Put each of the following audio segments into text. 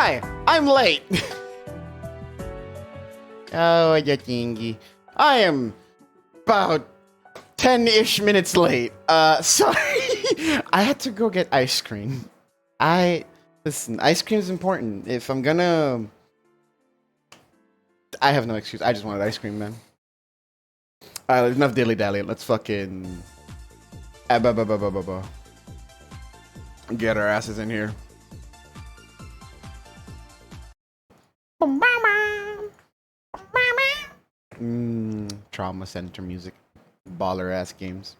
Hi, I'm late. Oh, you thingy. I am about 10-ish minutes late. Sorry. I had to go get ice cream. Listen, ice cream is important. If I'm gonna... I have no excuse. I just wanted ice cream, man. Alright, enough dilly-dally. Let's fucking... Get our asses in here. Trauma center music. Baller ass games.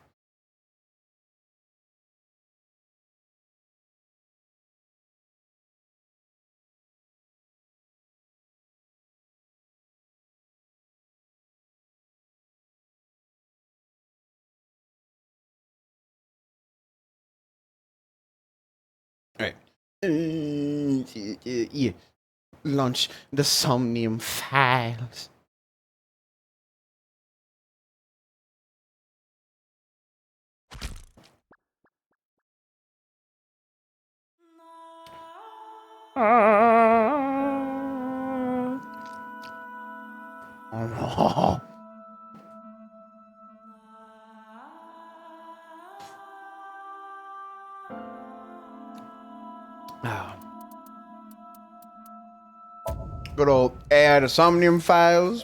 Alright. Yeah. Launch the Somnium Files. Oh. Good old the Somnium Files.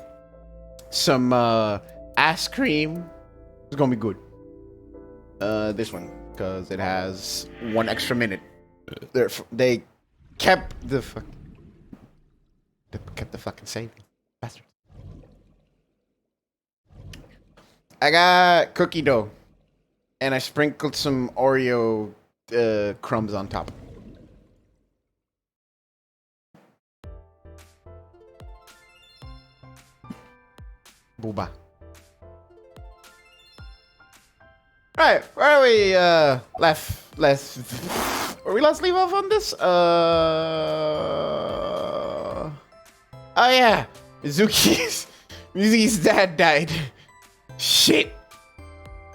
Some ice cream. It's gonna be good. This one, because it has 1 extra minute. They kept the fucking saving. Bastards. I got cookie dough, and I sprinkled some Oreo crumbs on top. Booba. Alright, where are we where we last leave off on this? Oh yeah, Mizuki's dad died. Shit.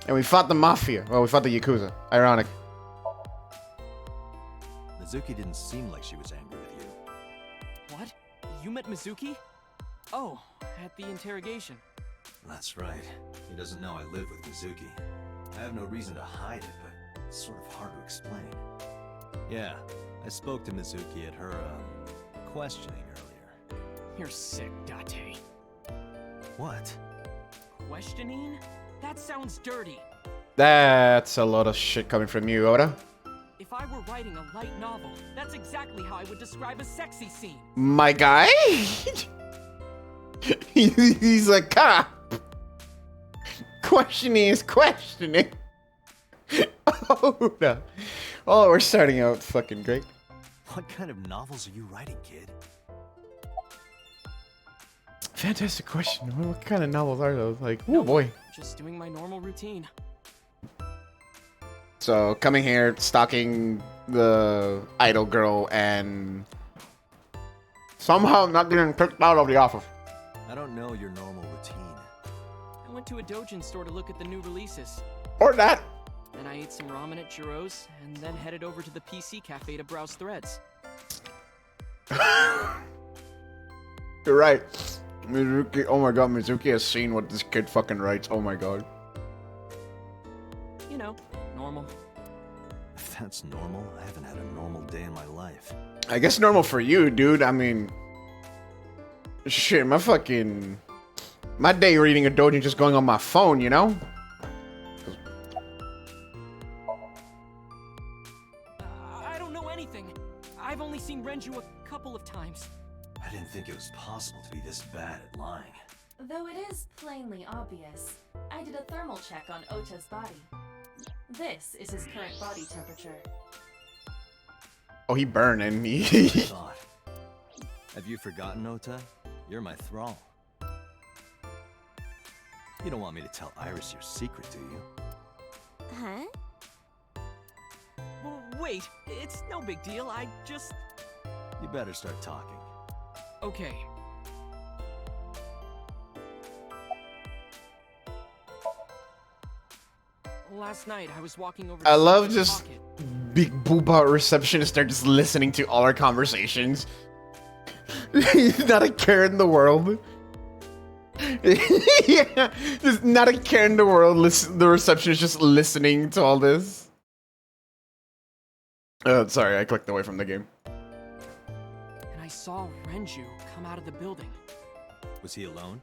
And we fought the mafia. Well, we fought the Yakuza. Ironic. Mizuki didn't seem like she was angry with you. What? You met Mizuki? Oh, at the interrogation. That's right. He doesn't know I live with Mizuki. I have no reason to hide it, but it's sort of hard to explain. Yeah, I spoke to Mizuki at her, questioning earlier. You're sick, Date. What? Questioning? That sounds dirty. That's a lot of shit coming from you, Oda. If I were writing a light novel, that's exactly how I would describe a sexy scene. My guy? He's a cop. Questioning is questioning. Oda. Oh, we're starting out fucking great. What kind of novels are you writing, kid? Fantastic question. What kind of novels are those? Like, oh boy. Just doing my normal routine. So, coming here, stalking the idol girl, and somehow not getting kicked out of the office. I don't know your normal routine. I went to a doujin store to look at the new releases. Or that. Then I ate some ramen at Jiro's, and then headed over to the PC cafe to browse threads. You're right. Mizuki, oh my god, Mizuki has seen what this kid fucking writes. Oh my god. You know, normal. If that's normal, I haven't had a normal day in my life. I guess normal for you, dude. I mean, shit, my day reading a doujin just going on my phone, you know? I don't know anything. I've only seen Renju a couple of times. I didn't think it was possible to be this bad at lying. Though it is plainly obvious, I did a thermal check on Ota's body. This is his current body temperature. Oh, he burning. Thought. Have you forgotten, Ota? You're my thrall. You don't want me to tell Iris your secret, do you? Huh? Wait, it's no big deal. I just... You better start talking. Okay. Last night, I was walking over to I love Sophie's just pocket. big booba receptionists are just listening to all our conversations. Not a care in the world. Yeah, there's not a care in the world. Listen, the receptionist just listening to all this. Sorry, I clicked away from the game. And I saw Renju come out of the building. Was he alone?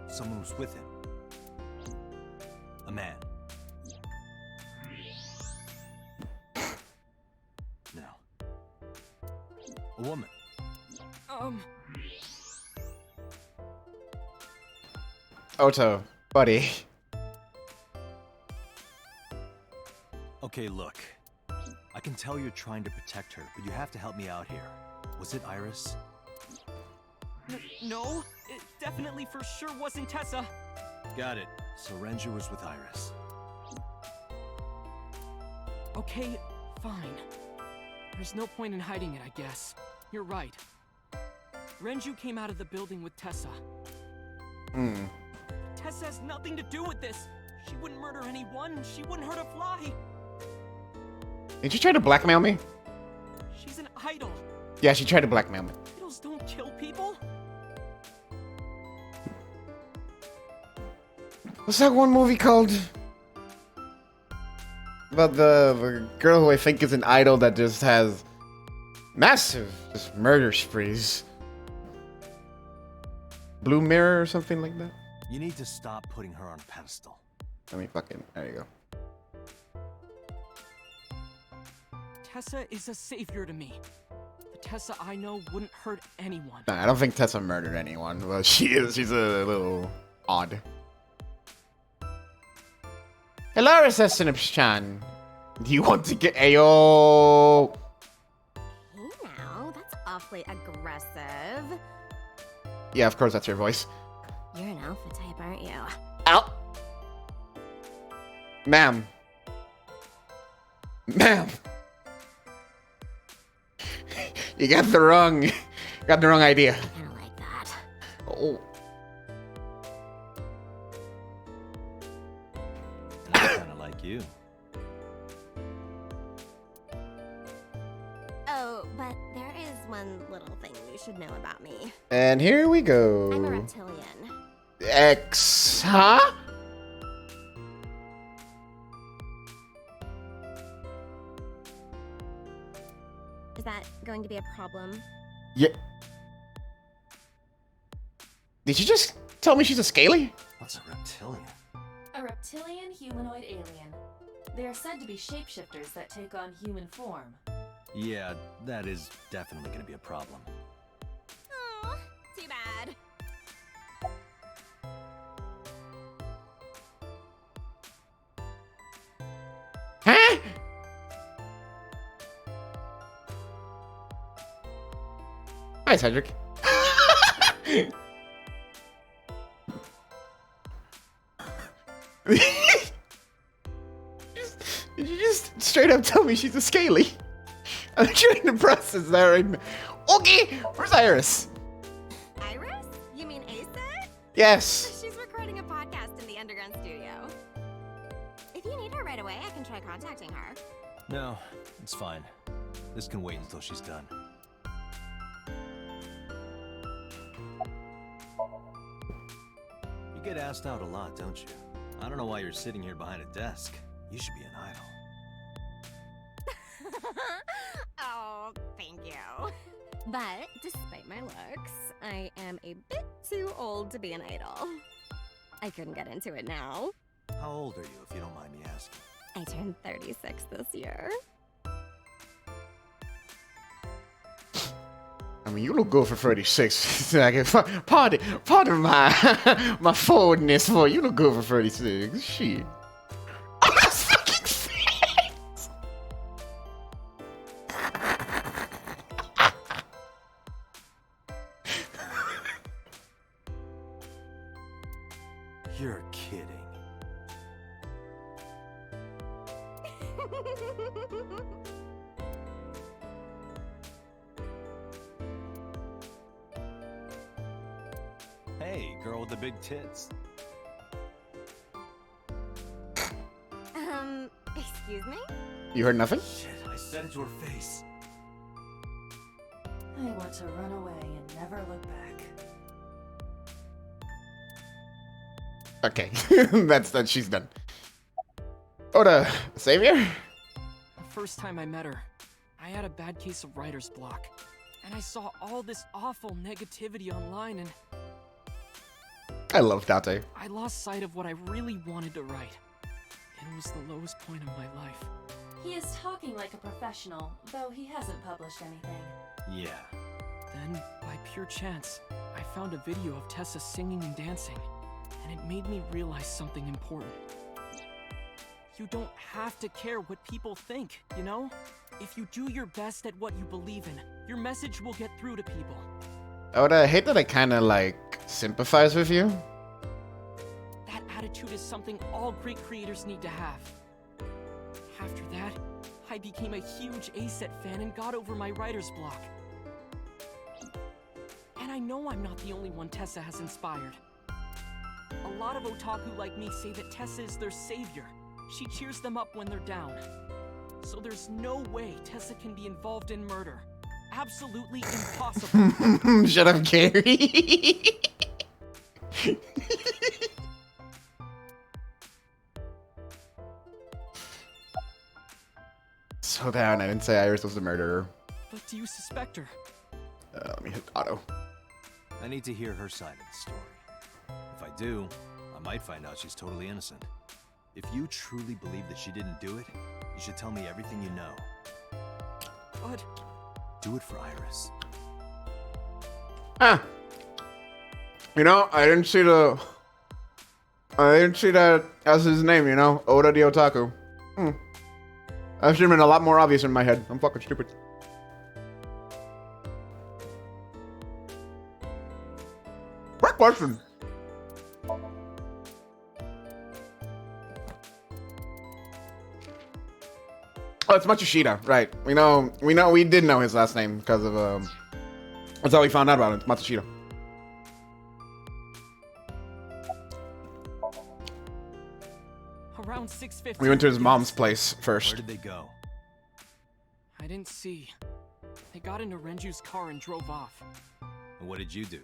Someone was with him. A man. No. A woman. Oto, buddy. Okay, look. I can tell you're trying to protect her, but you have to help me out here. Was it Iris? No, it definitely for sure wasn't Tessa. Got it. So Renju was with Iris. Okay, fine. There's no point in hiding it, I guess. You're right. Renju came out of the building with Tessa. Tessa has nothing to do with this. She wouldn't murder anyone. She wouldn't hurt a fly. Did you try to blackmail me? She's an idol. Yeah, she tried to blackmail me. Idols don't kill people. What's that one movie called? About the girl who I think is an idol that just has massive just murder sprees. Blue Mirror or something like that? You need to stop putting her on a pedestal. I mean, fucking, there you go. Tessa is a savior to me. The Tessa I know wouldn't hurt anyone. Nah, I don't think Tessa murdered anyone. Well, she's a little odd. Hello, Assassin-chan. Do you want to get Ayo? Hey now, that's awfully aggressive. Yeah, of course that's your voice. You're an alpha type, aren't you? Ow! Ma'am. Ma'am. You got the wrong idea. I kinda like that. Oh. And I kinda like you. Oh, but there is one little thing you should know about me. And here we go. I'm a reptilian. X, huh? Is that going to be a problem? Yeah. Did you just tell me she's a scaly? What's a reptilian? A reptilian humanoid alien. They are said to be shapeshifters that take on human form. Yeah, that is definitely gonna be a problem. Oh, too bad. Huh? Hi, Cedric. Did you just straight up tell me she's a scaly? I'm trying to process that right now. Okay, where's Iris? Iris? You mean Asa? Yes. She's recording a podcast in the underground studio. If you need her right away, I can try contacting her. No, it's fine. This can wait until she's done. You get asked out a lot, don't you? I don't know why you're sitting here behind a desk. You should be an idol. Oh, thank you. But despite my looks, I am a bit too old to be an idol. I couldn't get into it now. How old are you, if you don't mind me asking? I turned 36 this year. I mean, you look good for 36. Pardon my my forwardness for you look good for 36. Shit. Oh, that's fucking face. You're kidding. Hey, girl with the big tits. me? You heard nothing? Shit, I said it to her face. I want to run away and never look back. Okay, that's that. She's done. Oda, savior? The first time I met her, I had a bad case of writer's block. And I saw all this awful negativity online and I love Tate. I lost sight of what I really wanted to write. And it was the lowest point of my life. He is talking like a professional, though he hasn't published anything. Yeah. Then, by pure chance, I found a video of Tessa singing and dancing, and it made me realize something important. You don't have to care what people think, you know? If you do your best at what you believe in, your message will get through to people. Oda, I hate that I kind of like sympathize with you. That attitude is something all great creators need to have. After that, I became a huge A-Set fan and got over my writer's block. And I know I'm not the only one Tessa has inspired. A lot of otaku like me say that Tessa is their savior. She cheers them up when they're down. So there's no way Tessa can be involved in murder. Absolutely impossible. Shut up, Gary. So down, I didn't say Iris was the murderer. But do you suspect her? Let me hit auto. I need to hear her side of the story. If I do, I might find out she's totally innocent. If you truly believe that she didn't do it, you should tell me everything you know. But Do it for Iris. Ah. You know, I didn't see that as his name, you know? Oda the Otaku. That should have been a lot more obvious in my head. I'm fucking stupid. Great question. Oh, it's Matsushita, right? We did know his last name because of that's how we found out about it. It's Matsushita. around 6:50. We went to his mom's place first. Where did they go? I didn't see. They got into Renju's car and drove off. And what did you do?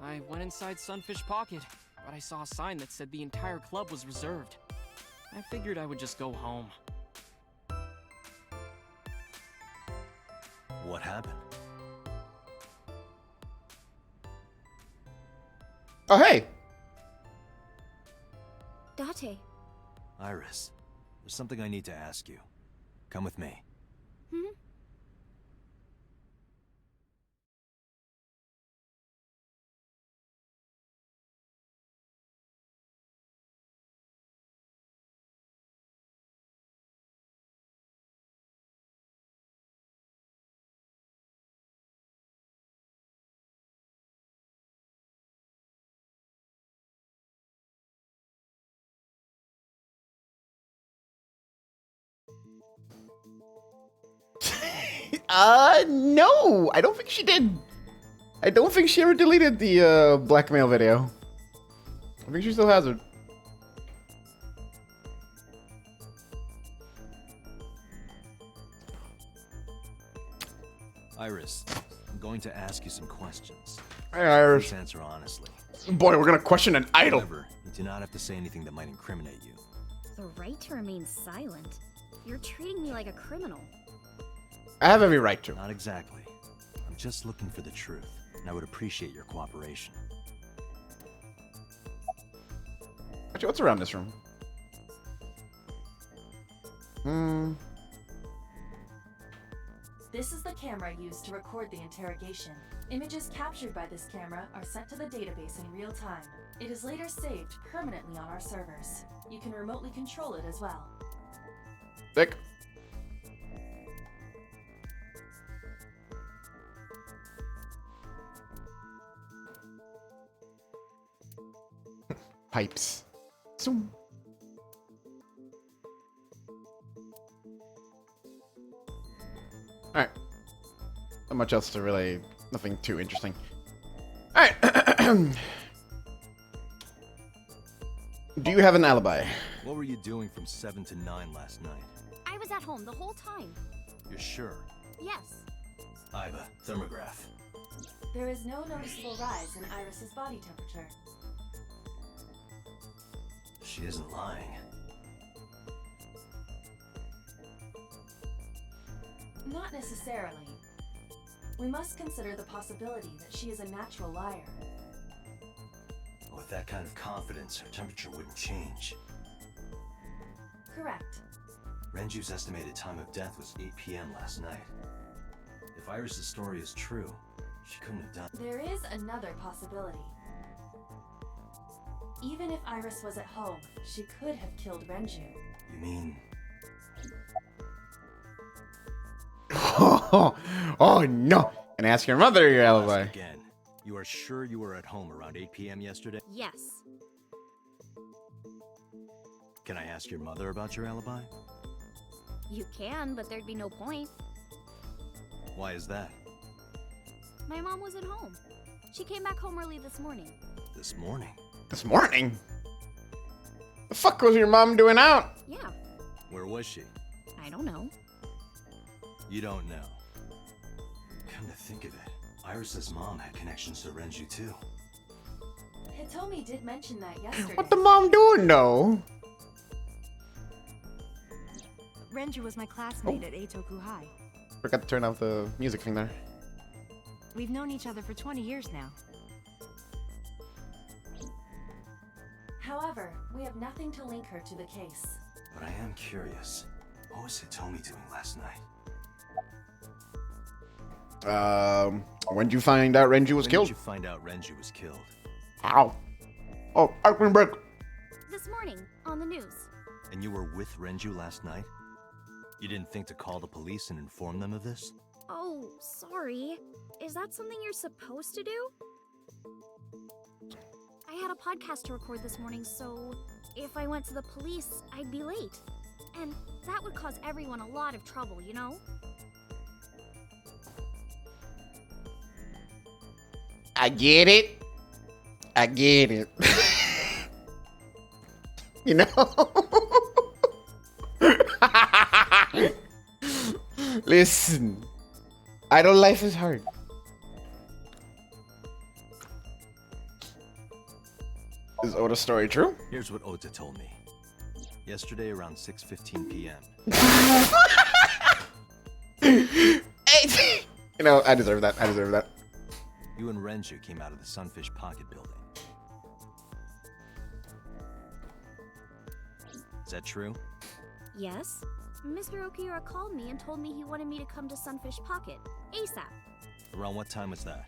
I went inside Sunfish Pocket, but I saw a sign that said the entire club was reserved. I figured I would just go home. What happened? Oh, hey. Date. Iris, there's something I need to ask you. Come with me. Hmm? No, I don't think she did. I don't think she ever deleted the blackmail video. I think she still has it. Iris, I'm going to ask you some questions. Hey, Iris. Please answer honestly. Boy, we're gonna question an idol. However, you do not have to say anything that might incriminate you. The right to remain silent. You're treating me like a criminal. I have every right to. Not exactly. I'm just looking for the truth, and I would appreciate your cooperation. Actually, what's around this room? This is the camera used to record the interrogation. Images captured by this camera are sent to the database in real time. It is later saved permanently on our servers. You can remotely control it as well. Sick. Pipes. Zoom. Alright. Not much else to really... Nothing too interesting. Alright. Do you have an alibi? What were you doing from 7 to 9 last night? I was at home the whole time. You're sure? Yes. Iva, thermograph. There is no noticeable rise in Iris's body temperature. She isn't lying. Not necessarily. We must consider the possibility that she is a natural liar. With that kind of confidence, her temperature wouldn't change. Correct. Renju's estimated time of death was 8 p.m. last night. If Iris's story is true, she couldn't have done. There is another possibility. Even if Iris was at home, she could have killed Renju. You mean Oh no! And ask your mother your alibi. again? You are sure you were at home around 8 p.m. yesterday? Yes. Can I ask your mother about your alibi? You can, but there'd be no point. Why is that? My mom wasn't home. She came back home early this morning. This morning? This morning? The fuck was your mom doing out? Yeah, Where was she? I don't know. You don't know. Come to think of it, Iris's mom had connections to Renju too. Hitomi did mention that yesterday. What the mom doing though? Renju was my classmate at Eitoku High. Forgot to turn off the music thing there. We've known each other for 20 years now. However, we have nothing to link her to the case. But I am curious. What was Hitomi doing last night? When did you find out Renju was When killed? did you find out Renju was killed? Ow. Oh, ice cream break. This morning, on the news. And you were with Renju last night? You didn't think to call the police and inform them of this? Oh, sorry. Is that something you're supposed to do? I had a podcast to record this morning, so if I went to the police, I'd be late. And that would cause everyone a lot of trouble, you know? I get it. I get it. You know? Listen. Idle life is hard. Is Oda's story true? Here's what Ota told me. Yesterday around 6:15 p.m. Hey, you know, I deserve that. I deserve that. You and Renju came out of the Sunfish Pocket building. Is that true? Yes. Mr. Okiura called me and told me he wanted me to come to Sunfish Pocket, ASAP. Around what time was that?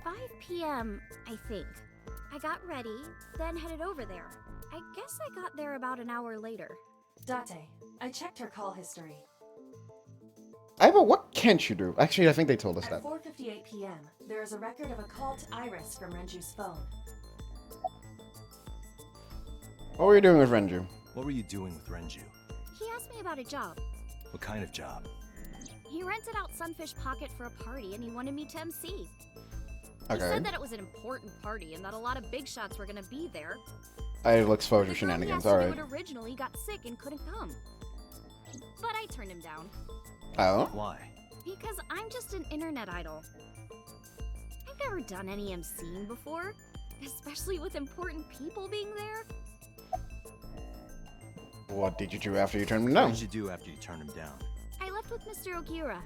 5 p.m., I think. I got ready, then headed over there. I guess I got there about an hour later. Date, I checked her call history. Iva, what can't you do? Actually, I think they told us At that. 4:58 p.m., there is a record of a call to Iris from Renju's phone. What were you doing with Renju? What were you doing with Renju? He asked me about a job. What kind of job? He rented out Sunfish Pocket for a party and he wanted me to MC. He Okay. said that it was an important party and that a lot of big shots were gonna be there. Idle exposure The girl he shenanigans, asked to alright. do it originally got sick and couldn't come. But I turned him down. Oh? Why? Because I'm just an internet idol. I've never done any MCing before, especially with important people being there. What did you do after you turned him What down? did you do after you turned him down? I left with Mr. Ogiura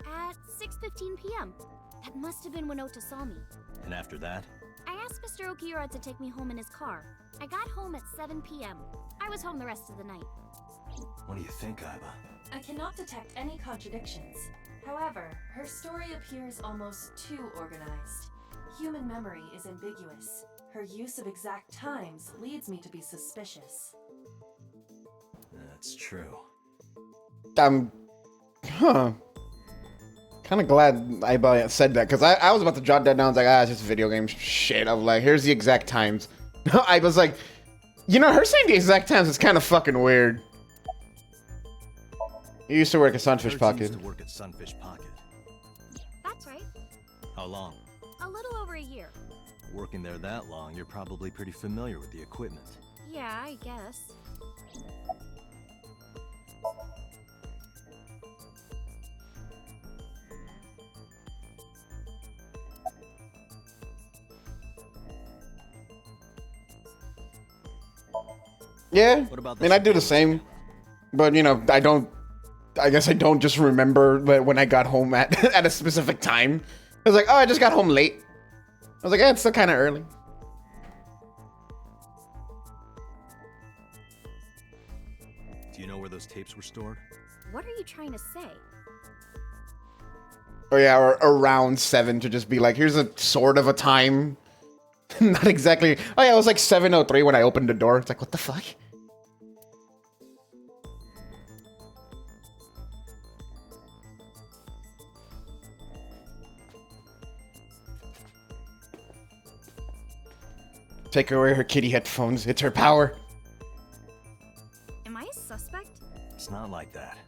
at 6:15 p.m. That must have been when Ota saw me. And after that? I asked Mr. Ogiura to take me home in his car. I got home at 7 p.m. I was home the rest of the night. What do you think, Iva? I cannot detect any contradictions. However, her story appears almost too organized. Human memory is ambiguous. Her use of exact times leads me to be suspicious. That's true. I'm... Huh. Kind of glad Iba said that, because I was about to jot that down. I was like, it's just video game shit. I'm like, here's the exact times. I was like, you know, her saying the exact times is kind of fucking weird. You used to work at Sunfish Heard you Pocket. used to work at Sunfish Pocket. That's right. How long? A little over a year. Working there that long, you're probably pretty familiar with the equipment. Yeah, I guess. Yeah. What about I mean, I do the same, but you know, I guess I don't just remember that when I got home at at a specific time. I was like, oh, I just got home late. I was like, it's still kind of early. Do you know where those tapes were stored? What are you trying to say? Oh yeah, or around 7 to just be like, here's a sort of a time. Not exactly. Oh yeah, it was like 7:03 when I opened the door. It's like, what the fuck? Take away her kitty headphones. It's her power. Am I a suspect? It's not like that.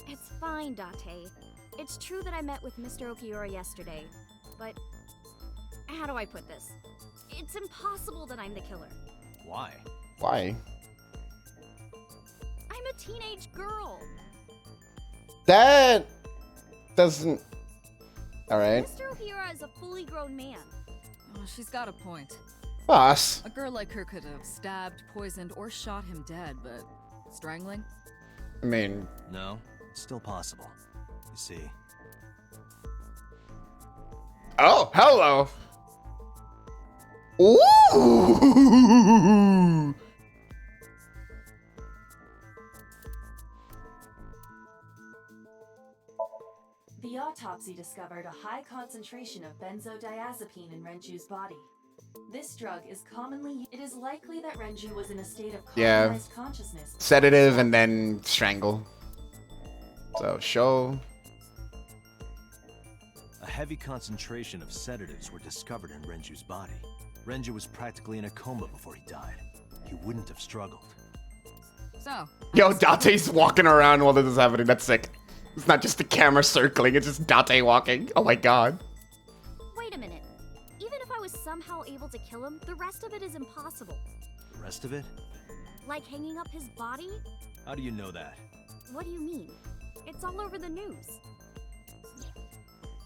It's fine, Date. It's true that I met with Mr. Okiura yesterday, but how do I put this? It's impossible that I'm the killer. Why? Why? I'm a teenage girl. That doesn't. All right, Mr. Okiura is a fully grown man. Oh, she's got a point. boss. A girl like her could have stabbed, poisoned, or shot him dead, but strangling? I mean, No, it's still possible. You see, oh, hello. Ooh. The autopsy discovered a high concentration of benzodiazepine in Renju's body. This drug is commonly. It is likely that Renju was in a state of Yeah. compromised consciousness. Sedative and then strangle. So show. a heavy concentration of sedatives were discovered in Renju's body. Renju was practically in a coma before he died. He wouldn't have struggled. So, Yo, Date's walking around while this is happening. That's sick. It's not just the camera circling. It's just Date walking. Oh my god. Wait a minute. Even if I was somehow able to kill him, the rest of it is impossible. The rest of it? Like hanging up his body? How do you know that? What do you mean? It's all over the news.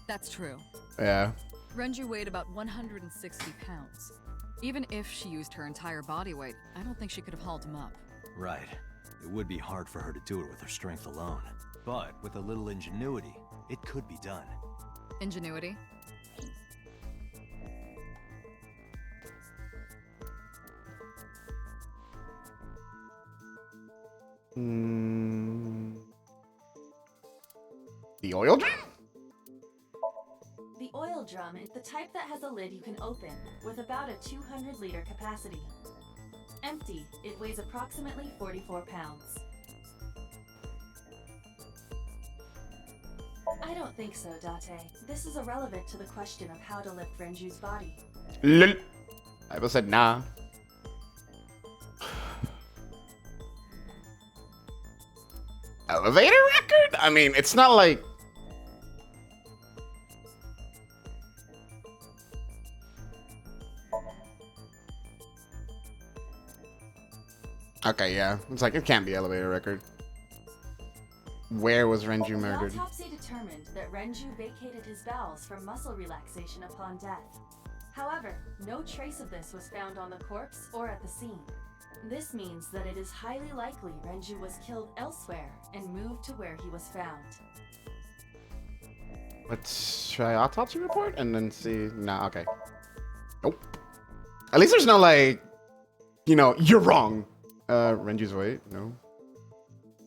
that's true. Yeah. Renju weighed about 160 pounds. Even if she used her entire body weight, I don't think she could have hauled him up. Right. It would be hard for her to do it with her strength alone. But with a little ingenuity, it could be done. Ingenuity? The oil drum? The oil drum is the type that has a lid you can open, with about a 200-liter capacity. Empty, it weighs approximately 44 pounds. I don't think so, Date. This is irrelevant to the question of how to lift Renju's body. Lol. I said nah. Elevator record? I mean, it's not like... Okay, yeah. It's like, it can't be elevator record. Where was Renju murdered? The autopsy determined that Renju vacated his bowels for muscle relaxation upon death. However, no trace of this was found on the corpse or at the scene. This means that it is highly likely Renju was killed elsewhere and moved to where he was found. Let's try autopsy report and then see. Nah, okay. Nope. At least there's no, like, you know, you're wrong. Renju's weight? No.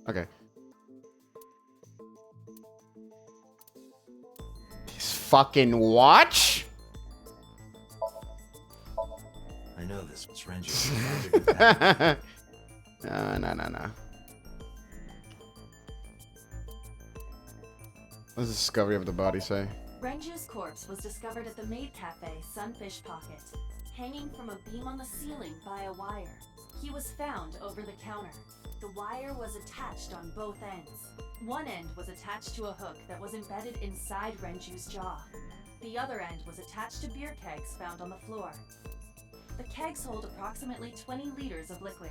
Okay. His fucking watch? I know this was Renju. No. What does the discovery of the body say? Renju's corpse was discovered at the maid cafe Sunfish Pocket, hanging from a beam on the ceiling by a wire. He was found over the counter. The wire was attached on both ends. One end was attached to a hook that was embedded inside Renju's jaw. The other end was attached to beer kegs found on the floor. The kegs hold approximately 20 liters of liquid.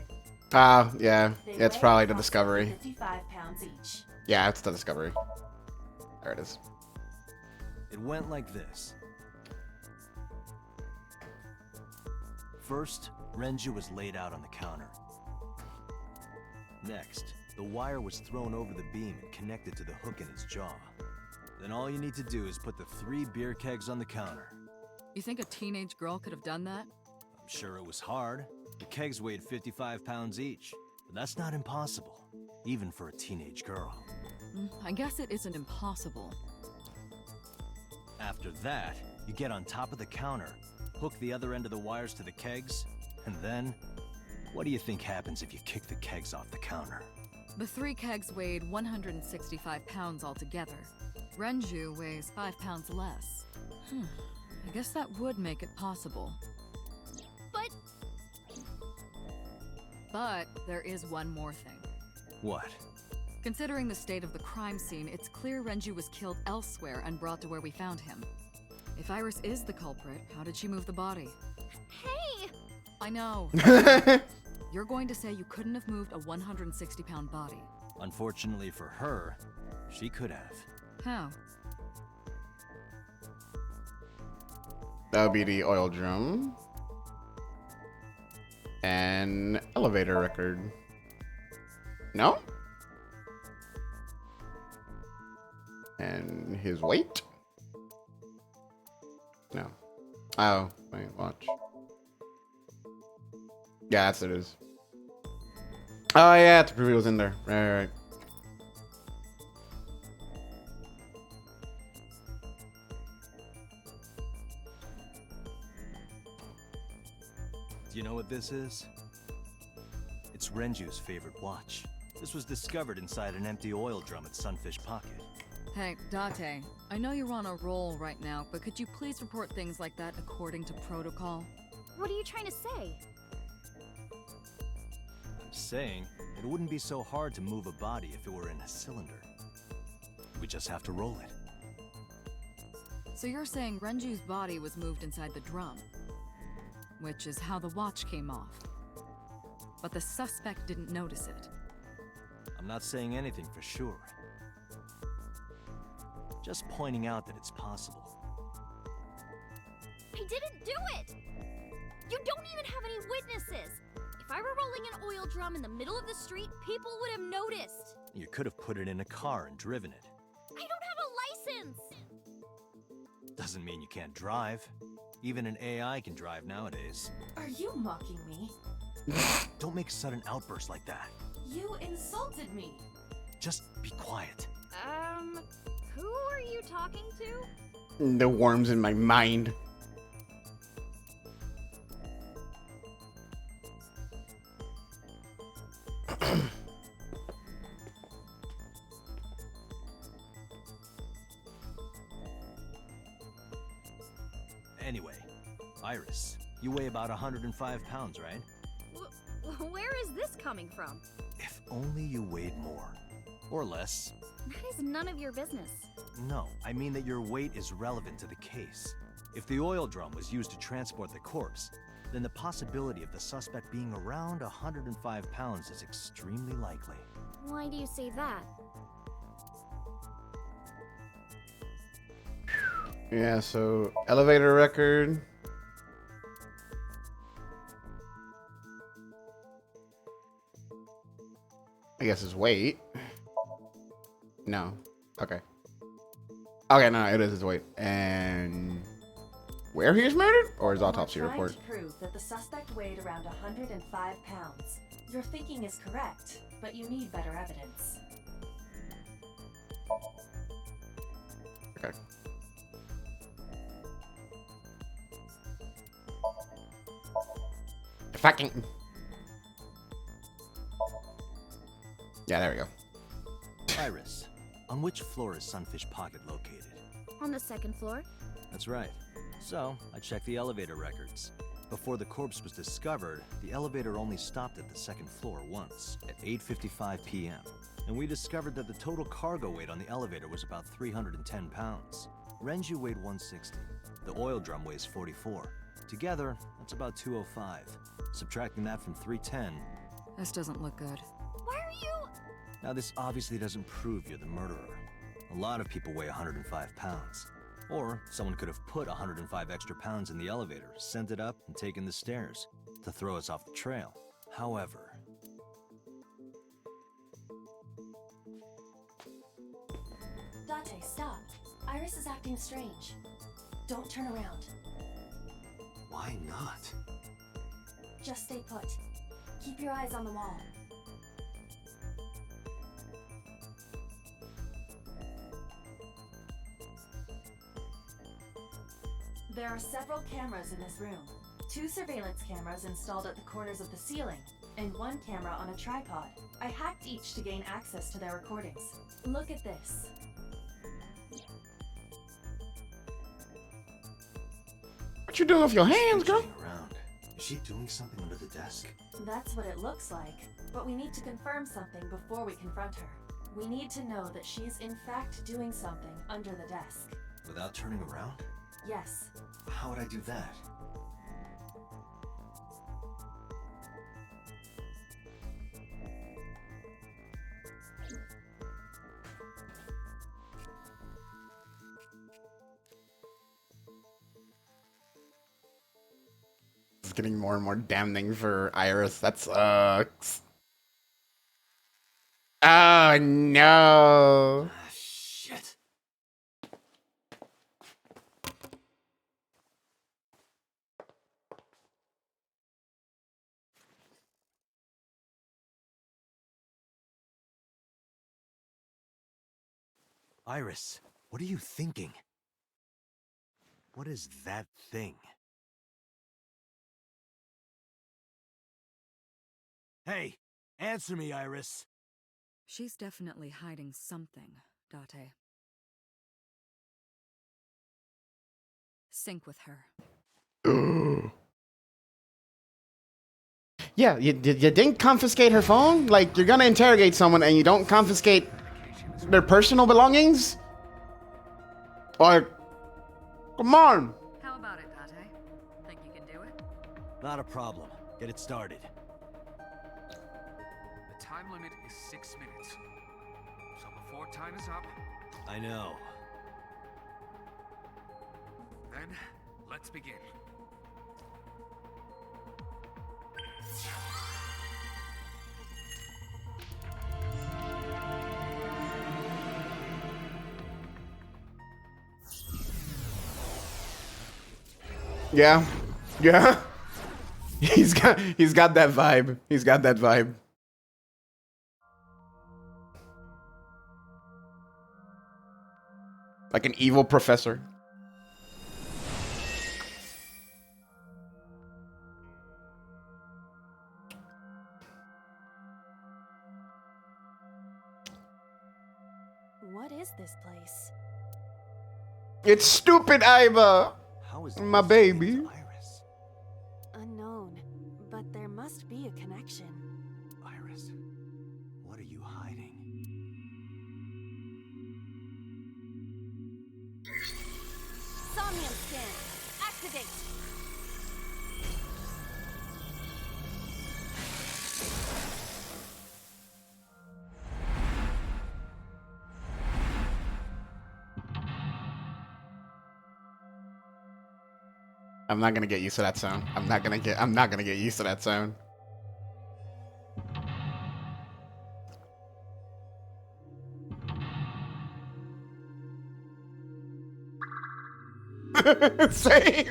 Ah, yeah. They It's weigh probably the approximately Discovery. 55 pounds each. Yeah, it's the Discovery. There it is. It went like this. First, Renju was laid out on the counter. Next, the wire was thrown over the beam and connected to the hook in his jaw. Then all you need to do is put the 3 beer kegs on the counter. You think a teenage girl could have done that? I'm sure it was hard. The kegs weighed 55 pounds each, but that's not impossible, even for a teenage girl. I guess it isn't impossible. After that, you get on top of the counter, hook the other end of the wires to the kegs, and then, what do you think happens if you kick the kegs off the counter? The 3 kegs weighed 165 pounds altogether. Renju weighs 5 pounds less. I guess that would make it possible. But there is one more thing. What? Considering the state of the crime scene, it's clear Renju was killed elsewhere and brought to where we found him. If Iris is the culprit, how did she move the body? Hey! I know. You're going to say you couldn't have moved a 160-pound body. Unfortunately for her, she could have. How? That would be the oil drum. And elevator record. No? And his weight? No. Oh, wait, watch. Yeah, that's what it is. Oh yeah, to prove it was in there. Right. Do you know what this is? It's Renju's favorite watch. This was discovered inside an empty oil drum at Sunfish Pocket. Hey, Date, I know you're on a roll right now, but could you please report things like that according to protocol? What are you trying to say? I'm saying it wouldn't be so hard to move a body if it were in a cylinder. We just have to roll it. So you're saying Renju's body was moved inside the drum, which is how the watch came off. But the suspect didn't notice it. I'm not saying anything for sure. Just pointing out that it's possible. I didn't do it! You don't even have any witnesses! If I were rolling an oil drum in the middle of the street, people would have noticed! You could have put it in a car and driven it. I don't have a license! Doesn't mean you can't drive. Even an AI can drive nowadays. Are you mocking me? Don't make sudden outbursts like that. You insulted me. Just be quiet. Who are you talking to? The worms in my mind. Anyway, Iris, you weigh about 105 pounds, right? Where is this coming from? If only you weighed more. Or less. That is none of your business. No, I mean that your weight is relevant to the case. If the oil drum was used to transport the corpse, then the possibility of the suspect being around 105 pounds is extremely likely. Why do you say that? Yeah, so elevator record. I guess his weight. No. Okay. Okay, no, it is his weight. And where he was murdered? Or his autopsy We're report? trying to prove that the suspect weighed around 105 pounds. Your thinking is correct, but you need better evidence. Okay. Fucking. Yeah, there we go. Iris, on which floor is Sunfish Pocket located? On the second floor? That's right. So, I checked the elevator records. Before the corpse was discovered, the elevator only stopped at the second floor once, at 8:55 p.m. And we discovered that the total cargo weight on the elevator was about 310 pounds. Renju weighed 160. The oil drum weighs 44. Together, that's about 205. Subtracting that from 310. This doesn't look good. Why are you? Now, this obviously doesn't prove you're the murderer. A lot of people weigh 105 pounds. Or someone could have put 105 extra pounds in the elevator, sent it up, and taken the stairs to throw us off the trail. However... Date, stop. Iris is acting strange. Don't turn around. Why not? Just stay put. Keep your eyes on the wall. There are several cameras in this room. 2 surveillance cameras installed at the corners of the ceiling, and 1 camera on a tripod. I hacked each to gain access to their recordings. Look at this. What you doing with your hands, girl? Around. Is she doing something under the desk? That's what it looks like, but we need to confirm something before we confront her. We need to know that she's in fact doing something under the desk. Without turning around? Yes. How would I do that? It's getting more and more damning for Iris. That sucks. Oh no. Ah, shit. Iris, what are you thinking? What is that thing? Hey, answer me, Iris. She's definitely hiding something, Date. Sync with her. Yeah, you didn't confiscate her phone? Like, you're gonna interrogate someone and you don't confiscate their personal belongings? Like, come on. How about it, Date? Think you can do it? Not a problem. Get it started. The time limit is 6 minutes. So before time is up, I know. then let's begin. Yeah. Yeah. He's got that vibe. He's got that vibe. Like an evil professor. What is this place? It's stupid, Iva. How is My this baby. linked to Iris? Unknown, but there must be a connection. Iris, what are you hiding? Somnium scan. Activate. I'm not gonna get used to that sound. I'm not gonna get used to that sound. Same.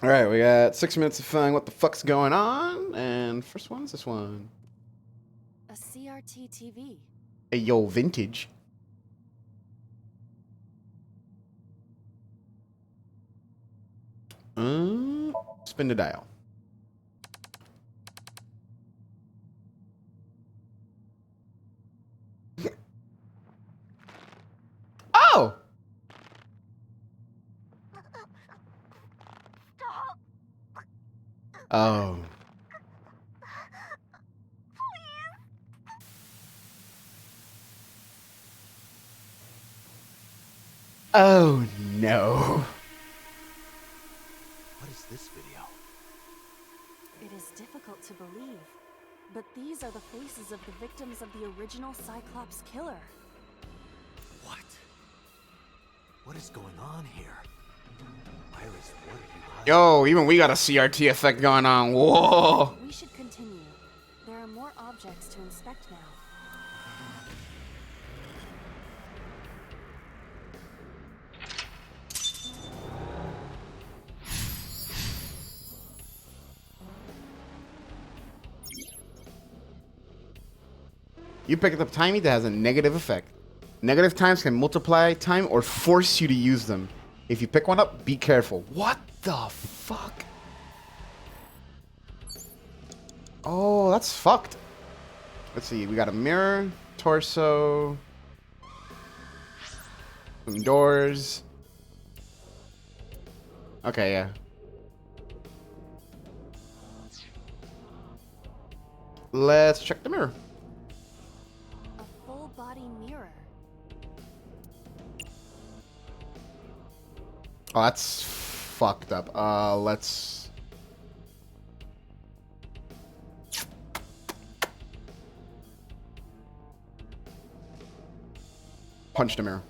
All right, we got 6 minutes to find what the fuck's going on, and first one's this one. A CRT TV. Hey, yo, vintage. Spin the dial. Oh! Oh. Oh no. What is this video? It is difficult to believe, but these are the faces of the victims of the original Cyclops killer. What? What is going on here? Iris, what are you hiding? Yo, even we got a CRT effect going on. Whoa. We should continue. There are more objects to inspect now. You picked up timing that has a negative effect. Negative times can multiply time or force you to use them. If you pick one up, be careful. What the fuck? Oh, that's fucked. Let's see. We got a mirror, torso, some doors. Okay, yeah. Let's check the mirror. A full body mirror. Oh, that's fucked up. Let's... punch the mirror.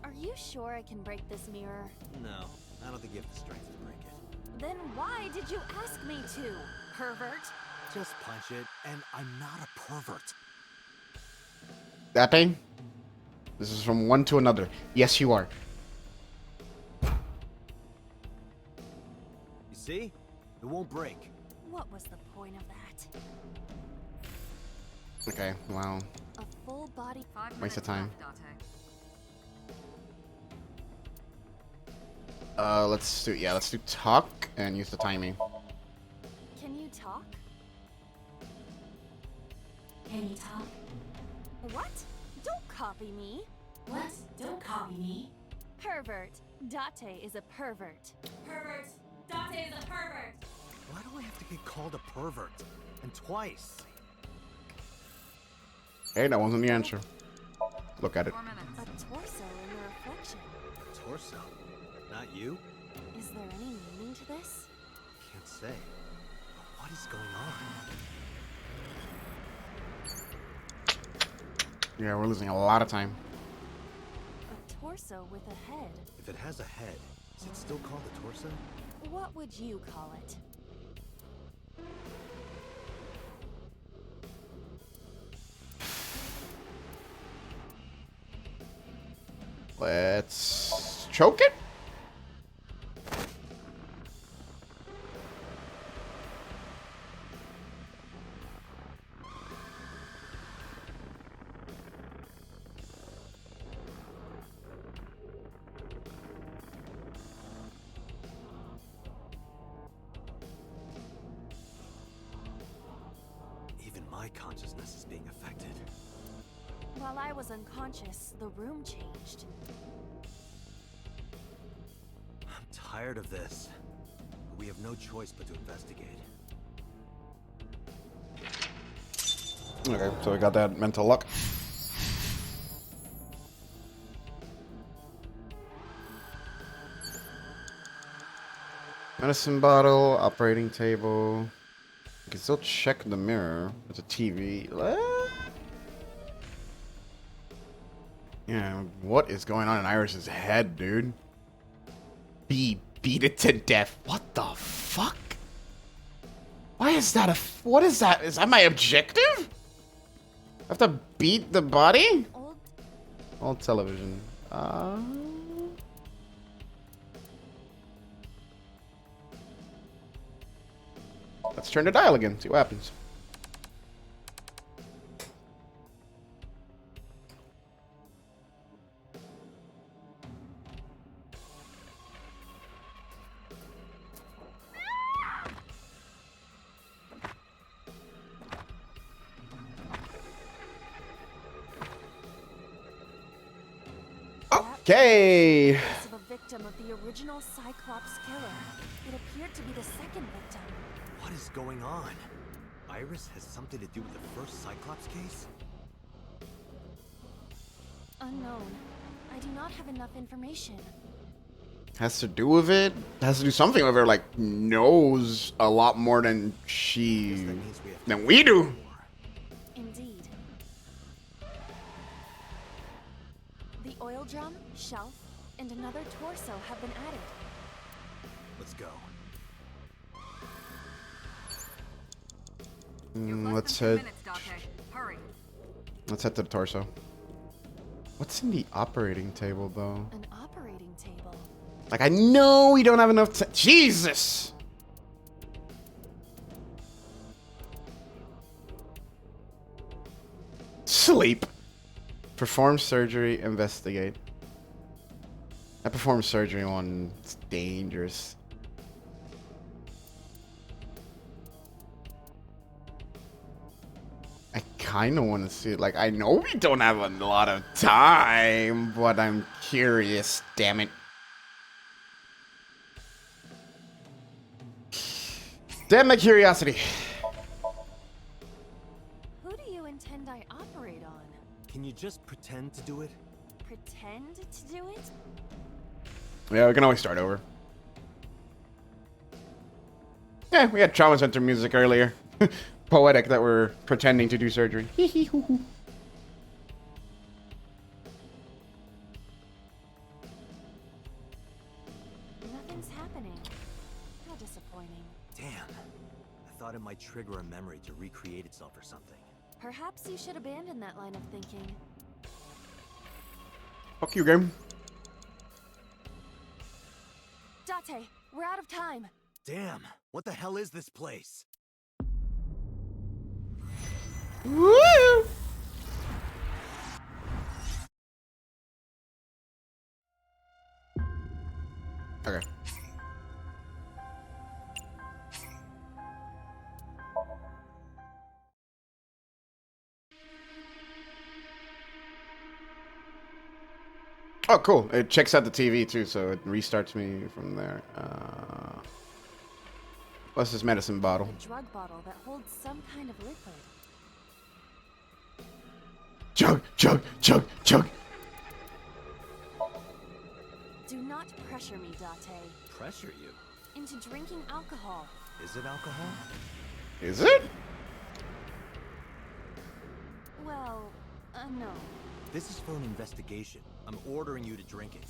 Are you sure I can break this mirror? No, I don't think you have the strength to break it. Then why did you ask me to, pervert? Just punch it, and I'm not a pervert. That pain? This is from one to another. Yes, you are. You see? It won't break. What was the point of that? Okay, wow. A full body... 5 Waste of minutes time. left, Date. Let's do talk and use the timing. Can you talk? Can you talk? What? Don't copy me. What? Don't copy me. Pervert. Date is a pervert. Pervert. Date is a pervert. Why do I have to get called a pervert? And twice? Hey, that wasn't the answer. Look at it. 4 minutes. A torso in the reflection. A torso? Not you? Is there any meaning to this? Can't say. But what is going on? Yeah, we're losing a lot of time. A torso with a head. If it has a head, is it still called a torso? What would you call it? Let's choke it. Even my consciousness is being affected. While I was unconscious, the room changed. I'm tired of this. We have no choice but to investigate. Okay, so we got that mental luck. Medicine bottle, operating table. You can still check the mirror. It's a TV. Yeah, what is going on in Iris's head, dude? Beat it to death. What the fuck? Why is that what is that? Is that my objective? I have to beat the body? Old television. Let's turn the dial again, see what happens. Okay. Of a victim of the original Cyclops killer. It appeared to be the second victim. What is going on? Iris has something to do with the first Cyclops case? Unknown. I I do not have enough information. Has to do with it? Has to do something with her, like, knows a lot more than than we do. Indeed. The oil drum, shelf, and another torso have been added. Let's go. Let's head. Let's head to the torso. What's in the operating table, though? An operating table. Like, I know we don't have enough time. Jesus! Sleep. Perform surgery, investigate. I perform surgery on. It's dangerous. I kind of want to see it. Like, I know we don't have a lot of time, but I'm curious. Damn it. Damn my curiosity. Who do you intend I operate on? Can you just pretend to do it? Pretend to do it? Yeah, we can always start over. Yeah, we had trauma center music earlier. Poetic that we're pretending to do surgery. Nothing's happening. How disappointing. Damn. I thought it might trigger a memory to recreate itself or something. Perhaps you should abandon that line of thinking. Fuck you, game. Date, we're out of time. Damn. What the hell is this place? Woo! Okay. Oh, cool. It checks out the TV too, so it restarts me from there. What's this medicine bottle? A drug bottle that holds some kind of liquid. Chug, chug, chug, chug. Do not pressure me, Date. Pressure you? Into drinking alcohol. Is it alcohol? Is it? Well, no. This is for an investigation. I'm ordering you to drink it.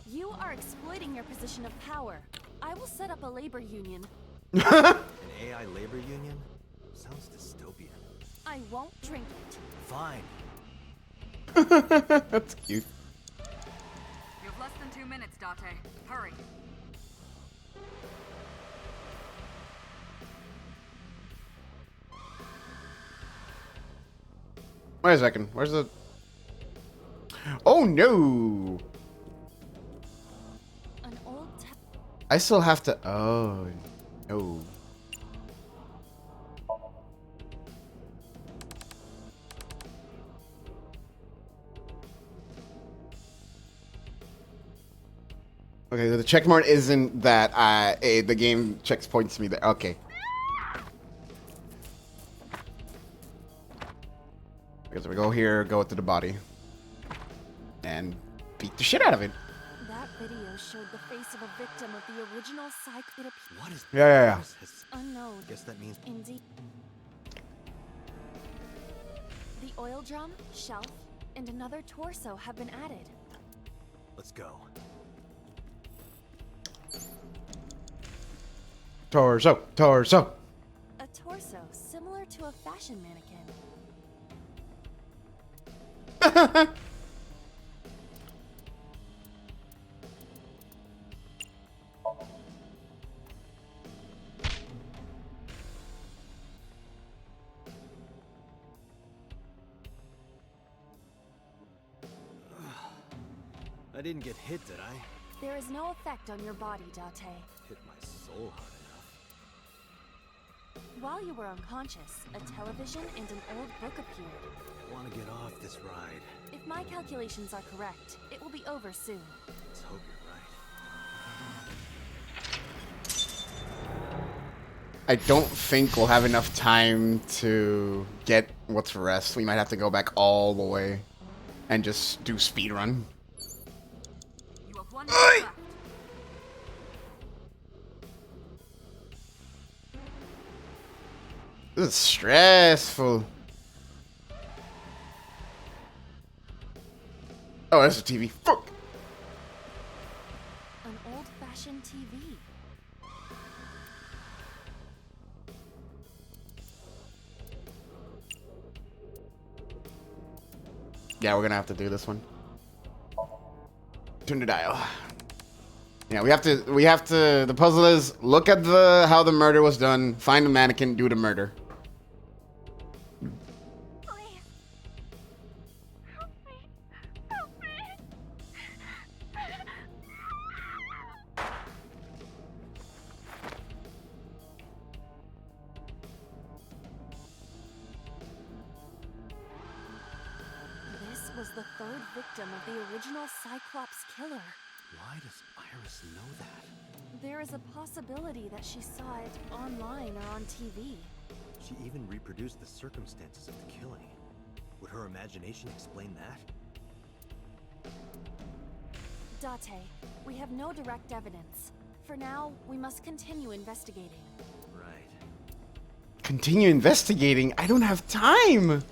You are exploiting your position of power. I will set up a labor union. An AI labor union? Sounds dystopian. I won't drink it. Fine. That's cute. You have less than 2 minutes, Date. Hurry. Wait a second. Where's the... Oh, no. An old I still have to... Oh, no. Okay, the checkmark isn't that the game checks points to me there. Okay. I guess we go here, go to the body, and beat the shit out of it. That video showed the face of a victim of the original psych. It appears What is Yeah. unknown. Guess that means Indeed. The oil drum, shelf, and another torso have been added. let's go. Torso, torso. A torso similar to a fashion mannequin. I didn't get hit, did I? There is no effect on your body, Date. Hit my soul hard enough. While you were unconscious, a television and an old book appeared. I want to get off this ride. If my calculations are correct, it will be over soon. Let's hope you're right. I don't think we'll have enough time to get what's rest. We might have to go back all the way and just do speed run. 1 minute left. This is stressful. Oh, that's a TV. Fuck. An old-fashioned TV. Yeah, we're gonna have to do this one. Turn the dial. Yeah, we have to, the puzzle is look at how the murder was done, find the mannequin, do the murder. Please. Help me. Help me. This was the third victim of the original Cyclops killer. Why does Iris know that? There is a possibility that she saw it online or on TV. She even reproduced the circumstances of the killing. Would her imagination explain that? Date, we have no direct evidence. For now, we must continue investigating. Right. Continue investigating? I don't have time!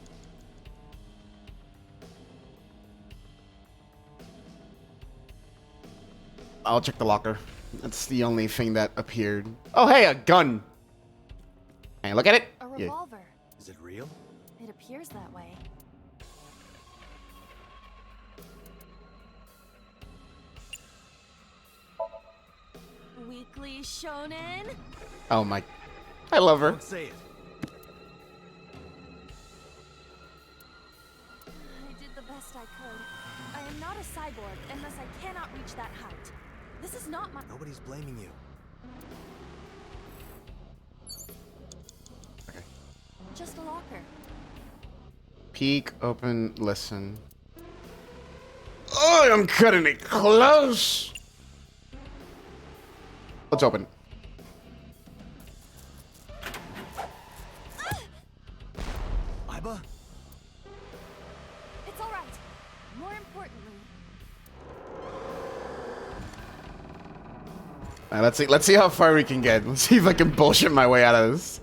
I'll check the locker. That's the only thing that appeared. Oh, hey, a gun! Hey, look at it! A Yeah. revolver. Is it real? It appears that way. Weekly Shonen? Oh my... I love her. Don't say it. I did the best I could. I am not a cyborg, and thus I cannot reach that height. This is not my... Nobody's blaming you. Just a locker. Peek, open, listen. Oh, I'm cutting it close! Let's open. Iba? It's all right. More importantly, Let's see how far we can get. Let's see if I can bullshit my way out of this.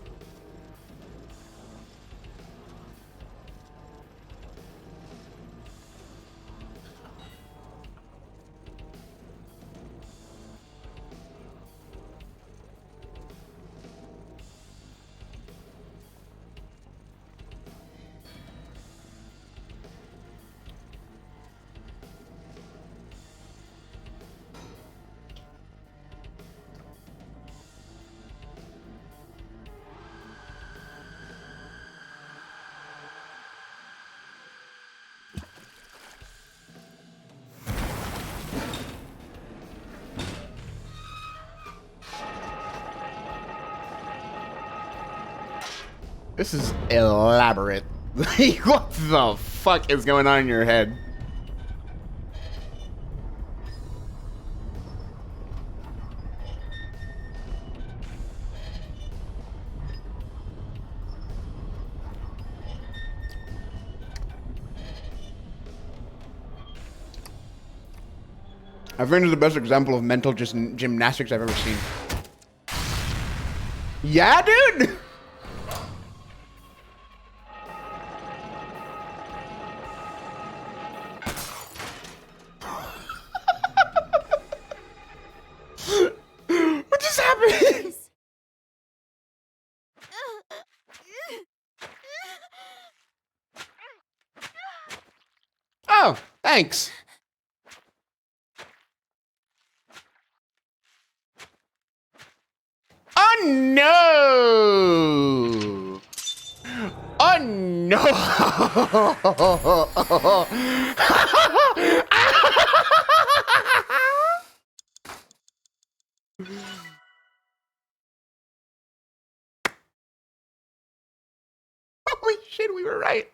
This is elaborate. Like, what the fuck is going on in your head? I've rendered the best example of mental gymnastics I've ever seen. Yeah, dude! What just happened? Oh, thanks. Oh no! Oh no! Holy shit, we were right.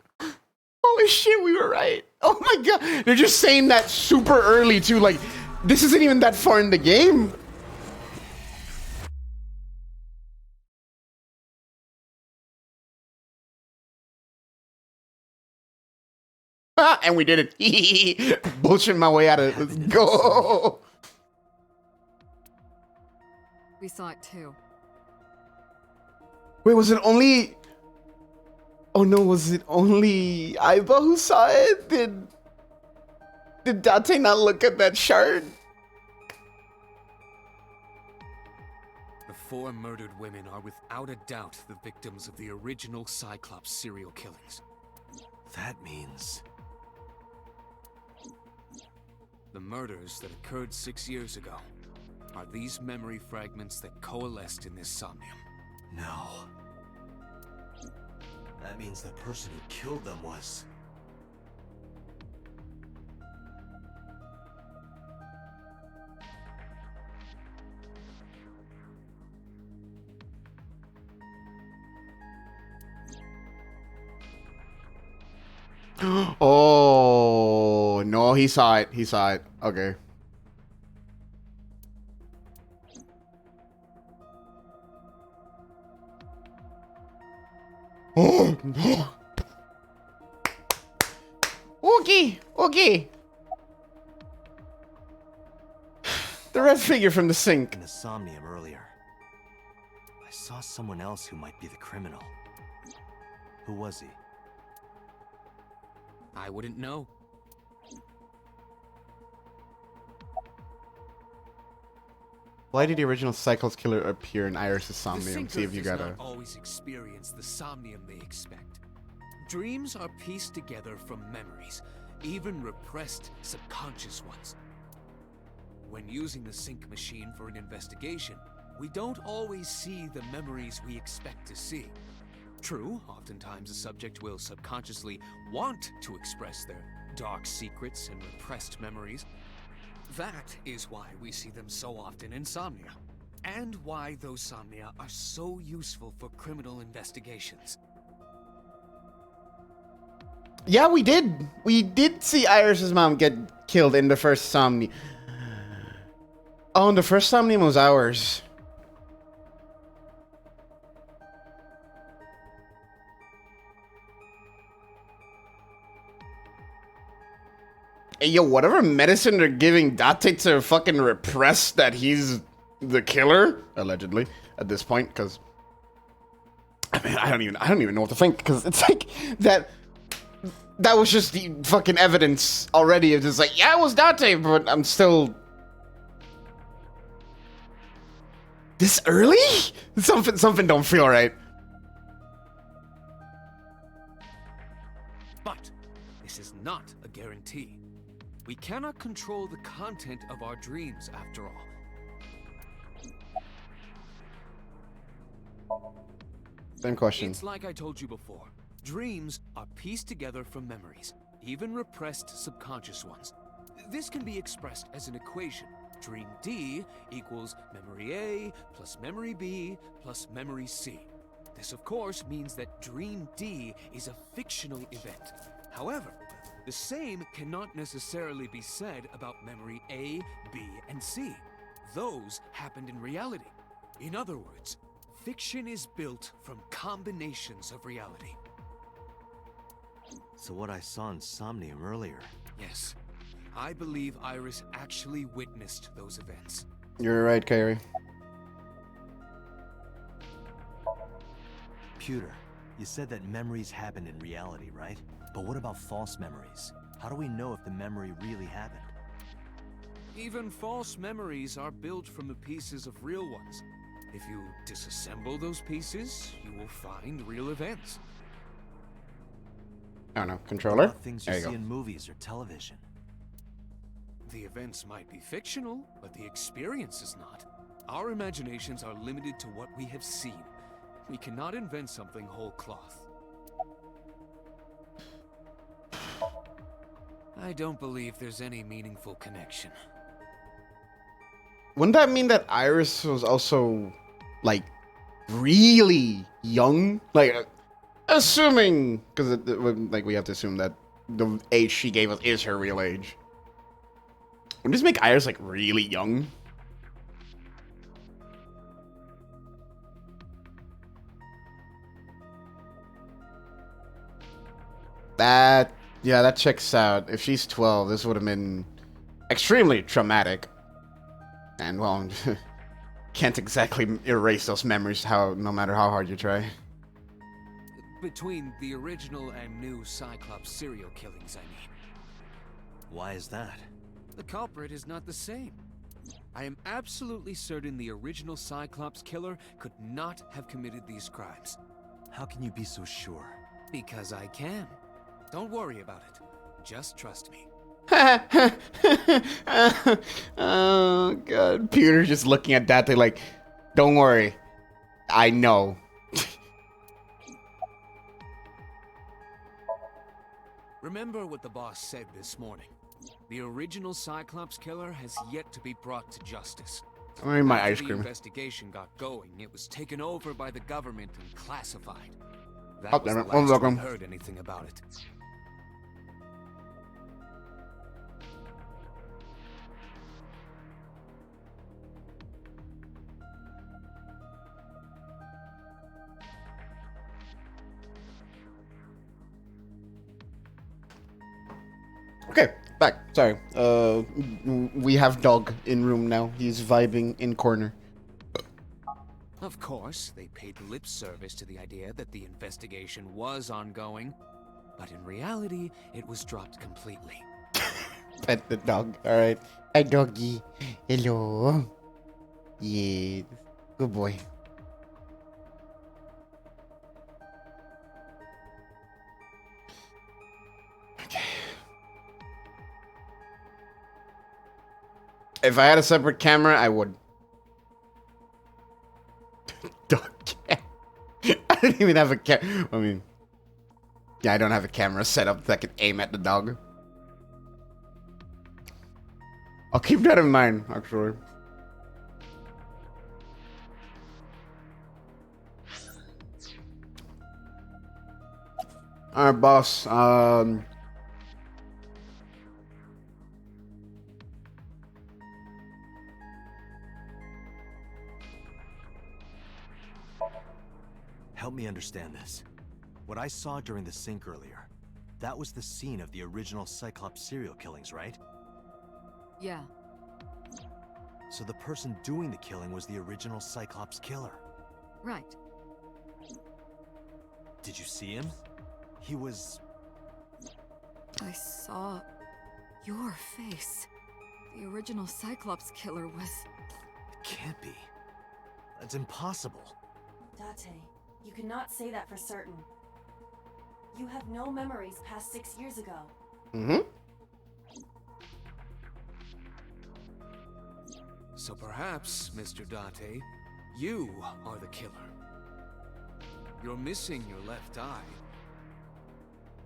Holy shit, we were right. Oh my god. They're just saying that super early too. Like, this isn't even that far in the game. And we did it. Bullshit my way out of it. Let's go. We saw it too. Wait, was it only... Oh no, was it only Aiba who saw it? Did Date not look at that shard? The 4 murdered women are without a doubt the victims of the original Cyclops serial killings. That means... The murders that occurred 6 years ago are these memory fragments that coalesced in this somnium. No. That means the person who killed them was... Oh, no, he saw it. He saw it. Okay. Oh, no. Okay, okay. The red figure from the sink. in the Somnium earlier. I saw someone else who might be the criminal. Who was he? I wouldn't know. Why did the original Cycles killer appear in Iris' The Somnium? Sinker See if you does got a... not always experience the somnium they expect. Dreams are pieced together from memories, even repressed subconscious ones. When using the sync machine for an investigation, we don't always see the memories we expect to see. True, oftentimes a subject will subconsciously want to express their dark secrets and repressed memories. That is why we see them so often in Somnia, and why those Somnia are so useful for criminal investigations. Yeah, we did. We did see Iris' mom get killed in the first Somnium. Oh, and the first Somnium was ours. Hey, yo, whatever medicine they're giving Date to fucking repress that he's the killer, allegedly, at this point, because I mean, I don't even know what to think, because it's like that was just the fucking evidence already. It's just like, yeah, it was Date, but I'm still this early? Something don't feel right. But this is not a guarantee. We cannot control the content of our dreams, after all. Same question. It's like I told you before. Dreams are pieced together from memories, even repressed subconscious ones. This can be expressed as an equation. Dream D equals memory A plus memory B plus memory C. This, of course, means that Dream D is a fictional event. However, the same cannot necessarily be said about memory A, B, and C. Those happened in reality. In other words, fiction is built from combinations of reality. So what I saw in Somnium earlier... Yes, I believe Iris actually witnessed those events. You're right, Kyrie. Pewter, you said that memories happen in reality, right? But what about false memories? How do we know if the memory really happened? Even false memories are built from the pieces of real ones. If you disassemble those pieces, you will find real events. I don't know. What Controller? about things you There you see go. in movies or television? The events might be fictional, but the experience is not. Our imaginations are limited to what we have seen. We cannot invent something whole cloth. I don't believe there's any meaningful connection. Wouldn't that mean that Iris was also, like, really young? Like, assuming, because like we have to assume that the age she gave us is her real age. Wouldn't this make Iris like really young? Yeah, that checks out. If she's 12, this would have been extremely traumatic. And well, can't exactly erase those memories no matter how hard you try. Between the original and new Cyclops serial killings, I mean. Why is that? The culprit is not the same. I am absolutely certain the original Cyclops killer could not have committed these crimes. How can you be so sure? Because I can. Don't worry about it. Just trust me. Oh god, Peter just looking at that. They're like, "Don't worry, I know." Remember what the boss said this morning. The original Cyclops killer has yet to be brought to justice. I mean, my After ice the cream. investigation got going, it was taken over by the government and classified. That Oh, was damn the it. One last we second. heard anything about it. Okay, back. Sorry. We have dog in room now. He's vibing in corner. Of course, they paid lip service to the idea that the investigation was ongoing, but in reality, it was dropped completely. Pet the dog. All right. Hi, doggy. Hello. Yeah. Good boy. Okay. If I had a separate camera, I would. Dog cam. I don't even have a cam. I mean, yeah, I don't have a camera set up that can aim at the dog. I'll keep that in mind, actually. Alright, boss. Help me understand this. What I saw during the sink earlier, that was the scene of the original Cyclops serial killings, right? Yeah. So the person doing the killing was the original Cyclops killer. Right. Did you see him? He was... I saw your face. The original Cyclops killer was... It can't be. That's impossible. Date, you cannot say that for certain. You have no memories past 6 years ago. Mm-hmm. So perhaps, Mr. Date, you are the killer. You're missing your left eye.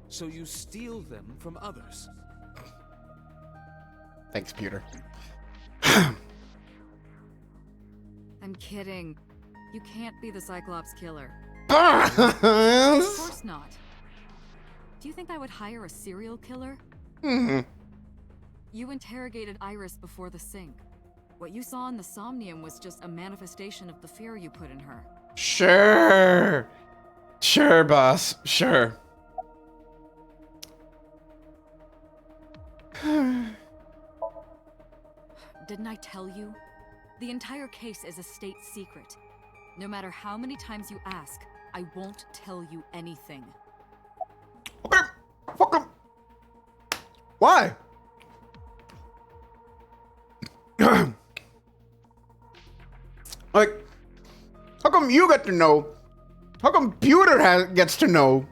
So you steal them from others. Thanks, Peter. I'm kidding. You can't be the Cyclops killer. Of course not. Do you think I would hire a serial killer? Mm-hmm. You interrogated Iris before the sink. What you saw in the Somnium was just a manifestation of the fear you put in her. Sure. Sure, boss. Sure. Didn't I tell you? The entire case is a state secret. No matter how many times you ask, I won't tell you anything. Okay. Fuck him. Why? Like, how come you get to know? How come Pewter gets to know?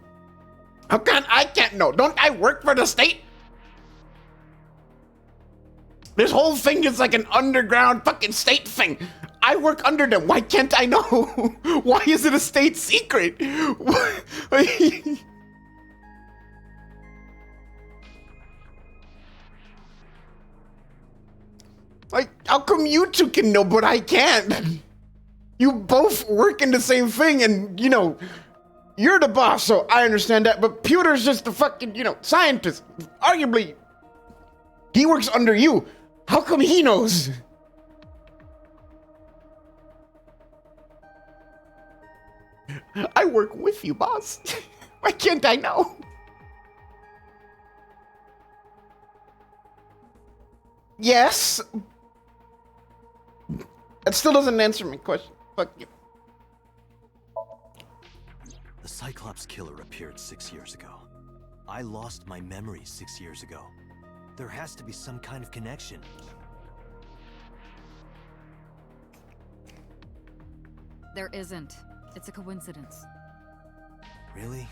How come I can't know? Don't I work for the state? This whole thing is like an underground fucking state thing. I work under them. Why can't I know? Why is it a state secret? Like, how come you two can know, but I can't? You both work in the same thing, and, you know, you're the boss, so I understand that, but Pewter's just the fucking, you know, scientist. Arguably, he works under you. How come he knows? I work with you, boss. Why can't I know? Yes. It still doesn't answer my question. Fuck you. The Cyclops killer appeared 6 years ago. I lost my memory 6 years ago. There has to be some kind of connection. There isn't. It's a coincidence. Really?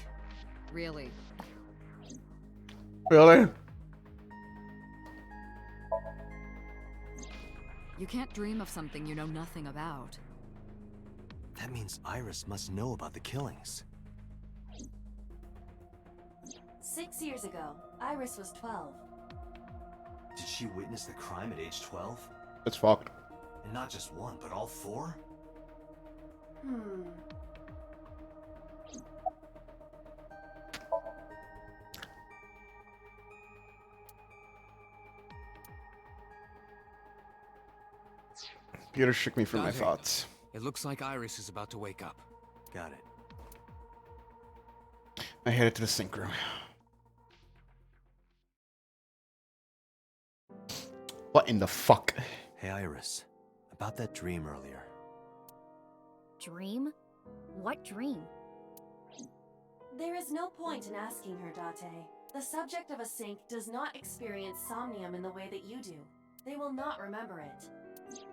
Really. Really? You can't dream of something you know nothing about. That means Iris must know about the killings. 6 years ago, Iris was 12. Did she witness the crime at age 12? It's fucked. And not just one, but all four? Peter shook me from my Okay. thoughts. It looks like Iris is about to wake up. Got it. I headed to the sink room. What in the fuck? Hey, Iris. About that dream earlier. Dream? What dream? There is no point in asking her, Date. The subject of a sink does not experience somnium in the way that you do. They will not remember it.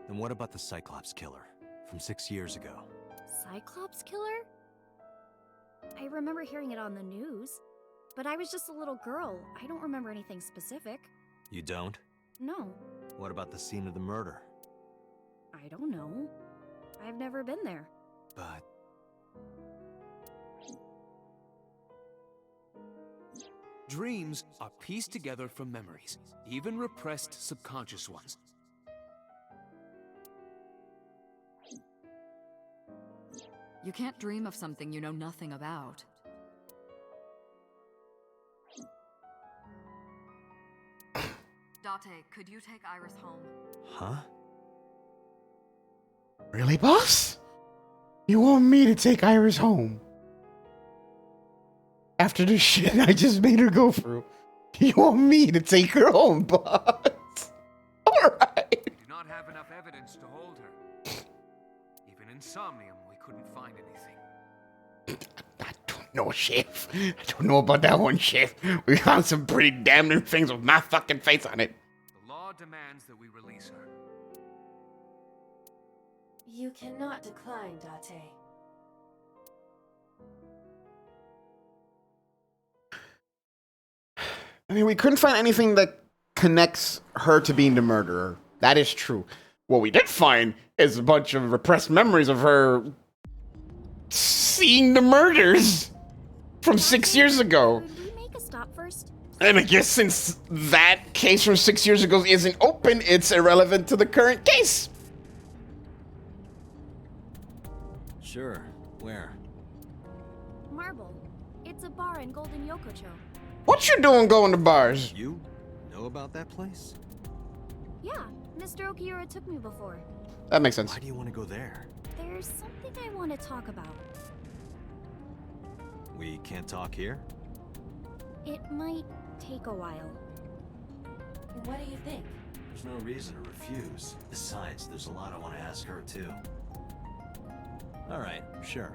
And what about the Cyclops killer from 6 years ago? Cyclops killer? I remember hearing it on the news, but I was just a little girl. I don't remember anything specific. You don't? No, What about the scene of the murder? I don't know. I've never been there. But Dreams are pieced together from memories, even repressed subconscious ones. You can't dream of something you know nothing about. Date, could you take Iris home? huh? Really, boss? You want me to take Iris home? After the shit I just made her go through, you want me to take her home, boss? Alright. We do not have enough evidence to hold her. Even in Somnium, we couldn't find anything. I don't know, Chef. I don't know about that one, Chef. We found some pretty damning things with my fucking face on it. The law demands that we release her. You cannot decline, Date. I mean, we couldn't find anything that connects her to being the murderer. That is true. What we did find is a bunch of repressed memories of her seeing the murders from 6 years ago. Could we make a stop first? And I guess since that case from 6 years ago isn't open, it's irrelevant to the current case. Sure. Where? Marble. It's a bar in Golden Yokocho. What you doing going to bars? You know about that place? Yeah, Mr. Okiura took me before. That makes sense. Why do you want to go there? There's something I want to talk about. We can't talk here? It might take a while. What do you think? There's no reason to refuse. Besides, there's a lot I want to ask her, too. Alright, sure.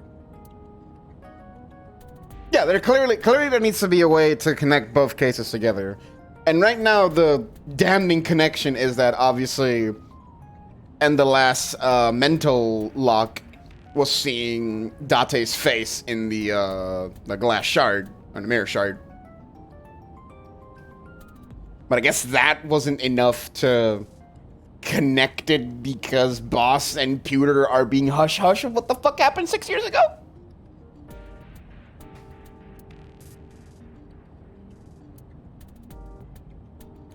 Yeah, there clearly there needs to be a way to connect both cases together. And right now, the damning connection is that obviously, and the last mental lock was seeing Date's face in the glass shard, or the mirror shard. But I guess that wasn't enough to connect it because Boss and Pewter are being hush-hush of what the fuck happened 6 years ago?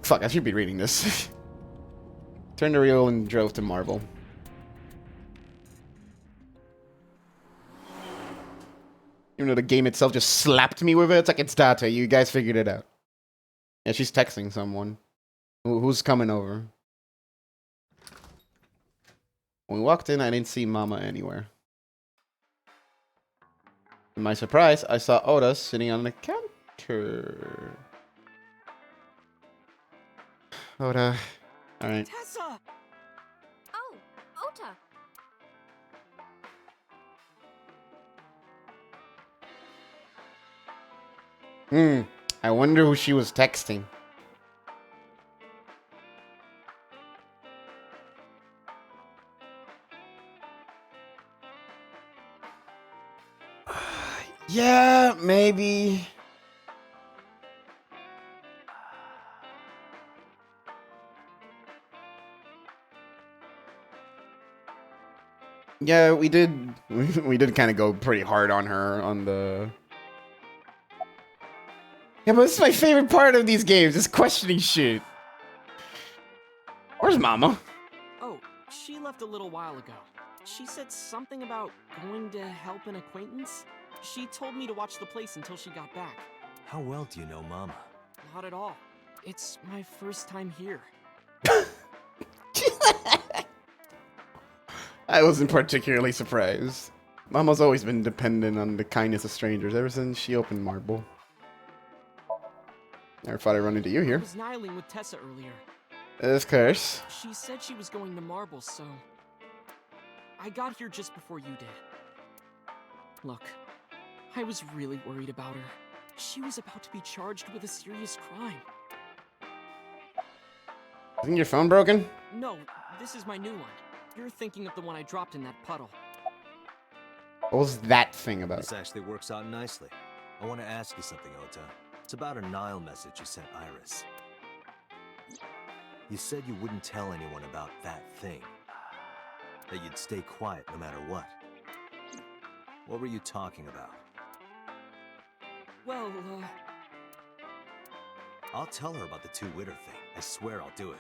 Fuck, I should be reading this. Turned to real and drove to Marvel. Even though the game itself just slapped me with it, it's like, it's Date, you guys figured it out. Yeah, she's texting someone. Who's coming over? When we walked in, I didn't see Mama anywhere. To my surprise, I saw Oda sitting on the counter. Oda. Alright. Tessa! Oh, Ota, I wonder who she was texting. Yeah, maybe. Yeah, we did. We did kind of go pretty hard on her on the. Yeah, but this is my favorite part of these games, is questioning shit. Where's Mama? Oh, she left a little while ago. She said something about going to help an acquaintance. She told me to watch the place until she got back. How well do you know Mama? Not at all. It's my first time here. I wasn't particularly surprised. Mama's always been dependent on the kindness of strangers ever since she opened Marble. Never thought I'd run into you I here. was nihiling with Tessa earlier. Of course. She said she was going to Marble, so I got here just before you did. Look, I was really worried about her. She was about to be charged with a serious crime. Isn't your phone broken? No, this is my new one. You're thinking of the one I dropped in that puddle. What was that thing about? This actually works out nicely. I want to ask you something, Ota. It's about a Nile message you sent Iris. You said you wouldn't tell anyone about that thing. That you'd stay quiet no matter what. What were you talking about? Well, I'll tell her about the two-witter thing. I swear I'll do it.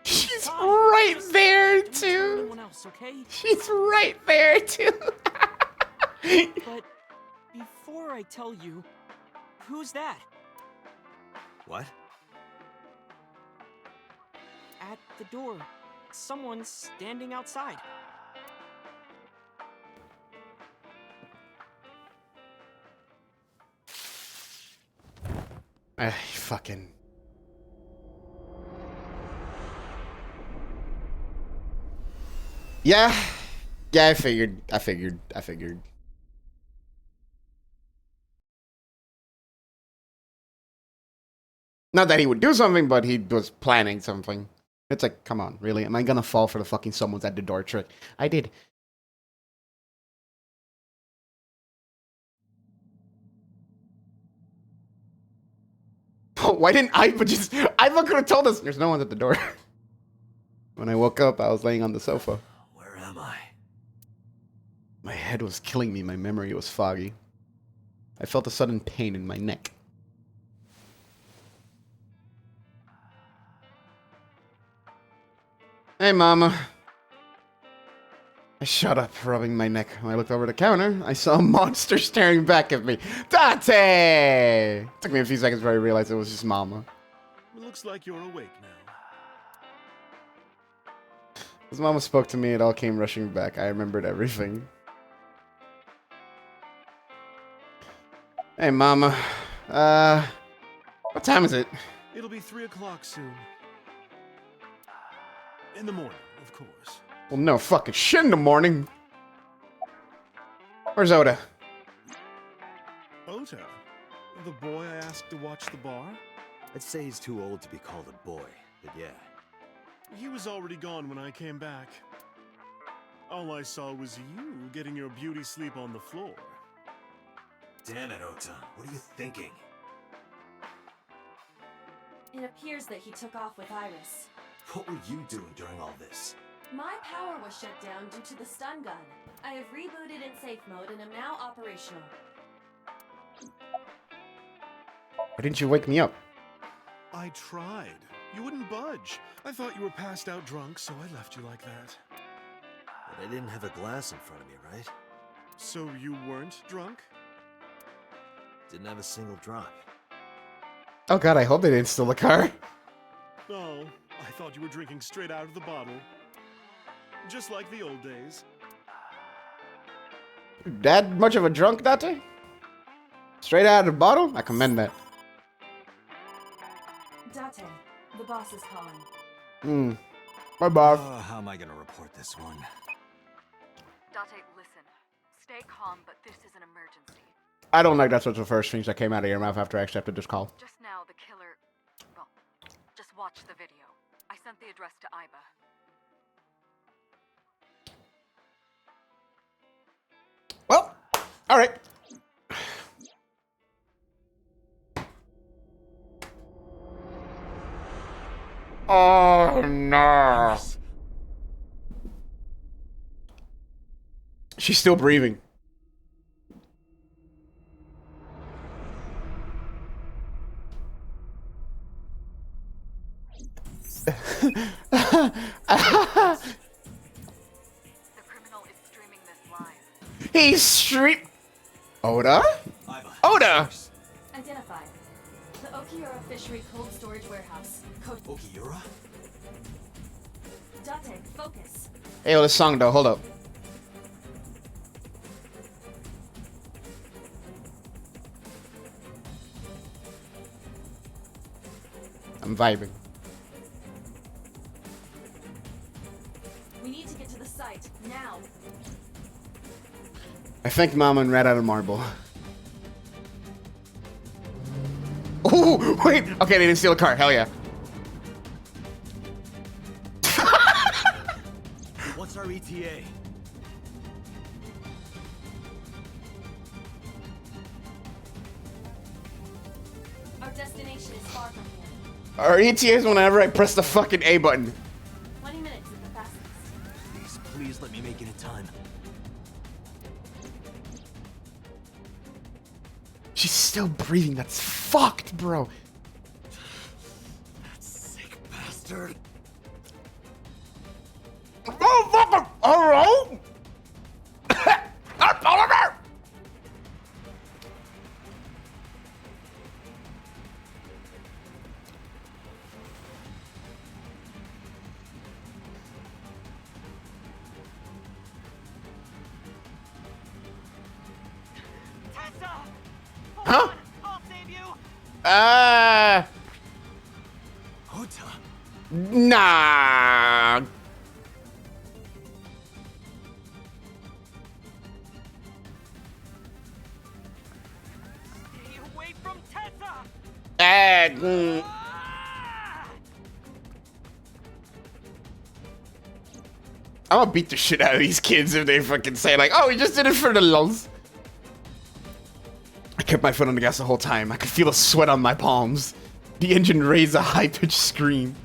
She's fine. right Just there, don't tell too. anyone else, okay? She's right there, too. But before I tell you, who's that? What? At the door. Someone's standing outside. I fucking... Yeah. Yeah, I figured. Not that he would do something, but he was planning something. It's like, come on, really? Am I gonna fall for the fucking someone's at the door trick? I did. Why didn't Iva just... Iva could have told us there's no one at the door. When I woke up, I was laying on the sofa. Where am I? My head was killing me. My memory was foggy. I felt a sudden pain in my neck. Hey, Mama. I shut up, rubbing my neck. When I looked over the counter, I saw a monster staring back at me. Date! It took me a few seconds before I realized it was just Mama. It looks like you're awake now. As Mama spoke to me, it all came rushing back. I remembered everything. Hey, Mama. What time is it? It'll be 3 o'clock soon. In the morning, of course. Well, no fucking shit in the morning. Where's Oda? Ota? The boy I asked to watch the bar? I'd say he's too old to be called a boy, but yeah. He was already gone when I came back. All I saw was you getting your beauty sleep on the floor. Damn it, Ota. What are you thinking? It appears that he took off with Iris. What were you doing during all this? My power was shut down due to the stun gun. I have rebooted in safe mode and am now operational. Why didn't you wake me up? I tried. You wouldn't budge. I thought you were passed out drunk, so I left you like that. But I didn't have a glass in front of me, right? So you weren't drunk? Didn't have a single drop. Oh god, I hope they didn't steal the car. Oh, I thought you were drinking straight out of the bottle. Just like the old days. That much of a drunk, Date? Straight out of the bottle? I commend that. Date, the boss is calling. Bye, Bob. How am I gonna report this one? Date, listen. Stay calm, but this is an emergency. I don't like that's what the first things that came out of your mouth after I accepted this call. Just now, the killer... Well, just watch the video. I sent the address to Iba. Well, all right. Oh no. She's still breathing. The criminal is streaming this live. He's stream. Oda? Iva, Oda! Identified. The Okiura Fishery Cold Storage Warehouse. Code Okiura? Date, focus. Hey, yo, this song though, hold up. I'm vibing. We need to get to the site, now. I think Mama and ran out of marble. Ooh, wait! Okay, they didn't steal a car, hell yeah. What's our ETA? Our destination is far from here. Our ETA is whenever I press the fucking A button. 20 minutes is the fastest. Please let me make it in time. She's still breathing, that's fucked, bro. That sick bastard. Motherfucker! Alright! Oliver! Tessa! Huh? I'll save you! Ota. Nah. Stay away from Tessa! Mm. Ah! I'm gonna beat the shit out of these kids if they fucking say like, oh, we just did it for the lulz. I kept my foot on the gas the whole time. I could feel the sweat on my palms. The engine raised a high-pitched scream,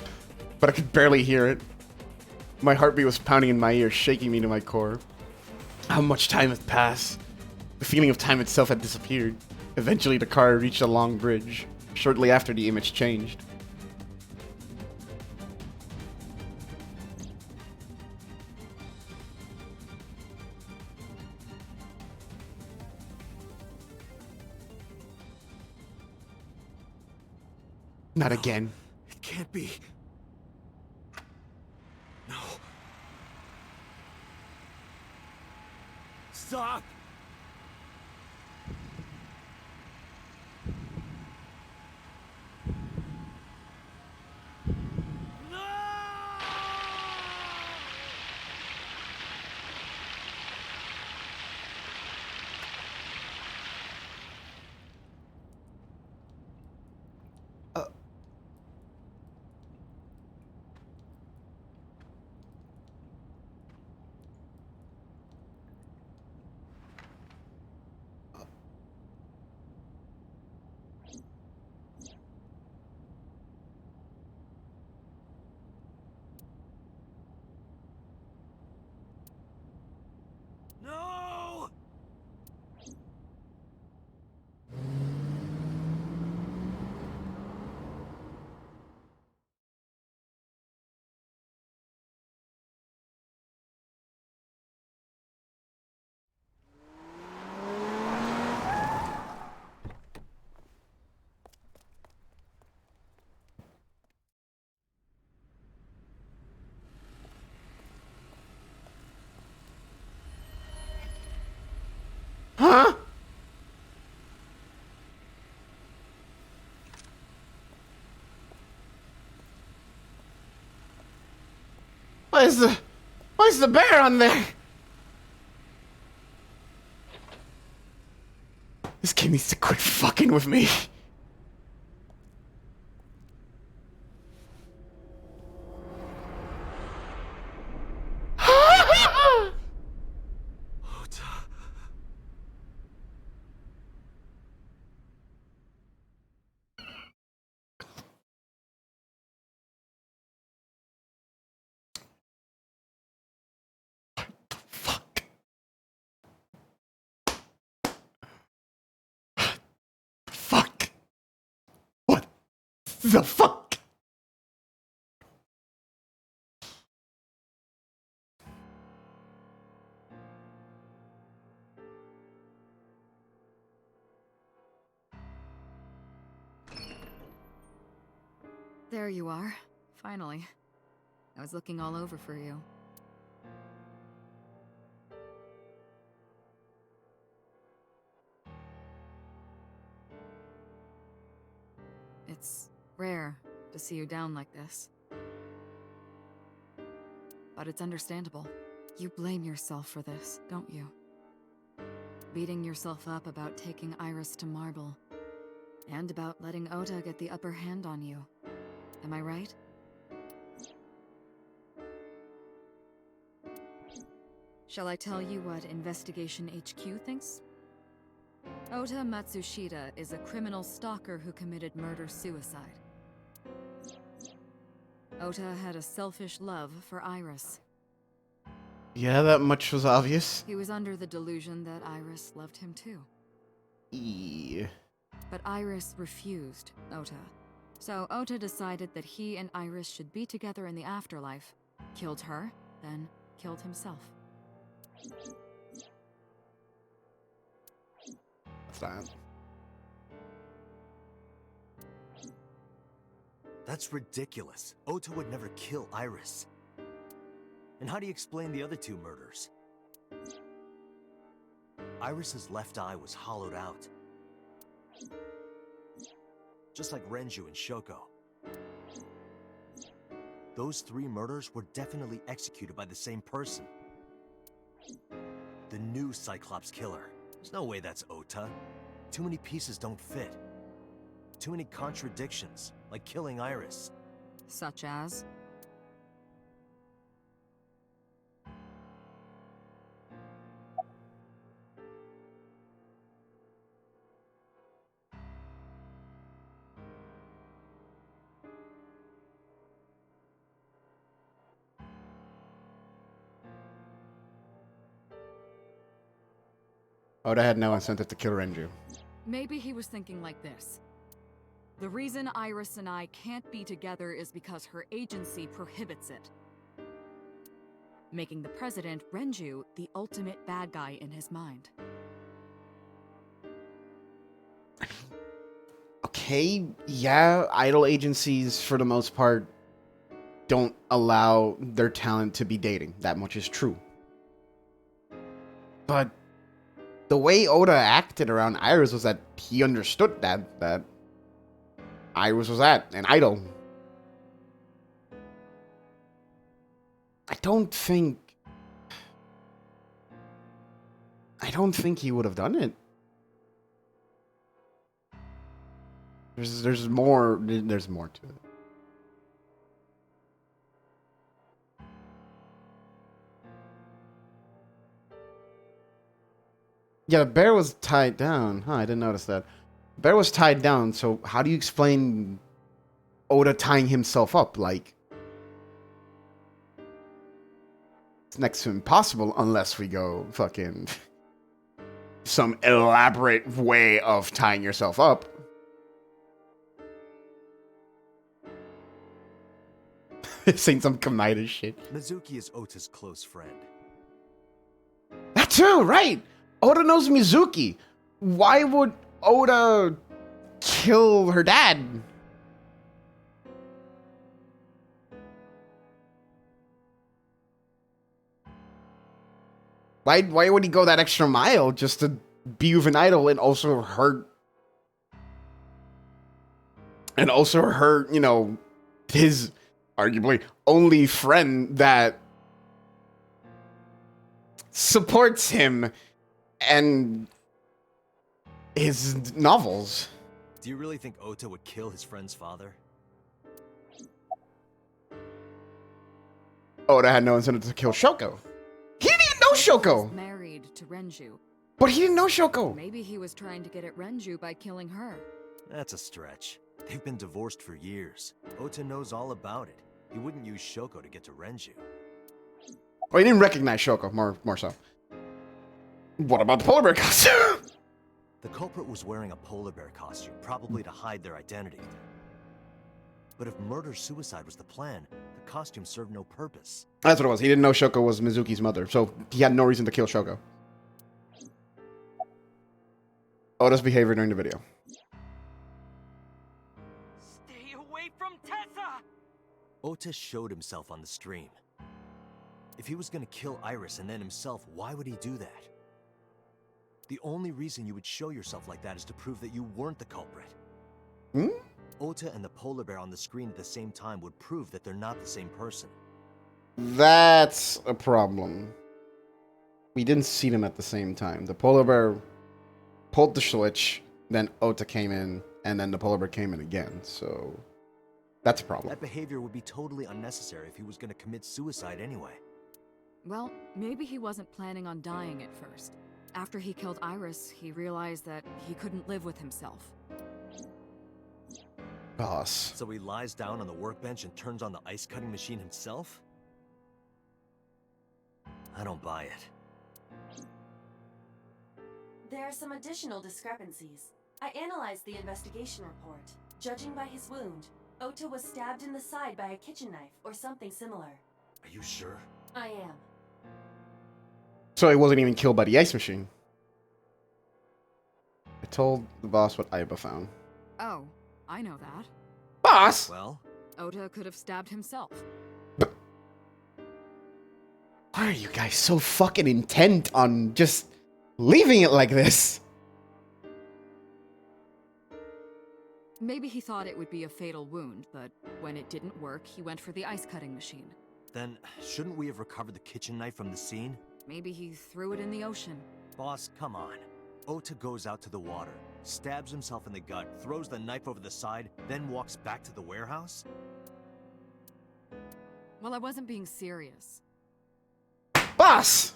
but I could barely hear it. My heartbeat was pounding in my ears, shaking me to my core. How much time had passed? The feeling of time itself had disappeared. Eventually, the car reached a long bridge. Shortly after, the image changed. Not again. It can't be. No. Stop! No! Huh? Where's the bear on there? This kid needs to quit fucking with me. Fuck. Fuck. What the fuck? There you are. Finally. I was looking all over for you. It's rare to see you down like this. But it's understandable. You blame yourself for this, don't you? Beating yourself up about taking Iris to Marble. And about letting Ota get the upper hand on you. Am I right? Shall I tell you what Investigation HQ thinks? Ota Matsushita is a criminal stalker who committed murder-suicide. Ota had a selfish love for Iris. Yeah, that much was obvious. He was under the delusion that Iris loved him too. Yeah. But Iris refused Ota. So Ota decided that he and Iris should be together in the afterlife, killed her, then killed himself. What's that? That's ridiculous. Ota would never kill Iris. And how do you explain the other two murders? Iris's left eye was hollowed out. Just like Renju and Shoko. Those three murders were definitely executed by the same person. The new Cyclops killer. There's no way that's Ota. Too many pieces don't fit. Too many contradictions, like killing Iris. Such as? Oda had no incentive to kill Renju. Maybe he was thinking like this. The reason Iris and I can't be together is because her agency prohibits it. Making the president, Renju, the ultimate bad guy in his mind. Okay, yeah, idol agencies, for the most part, don't allow their talent to be dating. That much is true. But the way Oda acted around Iris was that he understood that Iris was an idol. I don't think he would have done it. There's more to it. Yeah, the bear was tied down. Huh, I didn't notice that. Bear was tied down, so how do you explain Oda tying himself up? Like, it's next to impossible unless we go fucking some elaborate way of tying yourself up. Saying some Kamida shit. Mizuki is Ota's close friend. That too, right? Oda knows Mizuki. Why would Oda kill her dad? Why would he go that extra mile just to be with an idol and also hurt, you know, his arguably only friend that supports him and his novels. Do you really think Ota would kill his friend's father? Oda had no incentive to kill Shoko. He didn't even know Shoko! Was married to Renju. But he didn't know Shoko! Maybe he was trying to get at Renju by killing her. That's a stretch. They've been divorced for years. Ota knows all about it. He wouldn't use Shoko to get to Renju. Well, he didn't recognize Shoko, more so. What about the polar bear costume? The culprit was wearing a polar bear costume, probably to hide their identity. But if murder-suicide was the plan, the costume served no purpose. That's what it was. He didn't know Shoko was Mizuki's mother, so he had no reason to kill Shoko. Oda's behavior during the video. Stay away from Tessa! Ota showed himself on the stream. If he was gonna kill Iris and then himself, why would he do that? The only reason you would show yourself like that is to prove that you weren't the culprit. Hmm? Ota and the polar bear on the screen at the same time would prove that they're not the same person. That's a problem. We didn't see them at the same time. The polar bear pulled the switch, then Ota came in, and then the polar bear came in again, so that's a problem. That behavior would be totally unnecessary if he was gonna commit suicide anyway. Well, maybe he wasn't planning on dying at first. After he killed Iris, he realized that he couldn't live with himself. Boss. So he lies down on the workbench and turns on the ice-cutting machine himself? I don't buy it. There are some additional discrepancies. I analyzed the investigation report. Judging by his wound, Ota was stabbed in the side by a kitchen knife or something similar. Are you sure? I am. So he wasn't even killed by the ice machine. I told the boss what Aiba found. Oh, I know that. Boss! Well, Ota could have stabbed himself. Why are you guys so fucking intent on just leaving it like this? Maybe he thought it would be a fatal wound, but when it didn't work, he went for the ice-cutting machine. then shouldn't we have recovered the kitchen knife from the scene? Maybe he threw it in the ocean. Boss, come on. Ota goes out to the water, stabs himself in the gut, throws the knife over the side, then walks back to the warehouse? Well, I wasn't being serious. Boss!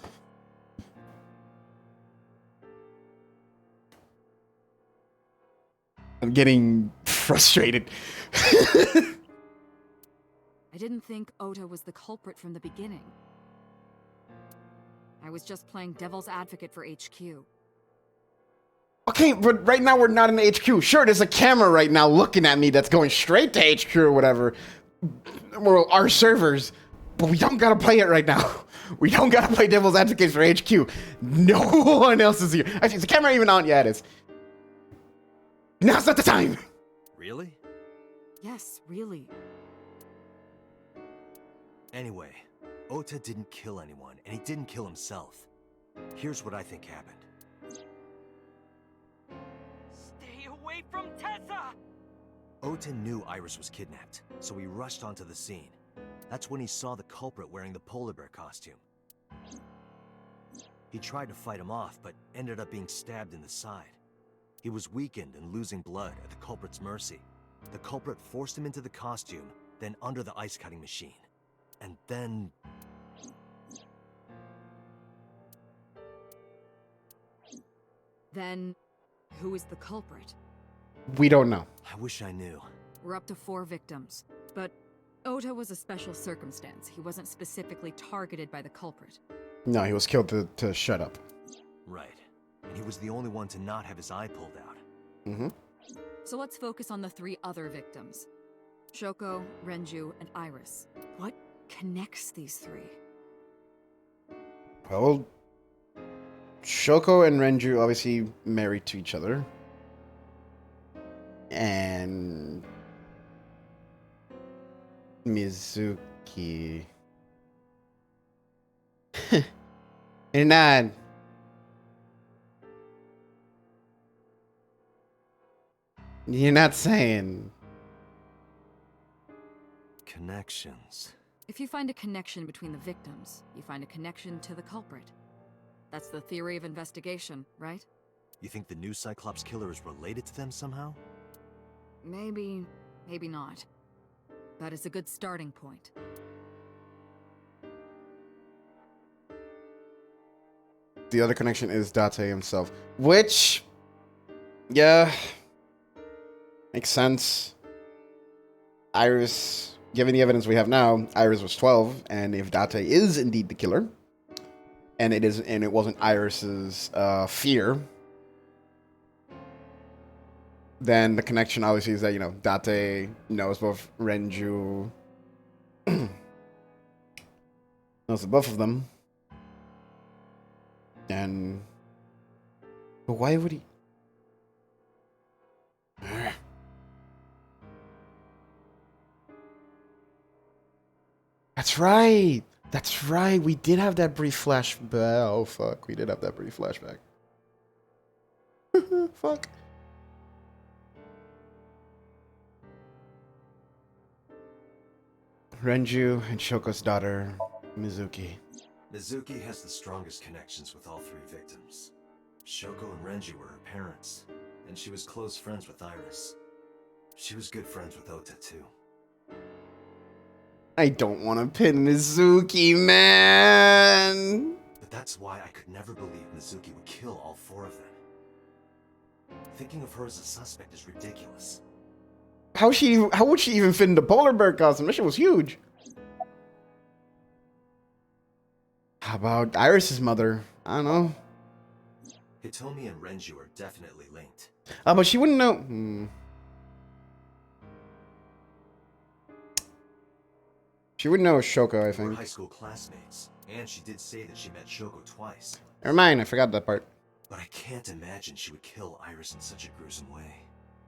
I'm getting frustrated. I didn't think Ota was the culprit from the beginning. I was just playing devil's advocate for HQ. Okay, but right now we're not in the HQ. Sure, there's a camera right now looking at me that's going straight to HQ or whatever. Well, our servers. But we don't gotta play it right now. We don't gotta play devil's advocate for HQ. No one else is here. Actually, is the camera even on? Yeah, it is. Now's not the time. Really? Yes, really. Anyway, Ota didn't kill anyone, and he didn't kill himself. Here's what I think happened. Stay away from Tessa! Ota knew Iris was kidnapped, so he rushed onto the scene. That's when he saw the culprit wearing the polar bear costume. He tried to fight him off, but ended up being stabbed in the side. He was weakened and losing blood at the culprit's mercy. The culprit forced him into the costume, then under the ice-cutting machine. And then... Then, who is the culprit? We don't know. I wish I knew. We're up to 4 victims, but Ota was a special circumstance. He wasn't specifically targeted by the culprit. No, he was killed to shut up. Right. And he was the only one to not have his eye pulled out. Mm-hmm. So let's focus on the 3 other victims. Shoko, Renju, and Iris. What connects these 3? Well, Shoko and Renju obviously married to each other. And Mizuki. You're not. You're not saying. Connections. If you find a connection between the victims, you find a connection to the culprit. That's the theory of investigation, right? You think the new Cyclops killer is related to them somehow? Maybe, maybe not. But it's a good starting point. The other connection is Date himself, which, yeah, makes sense. Iris, given the evidence we have now, Iris was 12, and if Date is indeed the killer, and it wasn't Iris's fear, then the connection obviously is that, you know, Date knows both Renju, knows both of them. And but why would he? That's right. That's right. We did have that brief flashback. Oh fuck, we did have that brief flashback. Fuck. Renju and Shoko's daughter, Mizuki. Mizuki has the strongest connections with all three victims. Shoko and Renji were her parents, and she was close friends with Iris. She was good friends with Ota too. I don't want to pin Mizuki, man. But that's why I could never believe Mizuki would kill all four of them. Thinking of her as a suspect is ridiculous. How would she even fit into polar bear costume? That shit was huge. How about Iris's mother? I don't know. Hitomi and Renju are definitely linked. But she wouldn't know. She wouldn't know Shoko, I They were think. high school classmates, and she did say that she met Shoko twice. Never mind, I forgot that part. But I can't imagine she would kill Iris in such a gruesome way.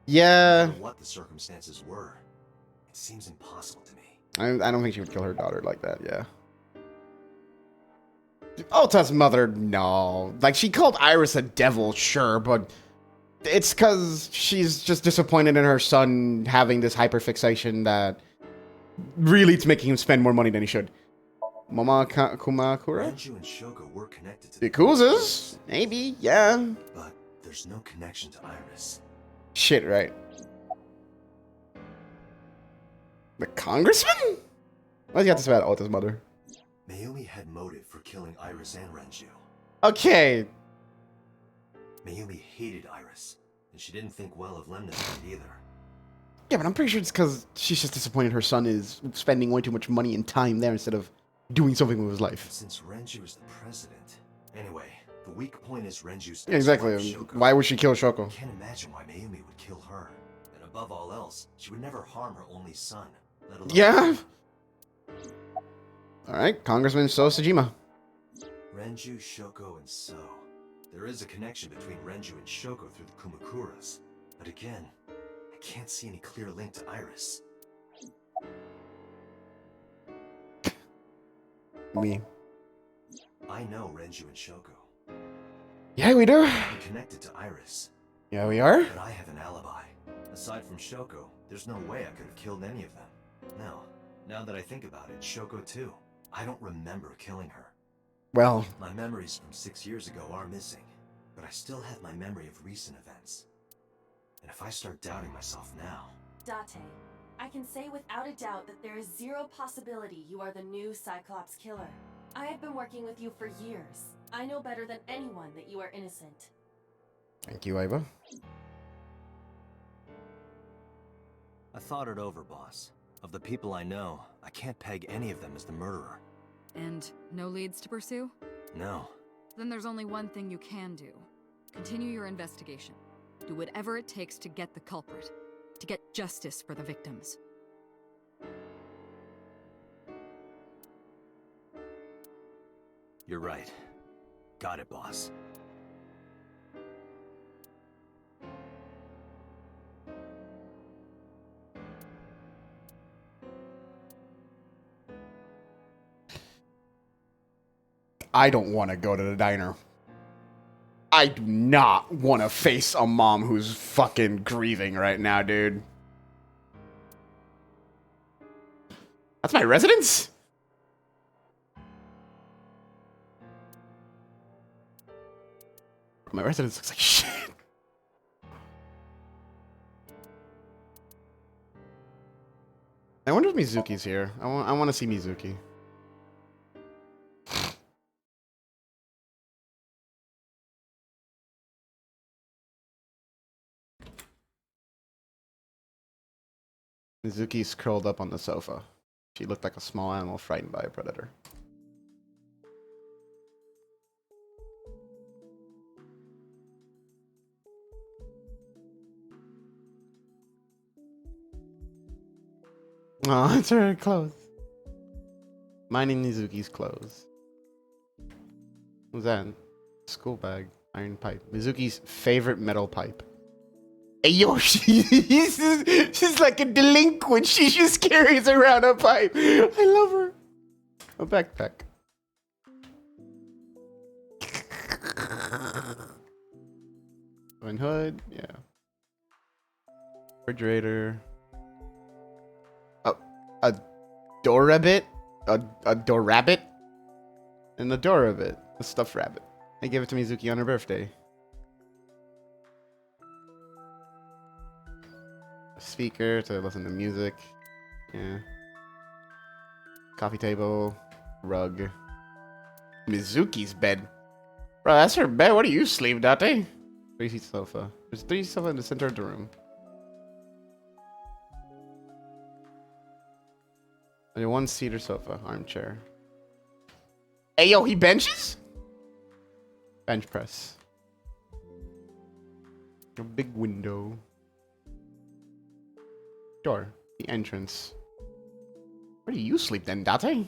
Yeah. No matter what the circumstances were, it seems impossible to me. I don't think she would kill her daughter like that, yeah. Ota's mother, no. Like, she called Iris a devil, sure, but it's because she's just disappointed in her son having this hyperfixation that really it's making him spend more money than he should. Mama Kumakura? Renju and Shoko were connected to The Yakuzas? Maybe, yeah. But there's no connection to Iris. Shit, right. The congressman? What's he got to say about Ota's mother? Mayumi had motive for killing Iris and Renju. Okay. Mayumi hated Iris, and she didn't think well of Lemna's either. Yeah, but I'm pretty sure it's because she's just disappointed her son is spending way too much money and time there instead of doing something with his life. Since Renju is the president. Anyway, the weak point is Renju's... Yeah, exactly. Shoko. Why would she kill Shoko? I can't imagine why Mayumi would kill her. And above all else, she would never harm her only son, let alone... Yeah. Alright, Congressman So Sejima. Renju, Shoko, and So. There is a connection between Renju and Shoko through the Kumakuras. But again, I can't see any clear link to Iris. Me. I know Renju and Shoko. Yeah, we do. I'm connected to Iris. Yeah, we are. But I have an alibi. Aside from Shoko, there's no way I could have killed any of them. No. Now that I think about it, Shoko too. I don't remember killing her. Well, My memories from 6 years ago are missing, but I still have my memory of recent events. And if I start doubting myself now... Date, I can say without a doubt that there is zero possibility you are the new Cyclops killer. I have been working with you for years. I know better than anyone that you are innocent. thank you, Ava. I thought it over, boss. Of the people I know, I can't peg any of them as the murderer. And no leads to pursue? No. Then there's only one thing you can do. Continue your investigation. Do whatever it takes to get the culprit. To get justice for the victims. You're right. Got it, boss. I don't want to go to the diner. I do not want to face a mom who's fucking grieving right now, dude. That's my residence? My residence looks like shit. I wonder if Mizuki's here. I want to see Mizuki. Mizuki's curled up on the sofa. She looked like a small animal frightened by a predator. Oh, it's her clothes. Mining Mizuki's clothes. What's that? School bag. Iron pipe. Mizuki's favorite metal pipe. Hey, yo, she's like a delinquent. She just carries around a pipe. I love her. A backpack. One hood, yeah. Refrigerator. A door rabbit? A door rabbit? And the door rabbit. A stuffed rabbit. I gave it to Mizuki on her birthday. A speaker to listen to music. Yeah. Coffee table. Rug. Mizuki's bed. Bro, that's her bed. What do you sleep, Date? 3-seat sofa. There's 3 sofa in the center of the room. And a 1-seater sofa, armchair. Hey, yo, he benches? Bench press. A big window. Door. The entrance. Where do you sleep then, Date?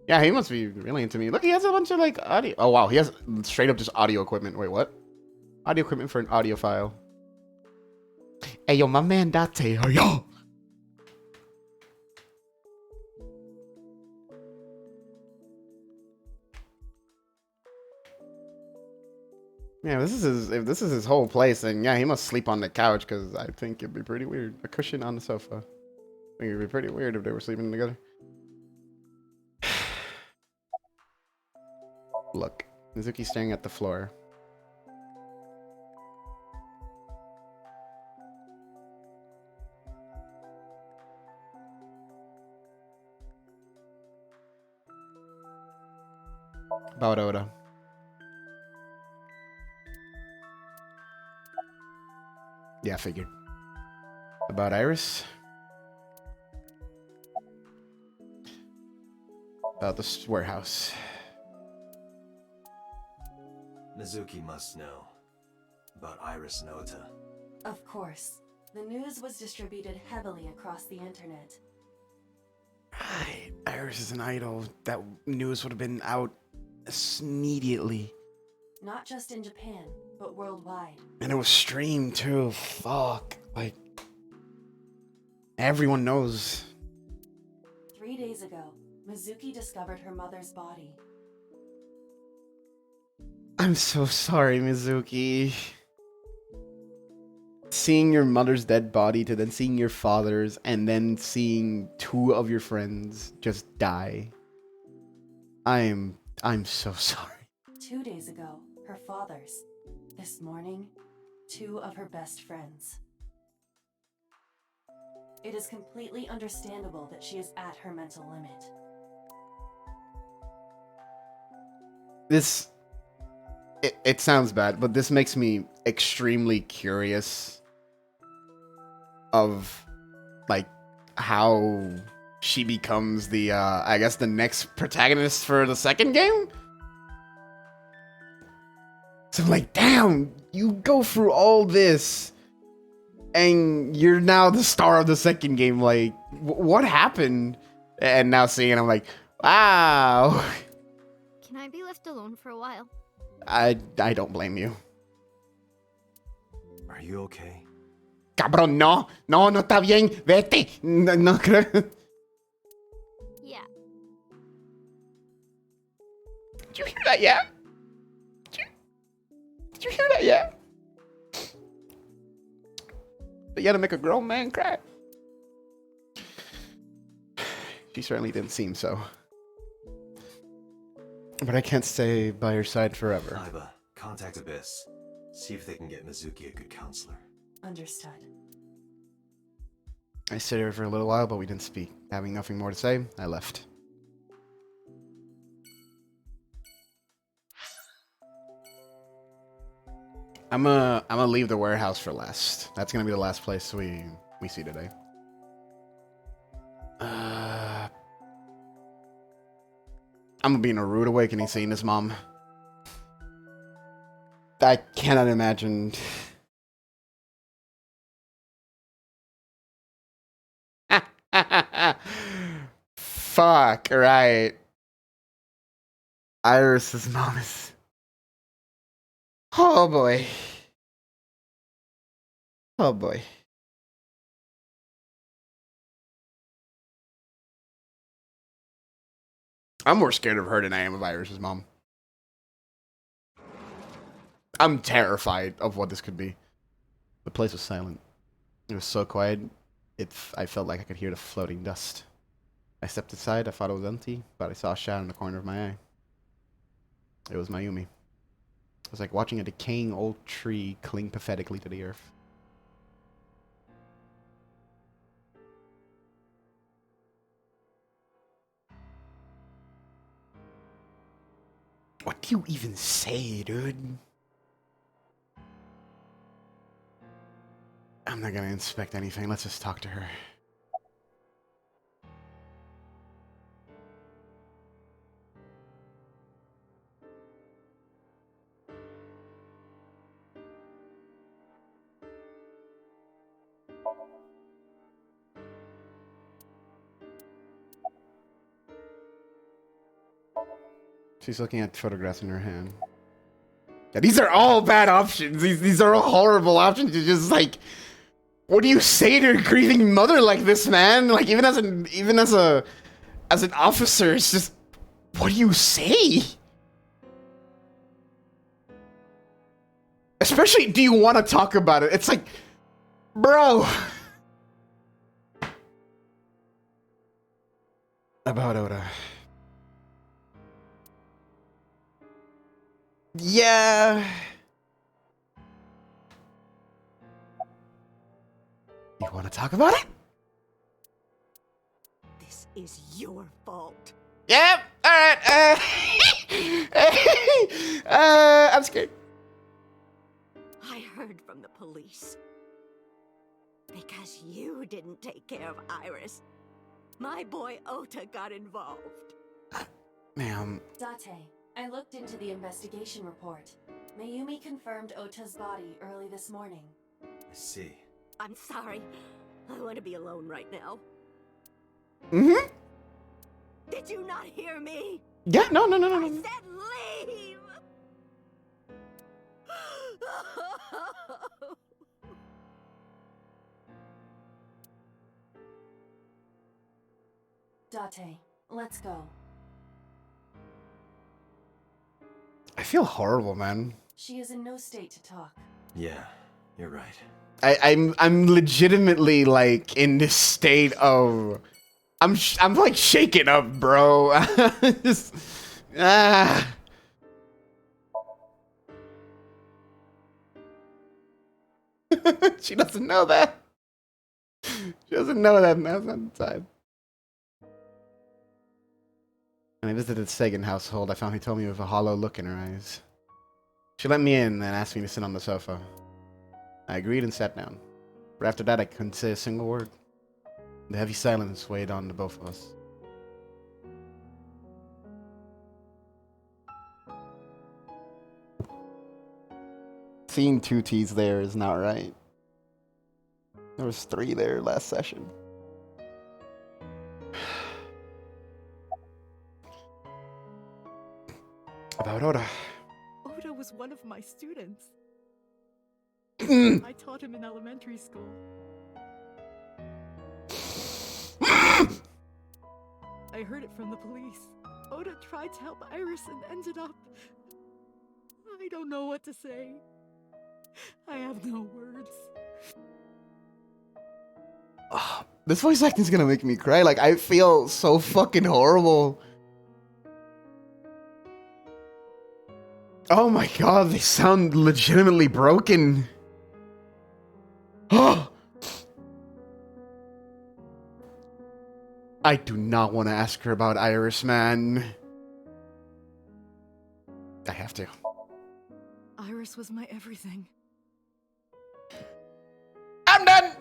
Yeah, he must be really into me. Look, he has a bunch of like audio. Oh, wow. He has straight up just audio equipment. Wait, what? Audio equipment for an audio file. Hey, yo, my man Date. Oh, yo. Yeah, if this is his whole place, then yeah, he must sleep on the couch because I think it'd be pretty weird. A cushion on the sofa. I think it'd be pretty weird if they were sleeping together. Look, Mizuki's staring at the floor. About Oda. Yeah, I figured. About Iris. About the warehouse. Mizuki must know about Iris and Ota. Of course. The news was distributed heavily across the internet. Right. Iris is an idol. That news would have been out immediately. Not just in Japan, but worldwide. And it was streamed too. Fuck. Like, everyone knows. 3 days ago, Mizuki discovered her mother's body. I'm so sorry, Mizuki. Seeing your mother's dead body to then seeing your father's and then seeing 2 of your friends just die. I'm so sorry. 2 days ago, her father's. This morning, 2 of her best friends. It is completely understandable that she is at her mental limit. It sounds bad, but this makes me extremely curious of, like, how she becomes the, I guess the next protagonist for the second game? So I'm like, damn, you go through all this, and you're now the star of the second game, like, what happened? And now seeing it, I'm like, wow. Can I be left alone for a while? I don't blame you. Are you okay? Cabrón, no está bien, vete. No creo. Yeah. Did you hear that, yeah? Did you hear that, yeah? But you had to make a grown man cry. She certainly didn't seem so. But I can't stay by your side forever. Aiba, contact Abyss. See if they can get Mizuki a good counselor. Understood. I stayed here for a little while, but we didn't speak. Having nothing more to say, I left. I'm gonna leave the warehouse for last. That's gonna be the last place we see today. I'm gonna be in a rude awakening seeing his mom. I cannot imagine. Fuck, right. Iris's mom is... Oh boy. Oh boy. I'm more scared of her than I am of Iris's mom. I'm terrified of what this could be. The place was silent. It was so quiet, I felt like I could hear the floating dust. I stepped aside, I thought it was empty, but I saw a shadow in the corner of my eye. It was Mayumi. It was like watching a decaying old tree cling pathetically to the earth. What do you even say, dude? I'm not gonna inspect anything. Let's just talk to her. She's looking at photographs in her hand. Yeah, these are all bad options. These are all horrible options. You're just like, what do you say to a grieving mother like this, man? Like even as an officer, it's just, what do you say? Especially, do you want to talk about it? It's like, bro. About Oda. Yeah. You want to talk about it? This is your fault. Yep. All right. I'm scared. I heard from the police. Because you didn't take care of Iris, my boy Ota got involved. Ma'am. Date, I looked into the investigation report. Mayumi confirmed Ota's body early this morning. I see. I'm sorry. I want to be alone right now. Mm-hmm. Did you not hear me? Yeah, no. I said leave! Date, let's go. I feel horrible, man. She is in no state to talk. Yeah, you're right. I'm legitimately like in this state of I'm like shaken up, bro. Just She doesn't know that. She doesn't know that. That's not the time. When I visited the Sagan household, I found he told me with a hollow look in her eyes. She let me in and asked me to sit on the sofa. I agreed and sat down. But after that, I couldn't say a single word. The heavy silence weighed on the both of us. Seeing 2 T's there is not right. There was 3 there last session. About Oda. Oda was one of my students. Mm. I taught him in elementary school. I heard it from the police. Oda tried to help Iris and ended up... I don't know what to say. I have no words. Oh, this voice acting is gonna make me cry. Like, I feel so fucking horrible. Oh my god, they sound legitimately broken. Oh! I do not want to ask her about Iris, man. I have to. Iris was my everything. I'm done!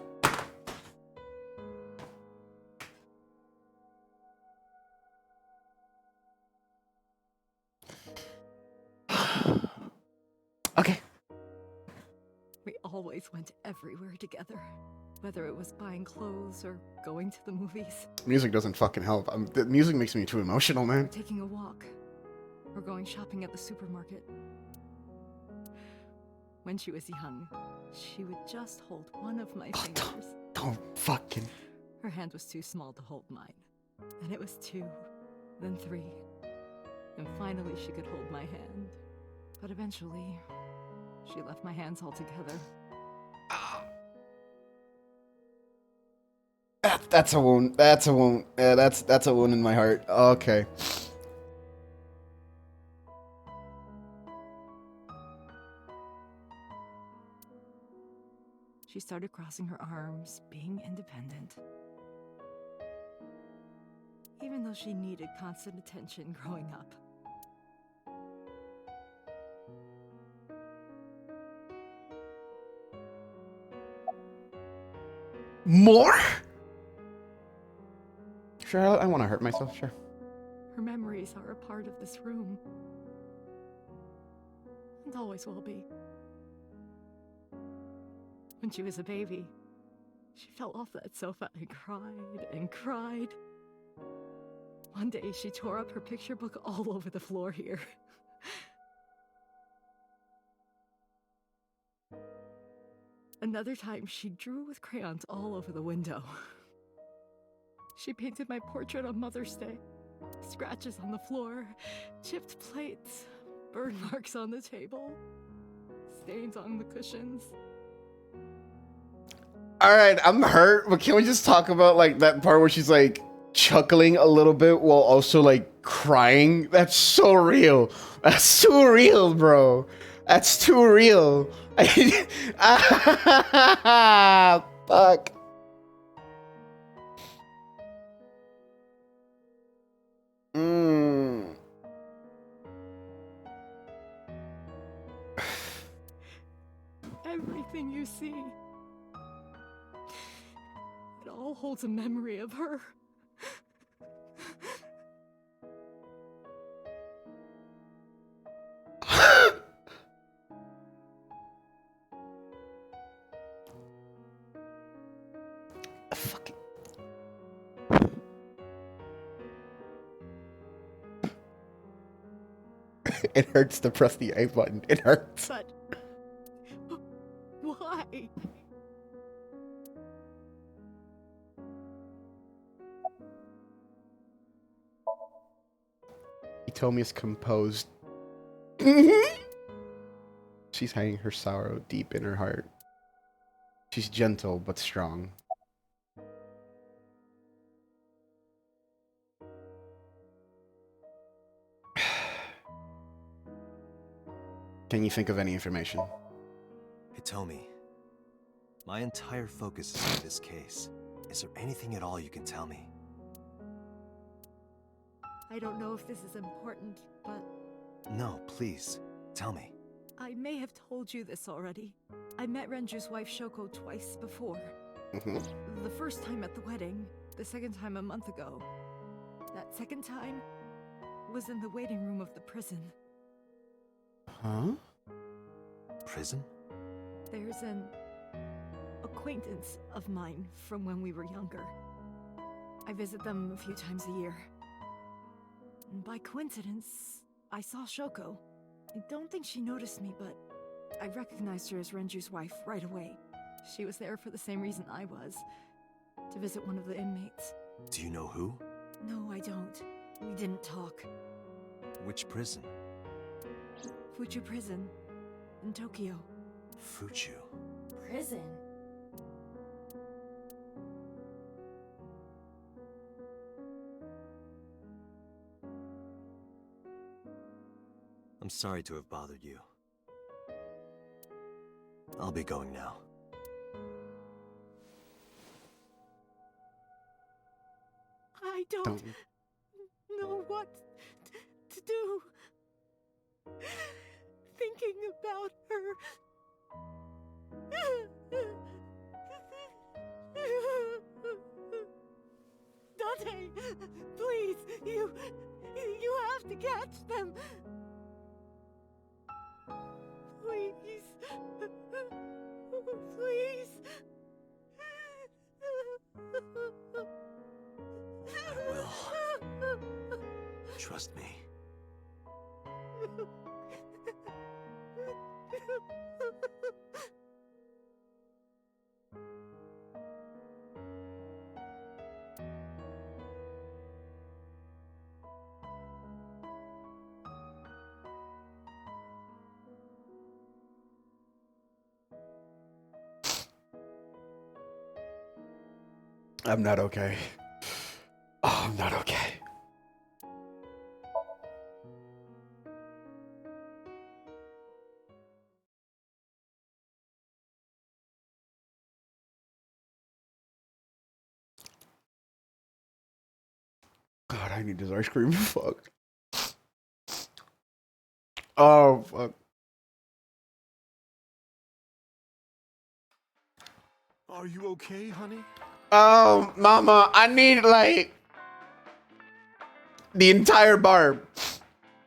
Okay. We always went everywhere together. Whether it was buying clothes or going to the movies. Music doesn't fucking help. The music makes me too emotional, man. Taking a walk. Or going shopping at the supermarket. When she was young, she would just hold one of my fingers. Don't fucking... Her hand was too small to hold mine. Then it was 2, then 3. And finally she could hold my hand. But eventually, she left my hands altogether. That's a wound. That's a wound. Yeah, that's a wound in my heart. Okay. She started crossing her arms, being independent. Even though she needed constant attention growing up. More? Sure, I want to hurt myself, sure. Her memories are a part of this room. And always will be. When she was a baby, she fell off that sofa and cried and cried. One day she tore up her picture book all over the floor here. Another time she drew with crayons all over the window. She painted my portrait on Mother's Day. Scratches on the floor, chipped plates, burn marks on the table, stains on the cushions. Alright, I'm hurt, but can we just talk about, like, that part where she's, like, chuckling a little bit while also, like, crying? That's so real. That's too real, bro. That's too real. Fuck. Everything you see, it all holds a memory of her. Fucking. It hurts to press the A button. It hurts. But why? He told me it's composed. She's hiding her sorrow deep in her heart. She's gentle but strong. Can you think of any information? Hitomi, my entire focus is on this case. Is there anything at all you can tell me? I don't know if this is important, but No, please, tell me. I may have told you this already. I met Renju's wife Shoko twice before. The first time at the wedding, the second time a month ago. That second time was in the waiting room of the prison. Huh? Prison? There's an acquaintance of mine from when we were younger. I visit them a few times a year. And by coincidence, I saw Shoko. I don't think she noticed me, but I recognized her as Renju's wife right away. She was there for the same reason I was, to visit one of the inmates. Do you know who? No, I don't. We didn't talk. Which prison? Fuchu Prison, in Tokyo. Fuchu. Prison? I'm sorry to have bothered you. I'll be going now. I don't know what to do. Thinking about her. Dante, please, you have to catch them. Please. Please. I will. Trust me. I'm not okay. Oh, I'm not okay. God, I need this ice cream. Fuck. Oh, fuck. Are you okay, honey? Oh, mama, I need, like, the entire bar.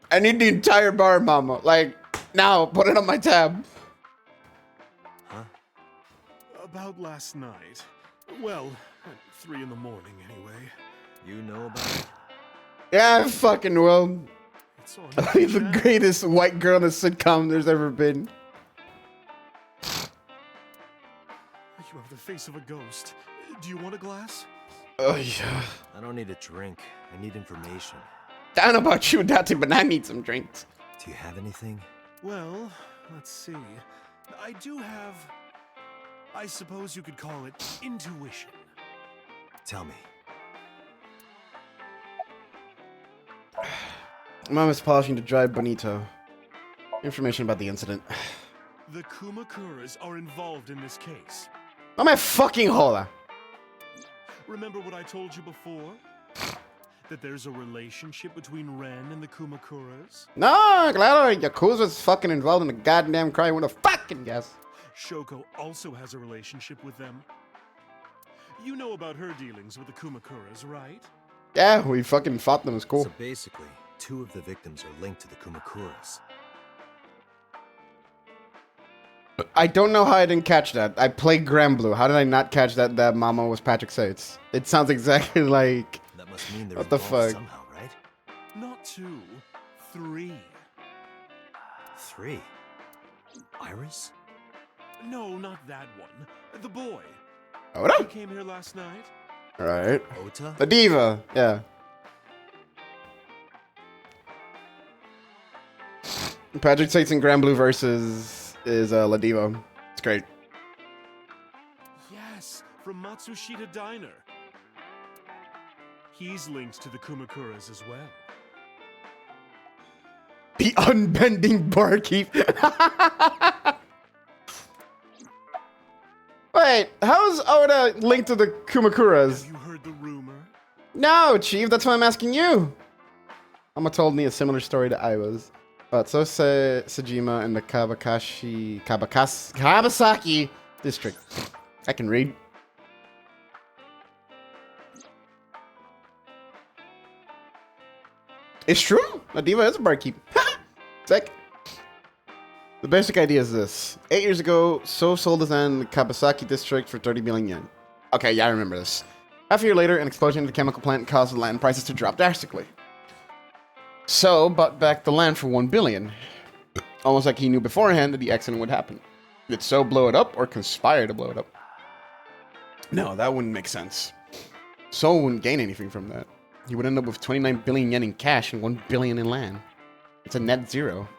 I need the entire bar, mama. Like, now, put it on my tab. Huh? About last night. Well, at 3 in the morning, anyway. You know about it? Yeah, I fucking will. It's on He's the greatest white girl in a sitcom there's ever been. You have the face of a ghost. Do you want a glass? Oh, yeah. I don't need a drink. I need information. I don't know about you, Dante, but I need some drinks. Do you have anything? Well, let's see. I do have... I suppose you could call it intuition. Tell me. Mom is polishing the dry bonito. Information about the incident. The Kumakuras are involved in this case. I'm a fucking hola. Remember what I told you before? That there's a relationship between Ren and the Kumakuras? No, claro, Yakuza's fucking involved in the goddamn crime with a fucking guess. Shoko also has a relationship with them. You know about her dealings with the Kumakuras, right? Yeah, we fucking fought them, it's cool. So basically, 2 of the victims are linked to the Kumakuras. I don't know how I didn't catch that. I played Granblue. How did I not catch that Mama was Patrick Sates? It sounds exactly like... That must mean they're what the involved fuck? somehow, right? Not 2, 3. 3? Iris? No, not that one. The boy. Ota? He came here last night. Alright. Ota? The diva, yeah. Patrick Sates in Granblue versus is La Diva. It's great. Yes, from Matsushita Diner. He's linked to the Kumakuras as well. The unbending barkeep. Wait, how's Oda linked to the Kumakuras? Have you heard the rumor? No, Chief, that's why I'm asking you. Amma told me a similar story to Aiwa's. But so say Sejima in the Kabasaki district. I can read. It's true. Nadiva is a barkeep. Sick. The basic idea is this. 8 years ago, So sold his land in the Kabasaki district for 30 million yen. Okay, yeah, I remember this. Half a year later, an explosion in the chemical plant caused the land prices to drop drastically. So bought back the land for 1 billion. Almost like he knew beforehand that the accident would happen. Did So blow it up or conspire to blow it up? No, that wouldn't make sense. So wouldn't gain anything from that. He would end up with 29 billion yen in cash and 1 billion in land. It's a net zero.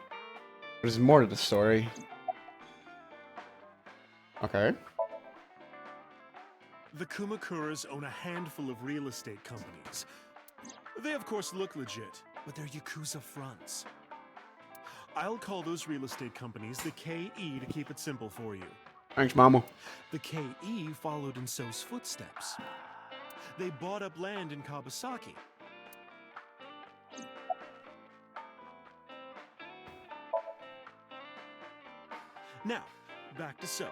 There's more to the story. Okay. The Kumakuras own a handful of real estate companies. They of course look legit, but they're Yakuza fronts. I'll call those real estate companies the KE to keep it simple for you. Thanks, Mama. The KE followed in So's footsteps. They bought up land in Kawasaki. Now, back to So.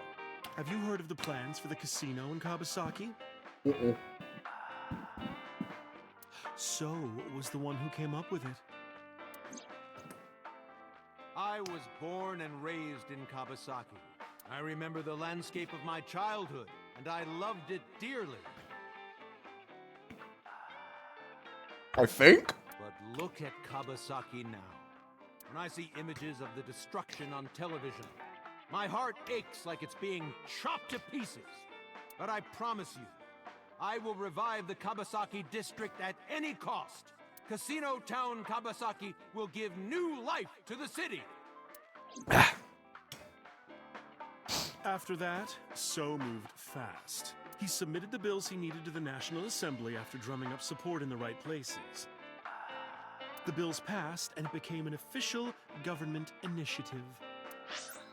Have you heard of the plans for the casino in Kawasaki? So was the one who came up with it. I was born and raised in Kawasaki. I remember the landscape of my childhood, and I loved it dearly. I think? But look at Kawasaki now. When I see images of the destruction on television, my heart aches like it's being chopped to pieces. But I promise you, I will revive the Kawasaki district at any cost. Casino Town Kawasaki will give new life to the city. After that, So moved fast. He submitted the bills he needed to the National Assembly after drumming up support in the right places. The bills passed, and it became an official government initiative.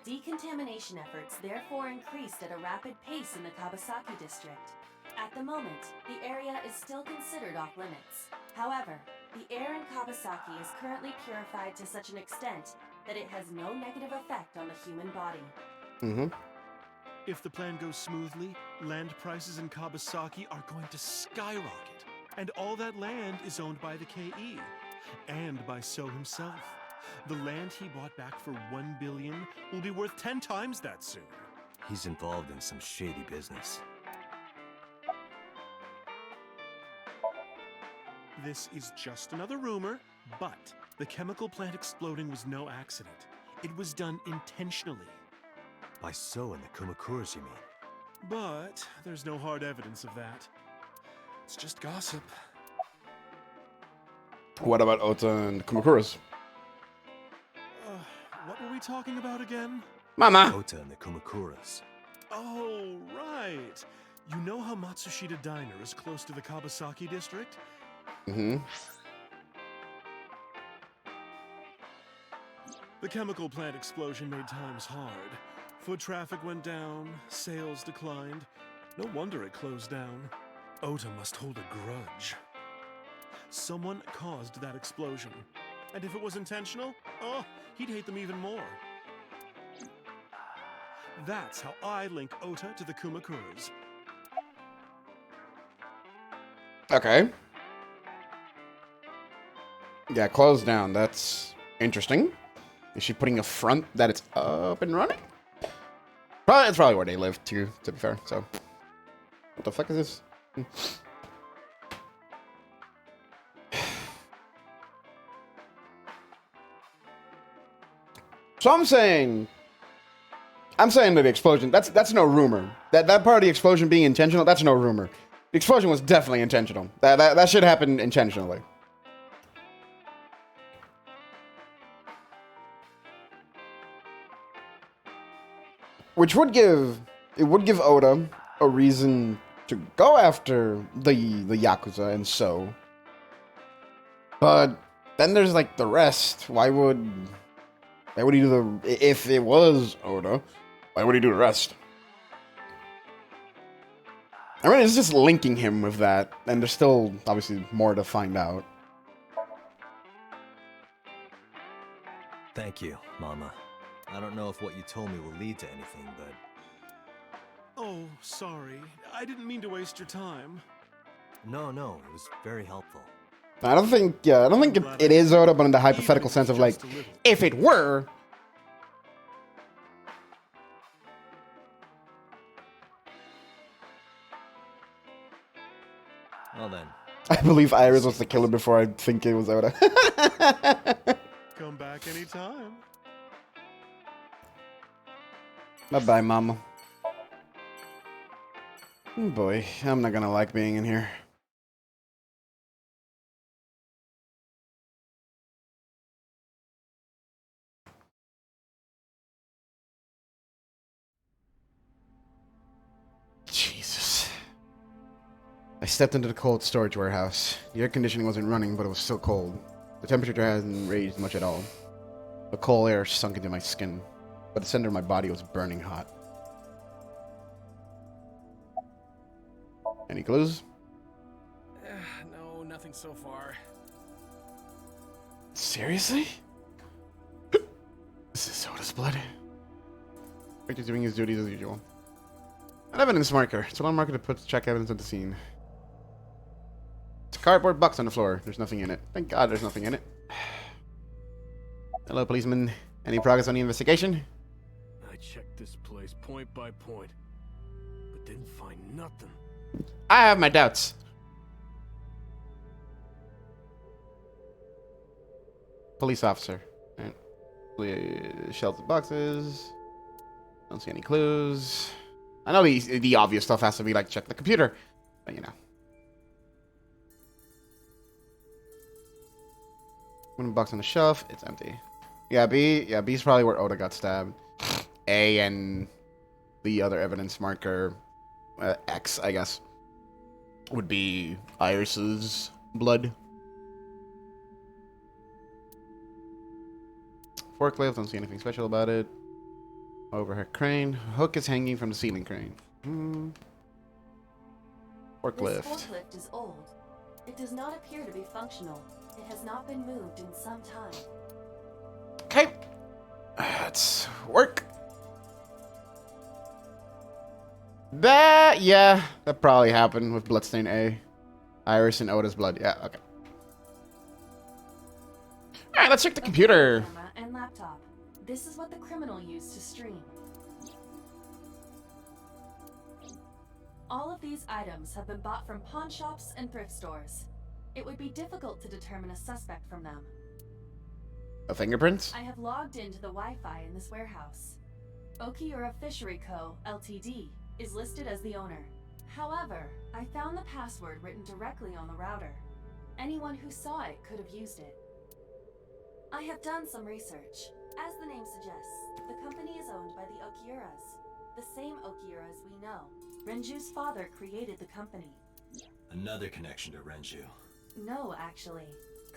Decontamination efforts therefore increased at a rapid pace in the Kawasaki district. At the moment, the area is still considered off limits. However, the air in Kawasaki is currently purified to such an extent that it has no negative effect on the human body. If the plan goes smoothly, land prices in Kawasaki are going to skyrocket. And all that land is owned by the KE. And by So himself. The land he bought back for $1 billion will be worth 10 times that soon. He's involved in some shady business. This is just another rumor, but the chemical plant exploding was no accident. It was done intentionally. By So and the Kumakuras, you mean? But there's no hard evidence of that. It's just gossip. What about Ota and Kumakuras? What were we talking about again? Mama! Ota and the Kumakuras. Oh, right. You know how Matsushita Diner is close to the Kawasaki district? The chemical plant explosion made times hard. Foot traffic went down, sales declined. No wonder it closed down. Ota must hold a grudge. Someone caused that explosion. And if it was intentional, oh, he'd hate them even more. That's how I link Ota to the Kumakuras. Okay. Yeah, closed down. That's interesting. Is she putting a front that it's up and running? It's probably where they live too, to be fair. So, what the fuck is this? So I'm saying that the explosion, that's no rumor. That part of the explosion being intentional, that's no rumor. The explosion was definitely intentional. That shit happened intentionally. Which would give Oda a reason to go after the Yakuza and So. But then there's like the rest. Why would he do if it was Oda, why would he do the rest? I mean, it's just linking him with that, and there's still obviously more to find out. Thank you, Mama. I don't know if what you told me will lead to anything, but... Oh, sorry. I didn't mean to waste your time. No, it was very helpful. I don't think it is Oda, but in the hypothetical sense of like, if it were... Well then. I believe Iris was the killer before I think it was Oda. Come back anytime. Bye-bye, Mama. Oh boy, I'm not gonna like being in here. Jesus. I stepped into the cold storage warehouse. The air conditioning wasn't running, but it was still cold. The temperature hadn't raised much at all. The cold air sunk into my skin, but the center of my body was burning hot. Any clues? No, nothing so far. Seriously? This is Soda's blood. Victor's doing his duties as usual. An evidence marker. It's a marker to put check evidence at the scene. It's a cardboard box on the floor. There's nothing in it. Thank God there's nothing in it. Hello, policeman. Any progress on the investigation? I checked this place point by point, but didn't find nothing. I have my doubts. Police officer. Alright. Shelves boxes. Don't see any clues. I know the obvious stuff has to be like check the computer, but you know. One box on the shelf. It's empty. Yeah, B. Yeah, B's probably where Oda got stabbed. A and the other evidence marker, X, I guess, would be Iris's blood. Forklift, don't see anything special about it. Overhead crane. Hook is hanging from the ceiling crane. Forklift. This forklift is old. It does not appear to be functional. It has not been moved in some time. Okay. Let's work. Yeah, that probably happened with Bloodstain A. Iris and Oda's blood. Yeah, okay. Alright, let's check the computer. Camera and laptop. This is what the criminal used to stream. All of these items have been bought from pawn shops and thrift stores. It would be difficult to determine a suspect from them. The fingerprints? I have logged into the Wi-Fi in this warehouse. Okiura Fishery Co., Ltd. is listed as the owner. However, I found the password written directly on the router. Anyone who saw it could have used it. I have done some research. As the name suggests, the company is owned by the Okiuras, the same Okiuras we know. Renju's father created the company. Another connection to Renju. No, actually.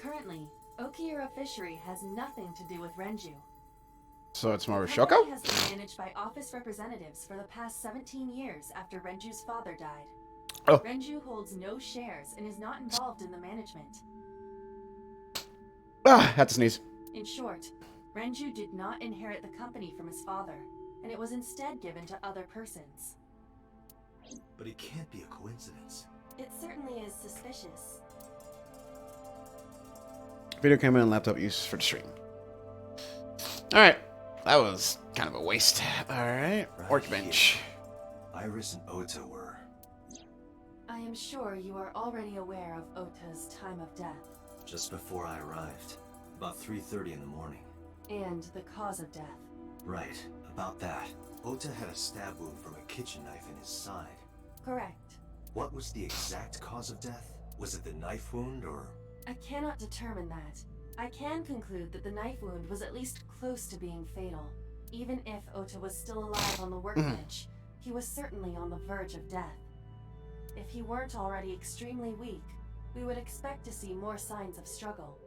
Currently, Okiura Fishery has nothing to do with Renju. So it's more The Shoko? company has been managed by office representatives for the past 17 years after Renju's father died. Oh. Renju holds no shares and is not involved in the management. Ah, had to sneeze. In short, Renju did not inherit the company from his father, and it was instead given to other persons. But it can't be a coincidence. It certainly is suspicious. Video camera and laptop used for the stream. Alright. That was kind of a waste. Alright. Workbench. Iris and Ota were... I am sure you are already aware of Ota's time of death. Just before I arrived. About 3:30 in the morning. And the cause of death. Right. About that. Ota had a stab wound from a kitchen knife in his side. Correct. What was the exact cause of death? Was it the knife wound or... I cannot determine that. I can conclude that the knife wound was at least close to being fatal. Even if Ota was still alive on the workbench, he was certainly on the verge of death. If he weren't already extremely weak, we would expect to see more signs of struggle.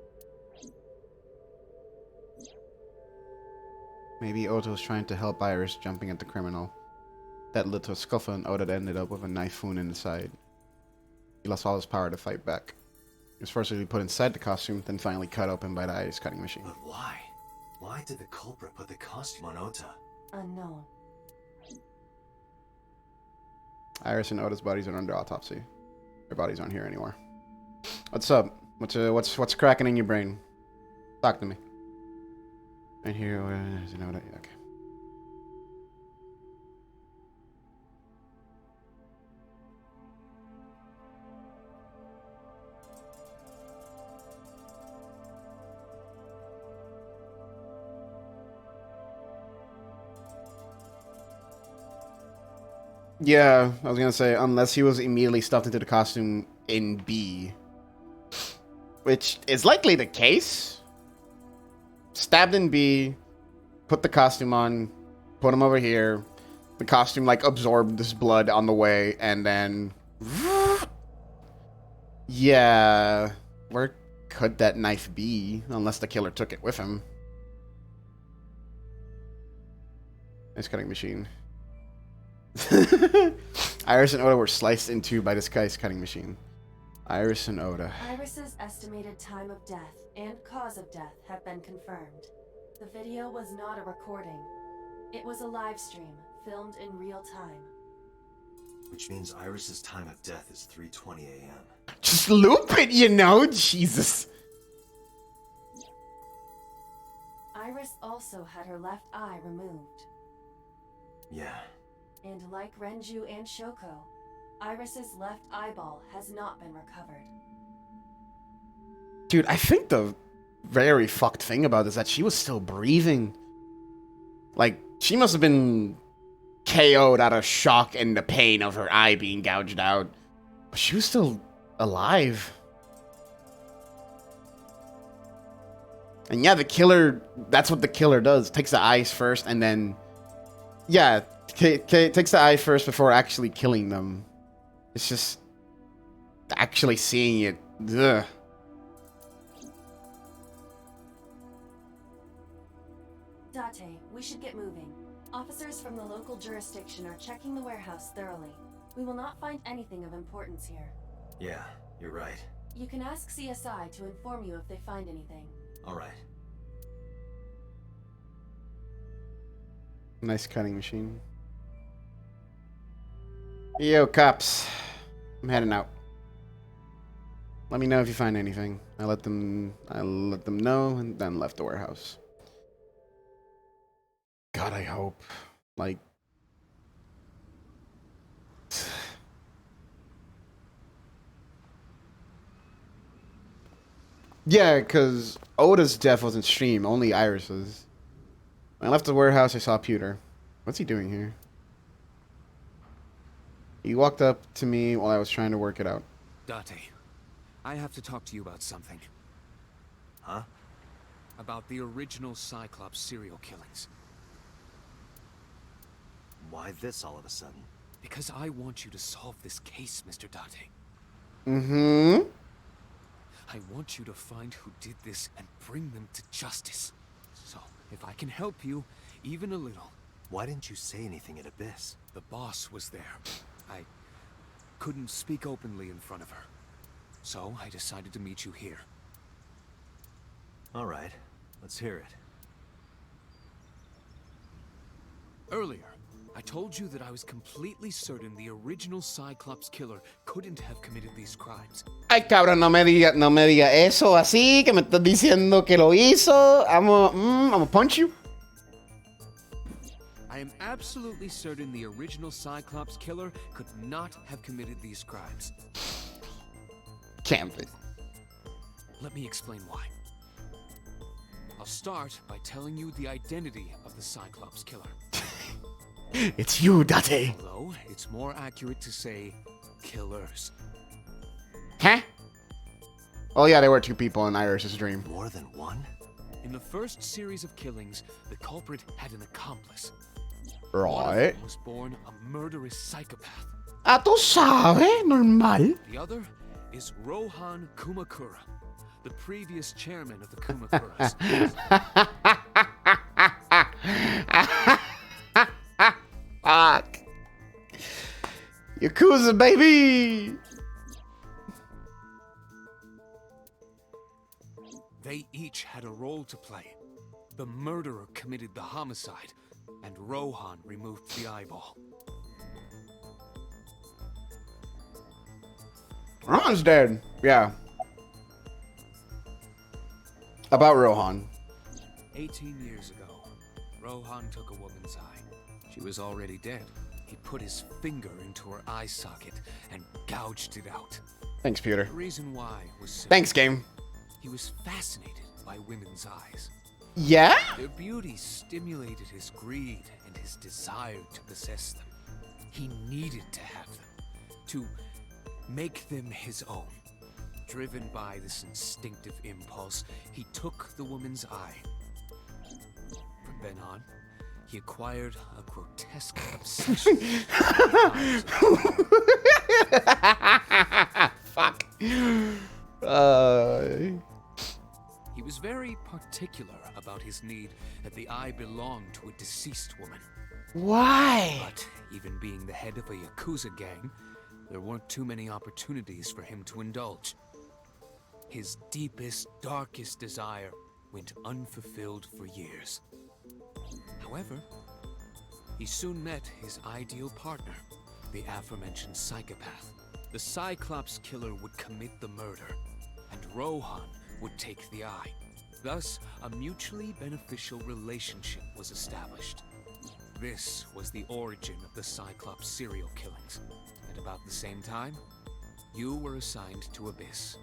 Maybe Ota was trying to help Iris jumping at the criminal. That led to a scuffle and Oda ended up with a knife wound in the side. He lost all his power to fight back. He was forcibly put inside the costume, then finally cut open by the ice cutting machine. But why? Why did the culprit put the costume on Ota? Unknown. Iris and Oda's bodies are under autopsy. Their bodies aren't here anymore. What's up? What's cracking in your brain? Talk to me. Right here, okay. Yeah, I was gonna say, unless he was immediately stuffed into the costume in B. Which is likely the case. Stabbed in B, put the costume on, put him over here. The costume, like, absorbed this blood on the way, and then... Yeah, where could that knife be? Unless the killer took it with him. Nice cutting machine. Iris and Oda were sliced in two by this guy's cutting machine. Iris and Oda. Iris's estimated time of death and cause of death have been confirmed. The video was not a recording. It was a live stream, filmed in real time. Which means Iris's time of death is 3:20 a.m. Just loop it, you know? Jesus. Iris also had her left eye removed. Yeah. And like Renju and Shoko, Iris's left eyeball has not been recovered. Dude, I think the very fucked thing about this is that she was still breathing. Like, she must have been KO'd out of shock and the pain of her eye being gouged out. But she was still alive. And yeah, the killer, that's what the killer does. Takes the eyes first and then... Yeah, takes the eye first before actually killing them. It's just... actually seeing it. Ugh. Date, we should get moving. Officers from the local jurisdiction are checking the warehouse thoroughly. We will not find anything of importance here. Yeah, you're right. You can ask CSI to inform you if they find anything. All right. Nice cutting machine. Yo, cops. I'm heading out. Let me know if you find anything. I let them know and then left the warehouse. God, I hope. Like... Yeah, because Oda's death wasn't streamed, only Iris's. When I left the warehouse, I saw Pewter. What's he doing here? He walked up to me while I was trying to work it out. Date, I have to talk to you about something. Huh? About the original Cyclops serial killings. Why this all of a sudden? Because I want you to solve this case, Mr. Date. Mm-hmm. I want you to find who did this and bring them to justice. So, if I can help you, even a little. Why didn't you say anything at Abyss? The boss was there. I couldn't speak openly in front of her. So, I decided to meet you here. All right, let's hear it. Earlier, I told you that I was completely certain the original Cyclops killer couldn't have committed these crimes. Ay, cabrón, no me diga eso así, que me estás diciendo que lo hizo. I'm gonna punch you. I am absolutely certain the original Cyclops killer could not have committed these crimes. Can't be. Let me explain why. I'll start by telling you the identity of the Cyclops killer. It's you, Date. Although, it's more accurate to say killers. Huh? Oh yeah, there were two people in Iris's dream. More than one? In the first series of killings, the culprit had an accomplice. Right. One of them was born a murderous psychopath. Ah, tú sabes, normal. The other is Rohan Kumakura, the previous chairman of the Kumakuras. Fuck. Yakuza, baby! They each had a role to play. The murderer committed the homicide, and Rohan removed the eyeball. Rohan's dead. Yeah. About Rohan. 18 years ago, Rohan took a woman's eye. She was already dead. He put his finger into her eye socket and gouged it out. Thanks, Peter. The reason why was simple. Thanks, game. He was fascinated by women's eyes. Yeah? Their beauty stimulated his greed and his desire to possess them. He needed to have them, to make them his own. Driven by this instinctive impulse, he took the woman's eye. From then on, he acquired a grotesque obsession. Fuck. He was very particular particular about his need that the eye belonged to a deceased woman. Why? But even being the head of a Yakuza gang, there weren't too many opportunities for him to indulge. His deepest, darkest desire went unfulfilled for years. However, he soon met his ideal partner, the aforementioned psychopath. The Cyclops killer would commit the murder, and Rohan would take the eye. Thus, a mutually beneficial relationship was established. This was the origin of the Cyclops serial killings. At about the same time, you were assigned to Abyss.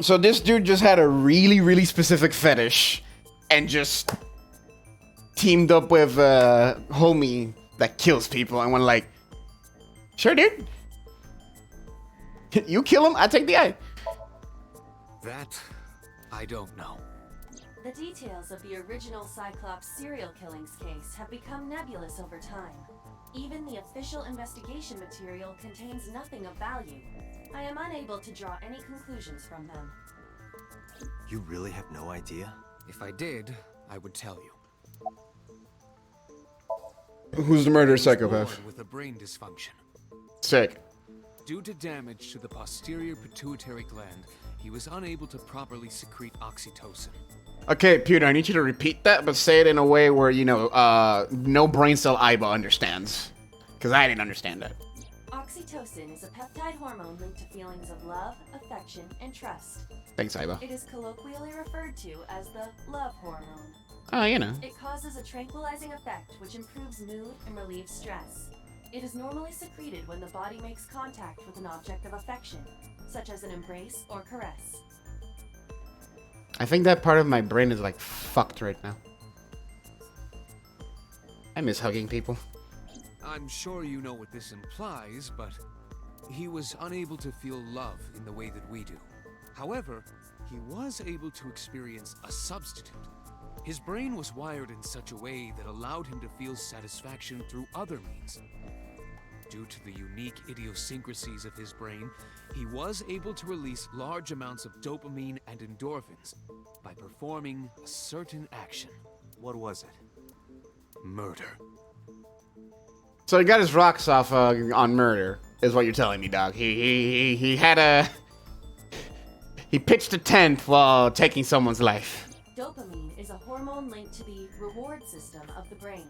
So this dude just had a really, really specific fetish and just teamed up with a homie that kills people and went like, sure, dude. You kill him, I take the eye. That, I don't know. The details of the original Cyclops serial killings case have become nebulous over time. Even the official investigation material contains nothing of value. I am unable to draw any conclusions from them. You really have no idea? If I did, I would tell you. Who's the murderer He was psychopath? born with a brain dysfunction. Sick. Due to damage to the posterior pituitary gland, he was unable to properly secrete oxytocin. Okay, Peter, I need you to repeat that, but say it in a way where, you know, no brain cell Iba understands. Because I didn't understand that. Oxytocin is a peptide hormone linked to feelings of love, affection, and trust. Thanks, Iba. It is colloquially referred to as the love hormone. Oh, you know. It causes a tranquilizing effect which improves mood and relieves stress. It is normally secreted when the body makes contact with an object of affection, such as an embrace or caress. I think that part of my brain is like fucked right now. I miss hugging people. I'm sure you know what this implies, but he was unable to feel love in the way that we do. However, he was able to experience a substitute. His brain was wired in such a way that allowed him to feel satisfaction through other means. Due to the unique idiosyncrasies of his brain, he was able to release large amounts of dopamine and endorphins by performing a certain action. What was it? Murder. So he got his rocks off on murder, is what you're telling me, dog. He had a... He pitched a tent while taking someone's life. Dopamine is a hormone linked to the reward system of the brain.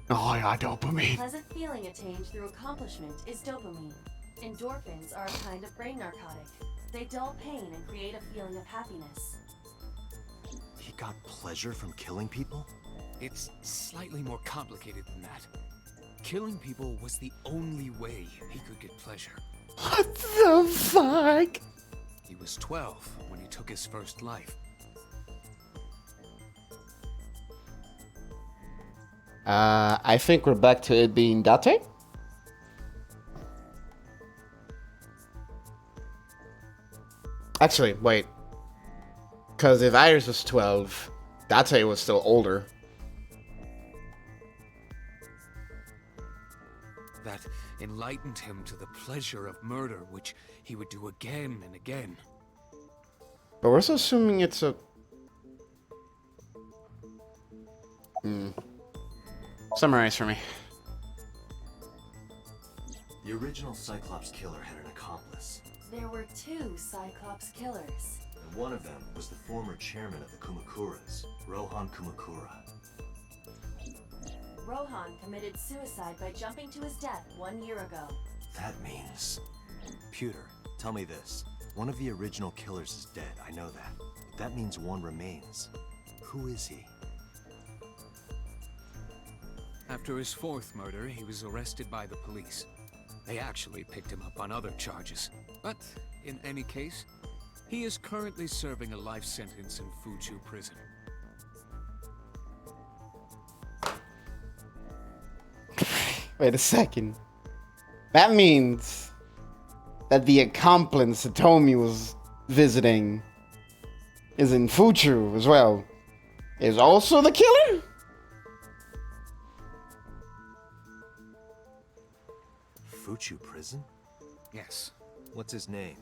Oh yeah, The dopamine. pleasant feeling attained through accomplishment is dopamine. Endorphins are a kind of brain narcotic. They dull pain and create a feeling of happiness. He got pleasure from killing people? It's slightly more complicated than that. Killing people was the only way he could get pleasure. What the fuck? He was 12 when he took his first life. I think we're back to it being Date. Actually, wait. Because if Iris was 12, Date was still older. That enlightened him to the pleasure of murder, which he would do again and again. But we're also assuming it's a... Summarize for me. The original Cyclops killer had an accomplice. There were two Cyclops killers. And one of them was the former chairman of the Kumakuras, Rohan Kumakura. Rohan committed suicide by jumping to his death 1 year ago. That means... Pewter, tell me this. One of the original killers is dead, I know that. But that means one remains. Who is he? After his fourth murder, he was arrested by the police. They actually picked him up on other charges. But, in any case, he is currently serving a life sentence in Fuchu prison. Wait a second. That means that the accomplice Hitomi was visiting is in Fuchu as well. Is also the killer? Fuchu prison? Yes. What's his name?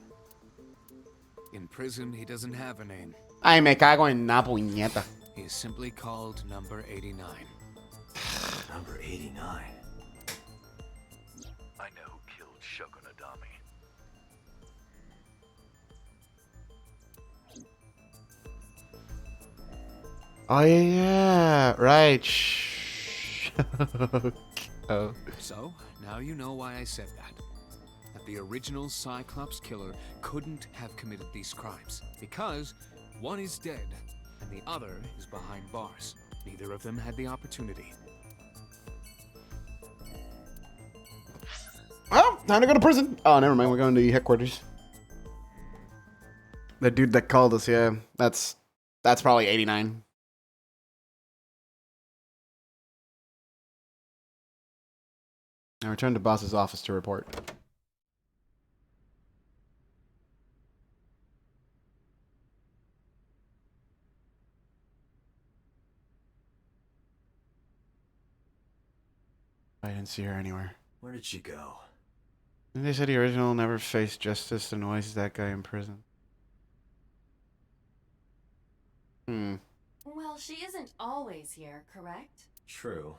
In prison, he doesn't have a name. Ay, me cago en na puñeta. He is simply called Number 89. Number 89. I know who killed Shoko Nadami. Oh, yeah, right. Shh. Oh. So, now you know why I said that. That the original Cyclops killer couldn't have committed these crimes. Because one is dead, and the other is behind bars. Neither of them had the opportunity. Well, time to go to prison. Oh, never mind. We're going to the headquarters. The dude that called us, yeah. That's probably 89. I returned to boss's office to report. I didn't see her anywhere. Where did she go? They said the original never faced justice, and why is that guy in prison? Well, she isn't always here, correct? True.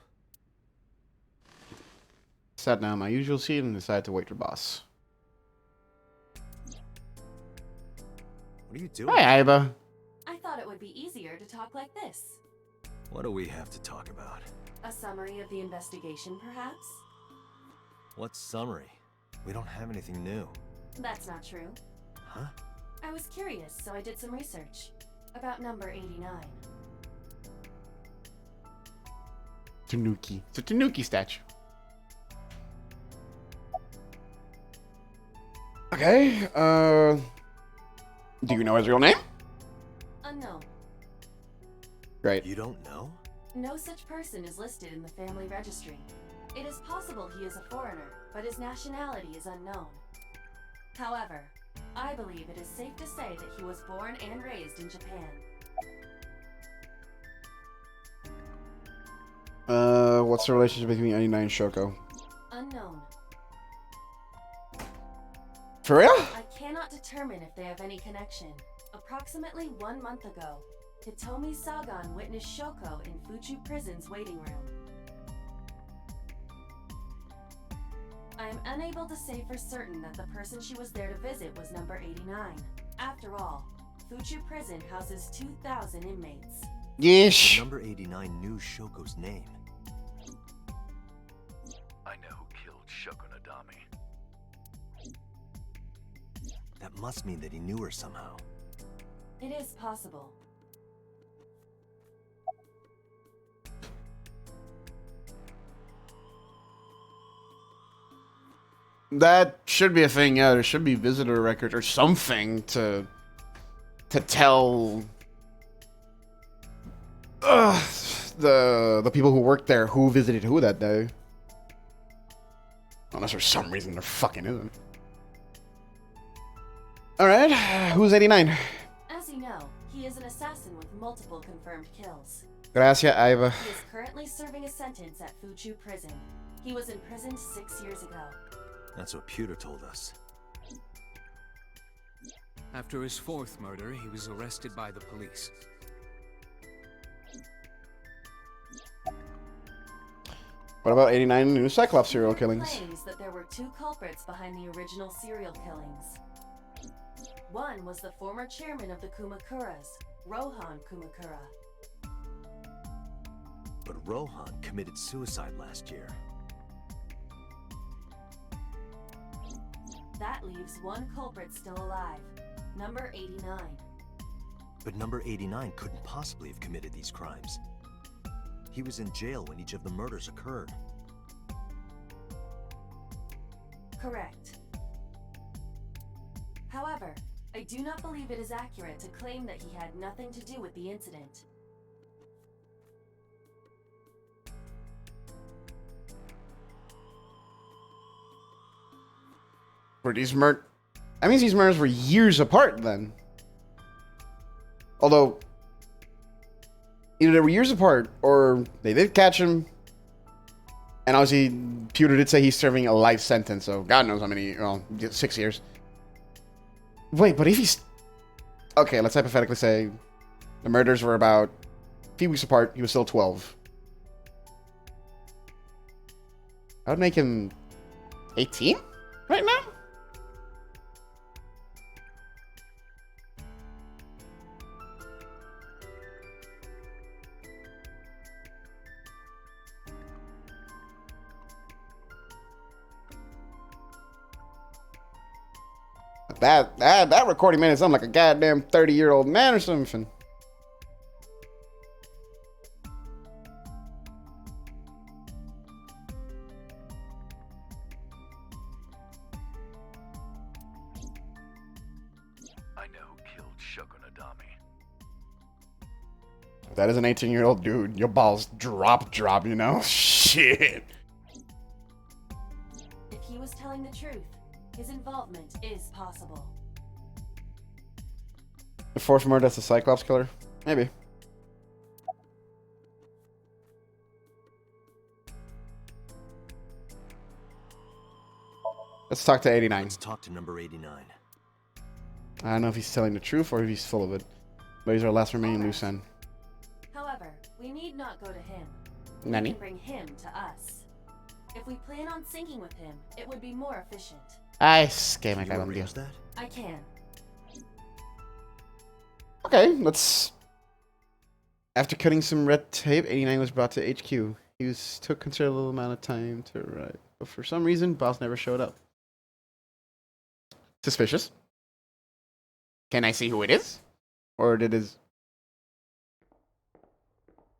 Sat down my usual seat and decided to wait for boss. What are you doing? Hi, Iva. I thought it would be easier to talk like this. What do we have to talk about? A summary of the investigation, perhaps? What summary? We don't have anything new. That's not true. Huh? I was curious, so I did some research. About number 89. Tanuki. It's a Tanuki statue. Okay, do you know his real name? Unknown. Great. You don't know? No such person is listed in the family registry. It is possible he is a foreigner, but his nationality is unknown. However, I believe it is safe to say that he was born and raised in Japan. What's the relationship between 89 and Shoko? Unknown. For real? I cannot determine if they have any connection. Approximately 1 month ago, Hitomi Sagan witnessed Shoko in Fuchu Prison's waiting room. I am unable to say for certain that the person she was there to visit was number 89. After all, Fuchu Prison houses 2,000 inmates. Yes. Number 89 knew Shoko's name. I know who killed Shoko Nadami. That must mean that he knew her somehow. It is possible. That should be a thing, yeah. There should be visitor records or something to tell the people who worked there who visited who that day. Unless for some reason there fucking isn't. Alright, who's 89? As you know, he is an assassin with multiple confirmed kills. Gracias, Iva. He is currently serving a sentence at Fuchu Prison. He was imprisoned 6 years ago. That's what Pewter told us. After his fourth murder, he was arrested by the police. What about 89 new Cyclops serial killings? Claims that there were 2 culprits behind the original serial killings. One was the former chairman of the Kumakuras, Rohan Kumakura. But Rohan committed suicide last year. That leaves one culprit still alive, number 89. But number 89 couldn't possibly have committed these crimes. He was in jail when each of the murders occurred. Correct. However, I do not believe it is accurate to claim that he had nothing to do with the incident. Were these that means these murders were years apart then. Although, either they were years apart, or they did catch him. And obviously, Pewter did say he's serving a life sentence, so God knows how many, well, 6 years. Wait, but if he's... Okay, let's hypothetically say the murders were about a few weeks apart. He was still 12. I would make him 18 right now. That recording made it sound like a goddamn 30-year-old man or something. I know who killed Shoko Nadami. If that is an 18-year-old dude, your balls drop, you know? Shit. If he was telling the truth, his involvement is possible. The fourth murder, that's a Cyclops killer? Maybe. Let's talk to 89. Let's talk to number 89. I don't know if he's telling the truth or if he's full of it. But he's our last remaining loose end. However, we need not go to him. Nani? We can bring him to us. If we plan on syncing with him, it would be more efficient. Ay, es que me cago en Dios. I can. Okay, let's... After cutting some red tape, 89 was brought to HQ. He took considerable amount of time to arrive. But for some reason, boss never showed up. Suspicious. Can I see who it is? Or did his...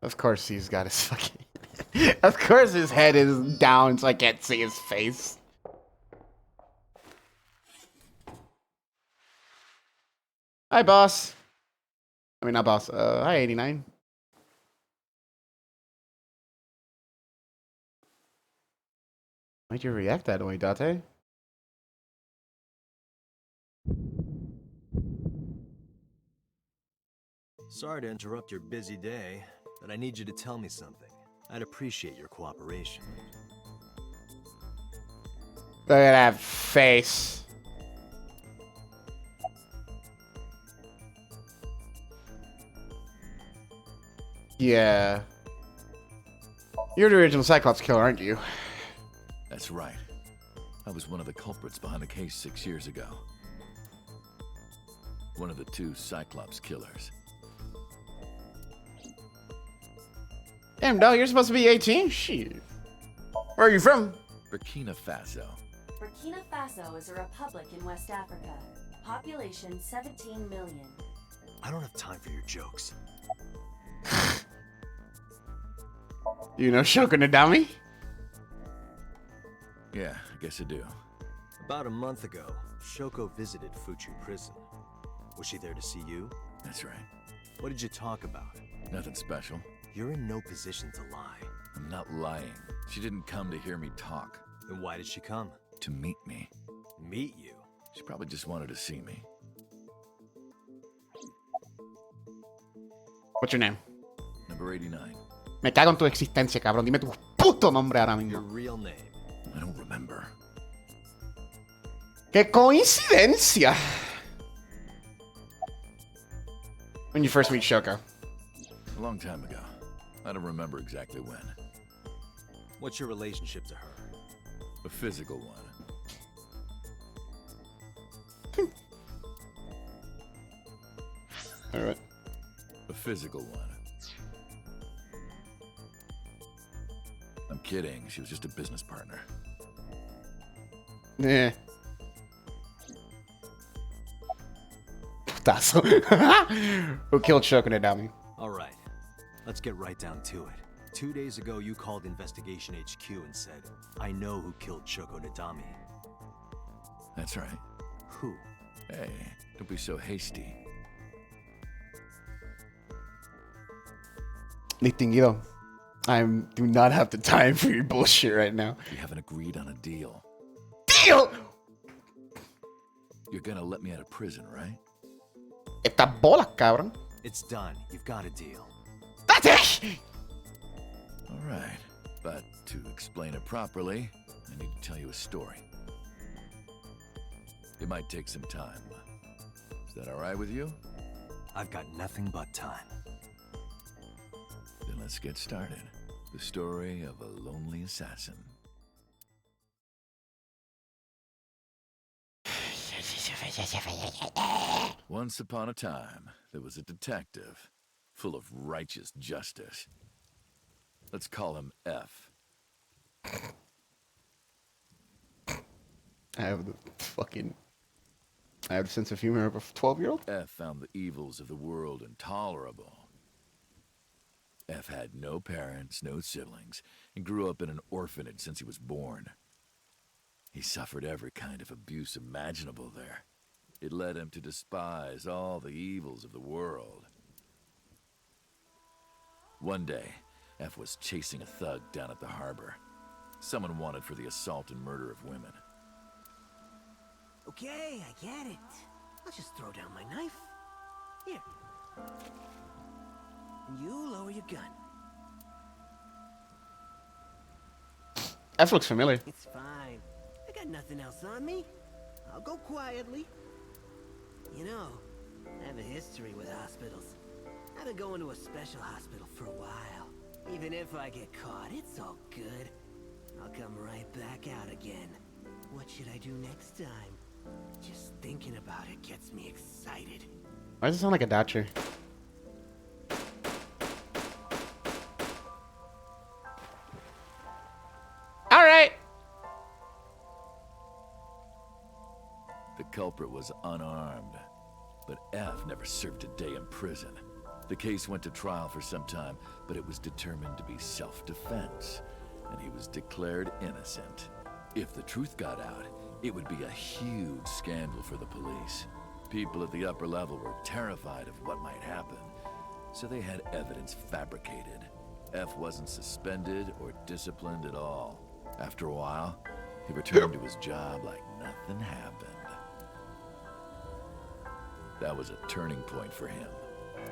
Of course he's got his fucking... Of course his head is down so I can't see his face. Hi, boss. I mean, not boss. Hi, 89. Why'd you react that way, Date? Sorry to interrupt your busy day, but I need you to tell me something. I'd appreciate your cooperation. Look at that face. Yeah. You're the original Cyclops killer, aren't you? That's right. I was one of the culprits behind the case 6 years ago. One of the two Cyclops killers. Damn, dog, you're supposed to be 18? Shit. Where are you from? Burkina Faso. Burkina Faso is a republic in West Africa. Population 17 million. I don't have time for your jokes. You know Shoko Nadami? Yeah, I guess I do. About a month ago, Shoko visited Fuchu prison. Was she there to see you? That's right. What did you talk about? Nothing special. You're in no position to lie. I'm not lying. She didn't come to hear me talk. Then why did she come? To meet me. Meet you? She probably just wanted to see me. What's your name? Number 89. Me cago en tu existencia, cabrón. Dime tu puto nombre ahora Your mismo. real name? I don't remember. ¡Qué coincidencia! When you first meet Shoko. A long time ago. I don't remember exactly when. What's your relationship to her? A physical one. Alright. A physical one. I'm kidding. She was just a business partner. Yeah. Putazo. Who killed Shoko Nadami? All right. Let's get right down to it. 2 days ago, you called Investigation HQ and said, I know who killed Shoko Nadami. That's right. Who? Hey, don't be so hasty. Distinguido. I do not have the time for your bullshit right now. We haven't agreed on a deal. Deal! You're gonna let me out of prison, right? Esta bola, cabrón. It's done. You've got a deal. That's it! All right. But to explain it properly, I need to tell you a story. It might take some time. Is that all right with you? I've got nothing but time. Then let's get started. The story of a lonely assassin. Once upon a time, there was a detective full of righteous justice. Let's call him F. I have the sense of humor of a 12-year-old. F found the evils of the world intolerable. F had no parents, no siblings, and grew up in an orphanage since he was born. He suffered every kind of abuse imaginable there. It led him to despise all the evils of the world. One day, F was chasing a thug down at the harbor. Someone wanted for the assault and murder of women. Okay, I get it. I'll just throw down my knife. Here. You lower your gun. F looks familiar. It's fine. I got nothing else on me. I'll go quietly. You know, I have a history with hospitals. I've been going to a special hospital for a while. Even if I get caught, it's all good. I'll come right back out again. What should I do next time? Just thinking about it gets me excited. Why does it sound like a Dodger? All right. The culprit was unarmed, but F never served a day in prison. The case went to trial for some time, but it was determined to be self-defense, and he was declared innocent. If the truth got out, it would be a huge scandal for the police. People at the upper level were terrified of what might happen, so they had evidence fabricated. F wasn't suspended or disciplined at all. After a while, he returned to his job like nothing happened. That was a turning point for him.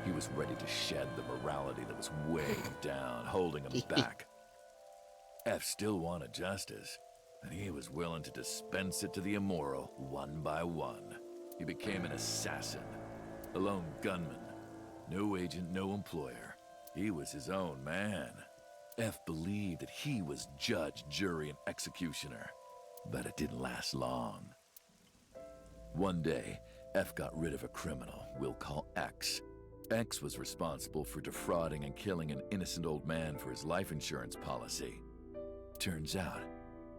He was ready to shed the morality that was weighed down, holding him back. F still wanted justice, and he was willing to dispense it to the immoral one by one. He became an assassin, a lone gunman. No agent, no employer. He was his own man. F believed that he was judge, jury, and executioner, but it didn't last long. One day, F got rid of a criminal we'll call X. X was responsible for defrauding and killing an innocent old man for his life insurance policy. Turns out,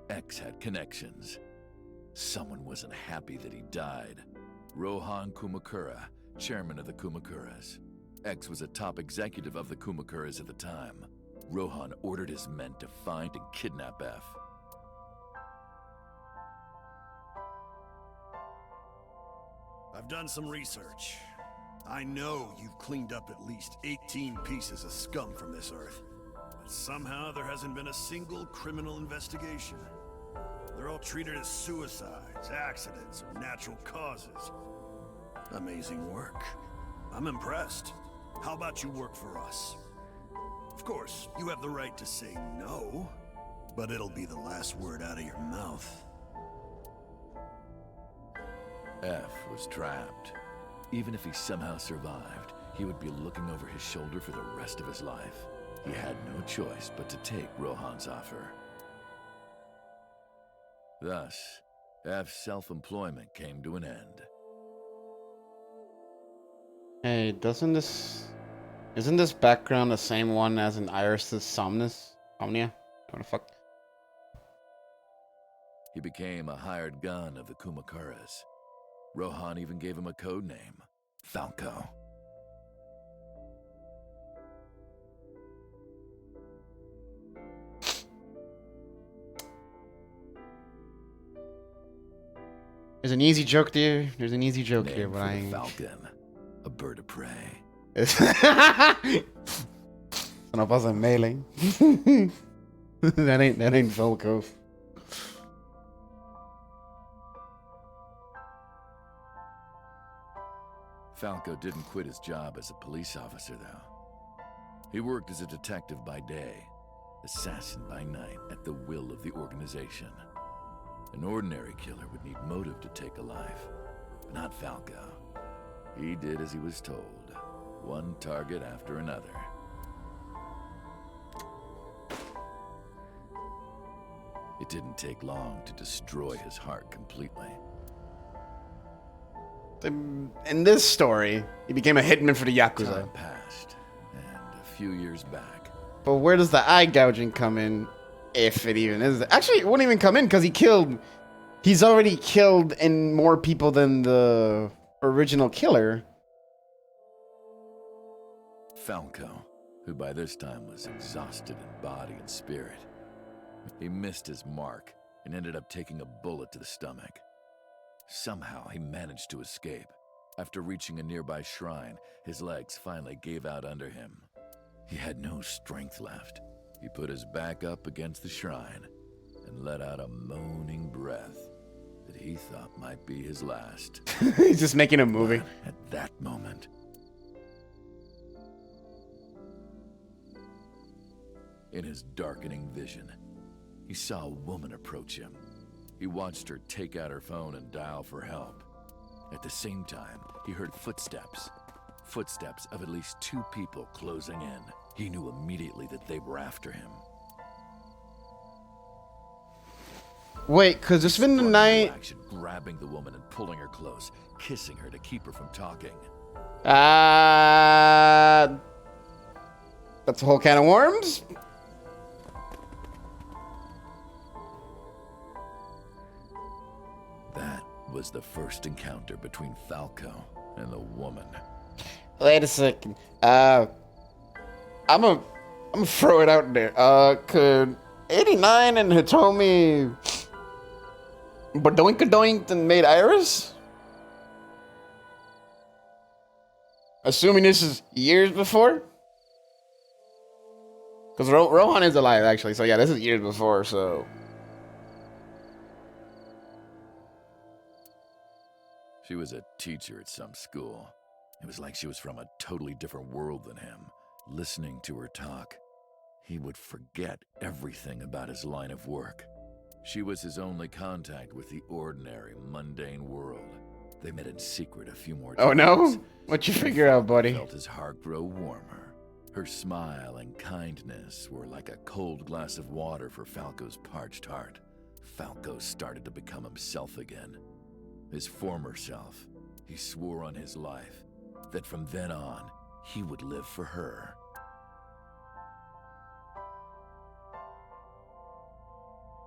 X had connections. Someone wasn't happy that he died. Rohan Kumakura, chairman of the Kumakuras. X was a top executive of the Kumakuras at the time. Rohan ordered his men to find and kidnap F. I've done some research. I know you've cleaned up at least 18 pieces of scum from this earth. But somehow there hasn't been a single criminal investigation. They're all treated as suicides, accidents, or natural causes. Amazing work. I'm impressed. How about you work for us? Of course, you have the right to say no, but it'll be the last word out of your mouth. F was trapped. Even if he somehow survived, he would be looking over his shoulder for the rest of his life. He had no choice but to take Rohan's offer. Thus, F's self-employment came to an end. Hey, isn't this background the same one as in Iris' Somnia? What the fuck? He became a hired gun of the Kumakuras. Rohan even gave him a code name, Falco. There's an easy joke there. There's an easy joke Name here, but for I the ain't. Falcon, a bird of prey. No pasa melee. That ain't Falco. Falco didn't quit his job as a police officer, though. He worked as a detective by day, assassin by night, at the will of the organization. An ordinary killer would need motive to take a life, but not Falco. He did as he was told, one target after another. It didn't take long to destroy his heart completely. In this story, he became a hitman for the Yakuza. Time passed, and a few years back. But where does the eye gouging come in? If it even is. Actually, it wouldn't even come in because he's already killed in more people than the original killer. Falco, who by this time was exhausted in body and spirit. He missed his mark and ended up taking a bullet to the stomach. Somehow he managed to escape. After reaching a nearby shrine, his legs finally gave out under him. He had no strength left. He put his back up against the shrine and let out a moaning breath that he thought might be his last. He's just making a movie. But at that moment, in his darkening vision, he saw a woman approach him. He watched her take out her phone and dial for help. At the same time, he heard footsteps. Footsteps of at least 2 people closing in. He knew immediately that they were after him. Wait, because it's been the night. Action, grabbing the woman and pulling her close, kissing her to keep her from talking. That's a whole can of worms. That was the first encounter between Falco and the woman. Wait a second. I'm gonna throw it out there. Could 89 and Hitomi badoink-a-doinked and made Iris? Assuming this is years before? Because Rohan is alive, actually. So yeah, this is years before, so... She was a teacher at some school. It was like she was from a totally different world than him. Listening to her talk, he would forget everything about his line of work. She was his only contact with the ordinary, mundane world. They met in secret a few more times. Oh no? What'd you figure out, buddy? Felt his heart grow warmer. Her smile and kindness were like a cold glass of water for Falco's parched heart. Falco started to become himself again. His former self. He swore on his life that from then on, he would live for her.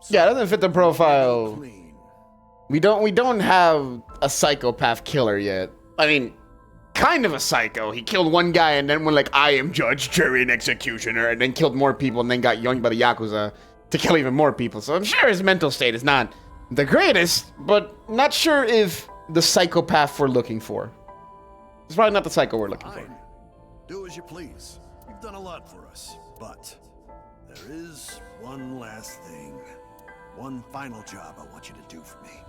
Yeah, it doesn't fit the profile. We don't have a psychopath killer yet. I mean, kind of a psycho. He killed one guy and then went like, I am judge, jury, and executioner, and then killed more people and then got yoinked by the Yakuza to kill even more people. So I'm sure his mental state is not the greatest, but not sure if the psychopath we're looking for. It's probably not the psycho we're looking for. Do as you please. You've done a lot for us, but there is one last thing. One final job I want you to do for me.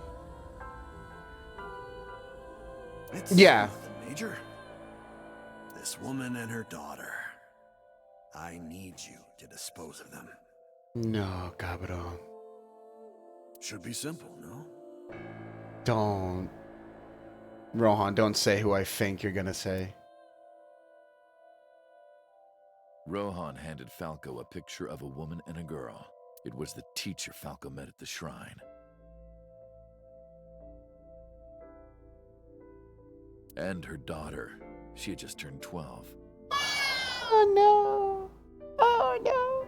It's nothing major. This woman and her daughter. I need you to dispose of them. No, cabrón. Should be simple, no? Don't. Rohan, don't say who I think you're gonna say. Rohan handed Falco a picture of a woman and a girl. It was the teacher Falco met at the shrine. And her daughter. She had just turned 12. Oh no. Oh no.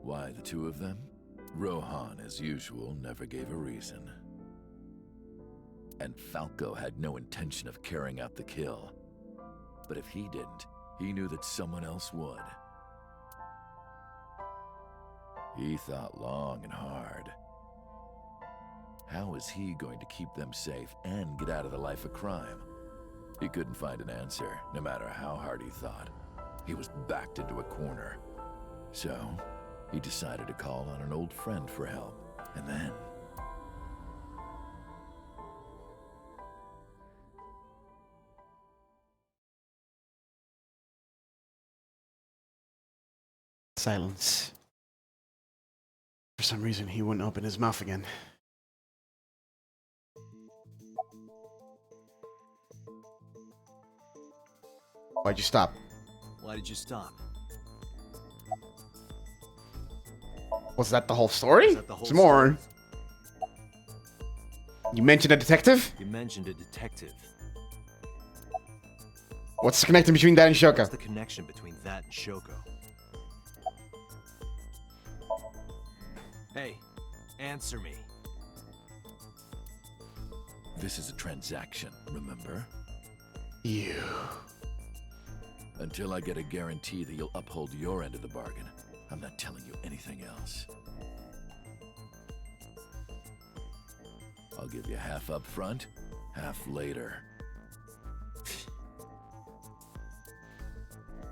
Why the 2 of them? Rohan, as usual, never gave a reason. And Falco had no intention of carrying out the kill. But if he didn't, he knew that someone else would. He thought long and hard. How was he going to keep them safe and get out of the life of crime? He couldn't find an answer, no matter how hard he thought. He was backed into a corner. So, he decided to call on an old friend for help. And then... Silence. For some reason, he wouldn't open his mouth again. Why'd you stop? Why did you stop? Was that the whole story? Is that the whole There's more. story? You mentioned a detective? You mentioned a detective. What's the connection between that and Shoko? What's the connection between that and Shoko? Hey, answer me. This is a transaction, remember? You. Until I get a guarantee that you'll uphold your end of the bargain, I'm not telling you anything else. I'll give you half up front, half later.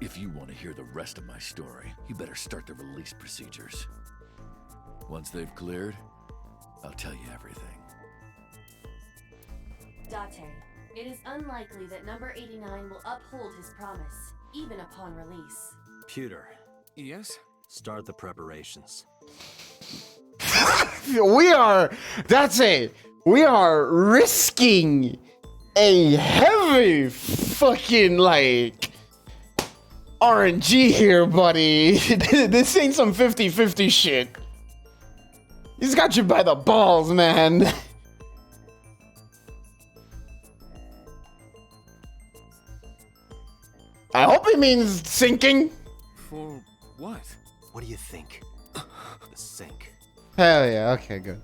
If you want to hear the rest of my story, you better start the release procedures. Once they've cleared, I'll tell you everything. Date, it is unlikely that number 89 will uphold his promise, even upon release. Pewter. Yes? Start the preparations. That's it. We are risking a heavy fucking, like, RNG here, buddy. This ain't some 50-50 shit. He's got you by the balls, man. I hope it means sinking. For what? What do you think? The sink. Hell yeah, okay, good.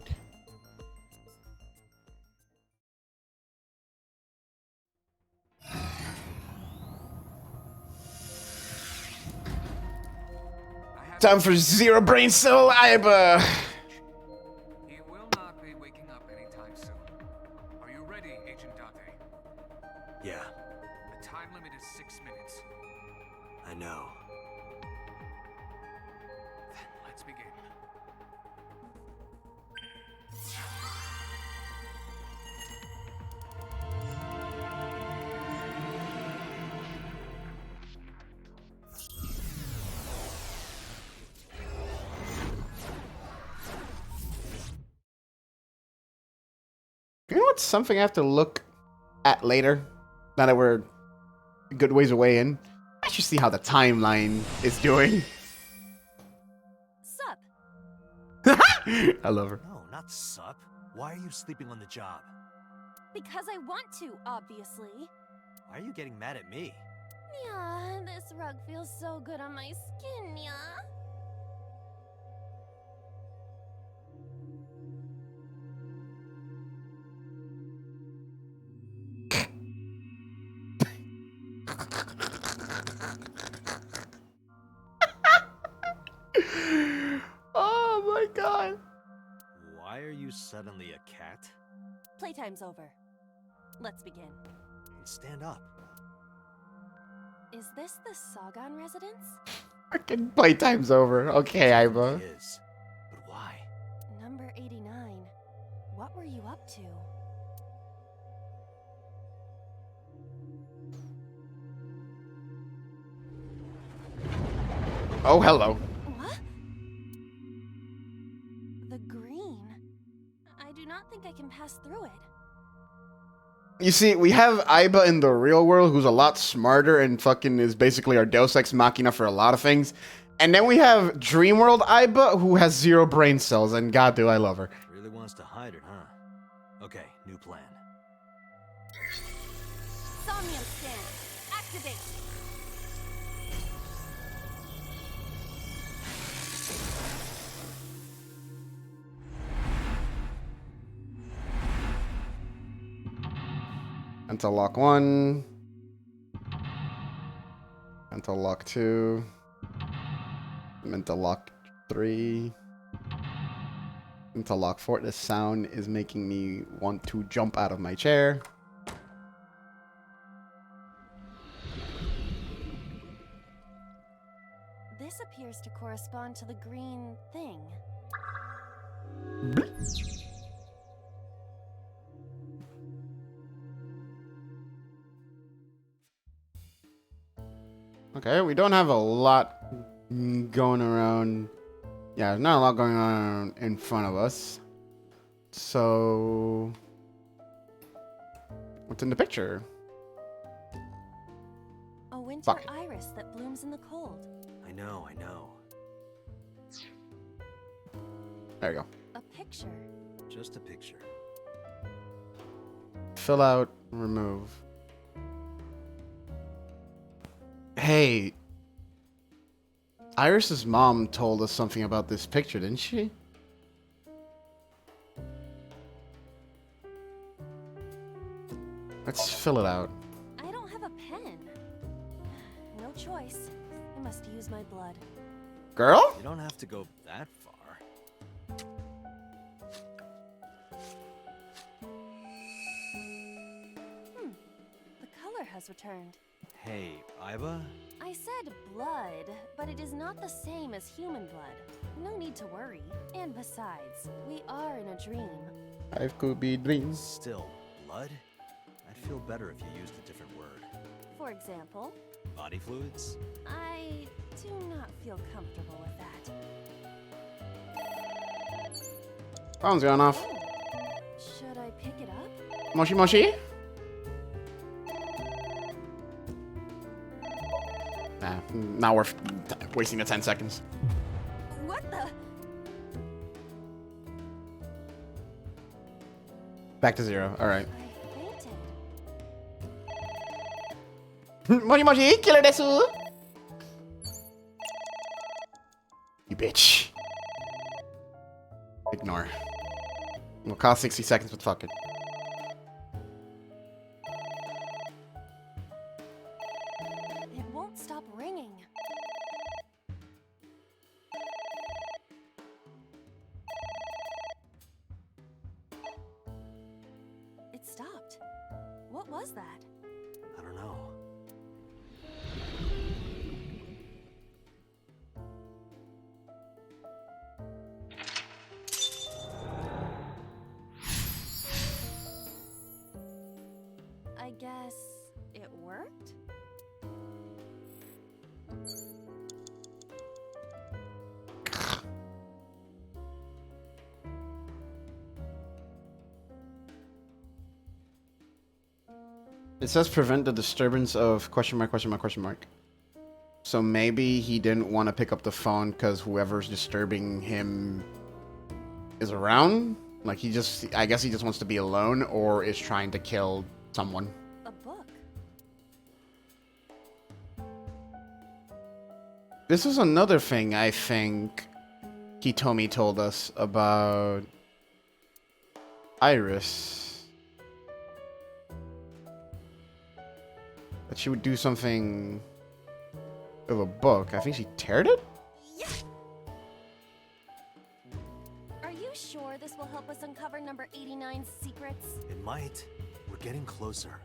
Time for zero brain cell Iba. He will not be waking up anytime soon. Are you ready, Agent Date? Yeah, The time limit is 6 minutes. I know. Then let's begin. You know what's something I have to look at later? Now that we're a good ways away in. I should see how the timeline is doing. Sup? I love her. No, not sup. Why are you sleeping on the job? Because I want to, obviously. Why are you getting mad at me? Yeah, this rug feels so good on my skin, yeah. Oh my god. Why are you suddenly a cat? Playtime's over. Let's begin. Stand up. Is this the Sagan residence? Fucking playtime's over. Okay, Iba. It is. But why? Number 89. What were you up to? Oh, hello. What? The green. I do not think I can pass through it. You see, we have Iba in the real world who's a lot smarter and fucking is basically our Deus Ex Machina for a lot of things. And then we have Dreamworld Iba who has zero brain cells, and god do I love her. Really wants to hide it, huh? Okay, new plan. Somnium scan. Activate. Mental lock 1. Mental lock 2. Mental lock 3. Mental lock 4. This sound is making me want to jump out of my chair. This appears to correspond to the green thing. Okay, we don't have a lot going around. Yeah, there's not a lot going on in front of us. So, what's in the picture? A into Fuck an iris that blooms in the cold. I know. There you go. A picture. Just a picture. Fill out, remove. Hey. Iris's mom told us something about this picture, didn't she? Let's fill it out. I don't have a pen. No choice. I must use my blood. Girl? You don't have to go that far. The color has returned. Hey, Iba? I said blood, but it is not the same as human blood. No need to worry. And besides, we are in a dream. Life could be dreams. Still, blood? I'd feel better if you used a different word. For example, Body fluids? I do not feel comfortable with that. Phone's going off. Should I pick it up? Moshi Moshi? Nah, not worth wasting the 10 seconds. What the? Back to 0. Alright. I fainted. Moshi Moshi, killer desu! You bitch. Ignore. Will cost 60 seconds, but fuck it. It won't stop ringing. It stopped. What was that? I don't know. I guess it worked? It says prevent the disturbance of question mark, question mark, question mark. So maybe he didn't want to pick up the phone because whoever's disturbing him is around? Like I guess he just wants to be alone or is trying to kill someone. A book. This is another thing I think Hitomi told us about Iris. That she would do something of a book. I think she teared it? Are you sure this will help us uncover number 89's secrets? It might. We're getting closer.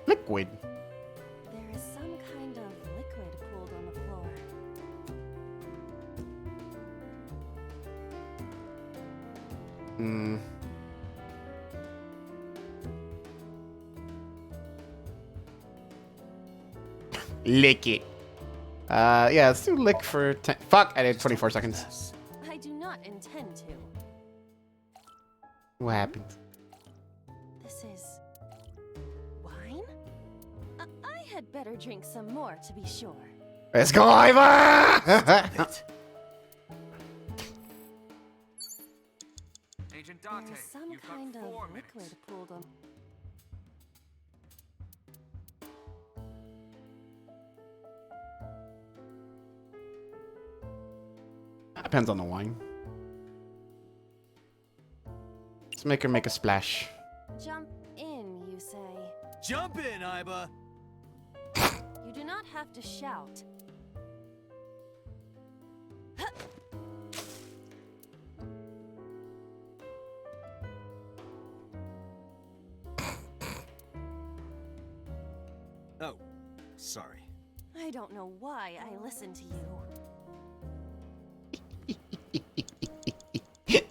Liquid. There is some kind of liquid pooled on the floor. Hmm. Lick it. Yeah, let's do lick for 10. Fuck, I did 24 seconds. I do not intend to. What happened? This is wine? I had better drink some more to be sure. Let's go, Iva! Agent Date, There is some you've kind got of 4 liquid minutes. pooled on. Depends on the wine. Let's make her make a splash. Jump in, you say. Jump in, Iba! You do not have to shout. Oh, sorry. I don't know why I listen to you. There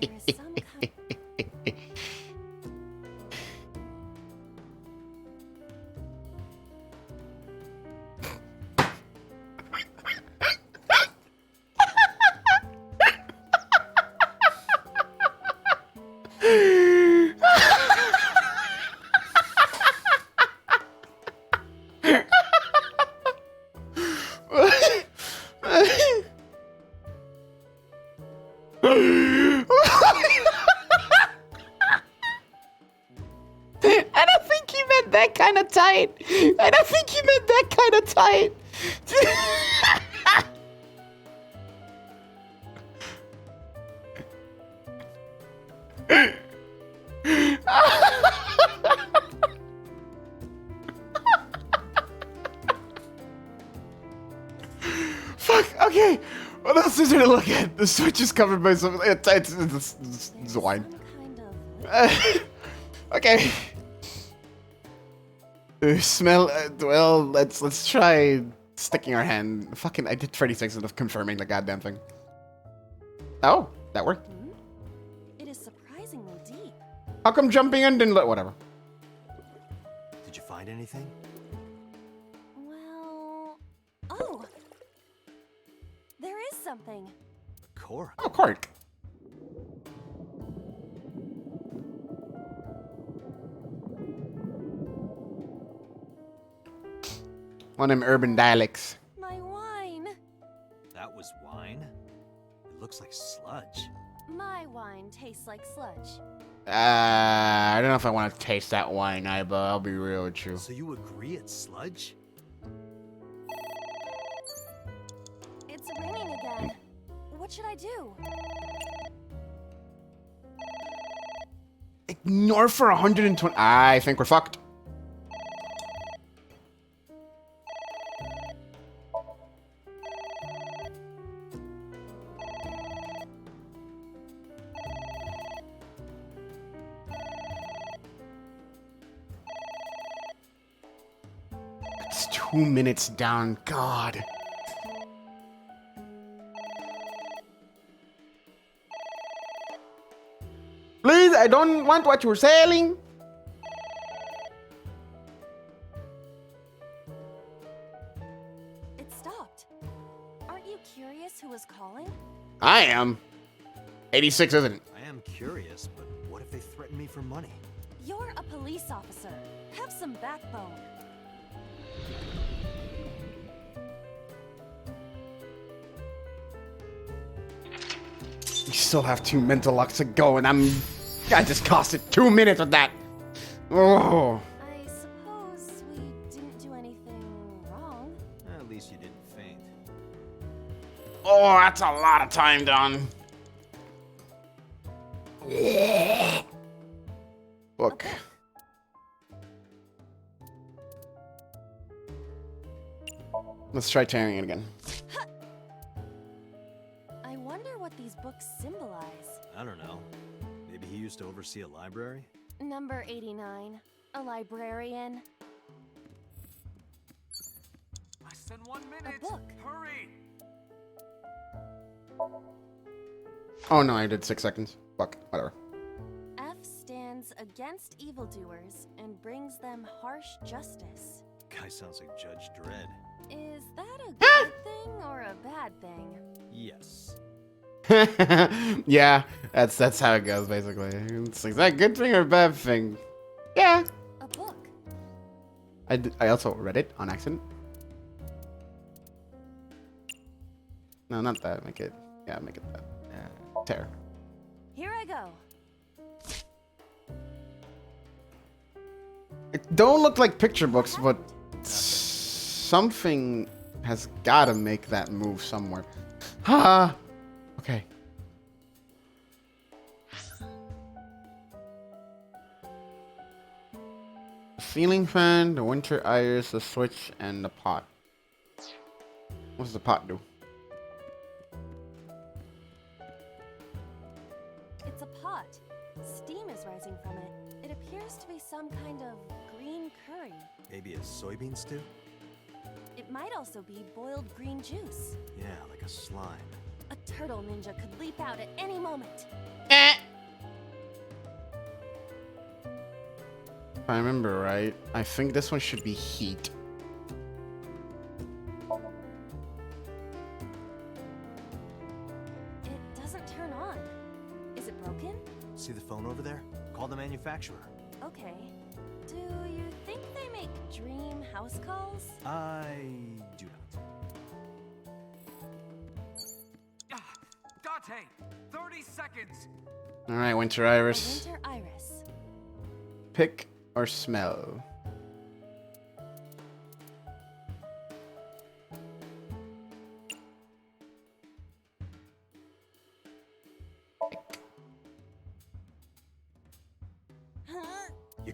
is some kind. tight. I don't think you meant that kind of tight. Fuck, okay. What else is there to look at? The switch is covered by some. It's wine. Okay. Smell. Well, let's try sticking our hand. Fucking, I did 36 instead of confirming the goddamn thing. Oh, that worked. It is surprisingly deep. How come jumping in didn't let? Whatever. Did you find anything? Well... Oh! There is something. Cork. Oh, cork. One of them urban dialects. My wine. That was wine? It looks like sludge. My wine tastes like sludge. I don't know if I want to taste that wine, Iba. I'll be real with you. So you agree it's sludge? It's ringing again. What should I do? Ignore for 120. I think we're fucked. It's 2 minutes down. God. Please, I don't want what you're selling. It stopped. Aren't you curious who was calling? I am. 86, isn't it? I am curious, but what if they threaten me for money? You're a police officer. Have some backbone. We still have 2 mental locks to go, and I just costed 2 minutes with that. Oh. I suppose we didn't do anything wrong. At least you didn't faint. Oh, that's a lot of time done. Look. Let's try tearing it again. I wonder what these books symbolize. I don't know. Maybe he used to oversee a library? Number 89. A librarian. Less than 1 minute. A book. Hurry. Oh no, I did 6 seconds. Fuck, whatever. F stands against evildoers and brings them harsh justice. Guy sounds like Judge Dredd. Is that a good thing or a bad thing? Yes. Yeah, that's how it goes basically. It's like, is that a good thing or a bad thing? Yeah. A book. I also read it on accident. No, not that. Make it. Yeah, make it that. Tear. Here I go. It don't look like picture books, but something has gotta make that move somewhere. Ha! Okay. The ceiling fan, the winter iris, the switch, and the pot. What does the pot do? It's a pot. Steam is rising from it. It appears to be some kind of green curry. Maybe a soybean stew? It might also be boiled green juice. Yeah, like a slime. A turtle ninja could leap out at any moment. If I remember right, I think this one should be heat. It doesn't turn on. Is it broken? See the phone over there? Call the manufacturer. Okay. Do you think they make dream house calls? I do not. Dante, 30 seconds. All right, winter iris. A winter iris. Pick or smell.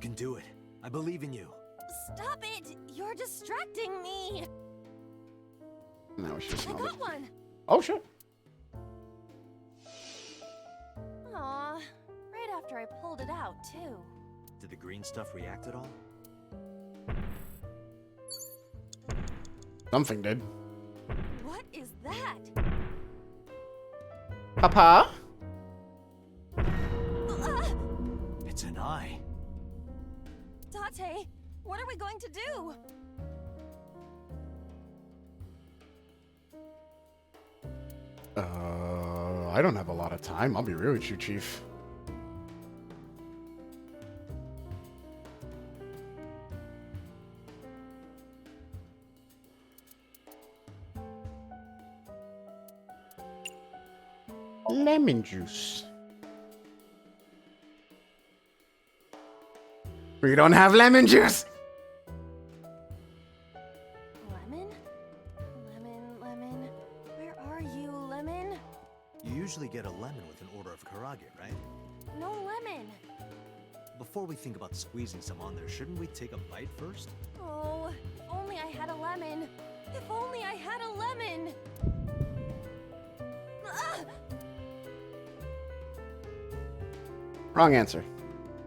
can do it. I believe in you. Stop it! You're distracting me! No, it's just I got one! Oh, shit. Aw, right after I pulled it out, too. Did the green stuff react at all? Something did. What is that? Papa? It's an eye. Date, what are we going to do? I don't have a lot of time. I'll be real with you, Chief. Lemon juice. We don't have lemon juice. Lemon? Lemon. Where are you, Lemon? You usually get a lemon with an order of karage, right? No lemon. Before we think about squeezing some on there, shouldn't we take a bite first? Oh, if only I had a lemon. If only I had a lemon. Wrong answer.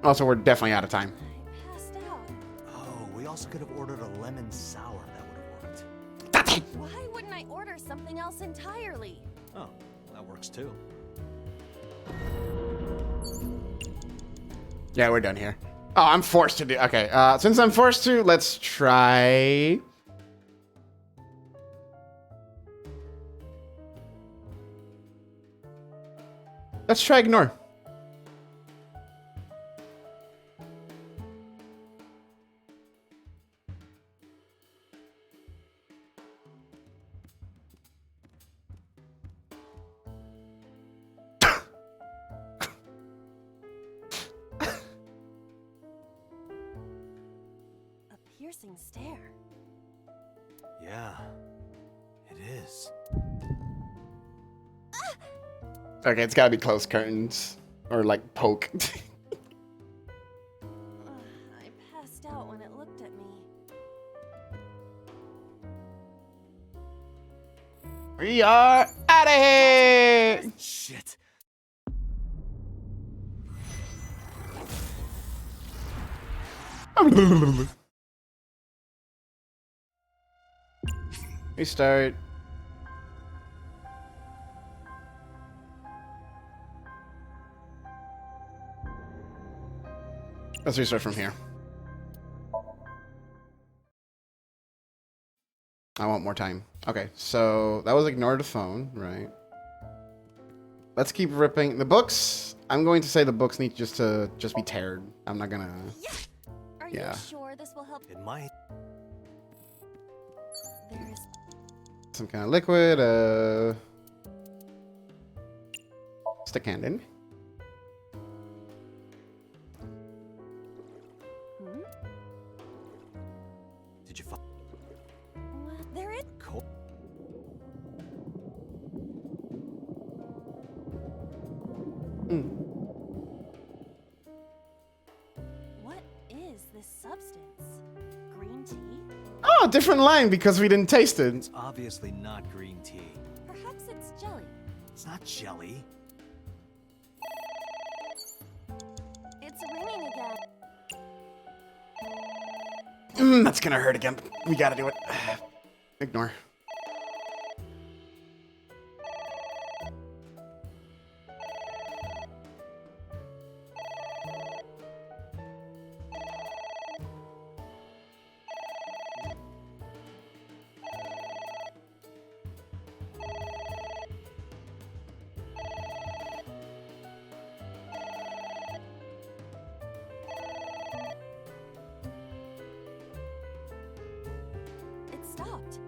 Also, we're definitely out of time. I passed out. Oh, we also could have ordered a lemon sour. That would have worked. That's it. Why wouldn't I order something else entirely? Oh, that works too. Yeah, we're done here. Oh, I'm forced to do. Okay, since I'm forced to, let's try. Let's try ignore. A piercing stare. Yeah, it is. Okay, it's gotta be closed curtains. Or like poke. I passed out when it looked at me. We are out of here! Shit. Restart. Let's restart from here. I want more time. Okay, so that was ignore the phone, right? Let's keep ripping the books. I'm going to say the books need to just be teared. I'm not gonna. Are Yeah. you sure this will help? It might. There is Some kind of liquid. Stick hand in. Did you find? there is. Cool. What is this substance? Green tea? Oh, different line because we didn't taste it. It's obviously not green tea. Perhaps it's jelly. It's not jelly. It's ringing again. That's gonna hurt again. We gotta do it. Ignore. It stopped.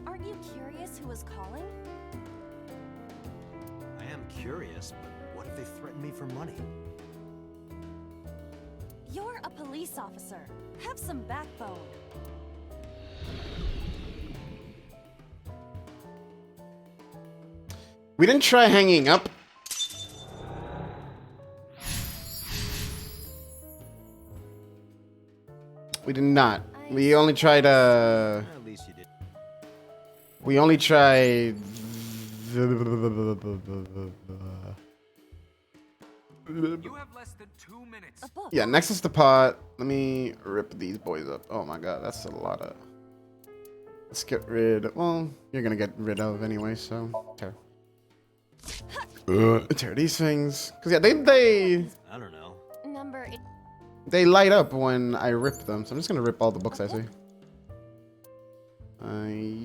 Aren't you curious who was calling? I am curious, but what if they threaten me for money? You're a police officer. Have some backbone. We didn't try hanging up. We did not. We only tried, At least you did. we only tried... You have less than 2 minutes. Yeah, next is the pot. Let me rip these boys up. Oh my god, that's a lot of... Let's get rid... Well, you're gonna get rid of anyway, so... Tear. Tear these things. Because, yeah, they... I don't know. Number 8. They light up when I rip them, so I'm just gonna rip all the books I see.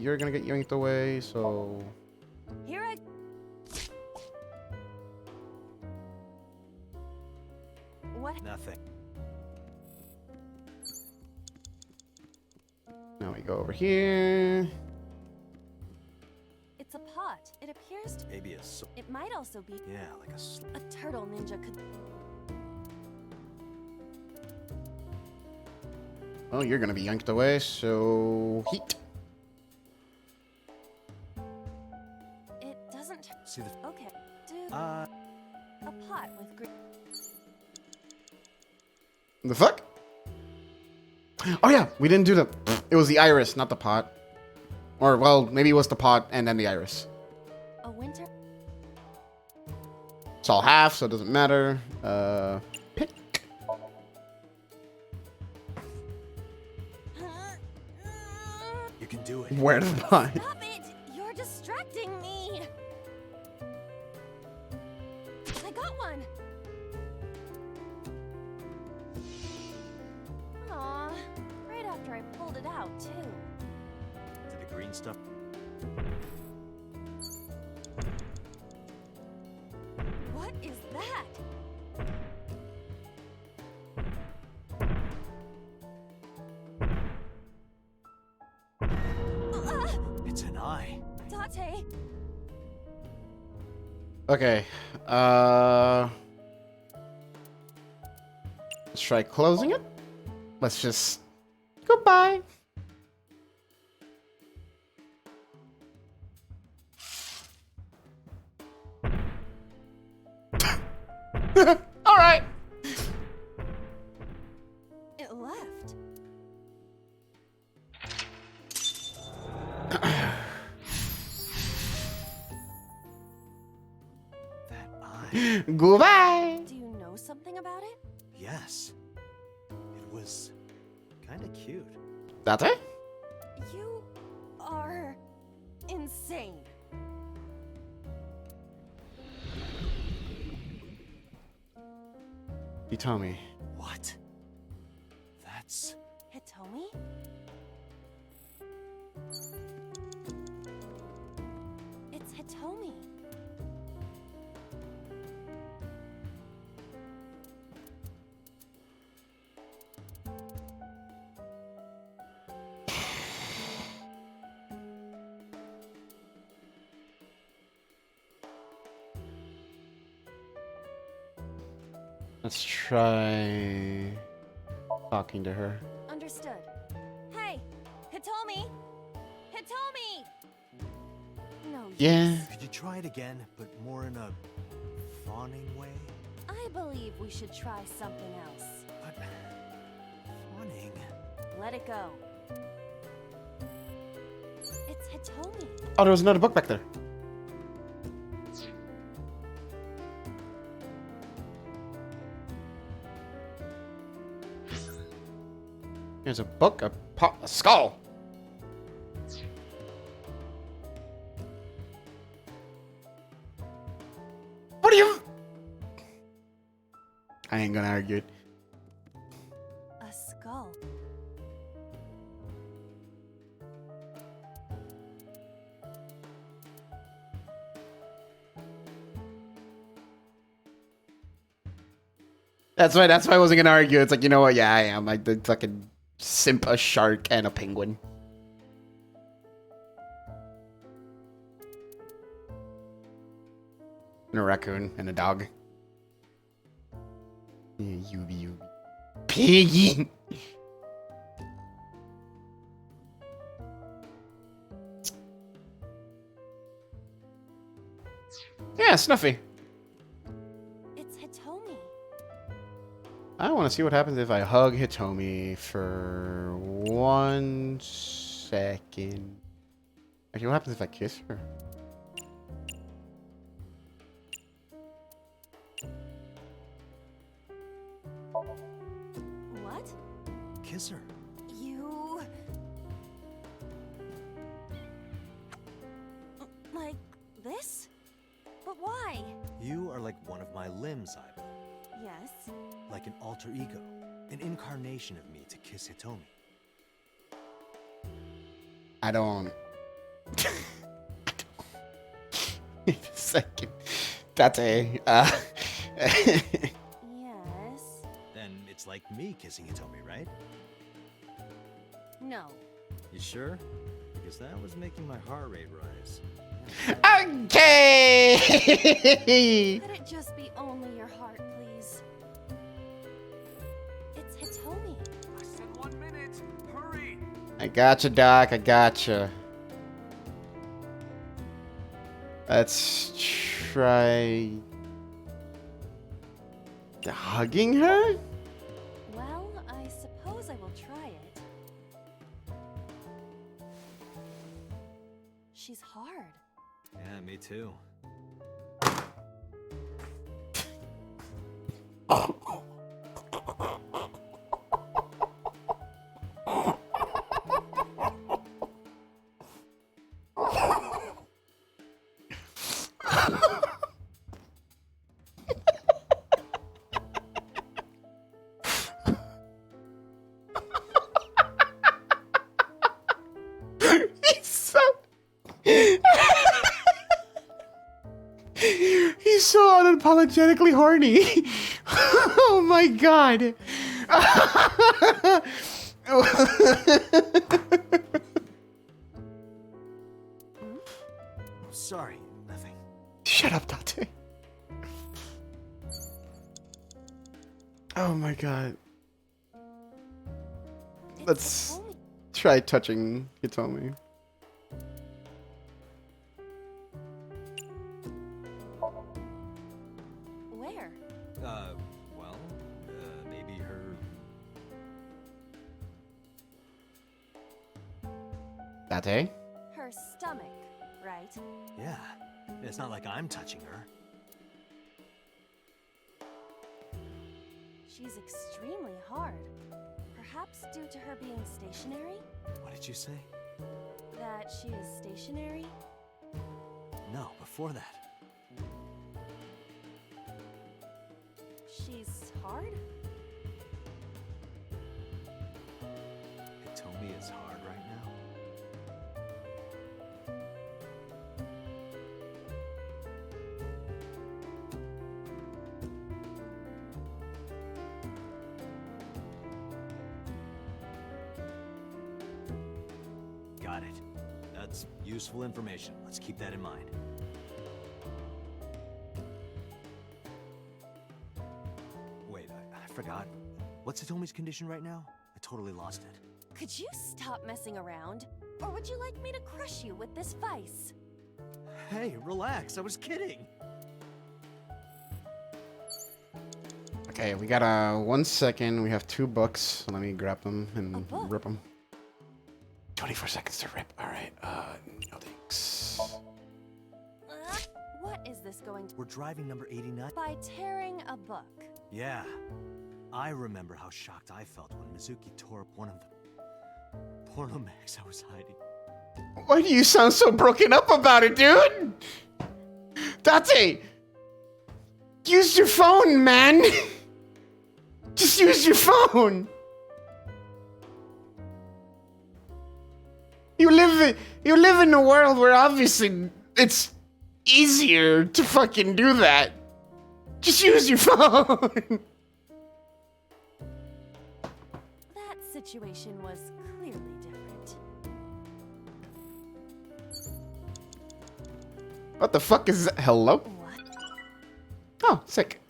You're gonna get yanked away, so... Here I... What? Nothing. Now we go over here. It's a pot. It appears to... Maybe It might also be... Yeah, like a... A turtle ninja could... Well, you're gonna be yanked away, so... Heat. It doesn't... See the... Okay. Dude. Uh... A pot with green... The fuck? Oh yeah, we didn't do the... It was the iris, not the pot. Or, well, maybe it was the pot and then the iris. A winter... It's all half, so it doesn't matter. Pick. You can do it. Where the pot? Stop it! You're distracting me! I got one! Aw, right after I pulled it out, too. Did the green stuff... What is that? It's an eye. Date! Okay. Let's try closing it. Let's just... Goodbye. All right. It left. That eye. Goodbye. Do you know something about it? Yes. It was... kinda cute. That's it? You are insane. You tell me. What? That's... Hitomi? It's Hitomi. Let's try talking to her. Understood. Hey, Hitomi! Hitomi! No. Yeah. Could you try it again, but more in a... fawning way? I believe we should try something else. But... fawning... Let it go. It's Hitomi. Oh, there was another book back there. There's a book, a pot, a skull. What are you? I ain't gonna argue it. A skull. That's why I wasn't gonna argue. It's like, you know what? Yeah, I am. I did fucking simp a shark and a penguin. And a raccoon and a dog. Yeah, you piggy. Yeah, Snuffy. It's Hitomi. I want want to see what happens if I hug Hitomi for 1 second. Actually, what happens if I kiss her? What? Kiss her. You... Like this? But why? You are like one of my limbs, Aiba. Yes. Like an alter ego. An incarnation of me to kiss Hitomi. I don't. Wait a second. Tate. Yes. Then it's like me kissing Hitomi, right? No. You sure? Because that was making my heart rate rise. Okay! Could it just be only your heart, please? It's Hitomi. I said 1 minute. Hurry. I gotcha, Doc. I gotcha. Let's try hugging her? Well, I suppose I will try it. She's hard. Yeah, me too. He's so... He's so unapologetically horny. Oh my god. Sorry, nothing. Shut up, Tate. Oh my god. Let's try touching Hitomi. Where? Well, maybe her... Tate? Her stomach, right? Yeah. It's not like I'm touching her. She's extremely hard. Perhaps due to her being stationary? What did you say? That she is stationary? No, before that. She's hard? Hitomi is hard right now. Got it. That's useful information. Let's keep that in mind. Wait, I forgot. What's Hitomi's condition right now? I totally lost it. Could you stop messing around? Or would you like me to crush you with this vice? Hey, relax. I was kidding. Okay, we got 1 second. We have 2 books. Let me grab them and rip them. 24 seconds to rip. All right. No thanks. What is this going to... We're driving number 89. By tearing a book. Yeah. I remember how shocked I felt when Mizuki tore up one of the porno mags I was hiding. Why do you sound so broken up about it, dude? Tate! Use your phone, man! Just use your phone! You live in a world where obviously it's easier to fucking do that. Just use your phone! That situation was clearly different. What the fuck is that? Hello? What? Oh, sick.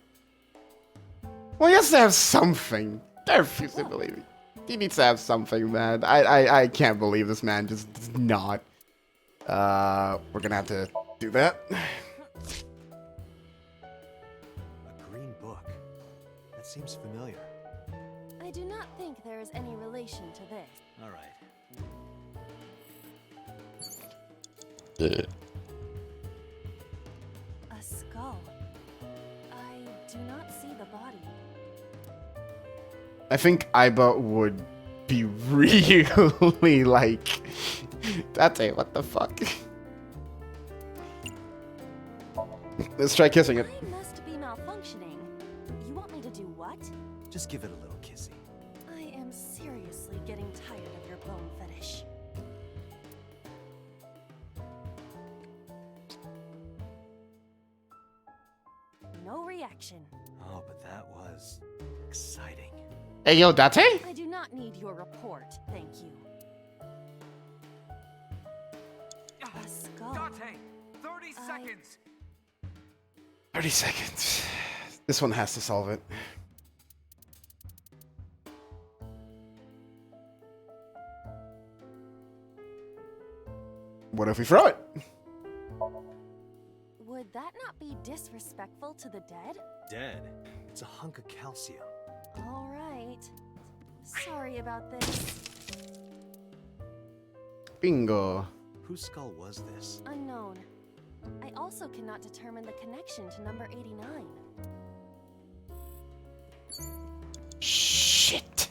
Well, he has to have something. I refuse to believe it. He needs to have something, man. I can't believe this man just does not. We're gonna have to do that. A green book. That seems familiar. do not think there is any relation to this. All right. A skull. I do not see the body. I think Iba would be really like, that's it, what the fuck? Let's try kissing it. I must be malfunctioning. You want me to do what? Just give it a little kissy. I am seriously getting tired of your bone fetish. No reaction. Oh, but that was exciting. Hey, yo, Date? I do not need your report, thank you. A skull. Dante, 30 seconds. 30 seconds. This one has to solve it. What if we throw it? Would that not be disrespectful to the dead? Dead? It's a hunk of calcium. All right. Sorry about this. Bingo. Whose skull was this? Unknown. I also cannot determine the connection to number 89. Shit.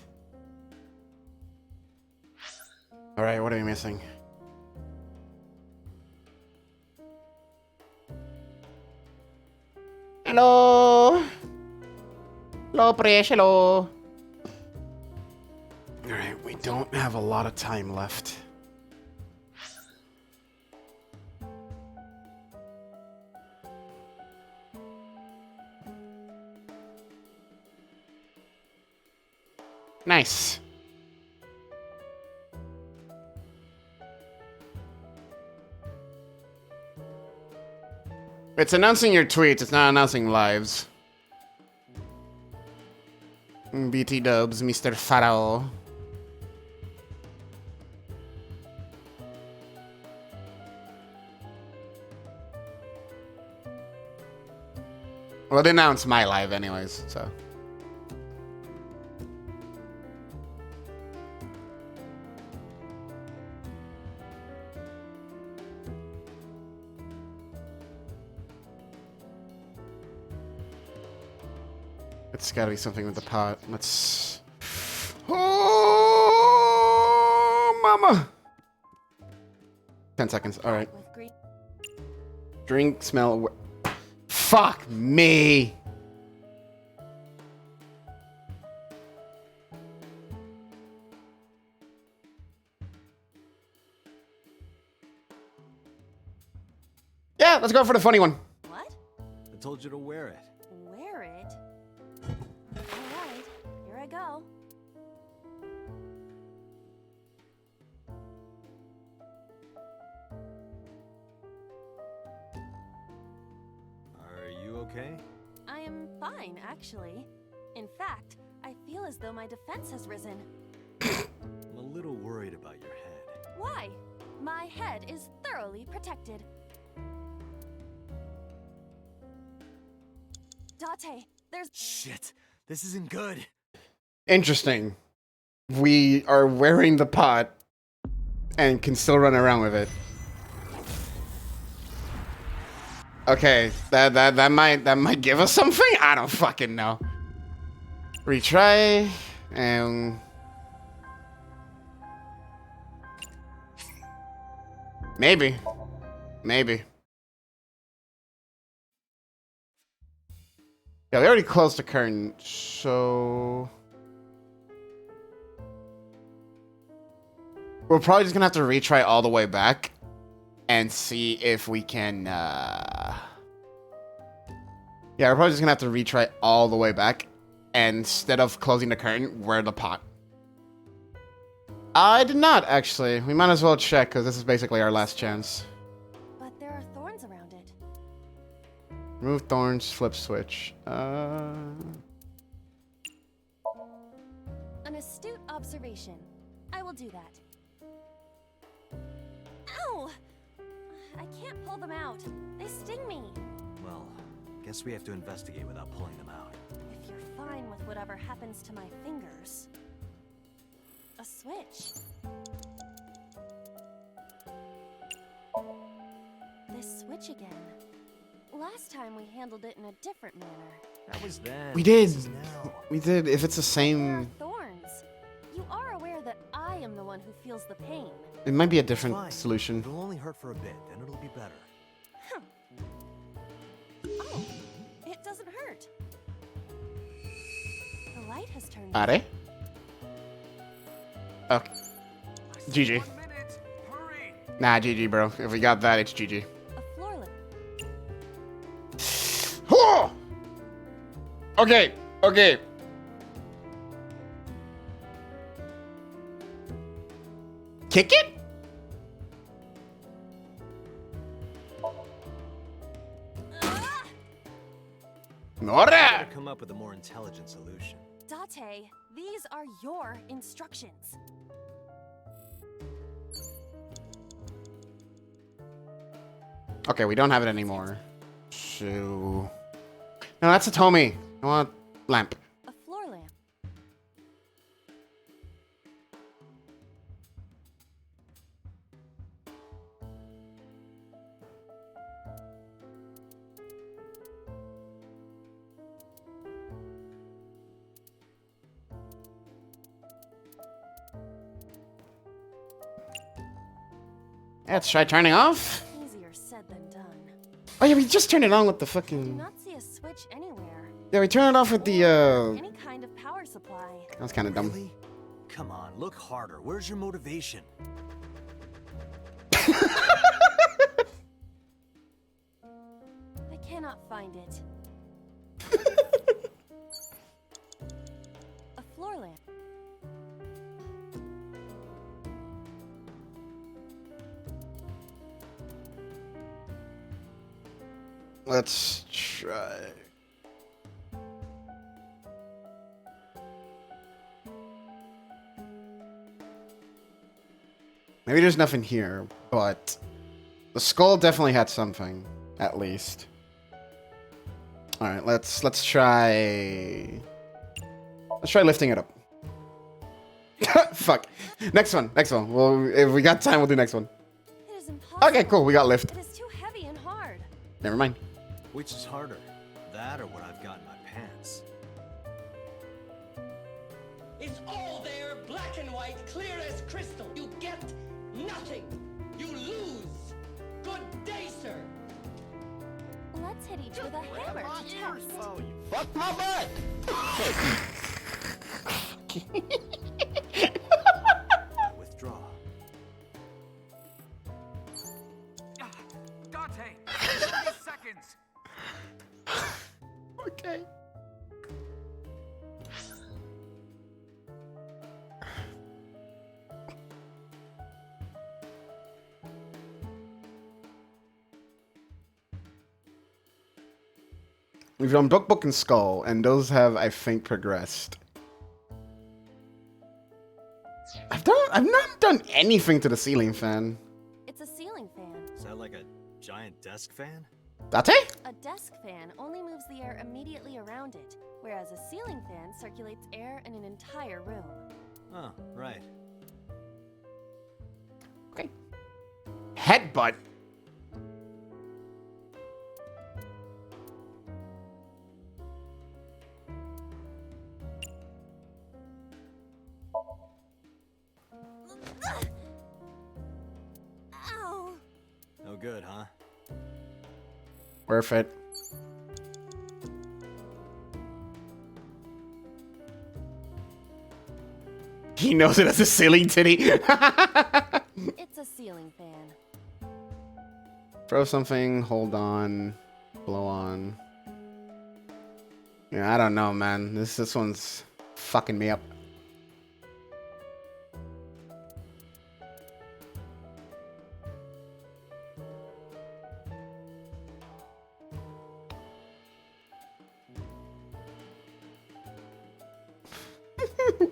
All right, what are we missing? Hello. Hello, Presh. Hello. All right, we don't have a lot of time left. Nice. It's announcing your tweets, it's not announcing lives. BT dubs, Mr. Pharaoh. Well, they announced my live anyways, so. It's gotta be something with the pot. Let's... Oh, mama! 10 seconds, alright. Drink, smell... Fuck me! Yeah, let's go for the funny one. What? I told you to wear it. Wear it? Alright, here I go. Are you okay? I am fine, actually. In fact, I feel as though my defense has risen. I'm a little worried about your head. Why? My head is thoroughly protected. Date, there's... Shit, this isn't good. Interesting. We are wearing the pot and can still run around with it. Okay, that might give us something? I don't fucking know. Retry and maybe. Yeah, we already closed the curtain, so we're probably just gonna have to retry all the way back and see if we can, yeah, we're probably just gonna have to retry all the way back, and instead of closing the curtain, wear the pot. I did not, actually. We might as well check, because this is basically our last chance. But there are thorns around it. Remove thorns, flip switch. An astute observation. I will do that. Ow! I can't pull them out. They sting me. Well, guess we have to investigate without pulling them out. If you're fine with whatever happens to my fingers. switch. This switch again. Last time we handled it in a different manner. That was then. We did. This is now. We did. If it's the There are same, thorns. You are aware that I am the one who feels the pain. it might be a It's different fine. solution. It'll only hurt for a bit, then it'll be better. Oh, it doesn't hurt. The light has turned. Are they? Okay. GG. Nah, GG, bro. If we got that, it's GG. A floor lamp. Whoa! Okay, okay. Kick it? Nora! Better come up with a more intelligent solution. Date, these are your instructions. Okay, we don't have it anymore. So... No, that's a Tomy. I want lamp. A floor lamp. Let's try turning off. Easier said than done. Oh yeah, we just turned it on with the I do fucking... not see a switch anywhere. Yeah, we turned it off with the, Any kind of power supply. That was kind of dumb. Really? Come on, look harder. Where's your motivation? I cannot find it. A floor lamp. Let's try... Maybe there's nothing here, but the skull definitely had something, at least. All right, let's try. Let's try lifting it up. Fuck. Next one. Well, if we got time, we'll do next one. It is impossible. Okay, cool. We got lift. It is too heavy and hard. Never mind. Which is harder? That or what I've got in my pants? It's all there, black and white, clear as crystal. You get nothing. You lose. Good day, sir. Let's hit each with a hammer to test. Oh, you fuck my butt. Withdraw. Dante, 30 seconds. Okay. We've done Book and Skull, and those have, I think, progressed. I've not done anything to the ceiling fan. It's a ceiling fan. Is that like a giant desk fan? Date? A desk fan only moves the air immediately around it, whereas a ceiling fan circulates air in an entire room. Oh, right. Okay. Headbutt. Ow! No good, huh? Worth it. He knows it as a ceiling titty. It's a ceiling fan. Throw something, hold on, blow on. Yeah, I don't know, man. This one's fucking me up.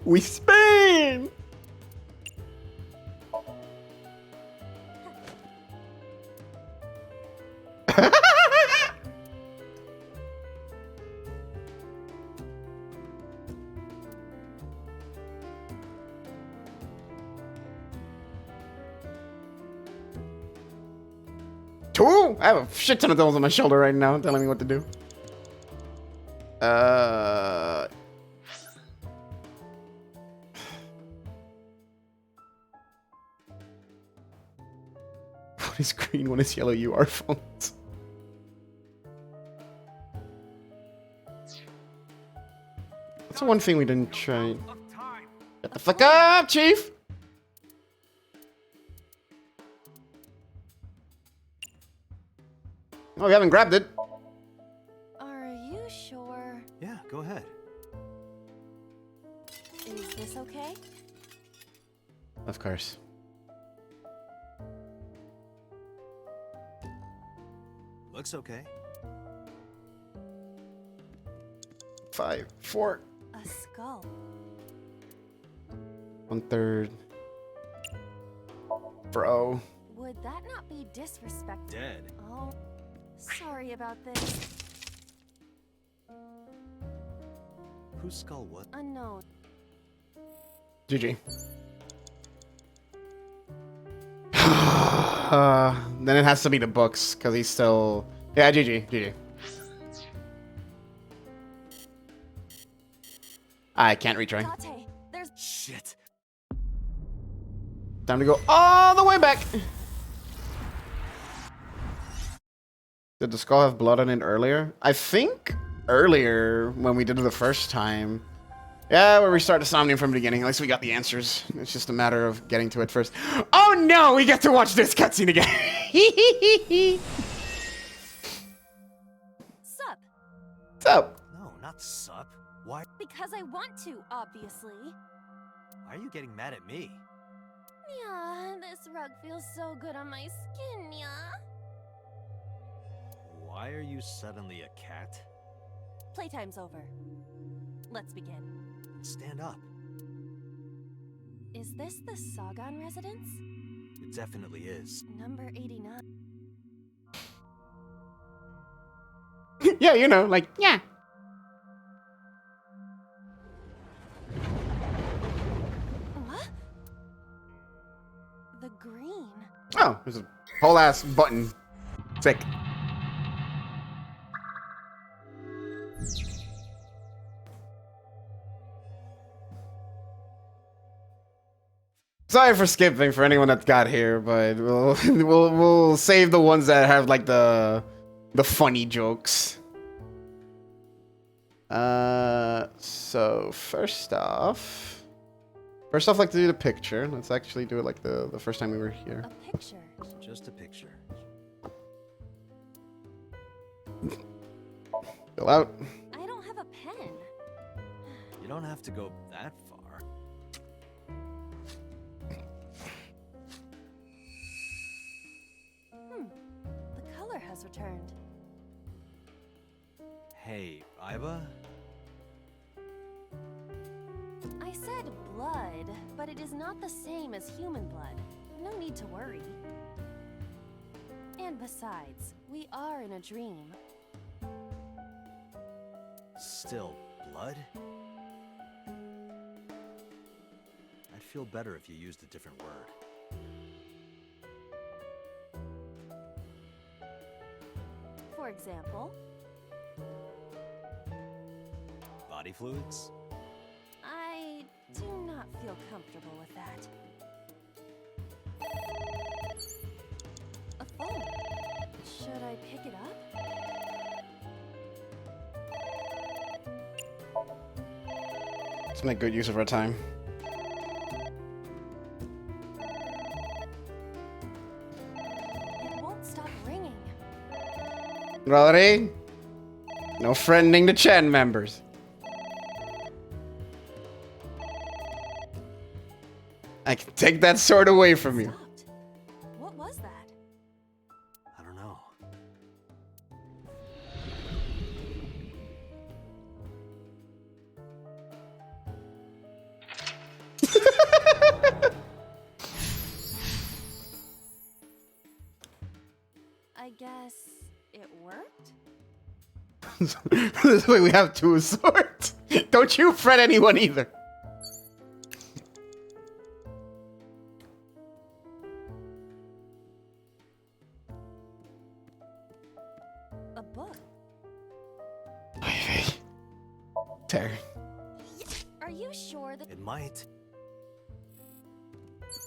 We spin! 2? I have a shit ton of those on my shoulder right now telling me what to do. One is green, one is yellow. You are phones. That's the one thing we didn't try. Get the fuck up, Chief! Oh, we haven't grabbed it. Are you sure? Yeah, go ahead. Is this okay? Of course. Looks okay. 5, 4, A skull. 1/3. Bro. Would that not be disrespectful? Dead. Oh, sorry about this. Whose skull what? Unknown. GG. Then it has to be the books, because he's still... Yeah, GG. GG. I can't retry. Date, there's... Shit. Time to go all the way back. Did the skull have blood on it earlier? I think earlier, when we did it the first time. Yeah, we'll restart the Somnium from the beginning. At least we got the answers. It's just a matter of getting to it first. Oh no, we get to watch this cutscene again. Sup? Sup? No, not sup. Why? Because I want to, obviously. Why are you getting mad at me? Yeah, this rug feels so good on my skin, yeah. Why are you suddenly a cat? Playtime's over. Let's begin. Stand up. Is this the Sagan residence? It definitely is. Number 89. Yeah, you know, like, yeah. What? The green. Oh, there's a whole ass button. Sick. Sorry for skipping for anyone that got here, but we'll save the ones that have like the funny jokes. So first off, like to do the picture. Let's actually do it like the first time we were here. A picture. Just a picture. Fill out. I don't have a pen. You don't have to go that far. The color has returned. Hey, Iba? I said blood, but it is not the same as human blood. No need to worry. And besides, we are in a dream. Still, blood? I'd feel better if you used a different word. For example, Body fluids? I do not feel comfortable with that. A phone. Should I pick it up? Let's make good use of our time. It won't stop ringing. Valerie? No friending the Chen members. I can take that sword away from you. What was that? I don't know. I guess it worked? This way we have two swords. Don't you fret anyone either. book. Terry. Are you sure that It might.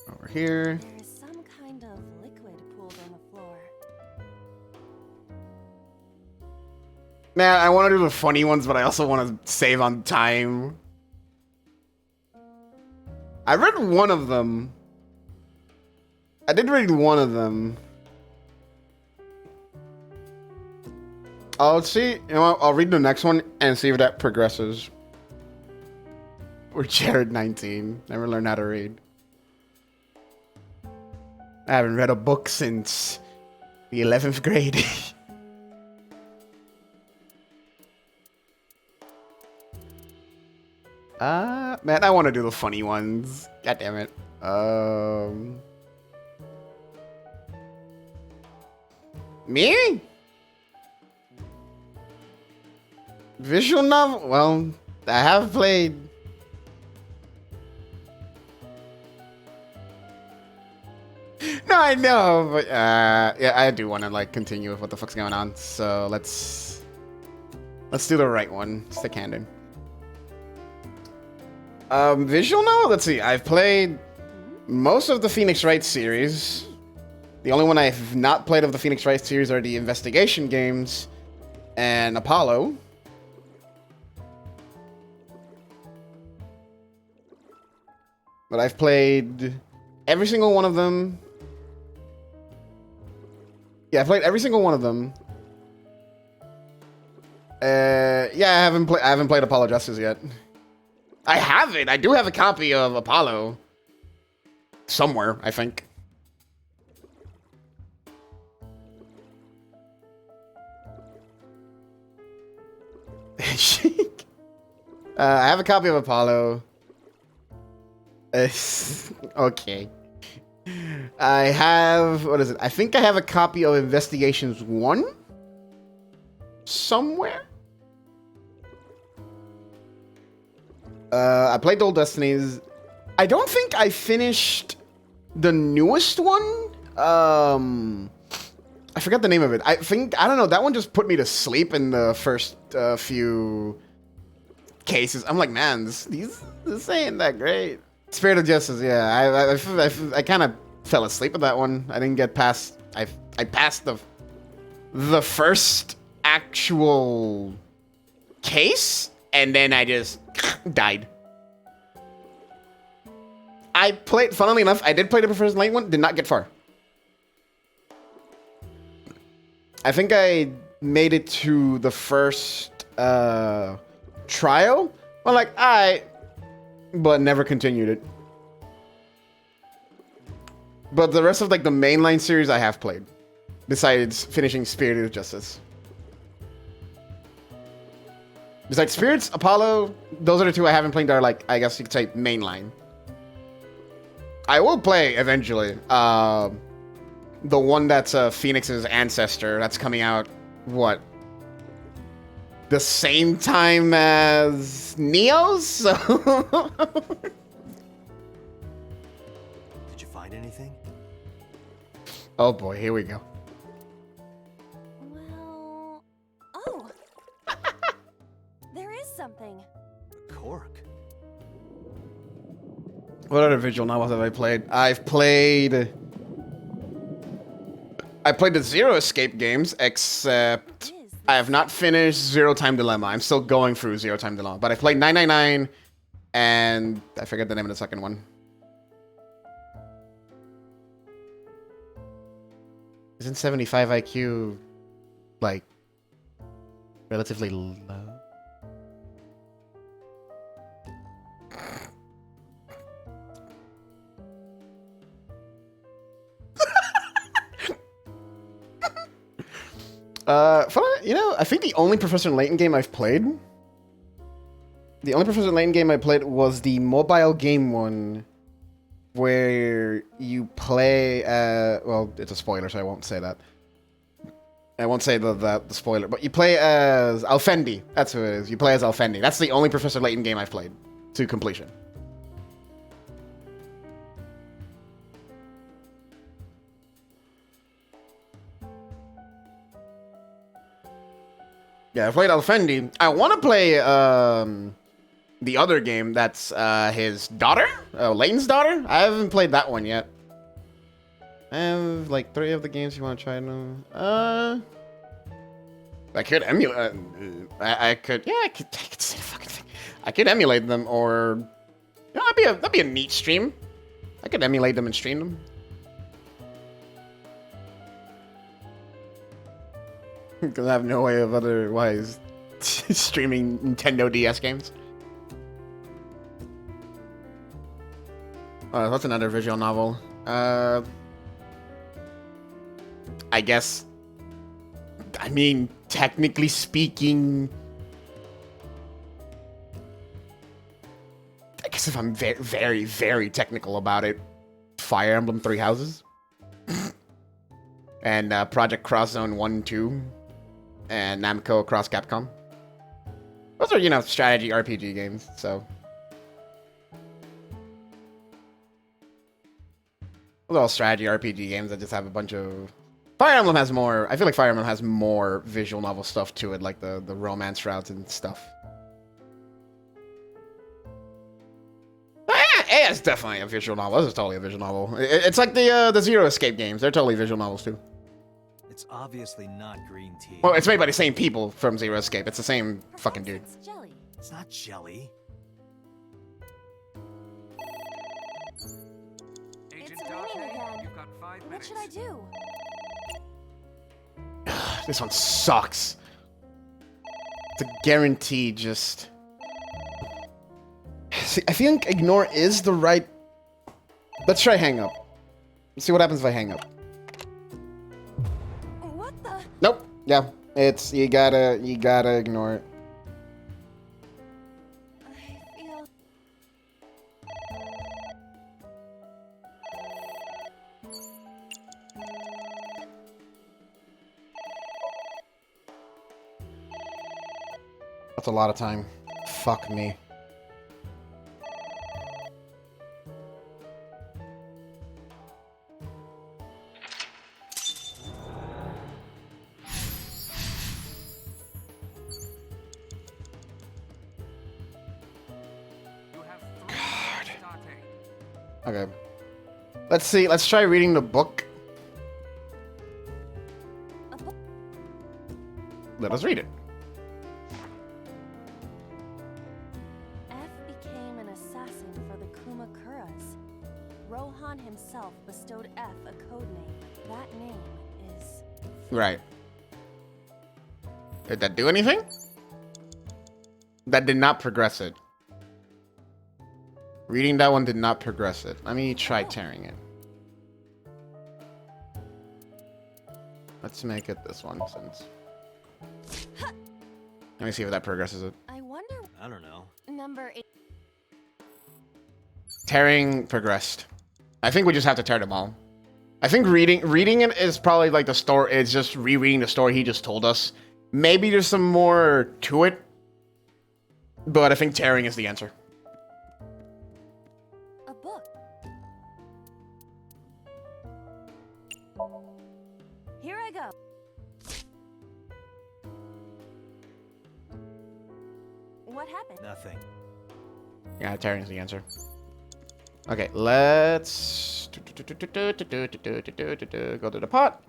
Over here. there is some kind of liquid pooled on the floor? Man, I want to do the funny ones, but I also want to save on time. I read one of them. I did read one of them. I'll see. You know what? I'll read the next one and see if that progresses. We're Jared 19. Never learned how to read. I haven't read a book since the 11th grade. Man, I want to do the funny ones. God damn it. Me? Visual novel? Well, I have played. No, I know, but yeah, I do want to like continue with what the fuck's going on. So let's do the right one. Stick handed. Visual novel? Let's see. I've played most of the Phoenix Wright series. The only one I've not played of the Phoenix Wright series are the investigation games and Apollo. But I've played every single one of them. Yeah, I've played every single one of them. Yeah, I haven't played Apollo Justice yet. I have it. I do have a copy of Apollo somewhere, I think. I have a copy of Apollo. Okay. I have, what is it? I think I have a copy of Investigations 1 somewhere. I played Old Destinies. I don't think I finished the newest one. I forgot the name of it. I don't know. That one just put me to sleep in the first few cases. I'm like, man, this ain't that great. Spirit of Justice, yeah. I kind of fell asleep with that one. I didn't get past. I passed the first actual case, and then I just died. I played. Funnily enough, I did play the Professor Layton one. Did not get far. I think I made it to the first trial. I'm like, but never continued it. But the rest of like the mainline series I have played, besides finishing Spirit of Justice. Besides Spirits, Apollo, those are the two I haven't played that are like, I guess you could say mainline. I will play eventually. The one that's Phoenix's ancestor that's coming out, what? The same time as Neo's? So Did you find anything? oh boy, here we go. Well, oh. There is something. A cork. What other visual novels have I played? I played the Zero Escape games, except I have not finished Zero Time Dilemma. I'm still going through Zero Time Dilemma. But I played 999 and I forget the name of the second one. Isn't 75 IQ like relatively low? You know, I think the only Professor Layton game I've played, was the mobile game one, where you play. Well, it's a spoiler, so I won't say that. I won't say the spoiler, but you play as Alfendi. That's who it is. You play as Alfendi. That's the only Professor Layton game I've played to completion. Yeah, I played Alfendi. I want to play the other game that's his daughter, Layton's daughter. I haven't played that one yet. I have like 3 of the games you want to try now. I could emulate. I could. Yeah, I could say the fucking thing. I could emulate them, or you know, that'd be a neat stream. I could emulate them and stream them. Because I have no way of otherwise streaming Nintendo DS games. What's another visual novel? I guess. I mean, technically speaking, I guess if I'm very, very technical about it, Fire Emblem 3 Houses. And Project Cross Zone 1 and 2. And Namco Across Capcom. Those are, you know, strategy RPG games, so. Those are all strategy RPG games that just have a bunch of... Fire Emblem has more... I feel like Fire Emblem has more visual novel stuff to it, like the romance routes and stuff. Yeah, it's definitely a visual novel. This is totally a visual novel. It's like the Zero Escape games. They're totally visual novels, too. It's obviously not green tea. Well, it's made by the same people from Zero Escape. It's the same fucking dude. It's jelly. It's not jelly. It's raining again. What should I do? This one sucks. It's a guarantee, just... See, I feel like ignore is the right... Let's try hang up. Let's see what happens if I hang up. What the? Nope. Yeah. It's... You gotta ignore it. I feel... That's a lot of time. Fuck me. Okay. Let's see. Let's try reading the book. Let us read it. F became an assassin for the Kumakuras. Rohan himself bestowed F a codename. That name is... Right. Did that do anything? That did not progress it. Reading that one did not progress it. Let me try tearing it. Let's make it this one since... Let me see if that progresses it. I wonder... I don't know. Number 8... Tearing progressed. I think we just have to tear them all. I think reading it is probably like the story. It's just rereading the story he just told us. Maybe there's some more to it. But I think tearing is the answer. A book. Here I go. What happened? Nothing. Yeah, tearing is the answer. Okay, let's go to the pot.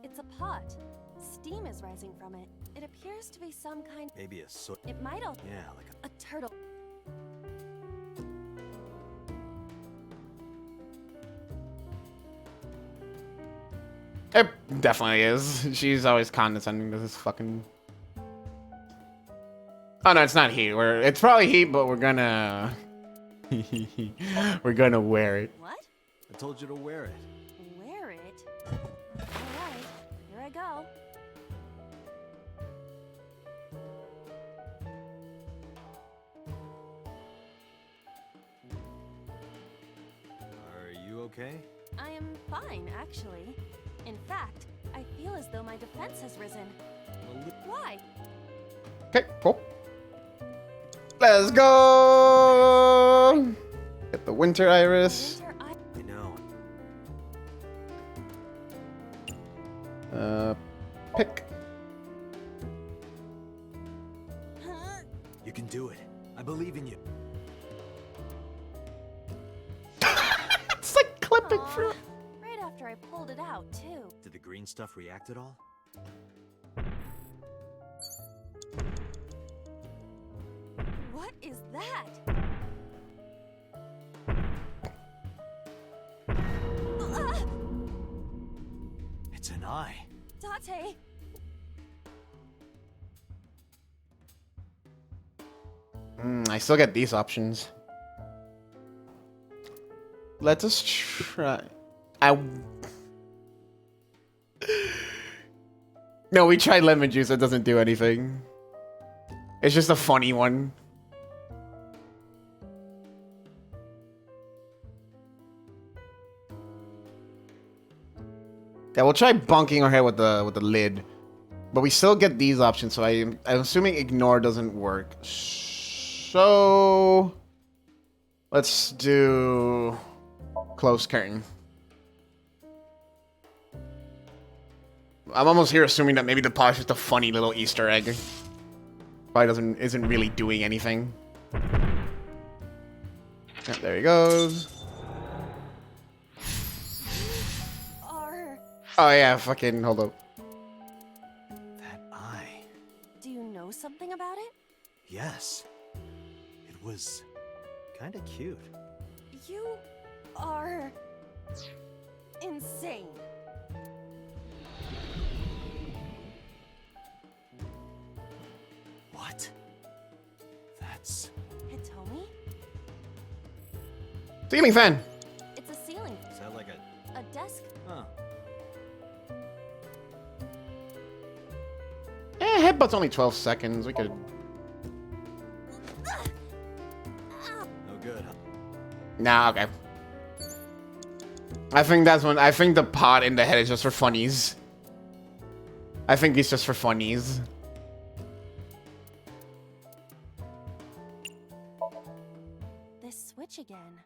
It's a pot. Steam is rising from it. It appears to be some kind... Maybe a sort... It might also... Yeah, like a turtle. It definitely is. She's always condescending to this fucking... Oh no, it's not heat. It's probably heat, but we're gonna... we're gonna wear it. What? I told you to wear it. Wear it? Alright, here I go. Are you okay? I am fine, actually. In fact, I feel as though my defense has risen. Why? Okay, cool. Let's go! Get the winter iris. I know. Pick. do it. I believe in you. It's like clipping Aw, fruit. right after I pulled it out, too. Did the green stuff react at all? What is that? It's an eye. Date! I still get these options. Let us try. No, we tried lemon juice. It doesn't do anything. It's just a funny one. Yeah, we'll try bunking our head with the lid, but we still get these options. So I'm assuming ignore doesn't work. So let's do close curtain. I'm almost here assuming that maybe the pod is just a funny little Easter egg. Probably isn't really doing anything. Yep, there he goes. Oh yeah, fucking hold up. That eye. Do you know something about it? Yes. It was kind of cute. You are insane. What? That's... Hitomi? Ceiling fan. It's a ceiling. Is that like a... A desk. Huh. Headbutt's only 12 seconds. We could... No good, huh? Nah, okay. I think that's when... I think the pot in the head is just for funnies. I think it's just for funnies. This switch again.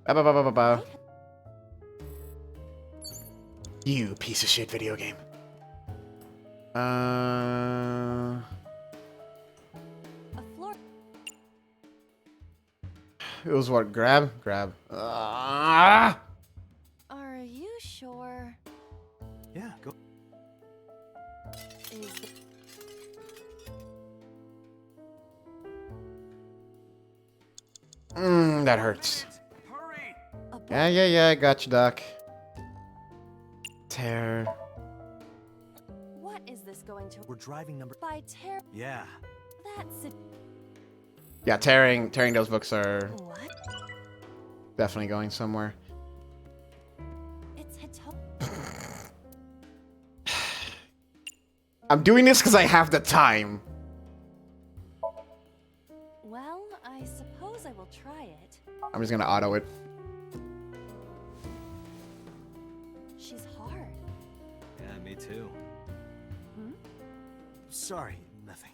Ba-ba-ba-ba-ba. You piece of shit video game. A floor. It was what? Grab? Grab. Are you sure? Yeah, go. Is That hurts. Yeah, I got you, Doc. Tear. What is this going to? We're driving number... By tear. Yeah. That's it. Yeah, tearing those books are What? definitely going somewhere. It's Hitomi. I'm doing this because I have the time. Well, I suppose I will try it. I'm just gonna auto it. She's hard. Yeah, me too. Hmm? Sorry, nothing.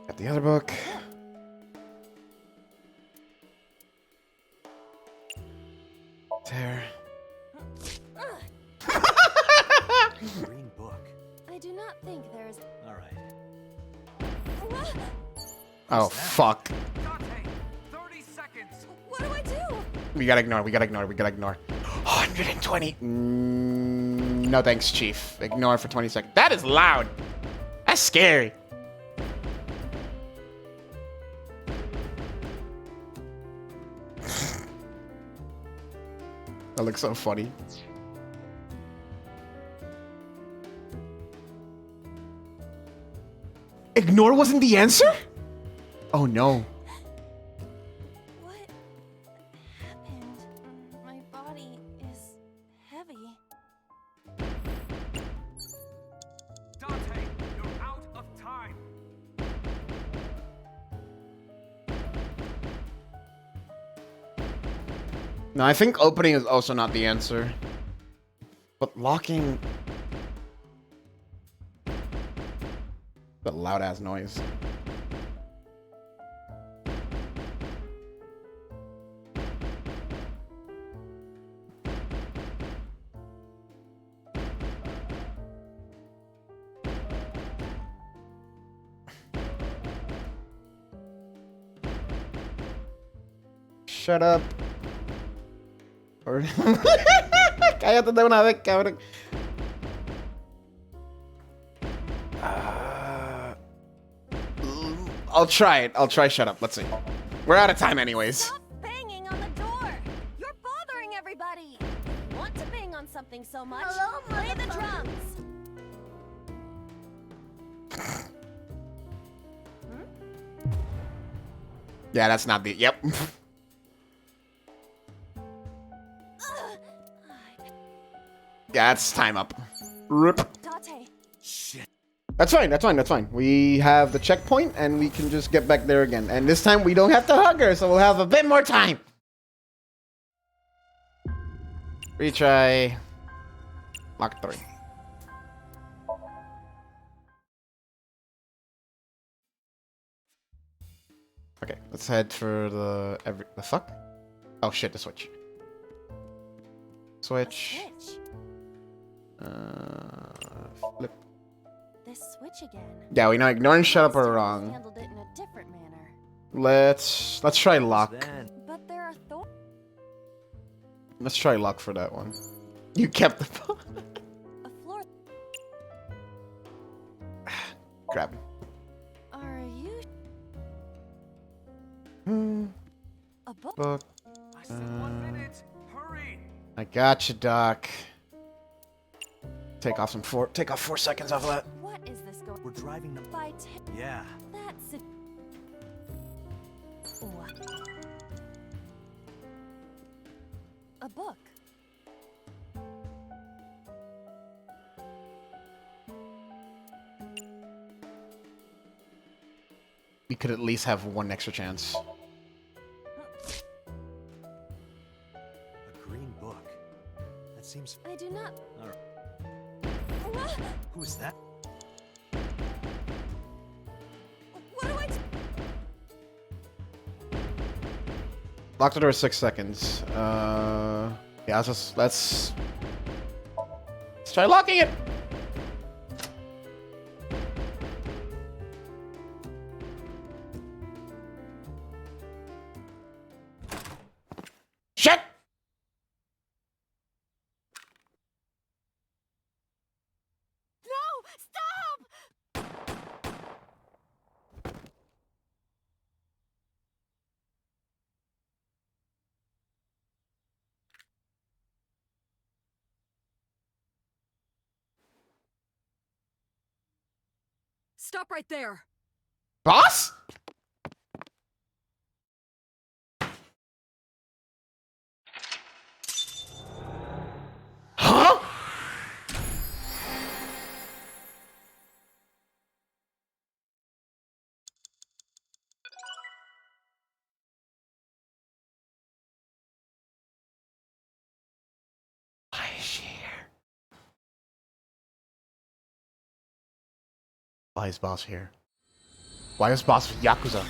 Got the other book. Tear. Green book. I do not think there's. All right. Oh, fuck. 30 seconds. What do I do? We gotta ignore. 120. No thanks, Chief. Ignore for 20 seconds. That is loud. That's scary. That looks so funny. Ignore wasn't the answer? Oh no. What happened? My body is heavy. Dante, you're out of time. No, I think opening is also not the answer. But locking... The loud ass noise. shut up. Or cállate de una vez, cabrón. I'll try it. I'll try shut up. Let's see. We're out of time anyways. Stop banging on the door! You're bothering everybody! If you want to bang on something so much, play the drums! Yeah, that's not the... Yep. Yeah, it's time up. Rip. Date. Shit. That's fine, that's fine, that's fine. We have the checkpoint and we can just get back there again. And this time we don't have to hug her, so we'll have a bit more time. Retry. Lock 3. Okay, let's head for the fuck? Oh shit, the switch. Switch. Flip. This switch again. Yeah, we know ignoring shut up or wrong. Handled it in a different manner. Let's try lock. But there are Let's try lock for that one. You kept the phone. a floor. Grab. Are you a book? Book. I said 1 minute. Hurry. I got you, Doc. Take off 4 seconds off of that. What is this going? We're driving the... By Yeah. That's it. What? A book. We could at least have one extra chance. A green book. That seems... I do not. All right. Who is that? What do I do? Lock the door 6 seconds. Yeah, let's try locking it. Shit! No! Stop! Stop right there. Boss? Huh? Why is she here? Why is Boss here? Why is Boss with Yakuza?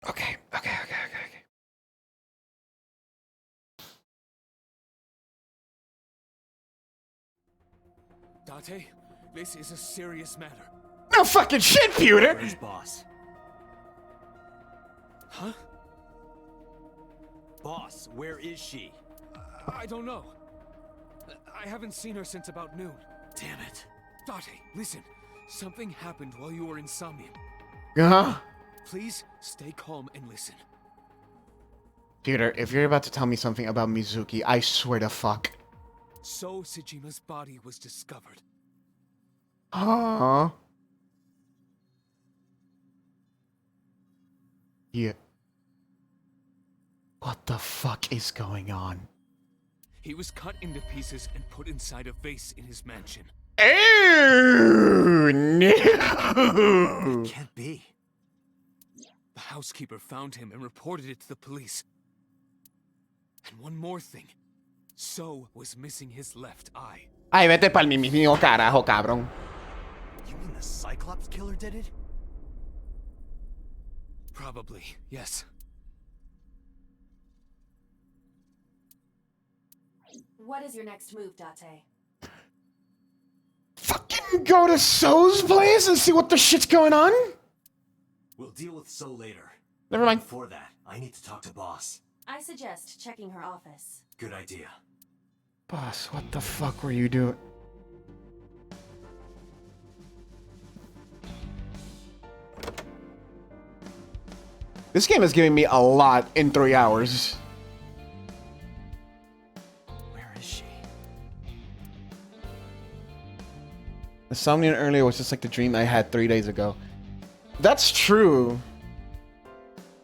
Okay. Date, this is a serious matter. No fucking shit, Pewter! Where's Boss? Huh? Boss, where is she? I don't know. I haven't seen her since about noon. Damn it. Date, listen. Something happened while you were in Somnium. Uh-huh. Please stay calm and listen. Pewter, if you're about to tell me something about Mizuki, I swear to fuck. So Sejima's body was discovered. Huh? Yeah. What the fuck is going on? He was cut into pieces and put inside a vase in his mansion. Oh no! It can't be. The housekeeper found him and reported it to the police. And one more thing. So was missing his left eye. Ay, vete pa'l mismo carajo, cabrón. You mean the Cyclops killer did it? Probably, yes. What is your next move, Date? Fucking go to So's place and see what the shit's going on? We'll deal with So later. Never mind. Before that, I need to talk to Boss. I suggest checking her office. Good idea. Boss, what the fuck were you doing? This game is giving me a lot in 3 hours. Where is she? The Somnium earlier was just like the dream I had 3 days ago. That's true.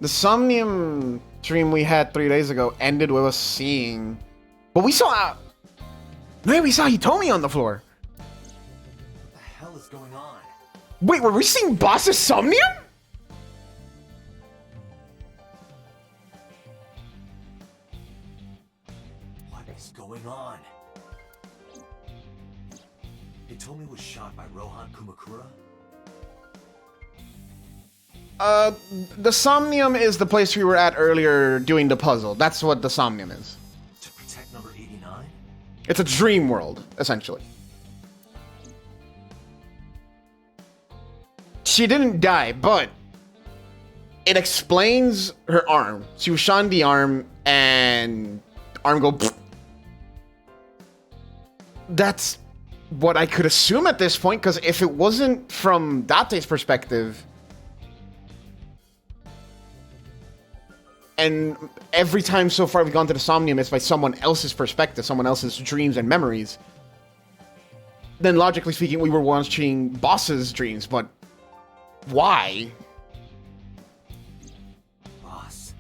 The Somnium dream we had 3 days ago ended with us seeing... But we saw... Man, we saw Hitomi on the floor. What the hell is going on? Wait, were we seeing Boss's Somnium? What is going on? Hitomi was shot by Rohan Kumakura? The Somnium is the place we were at earlier doing the puzzle. That's what the Somnium is. To protect number 89? It's a dream world, essentially. She didn't die, but it explains her arm. She was shot in the arm, and arm go... Pfft. That's what I could assume at this point, because if it wasn't from Date's perspective... And every time so far we've gone to the Somnium, it's by someone else's perspective, someone else's dreams and memories. Then logically speaking, we were watching Boss's dreams, but why? Boss.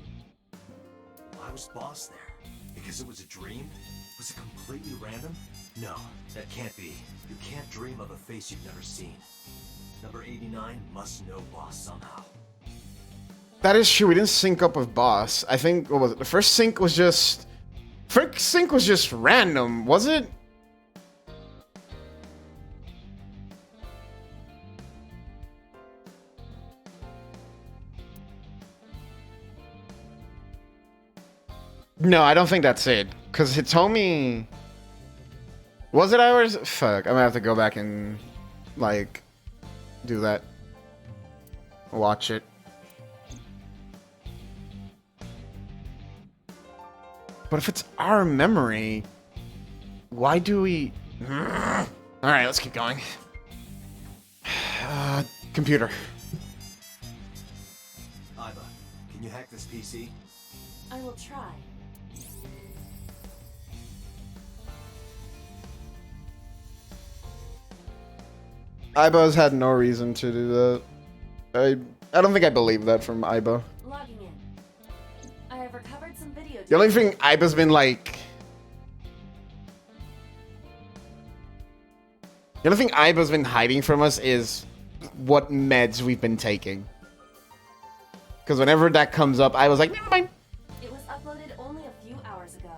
Why was Boss there? Because it was a dream? Was it completely random? No, that can't be. You can't dream of a face you've never seen. Number 89 must know Boss somehow. That is true. We didn't sync up with Boss. I think, what was it? The first sync was just... First sync was just random, was it? No, I don't think that's it. Because Hitomi... Was it ours? Fuck, I'm gonna have to go back and, like, do that. Watch it. But if it's our memory, why do we... Alright, let's keep going. Computer. Iva, can you hack this PC? I will try. Iba's had no reason to do that. I don't think I believe that from Iba. Logging in. I have recovered some video. The only thing Iba's been like... The only thing Iba's been hiding from us is what meds we've been taking. Because whenever that comes up, I was like, never mind. It was uploaded only a few hours ago.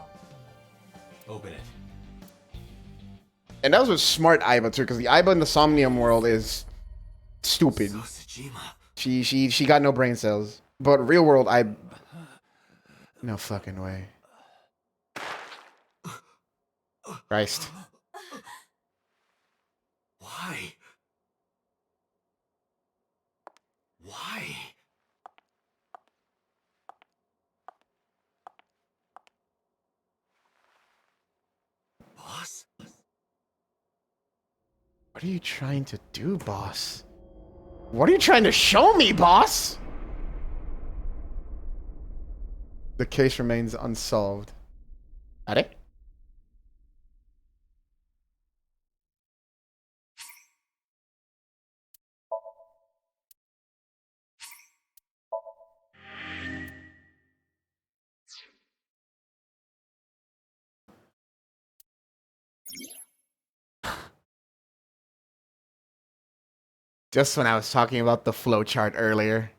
Open it. And that was with smart Iba too, because the Iba in the Somnium world is stupid. She got no brain cells. But real world, no fucking way. Christ. Why? Why? Boss? What are you trying to do, boss? What are you trying to show me, boss? The case remains unsolved. Got it? Just when I was talking about the flowchart earlier.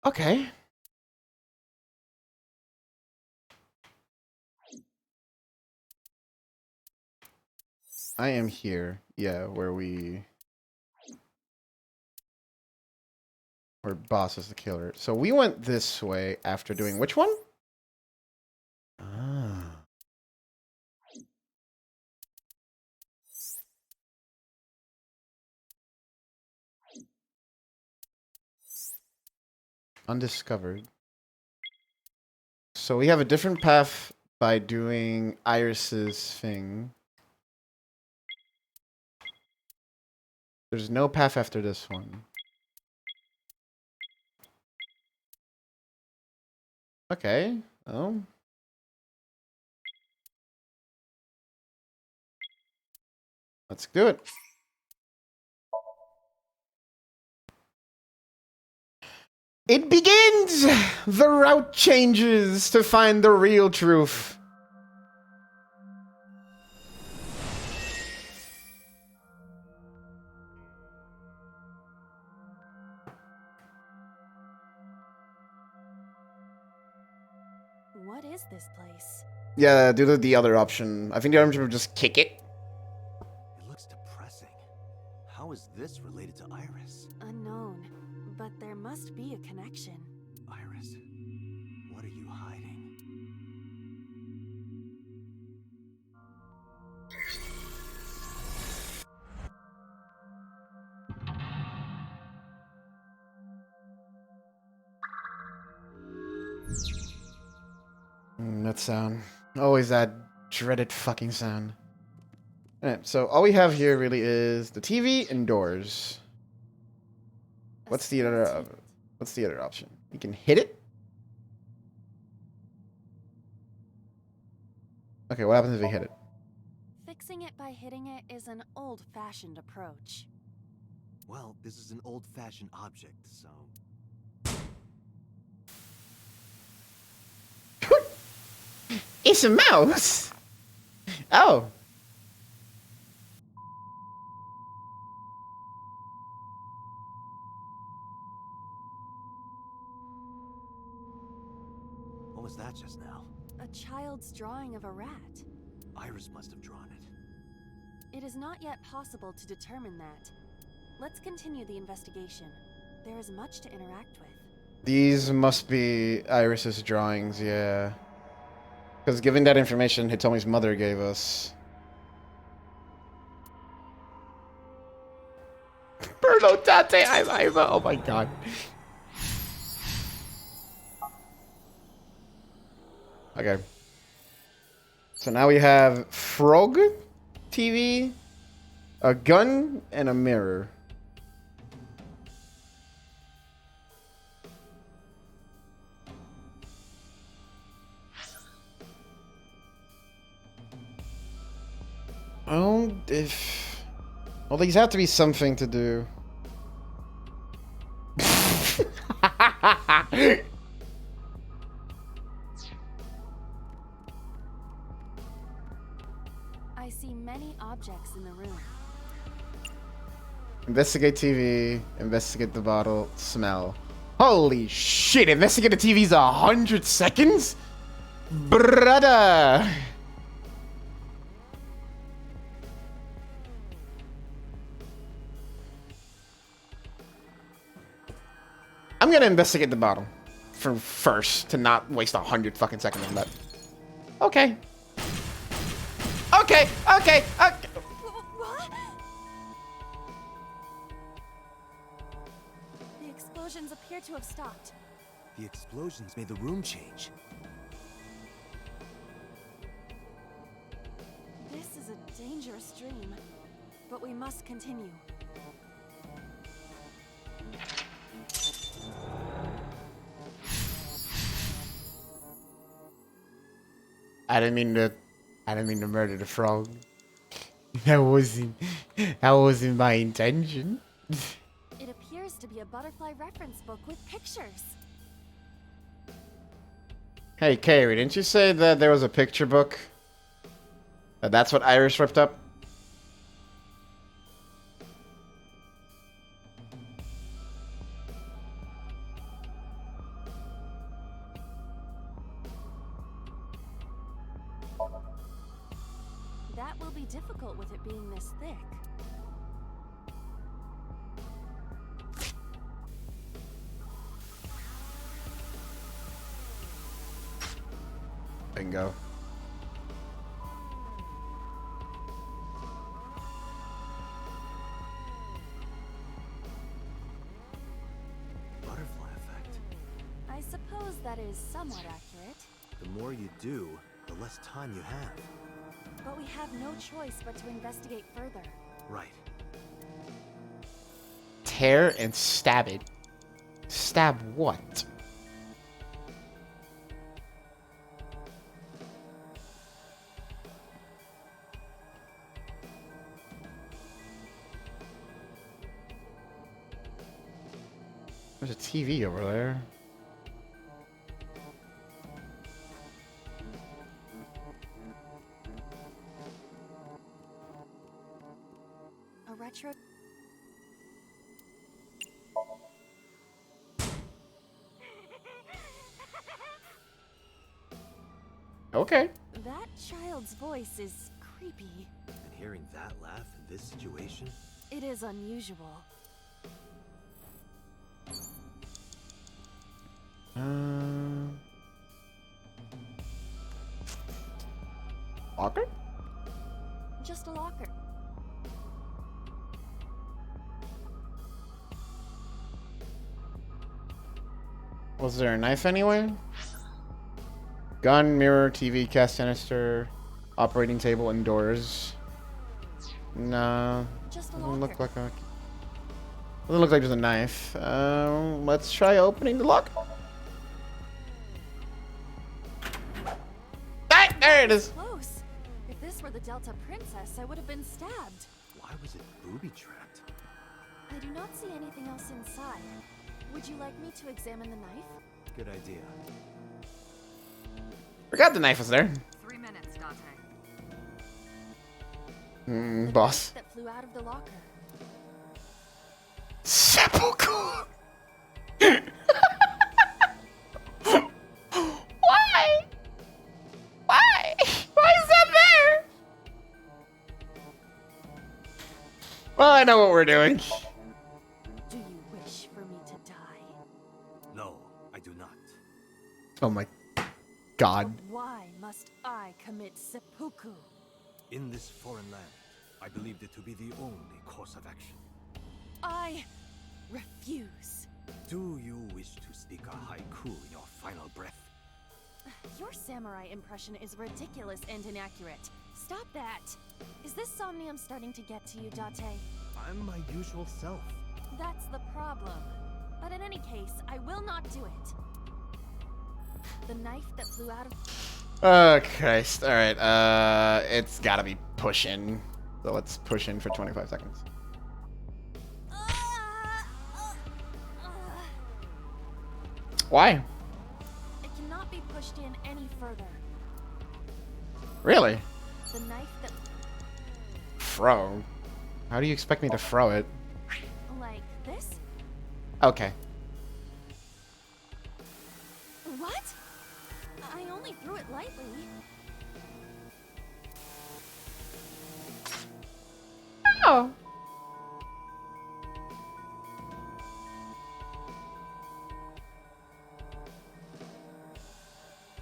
Okay. I am here. Yeah, where we... Or boss is the killer. So we went this way after doing which one? Ah. Undiscovered. So we have a different path by doing Iris's thing. There's no path after this one. Okay. Oh. Let's do it. It begins! The route changes to find the real truth. What is this place? Yeah, do the other option. I think the other option would just kick it. It looks depressing. How is this related to Iris? Unknown, but there must be a connection. Iris, what are you hiding? That sound. Always that dreaded fucking sound. Alright, so all we have here really is the TV and doors. What's the other option? You can hit it? Okay, what happens if we hit it? Fixing it by hitting it is an old-fashioned approach. Well, this is an old-fashioned object, so... It's a mouse! Oh. What was that just now? A child's drawing of a rat. Iris must have drawn it. It is not yet possible to determine that. Let's continue the investigation. There is much to interact with. These must be Iris's drawings, yeah. Because given that information Hitomi's mother gave us. Bruno Tate, oh my god. Okay. So now we have Frog TV, a gun, and a mirror. Oh, if... Well, these have to be something to do. I see many objects in the room. Investigate TV, investigate the bottle, smell. Holy shit, investigate the TV's 100 seconds? Brother! I'm gonna investigate the bottle for first to not waste 100 fucking seconds on that. Okay. Okay. What? The explosions appear to have stopped. The explosions made the room change. This is a dangerous dream, but we must continue. I didn't mean to murder the frog. That wasn't my intention. It appears to be a butterfly reference book with pictures. Hey, Carrie, didn't you say that there was a picture book? That's what Iris ripped up? That will be difficult with it being this thick. Bingo. Butterfly effect. I suppose that is somewhat accurate. The more you do, the less time you have. But we have no choice but to investigate further. Right. Tear and stab it. Stab what? There's a TV over there. A retro. Okay. That child's voice is creepy. And hearing that laugh in this situation? It is unusual. Locker? Just a locker. Was there a knife anyway? Gun, mirror, TV, cast canister, operating table, indoors. Nah. Just a Doesn't look locker. like a. Doesn't look like there's a knife. Let's try opening the lock. Ah, there it is. Close. If this were the Delta Princess, I would have been stabbed. Why was it booby-trapped? I do not see anything else inside. Would you like me to examine the knife? Good idea. Forgot the knife was there. 3 minutes, Dante. Boss. That flew out of the locker. Sepulchre. Why? Why? Why is that there? Well, I know what we're doing. Do you wish for me to die? No, I do not. Oh my God. Why must I commit seppuku? In this foreign land, I believed it to be the only course of action. I refuse. Do you wish to speak a haiku in your final breath? Your samurai impression is ridiculous and inaccurate. Stop that. Is this somnium starting to get to you, Date? I'm my usual self. That's the problem. But in any case, I will not do it. The knife that flew out of... Oh, Christ. Alright, it's gotta be pushing. So let's push in for 25 seconds. Why? It cannot be pushed in any further. Really? The knife that... Throw? How do you expect me to throw it? Like this? Okay. What? I only threw it lightly. Oh.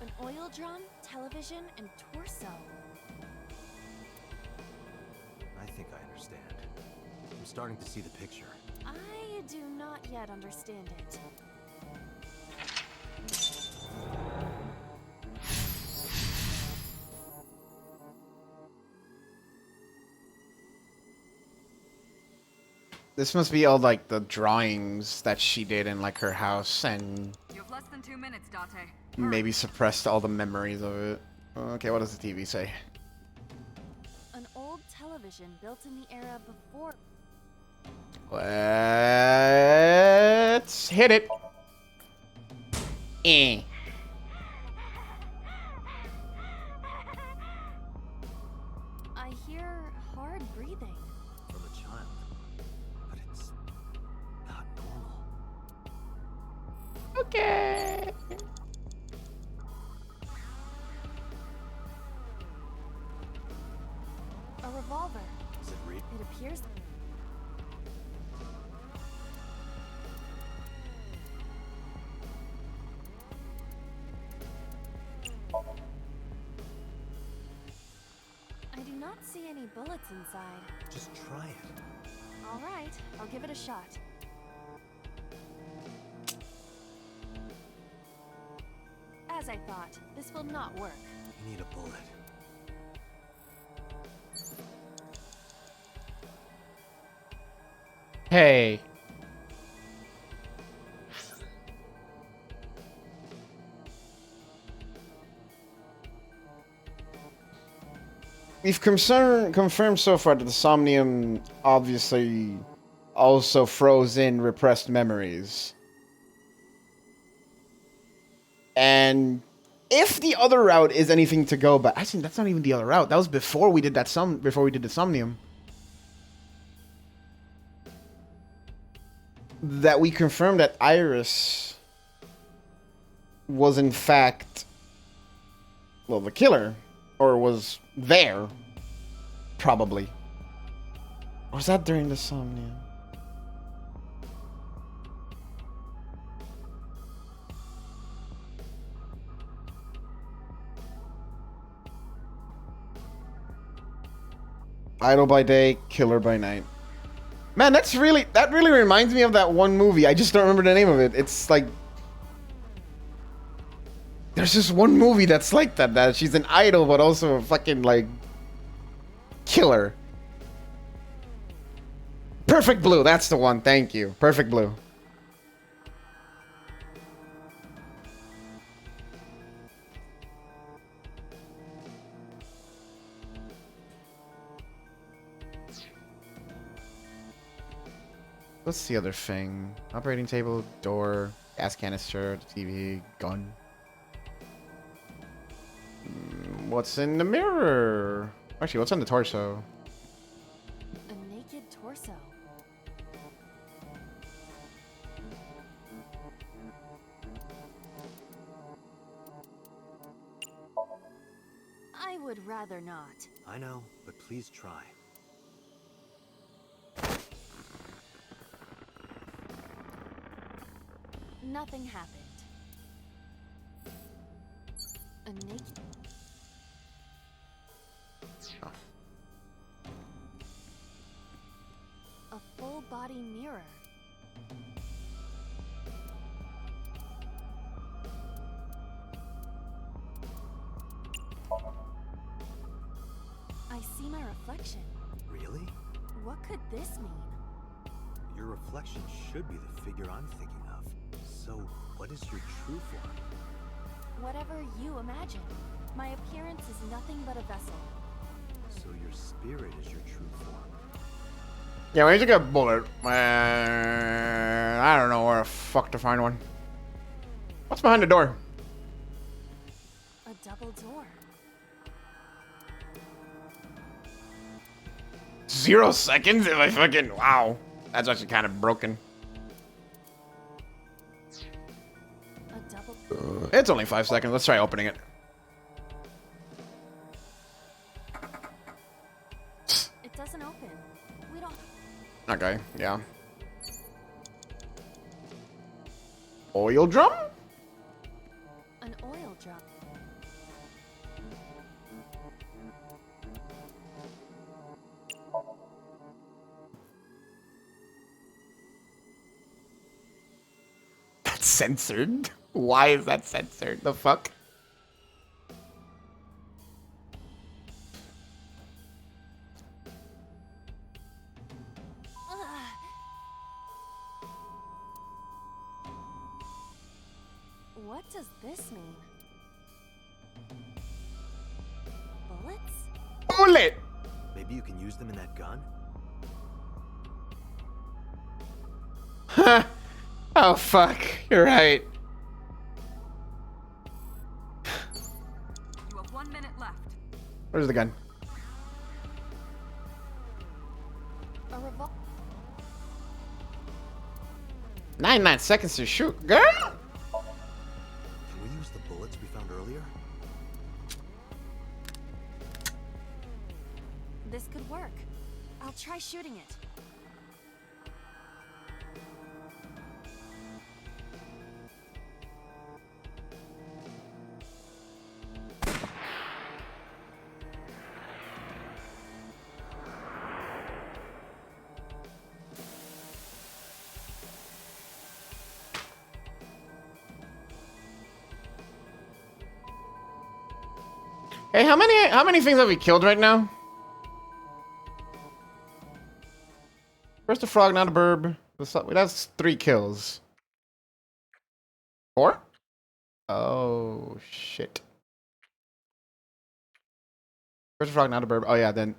An oil drum, television, and torso. I think I understand. I'm starting to see the picture. I do not yet understand it. This must be all like the drawings that she did in like her house and You have less than 2 minutes, Date. maybe suppressed all the memories of it. Okay, what does the TV say? An old television built in the era before... Let's hit it. Eh. I hear hard breathing. From a child. But it's not normal. Okay. A revolver. Is it real? It appears... not see any bullets inside. Just try it. All right, I'll give it a shot. As I thought, this will not work. You need a bullet. Hey. We've confirmed so far that the Somnium obviously also froze in repressed memories. And if the other route is anything to go by, actually that's not even the other route. That was before we did that before we did the Somnium. That we confirmed that Iris was in fact, well, the killer, or was there, probably. Or was that during the Somnium? Idol by day, killer by night. Man, that really reminds me of that one movie. I just don't remember the name of it. It's like, there's this one movie that's like that she's an idol but also a fucking like killer. Perfect Blue, that's the one. Thank you. Perfect Blue. What's the other thing? Operating table, door, gas canister, TV, gun. What's in the mirror? Actually, what's on the torso? A naked torso. I would rather not. I know, but please try. Nothing happened. A naked... A full-body mirror. I see my reflection. Really? What could this mean? Your reflection should be the figure I'm thinking of. So, what is your true form? Whatever you imagine. My appearance is nothing but a vessel. So your spirit is your true form. Yeah, we need to get a bullet. I don't know where the fuck to find one. What's behind the door? A double door. 0 seconds if I fucking... Wow. That's actually kind of broken. It's only 5 seconds. Let's try opening it. It doesn't open. We don't... Okay, yeah. Oil drum? An oil drum. That's censored? Why is that censored? The fuck? What does this mean? Bullets? Bullet! Maybe you can use them in that gun? Huh. Oh fuck, you're right. You have 1 minute left. Where's the gun? A revolver. 99 seconds to shoot, girl! Can we use the bullets we found earlier? This could work. I'll try shooting it. Hey, how many things have we killed right now? First the frog, now the burb. That's 3 kills. 4? Oh shit. First the frog, now the burb. Oh yeah, then.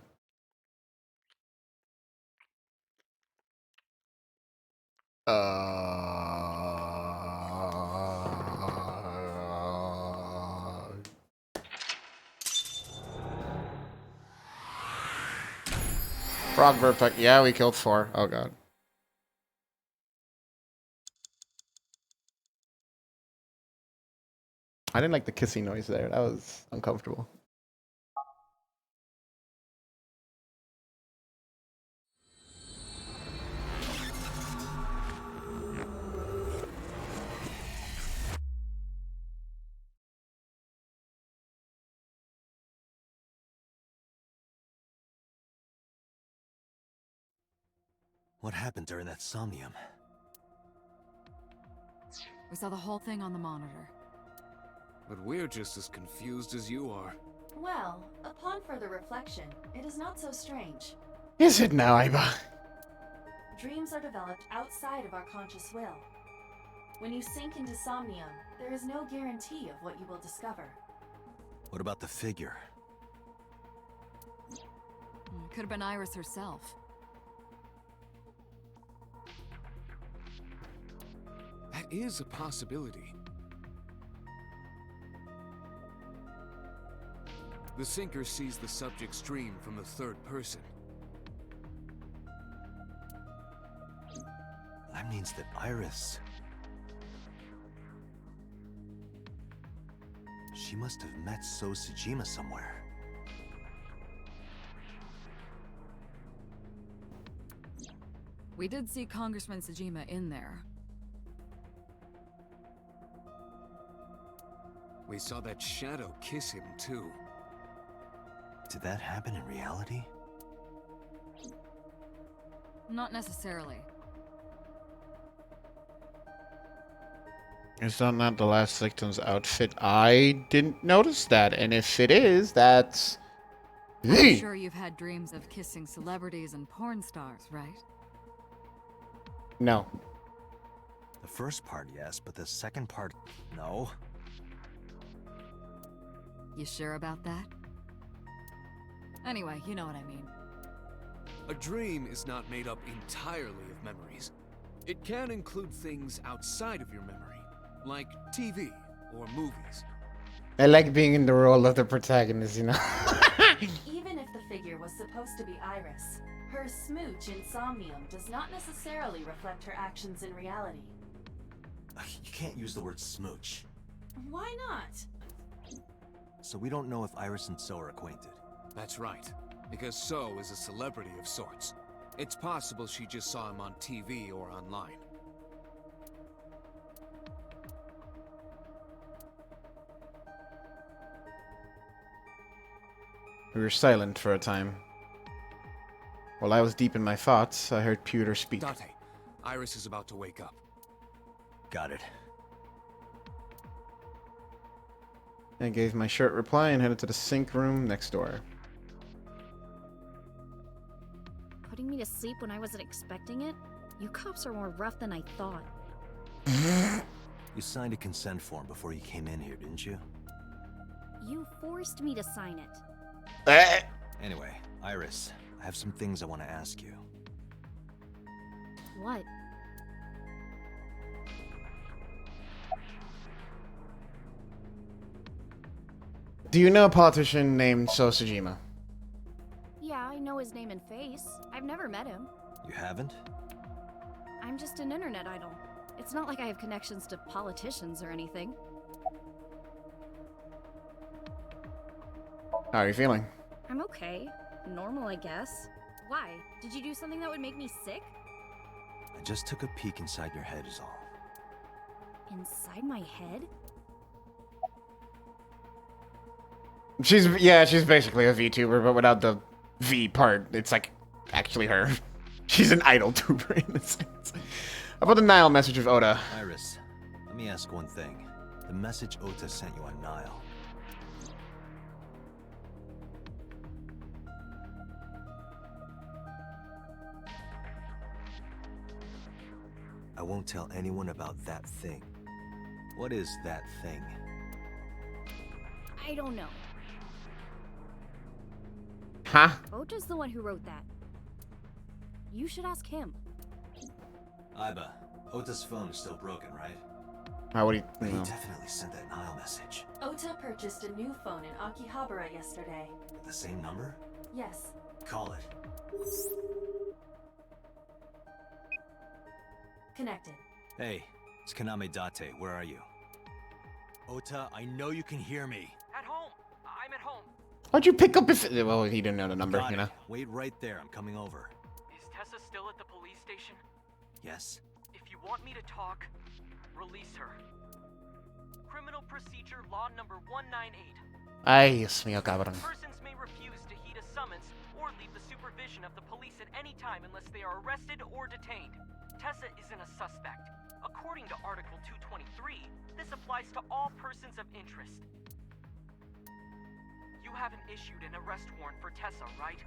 Frog verb. Yeah, we killed 4. Oh god. I didn't like the kissing noise there. That was uncomfortable. What happened during that somnium? We saw the whole thing on the monitor. But we're just as confused as you are. Well, upon further reflection, it is not so strange. Is it now, Aiba? Dreams are developed outside of our conscious will. When you sink into somnium, there is no guarantee of what you will discover. What about the figure? Could have been Iris herself. That is a possibility. The sinker sees the subject's dream from the third person. That means that Iris... She must have met So Sejima somewhere. We did see Congressman Sejima in there. We saw that shadow kiss him, too. Did that happen in reality? Not necessarily. Is that not the last victim's outfit? I didn't notice that, and if it is, that's... I'm sure you've had dreams of kissing celebrities and porn stars, right? No. The first part, yes, but the second part, no. You sure about that? Anyway, you know what I mean. A dream is not made up entirely of memories. It can include things outside of your memory, like TV or movies. I like being in the role of the protagonist, you know? Even if the figure was supposed to be Iris, her smooch in Somnium does not necessarily reflect her actions in reality. You can't use the word smooch. Why not? So we don't know if Iris and So are acquainted. That's right, because So is a celebrity of sorts. It's possible she just saw him on TV or online. We were silent for a time. While I was deep in my thoughts, I heard Pewter speak. Date, Iris is about to wake up. Got it. I gave my short reply and headed to the sink room next door. Putting me to sleep when I wasn't expecting it? You cops are more rough than I thought. You signed a consent form before you came in here, didn't you? You forced me to sign it. Anyway, Iris, I have some things I want to ask you. What? Do you know a politician named So Sejima? Yeah, I know his name and face. I've never met him. You haven't? I'm just an internet idol. It's not like I have connections to politicians or anything. How are you feeling? I'm okay. Normal, I guess. Why? Did you do something that would make me sick? I just took a peek inside your head is all. Inside my head? She's basically a VTuber, but without the V part. It's like actually her. She's an idol tuber in a sense. How about the Nile message of Oda? Iris, let me ask one thing. The message Ota sent you on Nile. won't tell anyone about that thing. What is that thing? I don't know. Huh? Ota's the one who wrote that. You should ask him. Iba, Ota's phone is still broken, right? How would he? But he No. definitely sent that Nile message. Ota purchased a new phone in Akihabara yesterday. With the same number? Yes. Call it. Connected. Hey, it's Kaname Date. Where are you? Ota, I know you can hear me. At home. I'm at home. Why'd you pick up if? Well, he didn't know the number, Got you it. know. Wait right there. I'm coming over. Is Tessa still at the police station? Yes? If you want me to talk, release her. Criminal Procedure Law number 198. Ay, Dios mío, cabrón. Persons may refuse to heed a summons or leave the supervision of the police at any time unless they are arrested or detained. Tessa isn't a suspect. According to Article 223, this applies to all persons of interest. You haven't issued an arrest warrant for Tessa, right?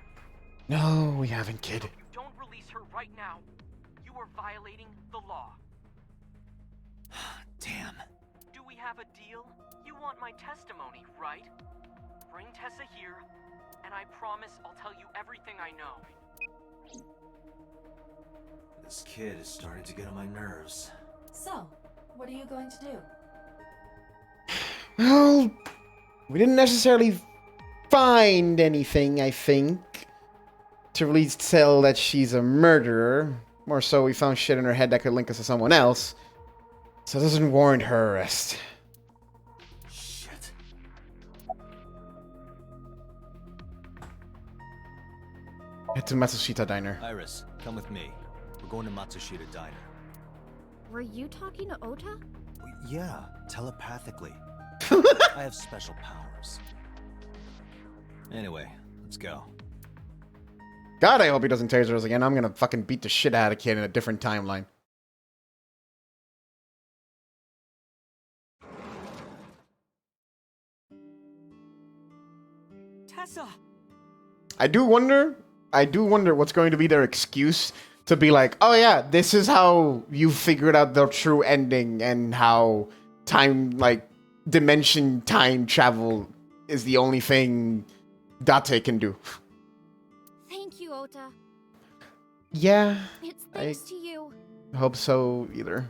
No, we haven't, kid. If you don't release her right now, you are violating the law. Damn. Do we have a deal? You want my testimony, right? Bring Tessa here, and I promise I'll tell you everything I know. This kid is starting to get on my nerves. So, what are you going to do? Well, we didn't necessarily find anything, I think, to really tell that she's a murderer. More so, we found shit in her head that could link us to someone else. So it doesn't warrant her arrest. Shit. Head to Matsushita Diner. Iris, come with me. We're going to Matsushita Diner. Were you talking to Ota? Yeah, telepathically. I have special powers. Anyway, let's go. God, I hope he doesn't taser us again. I'm gonna fucking beat the shit out of kid in a different timeline. Tessa! I do wonder what's going to be their excuse to be like, oh yeah, this is how you figured out the true ending and how time, like, dimension time travel is the only thing Date can do. Thank you, Ota. Yeah, It's thanks to you. hope so either.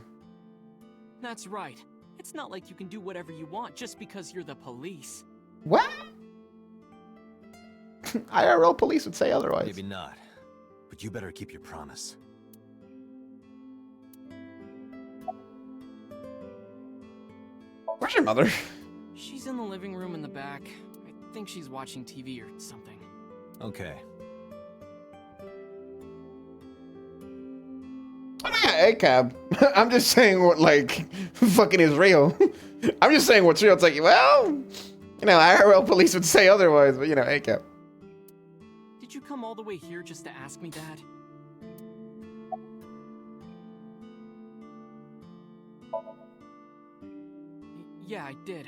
That's right. It's not like you can do whatever you want just because you're the police. What? IRL police would say otherwise. Maybe not. But you better keep your promise. Where's your mother? She's in the living room in the back. I think she's watching TV or something. Okay. Hey, Cab. I'm just saying what, like, fucking is real. I'm just saying what's real. It's like, well, you know, IRL police would say otherwise, but, you know, hey, Cab. Did you come all the way here just to ask me that? Yeah, I did.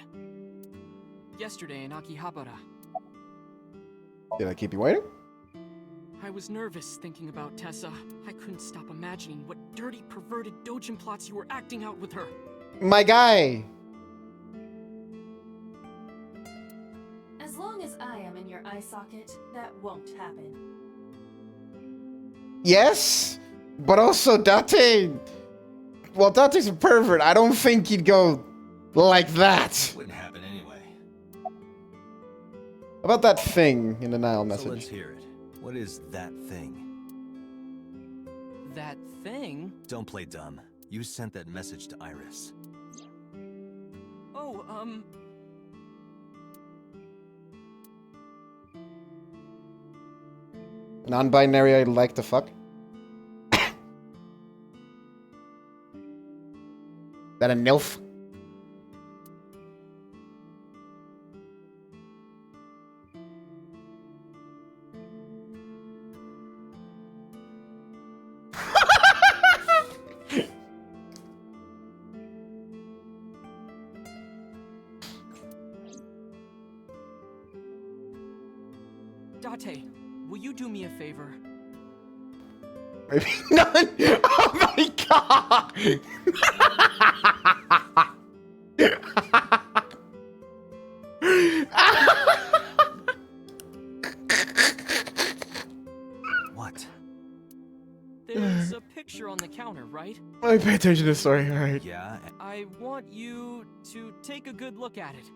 Yesterday in Akihabara. Did I keep you waiting? I was nervous thinking about Tessa. I couldn't stop imagining what dirty, perverted dojin plots you were acting out with her. My guy. As long as I am in your eye socket, that won't happen. Yes, but also Date. Well, Date's a pervert. I don't think he'd go like that. Wouldn't happen anyway. About that thing in the Nile message. So let's hear it. What is that thing? That thing? Don't play dumb. You sent that message to Iris. Oh, Non-binary I'd like to fuck. That a NILF? Date, will you do me a favor? Maybe none. Oh my What? There's a picture on the counter, right? I pay attention to the story, alright. Yeah, I want you to take a good look at it.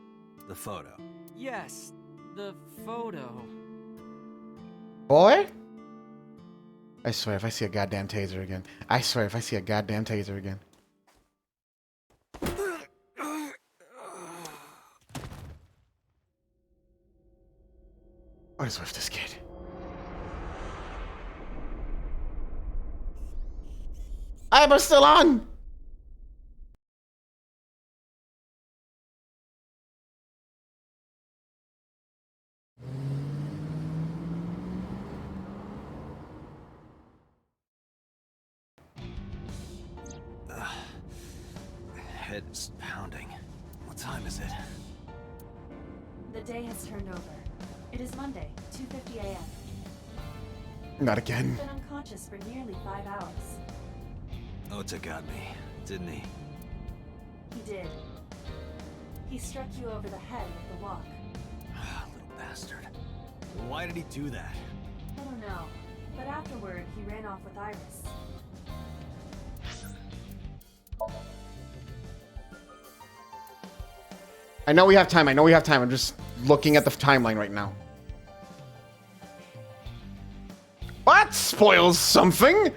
the photo. Yes, the photo. Boy? I swear, if I see a goddamn taser again. I swear, if I see a goddamn taser again. What is with this kid? I'm still on! Head is pounding. What time is it? The day has turned over. It is Monday, 2:50 a.m. Not again. He's been unconscious for nearly 5 hours. Ota got me, didn't he? He did. He struck you over the head with the walk. Little bastard. Why did he do that? I don't know, but afterward, he ran off with Iris. I know we have time. I'm just looking at the timeline right now. What? Spoils something?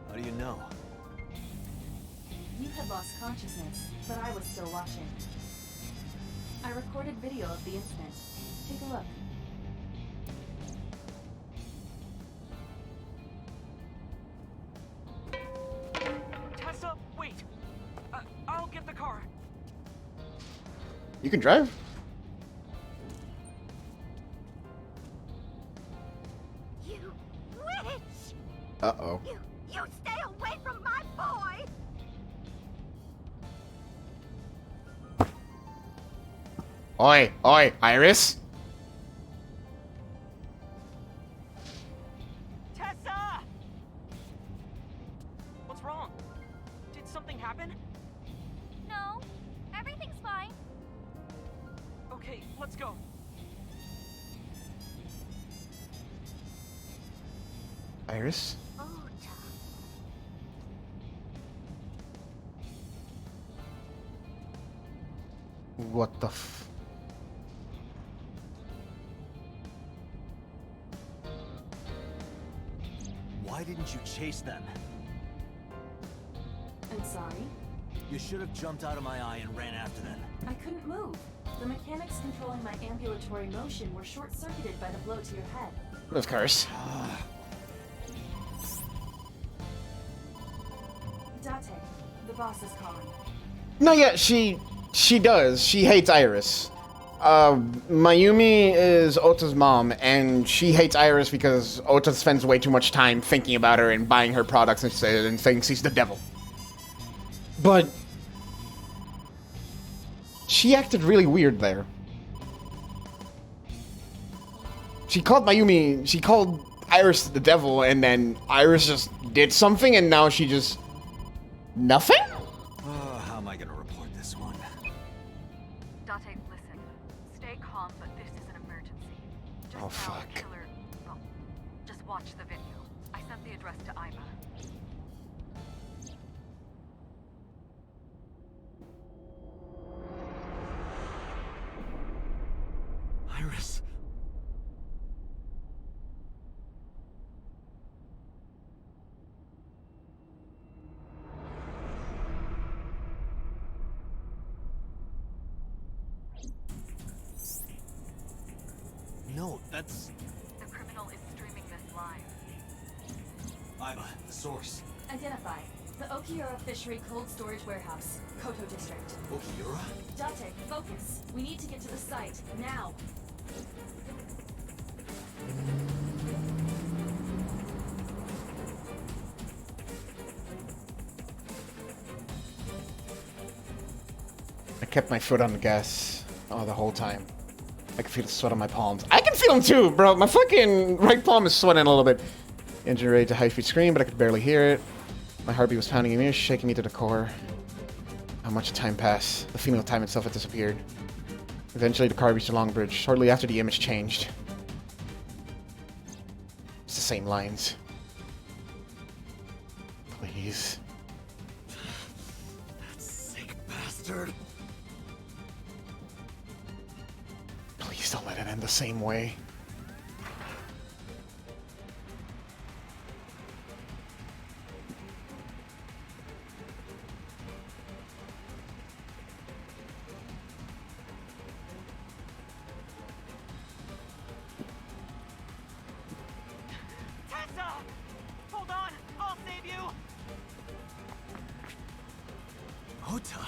How do you know? You had lost consciousness, but I was still watching. I recorded video of the incident. Take a look. Tessa, wait. I'll get the car. You can drive? You witch! Uh-oh. You stay away from my boy! Oi, oi, Iris. Tessa! What's wrong? Did something happen? No, everything's fine. Okay, let's go. Iris? What the f... Why didn't you chase them? I'm sorry. You should have jumped out of my eye and ran after them. I couldn't move. The mechanics controlling my ambulatory motion were short-circuited by the blow to your head. Of course. Date, the boss is calling. No, yeah, she does. She hates Iris. Mayumi is Ota's mom, and she hates Iris because Ota spends way too much time thinking about her and buying her products and thinks he's the devil. But she acted really weird there. She called Iris the devil, and then Iris just did something, and now she just... nothing? How am I gonna report this one? Date, listen. Stay calm, but this is an emergency. Just Oh, now, fuck. Killer... Well, just watch the video. I sent the address to Ima. Iris. No, that's... The criminal is streaming this live. Ima, the source. Identify. The Okiura Fishery Cold Storage Warehouse, Koto District. Okiura? Date, focus. We need to get to the site, now. I kept my foot on the gas the whole time. I can feel the sweat on my palms. I can feel them too, bro. My fucking right palm is sweating a little bit. Engine ready to high-speed scream, but I could barely hear it. My heartbeat was pounding in my ears, shaking me to the core. How much time passed? The feeling of time itself had disappeared. Eventually, the car reached the long bridge. Shortly after, the image changed. It's the same lines. Please. That sick bastard. Please don't let it end the same way. Tessa! Hold on! I'll save you! Ota!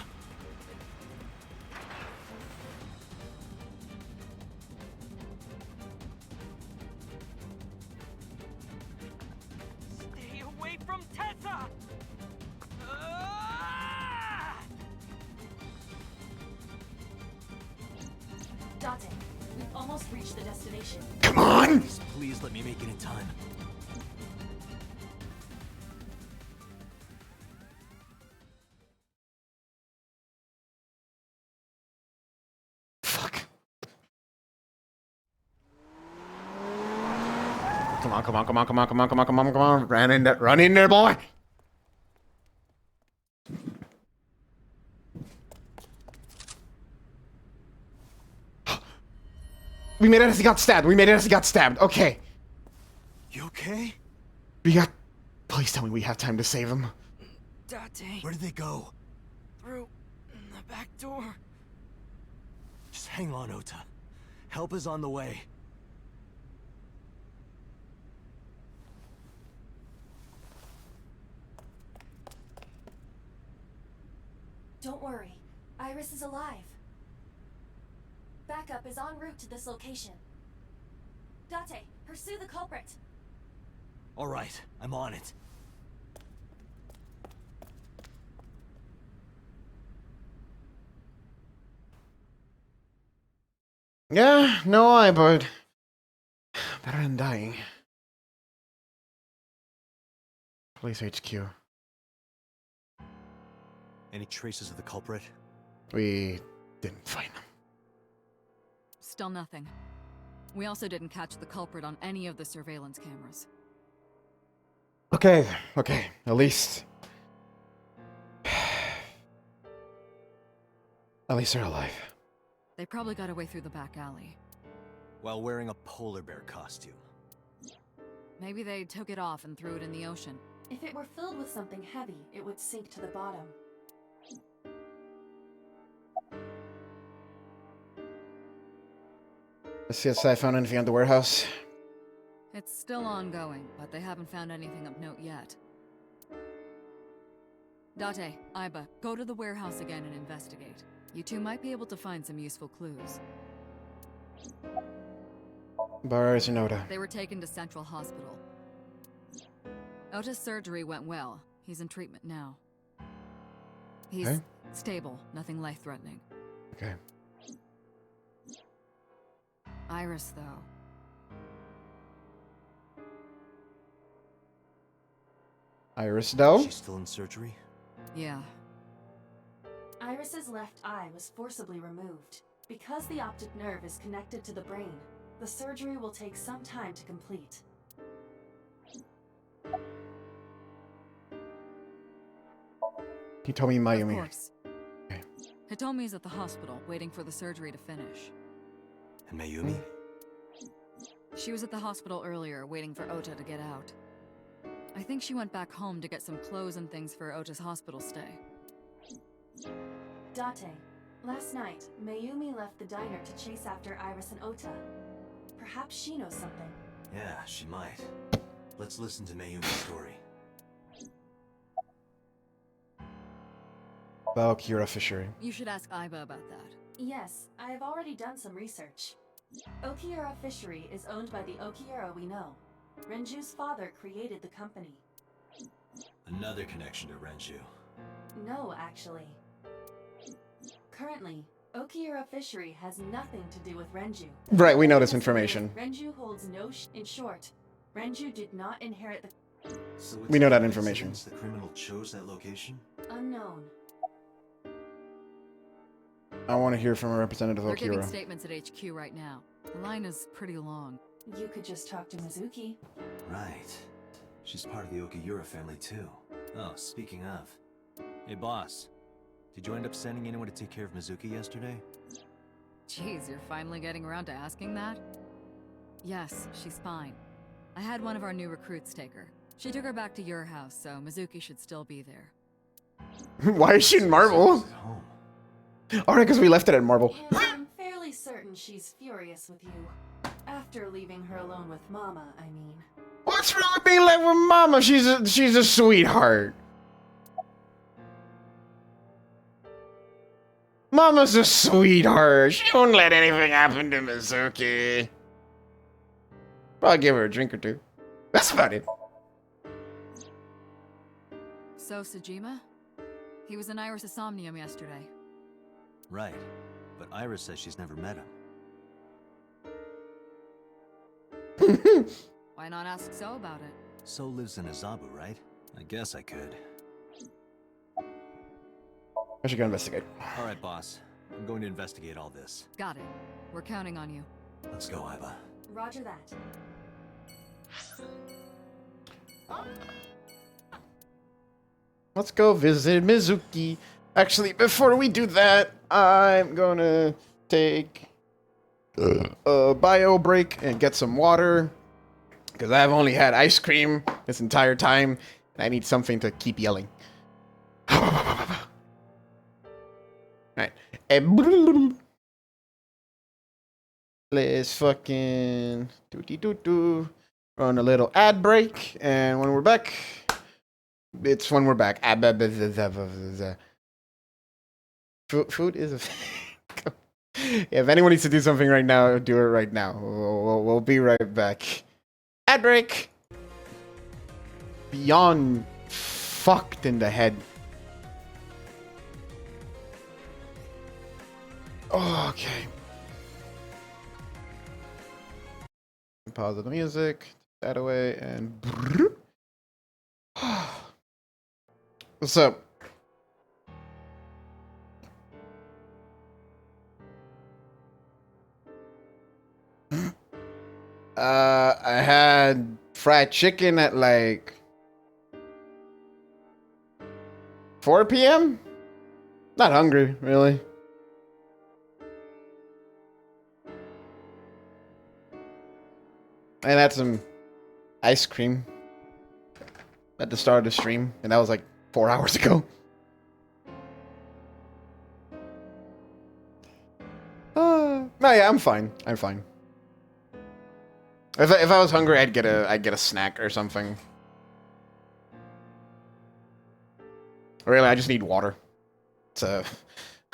Stay away from Tessa! Ah! Date, we've almost reached the destination. Come on! Please let me make it in time. Fuck. Come on, come on, come on, come on, come on, come on, come on, come on. Run in there, boy! We made it as he got stabbed. We made it as he got stabbed. Okay. You okay? We got... Please tell me we have time to save him. Date. Where did they go? Through the back door. Just hang on, Ota. Help is on the way. Don't worry, Iris is alive. Backup is en route to this location. Date, pursue the culprit. All right, I'm on it. Yeah, no eye, but... Better than dying. Police HQ. Any traces of the culprit? We didn't find him. Still nothing. We also didn't catch the culprit on any of the surveillance cameras. Okay, okay. At least they're alive. They probably got away through the back alley. While wearing a polar bear costume. Maybe they took it off and threw it in the ocean. If it were filled with something heavy, it would sink to the bottom. The CSI found anything at the warehouse? It's still ongoing, but they haven't found anything of note yet. Date, Iba, go to the warehouse again and investigate. You two might be able to find some useful clues. Bars and Oda. They were taken to Central Hospital. Ota's surgery went well. He's in treatment now. He's Okay. stable, nothing life-threatening. Okay. Iris, though. Iris, though? She's still in surgery? Yeah. Iris's left eye was forcibly removed. Because the optic nerve is connected to the brain, the surgery will take some time to complete. He told me Mayumi. Of course. Okay. Hitomi's at the hospital, waiting for the surgery to finish. And Mayumi? She was at the hospital earlier, waiting for Ota to get out. I think she went back home to get some clothes and things for Ota's hospital stay. Date, last night, Mayumi left the diner to chase after Iris and Ota. Perhaps she knows something. Yeah, she might. Let's listen to Mayumi's story. About Kira Fishery. You should ask Iba about that. Yes, I have already done some research. Okiura Fishery is owned by the Okiura we know. Renju's father created the company. Another connection to Renju. No, actually. Currently, Okiura fishery has nothing to do with Renju. Right, we know this information. Renju holds no in short, Renju did not inherit the So We know that information. The criminal chose that location? unknown. I want to hear from a representative of They're giving Okira. statements at HQ right now. The line is pretty long. You could just talk to Mizuki. Right. She's part of the Okiura family too. Oh, speaking of. Hey boss, did you end up sending anyone to take care of Mizuki yesterday? Jeez, you're finally getting around to asking that? Yes, she's fine. I had one of our new recruits take her. She took her back to your house, so Mizuki should still be there. Why is she in Marble? Alright, because we left it at Marble. And I'm fairly certain she's furious with you. After leaving her alone with Mama, I mean. What's wrong with being left with Mama? She's a sweetheart. Mama's a sweetheart. She won't let anything happen to Mizuki. Probably give her a drink or two. That's about it. So, Sejima? He was in Iris' Somnium yesterday. Right. But Iris says she's never met him. Why not ask So about it? So lives in Azabu, right? I guess I could. I should go investigate. Alright, boss. I'm going to investigate all this. Got it. We're counting on you. Let's go, Iva. Roger that. Let's go visit Mizuki. Actually, before we do that, I'm gonna take a bio break and get some water. Because I've only had ice cream this entire time, and I need something to keep yelling. Alright. Let's fucking do run a little ad break, and when we're back, it's when we're back. Food is a. If anyone needs to do something right now, do it right now. We'll be right back. Ad break. Beyond fucked in the head. Oh, okay. Pause the music. That away and. What's up? I had fried chicken at like 4 p.m. Not hungry, really. I had some ice cream at the start of the stream, and that was like 4 hours ago. No, yeah, I'm fine. I'm fine. If I was hungry, I'd get a snack or something. Really, I just need water to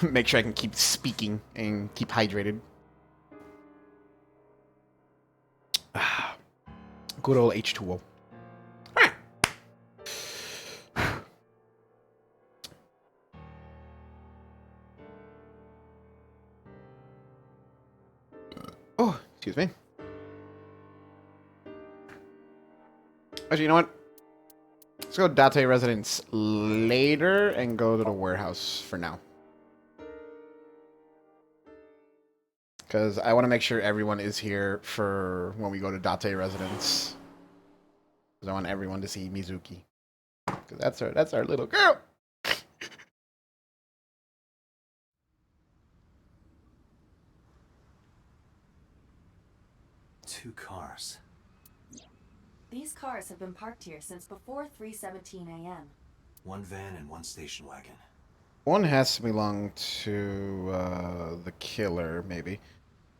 make sure I can keep speaking and keep hydrated. Good old H2O. Oh, excuse me. Actually, you know what? Let's go to Date Residence later and go to the warehouse for now. Because I want to make sure everyone is here for when we go to Date Residence. Because I want everyone to see Mizuki. Because that's our little girl. Two cars. These cars have been parked here since before 3:17 a.m. One van and one station wagon. One has to belong to the killer, maybe.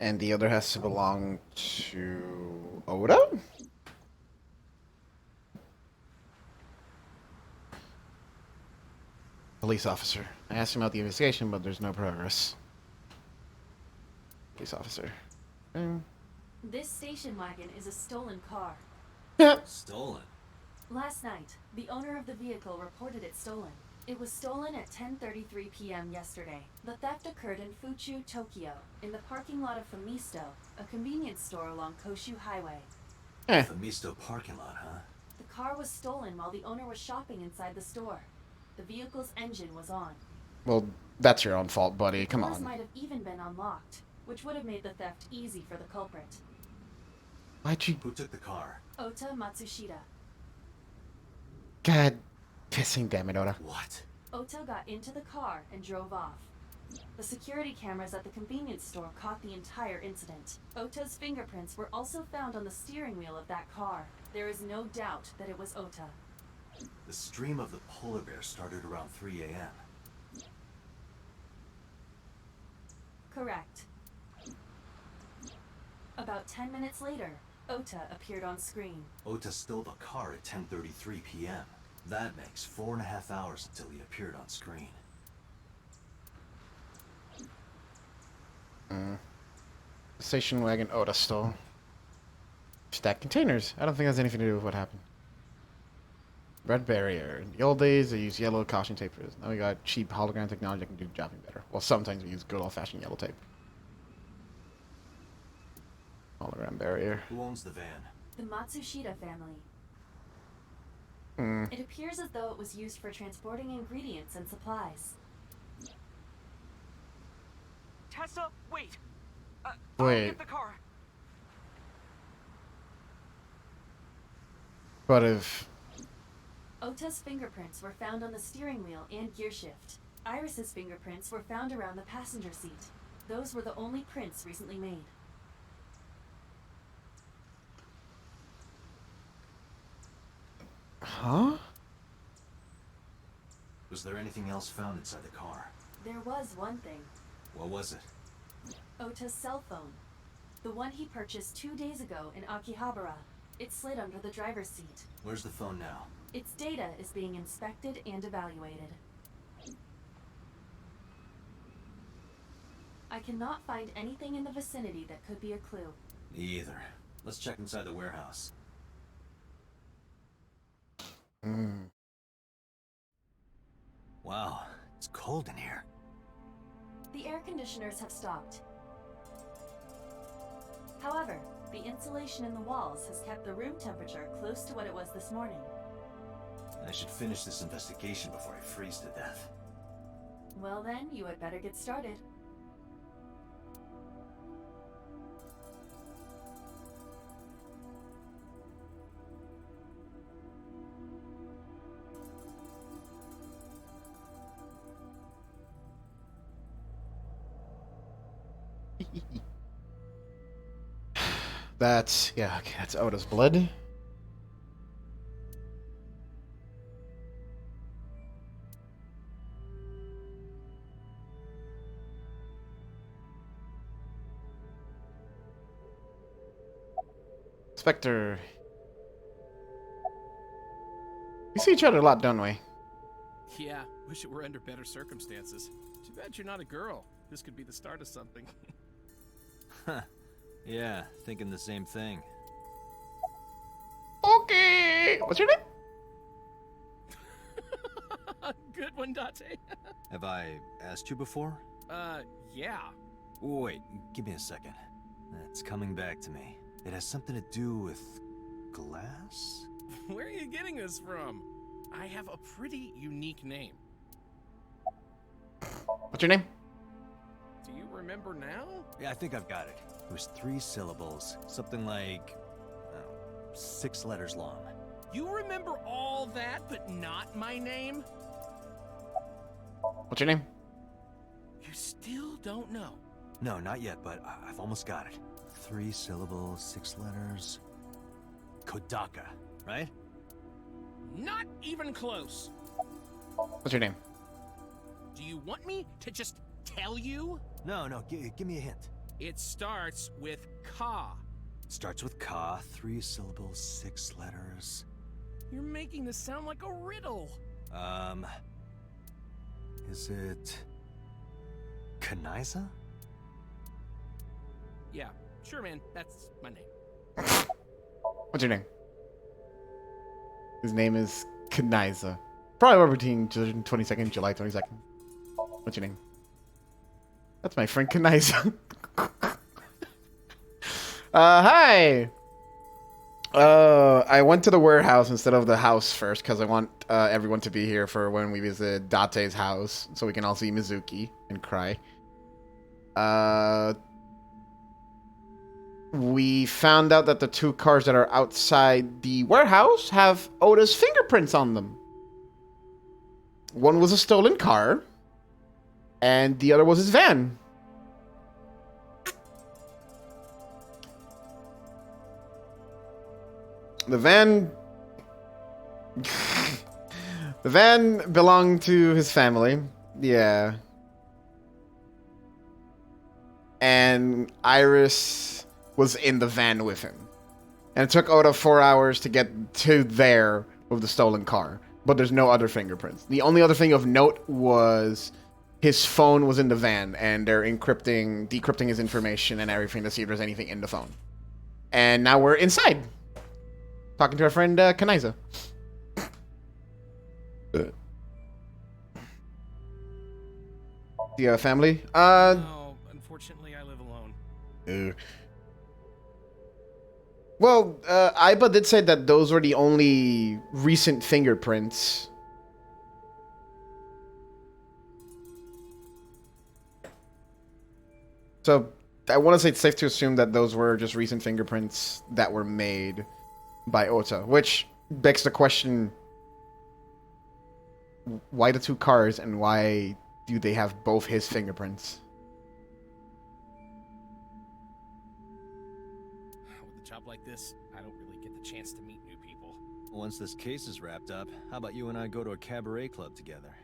And the other has to belong to Oda? Police officer. I asked him about the investigation, but there's no progress. Police officer. This station wagon is a stolen car. Stolen? Last night, the owner of the vehicle reported it stolen. It was stolen at 10:33 p.m. yesterday. The theft occurred in Fuchu, Tokyo, in the parking lot of Famisto, a convenience store along Koshu Highway. Famisto parking lot, huh? The car was stolen while the owner was shopping inside the store. The vehicle's engine was on. Well, that's your own fault, buddy. Come Doors on. might have even been unlocked, which would have made the theft easy for the culprit. Why'd you... Who took the car? Ota Matsushita. God pissing damn it, Oda. What? Ota got into the car and drove off. The security cameras at the convenience store caught the entire incident. Ota's fingerprints were also found on the steering wheel of that car. There is no doubt that it was Ota. The stream of the polar bear started around 3 a.m. Correct. About 10 minutes later, Ota appeared on screen. Ota stole the car at 10:33 p.m. That makes 4.5 hours until he appeared on screen. Station wagon Oda stole. Stacked containers. I don't think that's anything to do with what happened. Red barrier. In the old days, they used yellow caution tape for this. Now we got cheap hologram technology that can do the job better. Well, sometimes we use good old-fashioned yellow tape. Hologram barrier. Who owns the van? The Matsushita family. It appears as though it was used for transporting ingredients and supplies. Tessa, wait! Wait. Get the car. But if... Ota's fingerprints were found on the steering wheel and gear shift. Iris's fingerprints were found around the passenger seat. Those were the only prints recently made. Huh? Was there anything else found inside the car? There was one thing. What was it? Ota's cell phone. The one he purchased 2 days ago in Akihabara. It slid under the driver's seat. Where's the phone now? Its data is being inspected and evaluated. I cannot find anything in the vicinity that could be a clue. Me either. Let's check inside the warehouse. Wow, it's cold in here. The air conditioners have stopped. However, the insulation in the walls has kept the room temperature close to what it was this morning. I should finish this investigation before I freeze to death. Well then, you had better get started. That's... yeah, okay, that's Oda's blood. Spectre. We see each other a lot, don't we? Yeah, wish it were under better circumstances. Too bad you're not a girl. This could be the start of something. Huh. Yeah, thinking the same thing. Okay. What's your name? Good one, Date. Have I asked you before? Yeah. Wait, give me a second. It's coming back to me. It has something to do with glass? Where are you getting this from? I have a pretty unique name. What's your name? Do you remember now? Yeah, I think I've got it. It was 3 syllables. Something like... 6 letters long. You remember all that, but not my name? What's your name? You still don't know. No, not yet, but I've almost got it. 3 syllables, 6 letters... Kodaka, right? Not even close. What's your name? Do you want me to just tell you? No, give me a hint. It starts with Ka. Starts with Ka, 3 syllables, 6 letters. You're making this sound like a riddle. Is it... Kanaiza? Yeah, sure, man. That's my name. What's your name? His name is Kanaiza. probably between 22nd, July 22nd. What's your name? That's my friend Kaniza. Hi. I went to the warehouse instead of the house first because I want everyone to be here for when we visit Date's house, so we can all see Mizuki and cry. We found out that the 2 cars that are outside the warehouse have Oda's fingerprints on them. One was a stolen car, and the other was his van. The van... the van belonged to his family. Yeah. And Iris was in the van with him. And it took Oda 4 hours to get to there with the stolen car. But there's no other fingerprints. The only other thing of note was his phone was in the van, and they're decrypting his information and everything to see if there's anything in the phone. And now we're inside, talking to our friend Kaniza. Do you have a family? No, unfortunately, I live alone. Well, Aiba did say that those were the only recent fingerprints. So, I want to say it's safe to assume that those were just recent fingerprints that were made by Ota, which begs the question, why the 2 cars and why do they have both his fingerprints? With a job like this, I don't really get the chance to meet new people. Once this case is wrapped up, how about you and I go to a cabaret club together?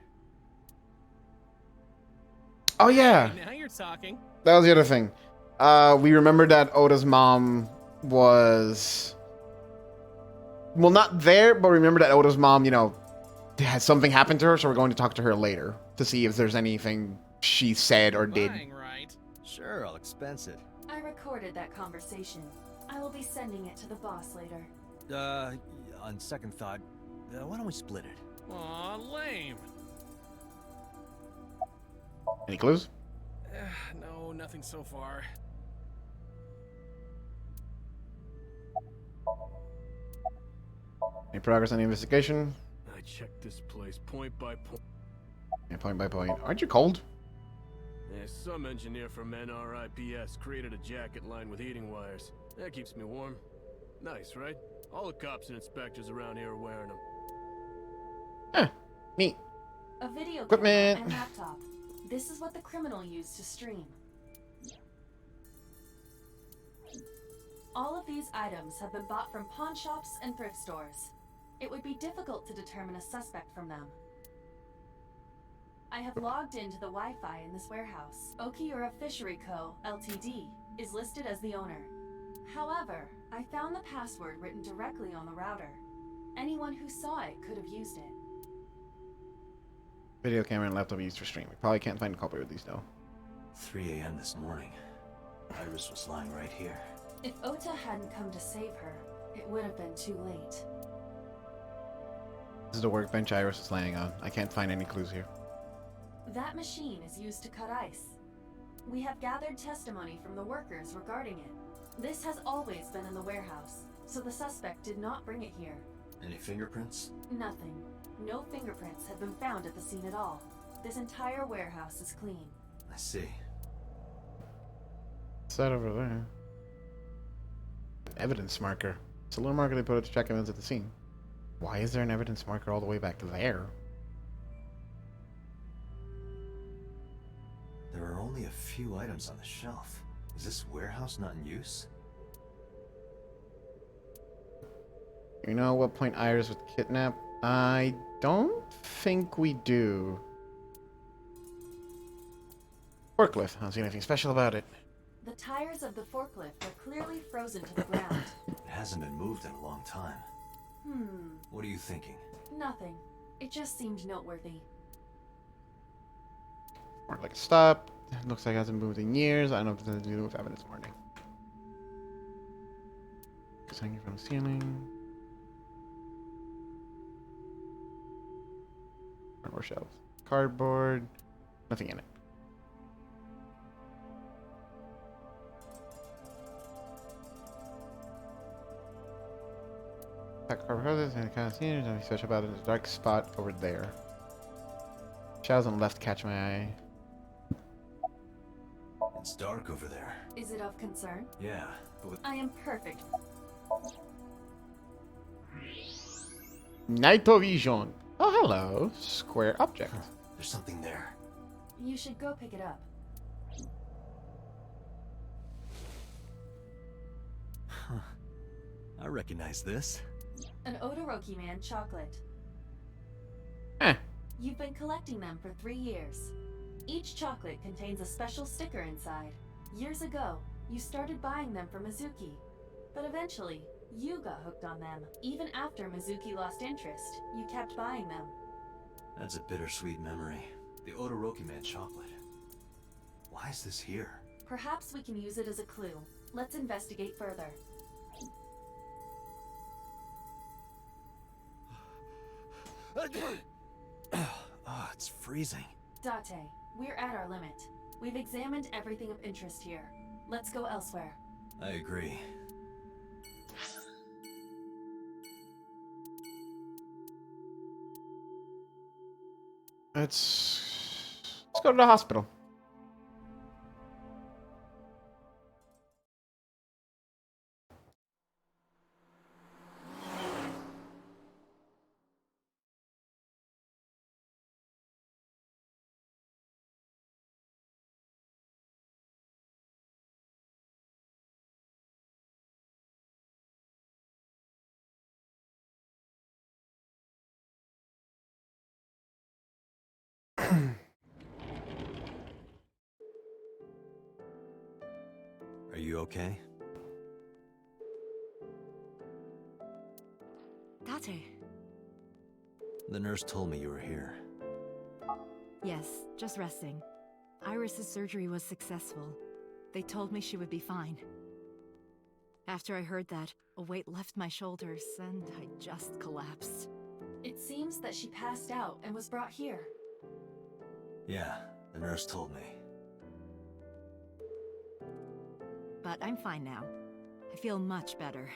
Oh, yeah. Now you're talking. That was the other thing. We remembered that Oda's mom was... Well, not there, but remember that Oda's mom, you know, had something happened to her, so we're going to talk to her later to see if there's anything she said or did. Right? Sure, I'll expense it. I recorded that conversation. I will be sending it to the boss later. On second thought, why don't we split it? Aw, lame. Any clues? No, nothing so far. Any progress on the investigation? I checked this place point by point. Yeah, point by point. Aren't you cold? Yeah, some engineer from NRIPS created a jacket lined with heating wires. That keeps me warm. Nice, right? All the cops and inspectors around here are wearing them. Huh. Neat. A video Equipment. camera and laptop. This is what the criminal used to stream. All of these items have been bought from pawn shops and thrift stores. It would be difficult to determine a suspect from them. I have logged into the Wi-Fi in this warehouse. Okiura Fishery Co., Ltd. is listed as the owner. However, I found the password written directly on the router. Anyone who saw it could have used it. Video camera and laptop used for stream. We probably can't find a culprit with these, though. 3 a.m. this morning. Iris was lying right here. If Ota hadn't come to save her, it would have been too late. This is the workbench Iris is laying on. I can't find any clues here. That machine is used to cut ice. We have gathered testimony from the workers regarding it. This has always been in the warehouse, so the suspect did not bring it here. Any fingerprints? Nothing. No fingerprints have been found at the scene at all. This entire warehouse is clean. I see. What's that over there? Evidence marker. It's a little marker they put to check evidence at the scene. Why is there an evidence marker all the way back there? There are only a few items on the shelf. Is this warehouse not in use? You know what point Iris was kidnapped? I don't think we do. Forklift. I don't see anything special about it. The tires of the forklift are clearly frozen to the ground. It hasn't been moved in a long time. What are you thinking? Nothing. It just seemed noteworthy. More like a stop. Looks like it hasn't moved in years. I don't know if it has to do with evidence marking. It's hanging from the ceiling. 4 shelves. Cardboard. Nothing in it. Pack cardboard and kind of scenery. Nothing special about it. There's a dark spot over there. Shadows on the left catch my eye. It's dark over there. Is it of concern? Yeah, but with... I am perfect. Night vision. Oh, hello. Square object. There's something there. You should go pick it up. Huh. I recognize this. An Odoroki Man chocolate. You've been collecting them for 3 years. Each chocolate contains a special sticker inside. Years ago, you started buying them for Mizuki. But eventually, you got hooked on them. Even after Mizuki lost interest, you kept buying them. That's a bittersweet memory. The Odoroki Man chocolate. Why is this here? Perhaps we can use it as a clue. Let's investigate further. Oh, it's freezing. Date, we're at our limit. We've examined everything of interest here. Let's go elsewhere. I agree. Let's go to the hospital. Are you okay? Date. The nurse told me you were here. Yes, just resting. Iris's surgery was successful. They told me she would be fine. After I heard that, a weight left my shoulders and I just collapsed. It seems that she passed out and was brought here. Yeah, the nurse told me. But I'm fine now. I feel much better.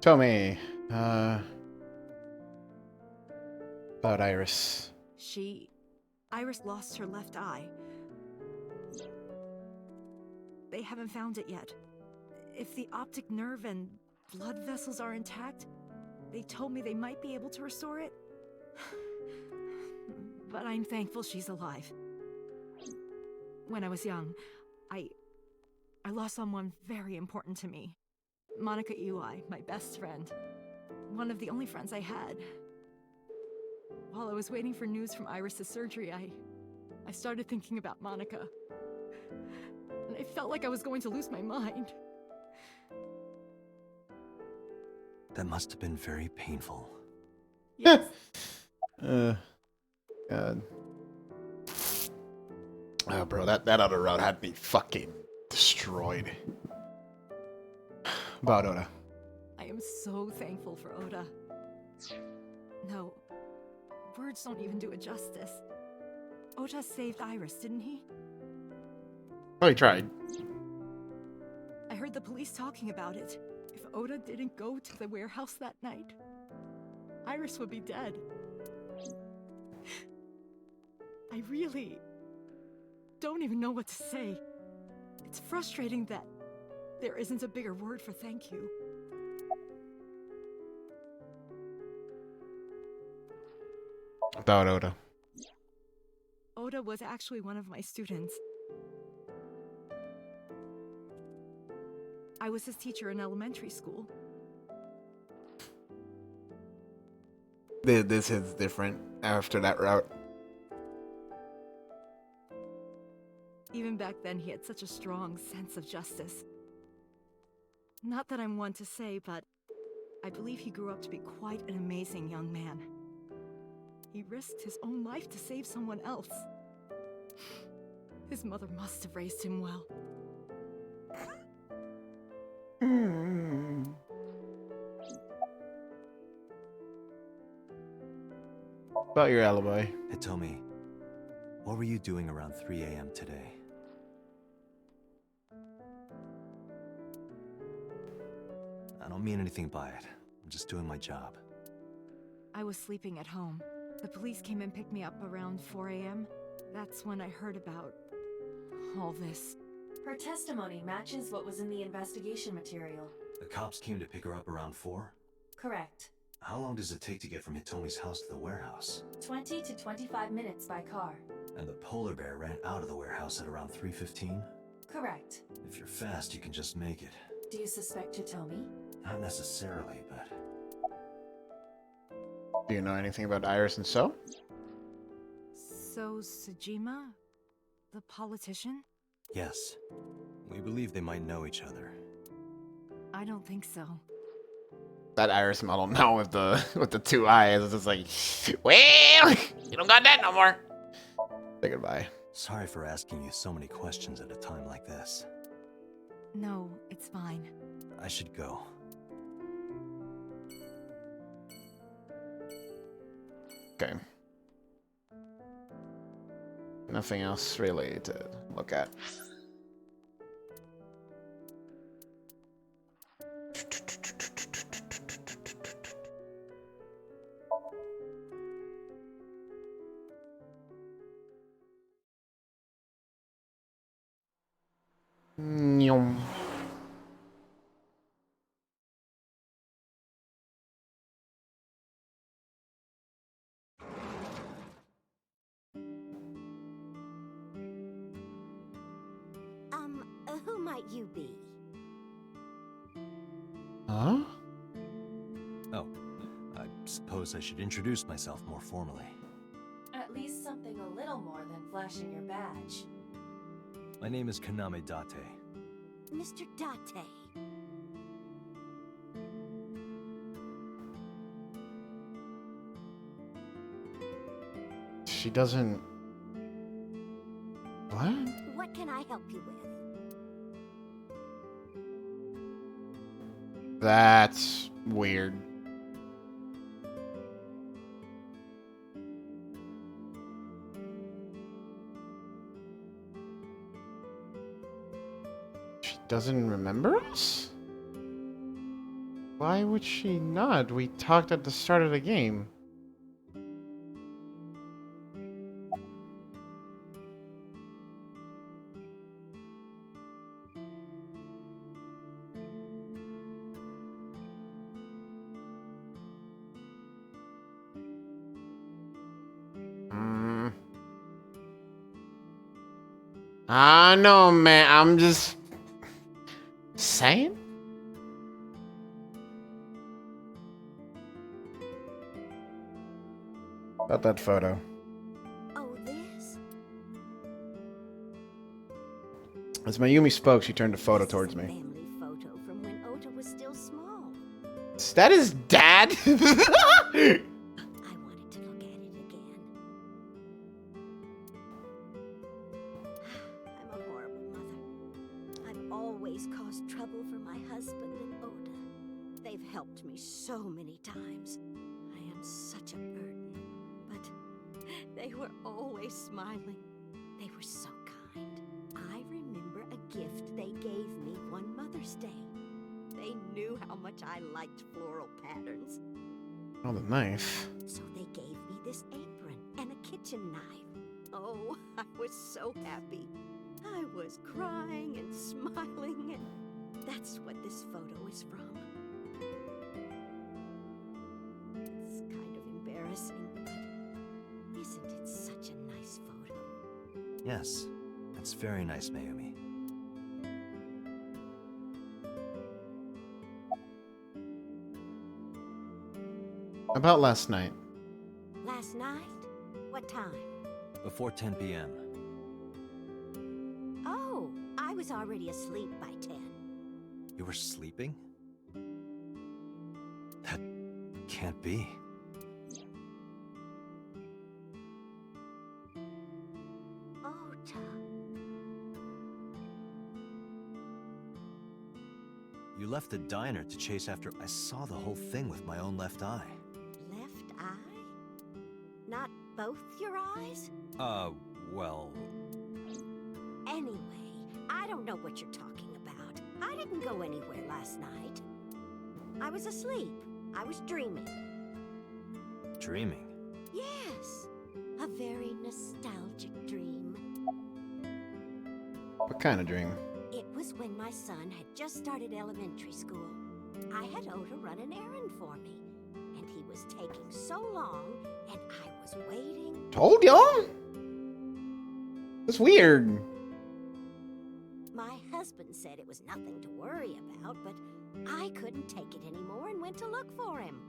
Tell me, about Iris. Iris lost her left eye. They haven't found it yet. If the optic nerve and blood vessels are intact, they told me they might be able to restore it. But I'm thankful she's alive. When I was young, I lost someone very important to me. Monica Iwai, my best friend. One of the only friends I had. While I was waiting for news from Iris' surgery, I started thinking about Monica. And I felt like I was going to lose my mind. That must have been very painful. Yes. God. Oh, bro, that other route had me fucking destroyed. About Oda. I am so thankful for Oda. No, words don't even do it justice. Oda saved Iris, didn't he? Oh, he tried. I heard the police talking about it. If Oda didn't go to the warehouse that night, Iris would be dead. I really don't even know what to say. It's frustrating that there isn't a bigger word for thank you. About Oda. Oda was actually one of my students. I was his teacher in elementary school. This is different after that route. Even back then, he had such a strong sense of justice. Not that I'm one to say, but I believe he grew up to be quite an amazing young man. He risked his own life to save someone else. His mother must have raised him well. About your alibi. Hitomi, what were you doing around 3 a.m. today? I don't mean anything by it. I'm just doing my job. I was sleeping at home. The police came and picked me up around 4 a.m. That's when I heard about all this. Her testimony matches what was in the investigation material. The cops came to pick her up around 4? Correct. How long does it take to get from Hitomi's house to the warehouse? 20 to 25 minutes by car. And the polar bear ran out of the warehouse at around 3:15? Correct. If you're fast, you can just make it. Do you suspect Hitomi? Not necessarily, but... Do you know anything about Iris and So? So, Sejima? The politician? Yes. We believe they might know each other. I don't think so. That Iris model now with the 2 eyes is just like, well, you don't got that no more. Say goodbye. Sorry for asking you so many questions at a time like this. No, it's fine. I should go. Okay. Nothing else really to look at. Nyom. Who might you be? Huh? Oh, I suppose I should introduce myself more formally. At least something a little more than flashing your badge. My name is Kaname Date. Mr. Date. She doesn't... What? What can I help you with? That's weird. She doesn't remember us? Why would she not? We talked at the start of the game. I know, man. I'm just saying. About that photo. Oh, this? As Mayumi spoke, she turned the photo towards me. Family photo from when Ota was still small. That is Dad? I wanted to look at it again. I'm a horrible mother. I've always caused trouble for my husband and Ota. They've helped me so many times. I am such a burden. But they were always smiling. They were so kind. I remember a gift they gave me one Mother's Day. They knew how much I liked floral patterns. Oh, the knife. So they gave me this apron and a kitchen knife. Oh, I was so happy. I was crying and smiling, and that's what this photo is from. It's kind of embarrassing, but isn't it such a nice photo? Yes, that's very nice, Mayumi. About last night. Last night? What time? Before 10 p.m. Oh, I was already asleep by 10. You were sleeping? That can't be. Ota. You left the diner to chase after... I saw the whole thing with my own left eye. Left eye? Not both your eyes? Well... Anyway, I don't know what you're talking about. I didn't go anywhere last night. I was asleep. I was dreaming. Dreaming? Yes, a very nostalgic dream. What kind of dream? It was when my son had just started elementary school. I had Oda run an errand for me, and he was taking so long, and I was waiting. Told y'all? That's weird. My husband said it was nothing to worry about, but I couldn't take it anymore and went to look for him.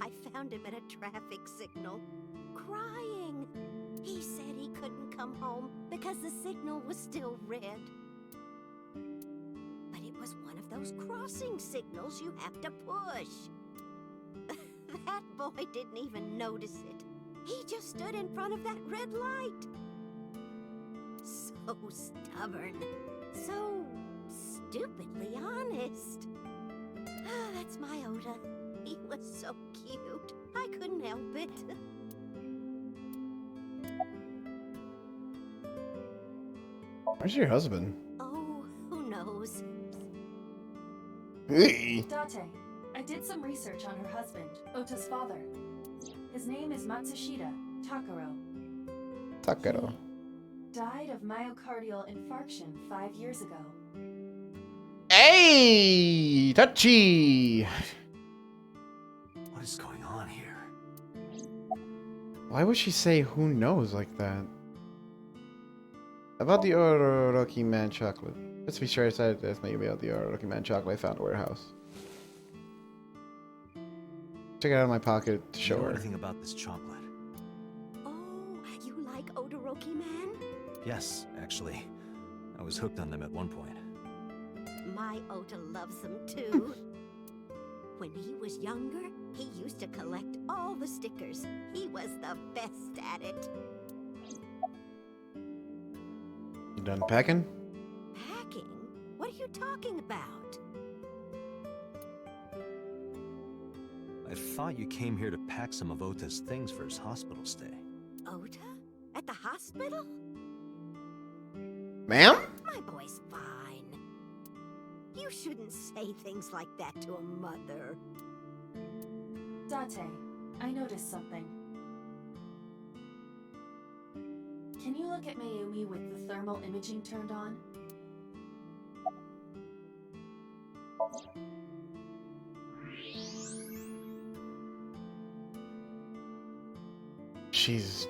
I found him at a traffic signal, crying. He said he couldn't come home because the signal was still red. But it was one of those crossing signals you have to push. That boy didn't even notice it. He just stood in front of that red light. So stubborn. So stupidly honest. That's my Oda. He was so cute. I couldn't help it. Where's your husband? Oh, who knows? Hey. Date, I did some research on her husband, Ota's father. His name is Matsushita Takaro. Takaro. Died of myocardial infarction 5 years ago. Hey! Touchy! What is going on here? Why would she say who knows like that? About the Oroki Man chocolate. Let's be sure I said this maybe about the Oroki Man chocolate I found at the warehouse. Check it out of my pocket to show You know her. anything about this chocolate? Oh, you like Odoroki Man? Yes, actually. I was hooked on them at one point. My Ota loves them too. When he was younger, he used to collect all the stickers. He was the best at it. You done packing? Packing? What are you talking about? I thought you came here to pack some of Ota's things for his hospital stay. Ota? At the hospital? Ma'am? My boy's fine. You shouldn't say things like that to a mother. Date, I noticed something. Can you look at Mayumi with the thermal imaging turned on? She's...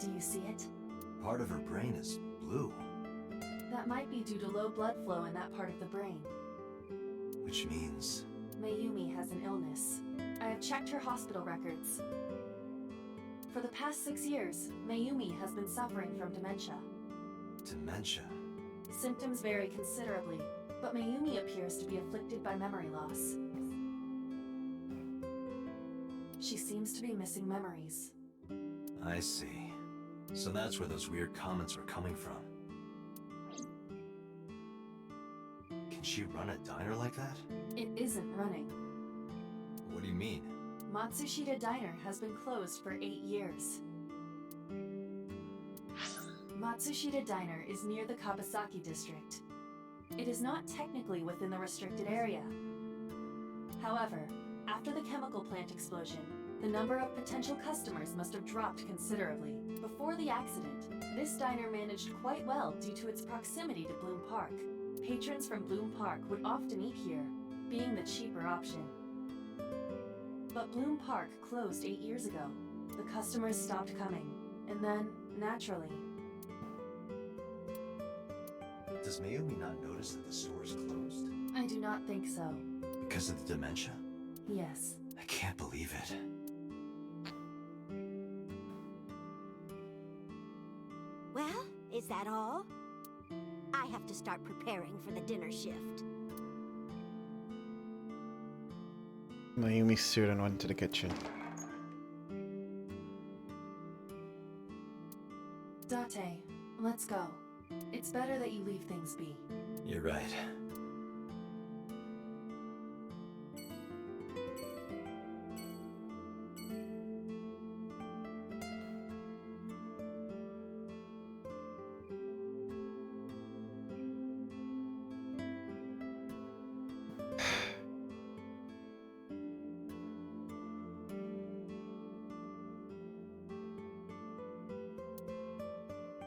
Do you see it? Part of her brain is blue, That might be due to low blood flow in that part of the brain. which means... Mayumi has an illness. I have checked her hospital records. For the past 6 years, Mayumi has been suffering from dementia. dementia. Symptoms vary considerably, but Mayumi appears to be afflicted by memory loss. She seems to be missing memories. I see. So that's where those weird comments were coming from. Can she run a diner like that? It isn't running. What do you mean? Matsushita Diner has been closed for 8 years. Matsushita Diner is near the Kabasaki district. It is not technically within the restricted area. However, after the chemical plant explosion, the number of potential customers must have dropped considerably. Before the accident, this diner managed quite well due to its proximity to Bloom Park. Patrons from Bloom Park would often eat here, being the cheaper option. But Bloom Park closed 8 years ago. The customers stopped coming, and then, naturally... Does Mayumi not notice that the store is closed? I do not think so. Because of the dementia? Yes. I can't believe it. Well, is that all? I have to start preparing for the dinner shift. Mayumi stood and went to the kitchen. Date, let's go. It's better that you leave things be. You're right.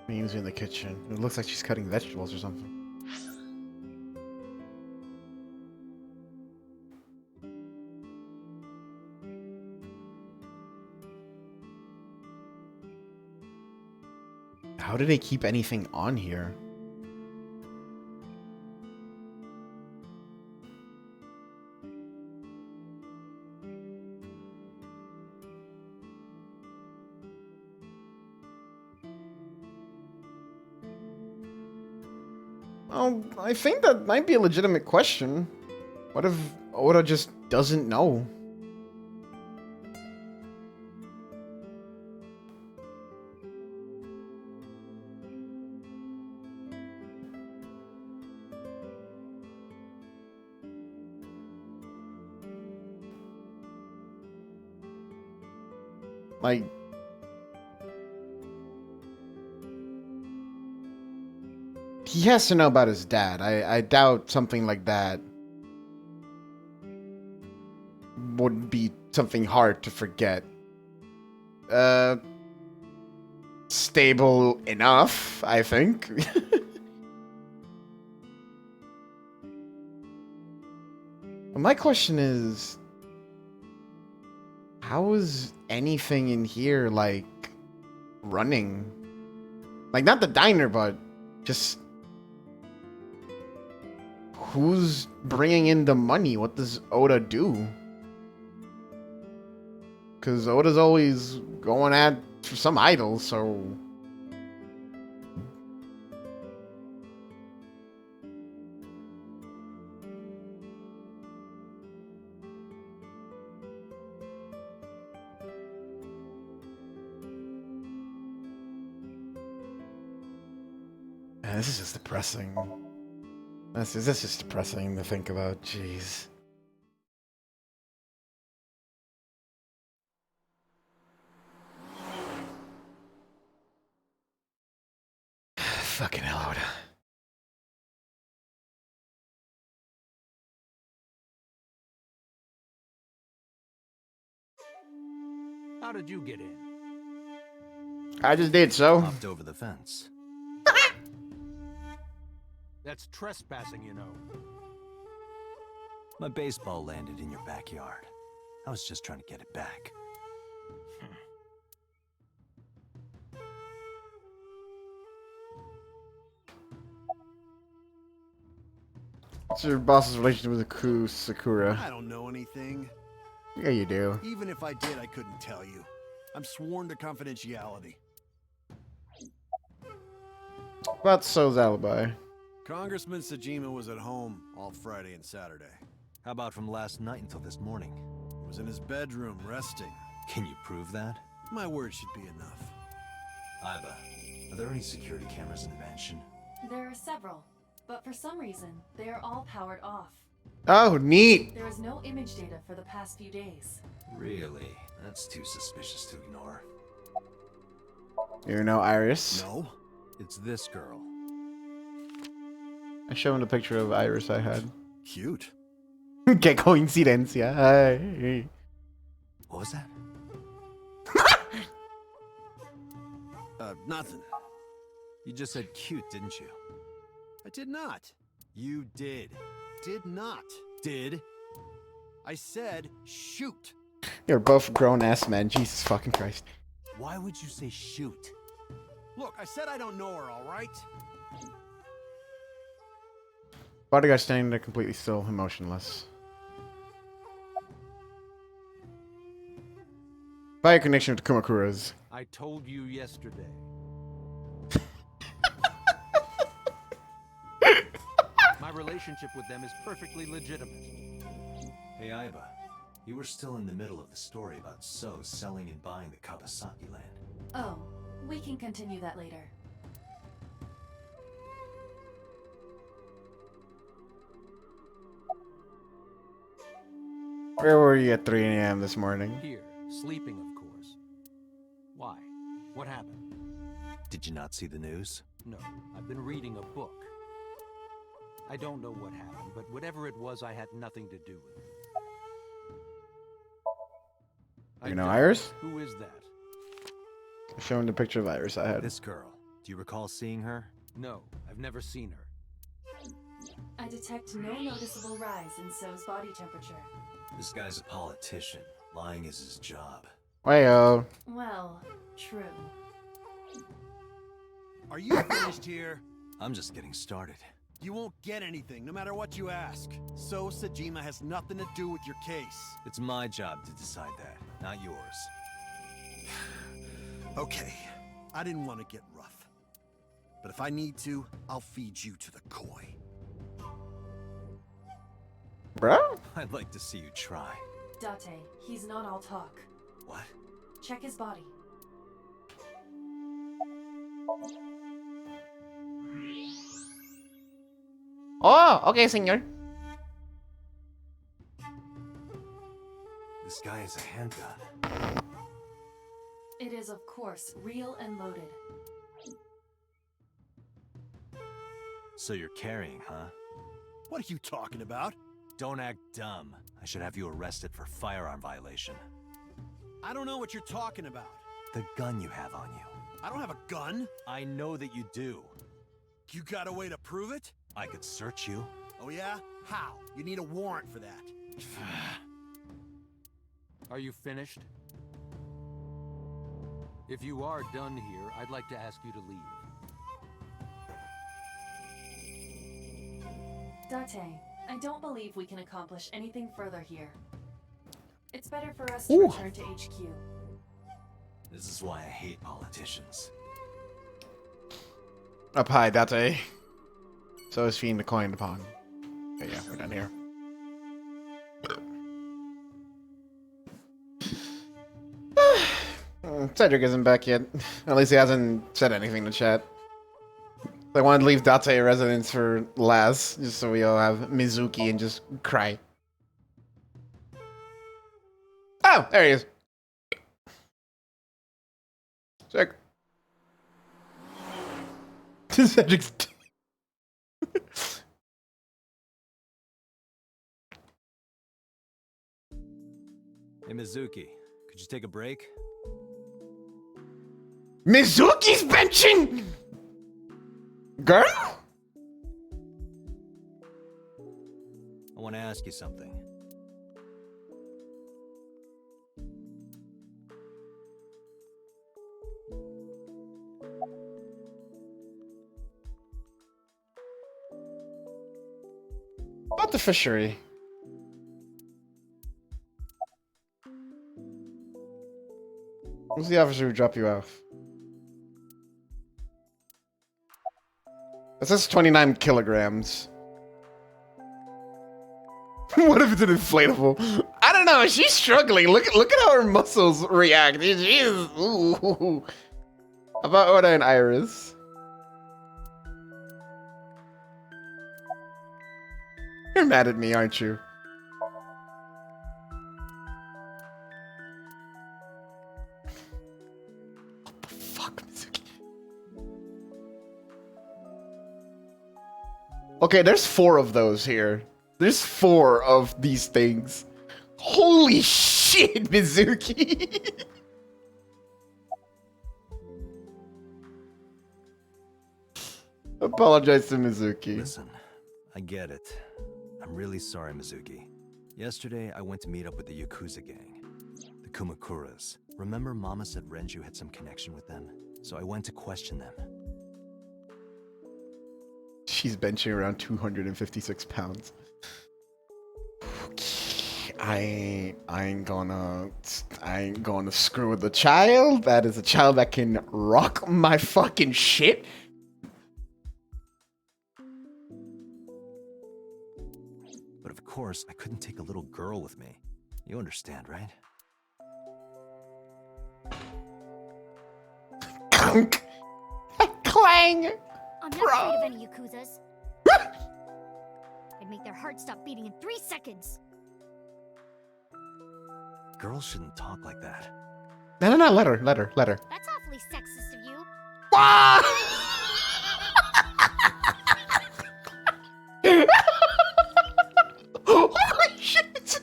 Means in the kitchen. It looks like she's cutting vegetables or something. How do they keep anything on here? Oh, I think that might be a legitimate question. What if Oda just doesn't know? Like, he has to know about his dad. I doubt something like that would be something hard to forget. Stable enough, I think. My question is, how is anything in here, like, running? Like, not the diner, but just... who's bringing in the money? What does Oda do? Because Oda's always going at for some idol, so... Man, this is just depressing. This is just depressing to think about. Jeez. Fucking hell, Oda. How did you get in? I just did so. Hopped over the fence. That's trespassing, you know. My baseball landed in your backyard. I was just trying to get it back. What's your boss's relationship with Sakura? I don't know anything. Yeah, you do. Even if I did, I couldn't tell you. I'm sworn to confidentiality. That's So's alibi. Congressman Sajima was at home all Friday and Saturday. How about from last night until this morning? He was in his bedroom, resting. Can you prove that? My word should be enough. Iba, are there any security cameras in the mansion? There are several, but for some reason, they are all powered off. Oh, neat. There is no image data for the past few days. Really? That's too suspicious to ignore. You know Iris? No. It's this girl. I showed him the picture of Iris I had. Cute. Que coincidencia. Ay. What was that? Nothing. You just said cute, didn't you? I did not. You did. Did not. Did? I said shoot. You're both grown-ass men. Jesus fucking Christ. Why would you say shoot? Look, I said I don't know her, all right? Bodyguard standing there completely still, emotionless. By a connection with Kumakura's. I told you yesterday. My relationship with them is perfectly legitimate. Hey, Iba. You were still in the middle of the story about So selling and buying the Kawasaki land. Oh, we can continue that later. Where were you at 3 a.m. this morning? Here, sleeping, of course. Why? What happened? Did you not see the news? No, I've been reading a book. I don't know what happened, but whatever it was, I had nothing to do with it. You know Iris? Who is that? I showed him the picture of Iris I had. This girl, Do you recall seeing her? No, I've never seen her. I detect no noticeable rise in So's body temperature. This guy's a politician. Lying is his job. Well, Well, true. Are you finished here? I'm just getting started. You won't get anything, no matter what you ask. So Sajima has nothing to do with your case. It's my job to decide that, not yours. Okay, I didn't want to get rough. But if I need to, I'll feed you to the koi. bro. I'd like to see you try. Date, he's not all talk. What? Check his body. Oh, okay, senor. This guy has a handgun. It is, of course, real and loaded. So you're carrying, huh? What are you talking about? Don't act dumb. I should have you arrested for firearm violation. I don't know what you're talking about. The gun you have on you. I don't have a gun. I know that you do. You got a way to prove it? I could search you. Oh yeah? How? You need a warrant for that. Are you finished? If you are done here, I'd like to ask you to leave. Date, I don't believe we can accomplish anything further here. It's better for us to Ooh. return to HQ. This is why I hate politicians. Up high, that's a. So is fiend coined upon. Okay, yeah, we're done here. Cedric isn't back yet. At least he hasn't said anything to chat. I wanted to leave Date residence for last, just so we all have Mizuki and just cry. Oh, there he is. Check. Cedric's. Hey, Mizuki, could you take a break? Mizuki's benching! Girl? I want to ask you something. About the fishery. Who's the officer who dropped you off? It says 29 kilograms. What if it's an inflatable? I don't know. She's struggling. Look at how her muscles react. She is. Ooh. About Oda and Iris. You're mad at me, aren't you? Okay, there's 4 of those here. There's 4 of these things. Holy shit, Mizuki! Apologize to Mizuki. Listen, I get it. I'm really sorry, Mizuki. Yesterday, I went to meet up with the Yakuza gang. The Kumakuras. Remember Mama said Renju had some connection with them? So I went to question them. She's benching around 256 pounds. I ain't gonna screw with the child. That is a child that can rock my fucking shit. But of course, I couldn't take a little girl with me. You understand, right? Clang! I'm not afraid of any Yakuzas. I'd make their hearts stop beating in 3 seconds. Girls shouldn't talk like that. No, let her. That's awfully sexist of you. Holy shit!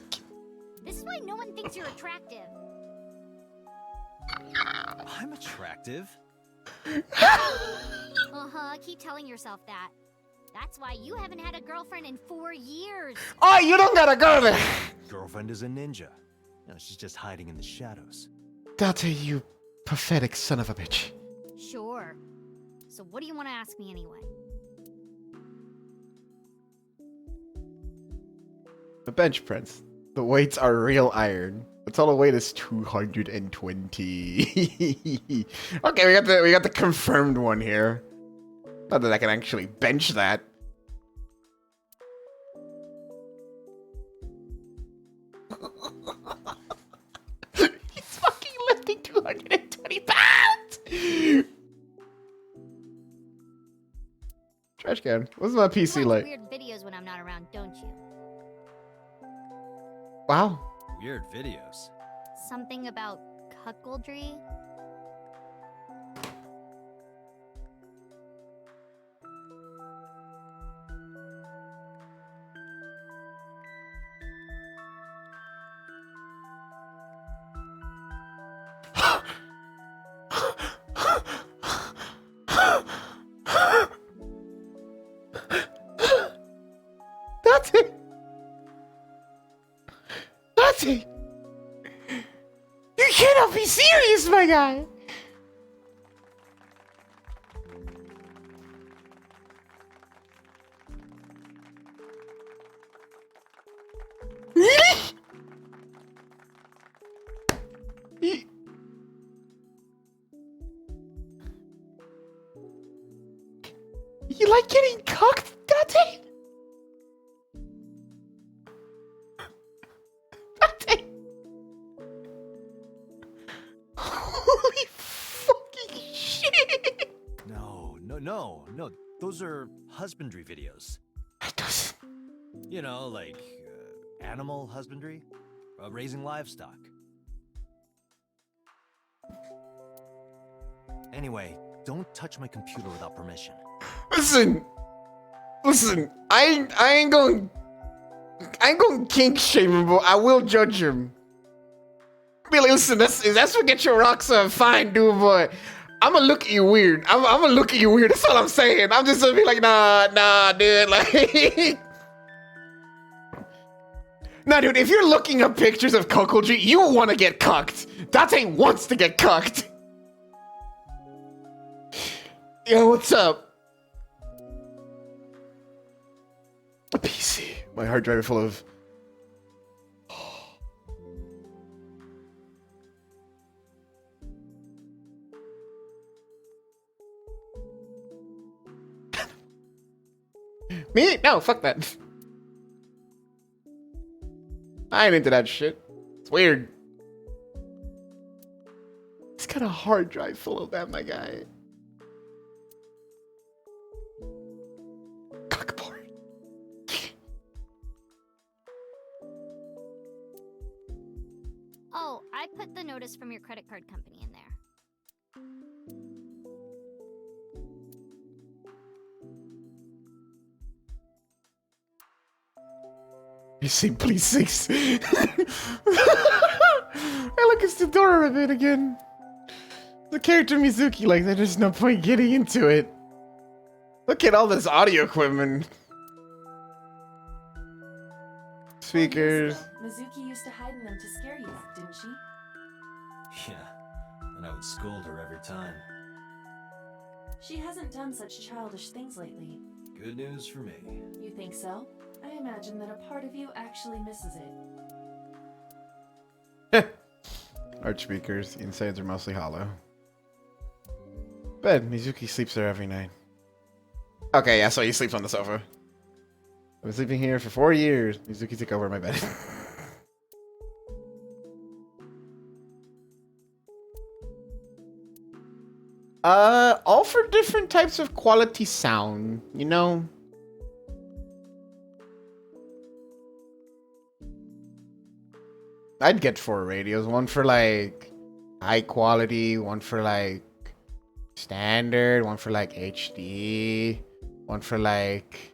This is why no one thinks you're attractive. I'm attractive. Uh-huh, keep telling yourself that. That's why you haven't had a girlfriend in 4 years. Oh, you don't gotta go there. Girlfriend is a ninja. No, she's just hiding in the shadows. Date, you pathetic son of a bitch. Sure. So what do you want to ask me anyway? The bench press. The weights are real iron. The total weight is 220. Okay, we got the confirmed one here. Not that I can actually bench that. He's fucking lifting 220 pounds! Trash can. What's my PC You watch like? weird videos when I'm not around, don't you? Wow. Weird videos. Something about cuckoldry? That's it. That's it. You cannot be serious, my guy. Really? You like getting cocked, Dante? Dante? Holy fucking shit! No. Those are husbandry videos. You know, like animal husbandry, raising livestock. Anyway, don't touch my computer without permission. Listen, I ain't going kink shame him, but I will judge him. Billy, listen, that's what get your rocks on fine, dude, but I'ma look at you weird. I'm gonna look at you weird. That's all I'm saying. I'm just gonna be like, nah, dude, like. Nah, dude, if you're looking up pictures of cuckoldry, you want to get cucked. Date wants to get cucked. Yo, what's up? A PC. My hard drive is full of... Me? No, fuck that. I ain't into that shit. It's weird. It's got a hard drive full of that, my guy. Cockboard. Oh, I put the notice from your credit card company in there. You see, please 6. Hey, look, it's the door a bit again. The character Mizuki, like, there's no point getting into it. Look at all this audio equipment. Speakers. Mizuki used to hide in them to scare you, didn't she? Yeah, and I would scold her every time. She hasn't done such childish things lately. Good news for me. You think so? I imagine that a part of you actually misses it. Arch speakers. The insides are mostly hollow. Bed. Mizuki sleeps there every night. Okay, yeah, so he sleeps on the sofa. I've been sleeping here for 4 years. Mizuki took over my bed. All for different types of quality sound, you know? I'd get 4 radios. One for like high quality, one for like standard, one for like HD, one for like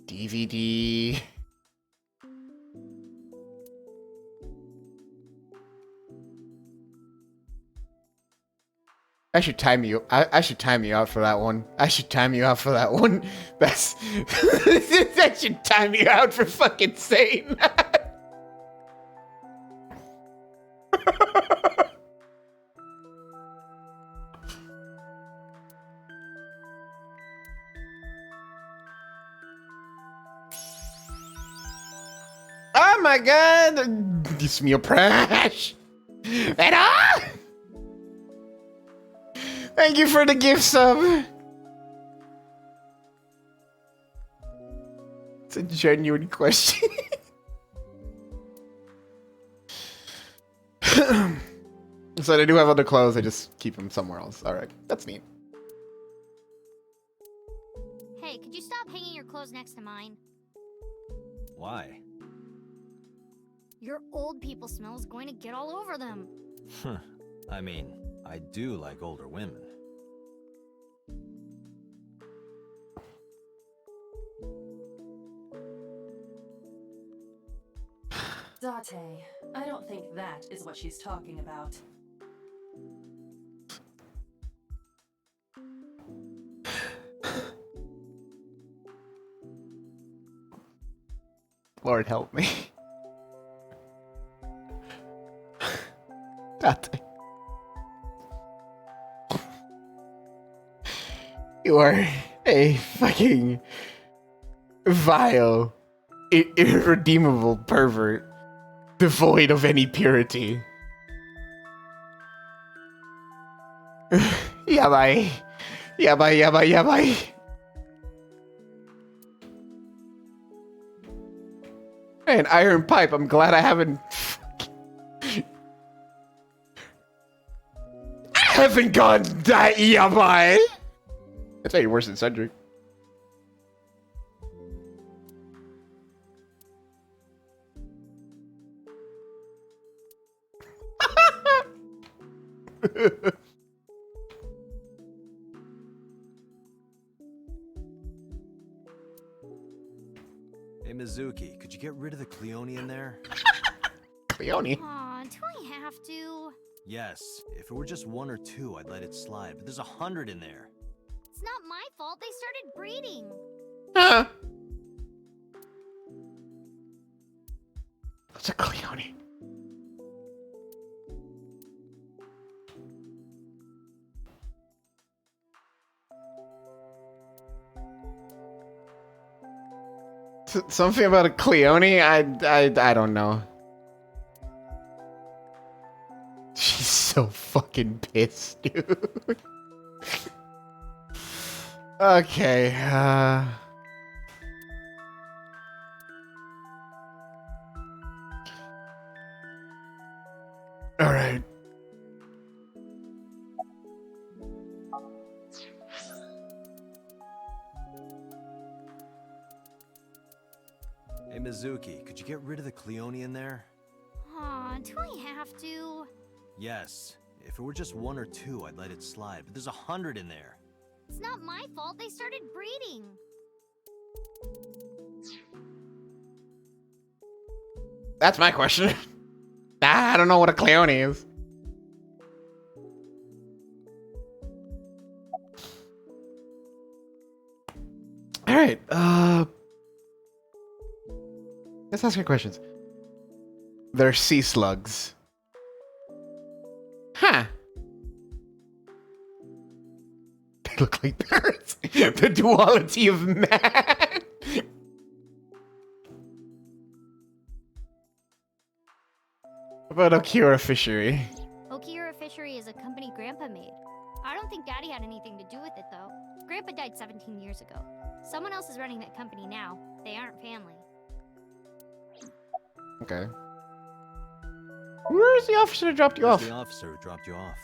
DVD. I should time you. I should time you out for that one. I should time you out for that one. That's. I should time you out for fucking saying that. Oh my god! This meal trash. And thank you for the gift sub. It's a genuine question. So they do have other clothes. I just keep them somewhere else. All right, that's neat. Hey, could you stop hanging your clothes next to mine? Why? Your old people smell is going to get all over them. I mean, I do like older women. Date, I don't think that is what she's talking about. Lord help me. Date. You are a fucking vile, irredeemable pervert, devoid of any purity. Yabai. Yabai, yabai, yabai. Hey, an iron pipe. I'm glad I haven't... I haven't gone that yabai. That's how you're worse than Cedric. Hey, Mizuki, could you get rid of the Cleone in there? Cleone? Aw, do I have to? Yes. If it were just 1 or 2, I'd let it slide, but there's 100 in there. It's not my fault they started breeding. Huh? What's a Cleone? Something about a Cleone? I don't know. She's so fucking pissed, dude. Okay, all right. Hey, Mizuki, could you get rid of the Cleone in there? Aw, do I have to? Yes. If it were just 1 or 2, I'd let it slide, but there's 100 in there. It's not my fault they started breeding. That's my question. I don't know what a Cleone is. All right. Let's ask your questions. They're sea slugs. Huh. They look like parrots. The duality of man. What about Okura Fishery? Okira Fishery is a company Grandpa made. I don't think Daddy had anything to do with it, though. Grandpa died 17 years ago. Someone else is running that company now. They aren't family. Okay. Where's the officer that dropped you off? The officer who dropped you off.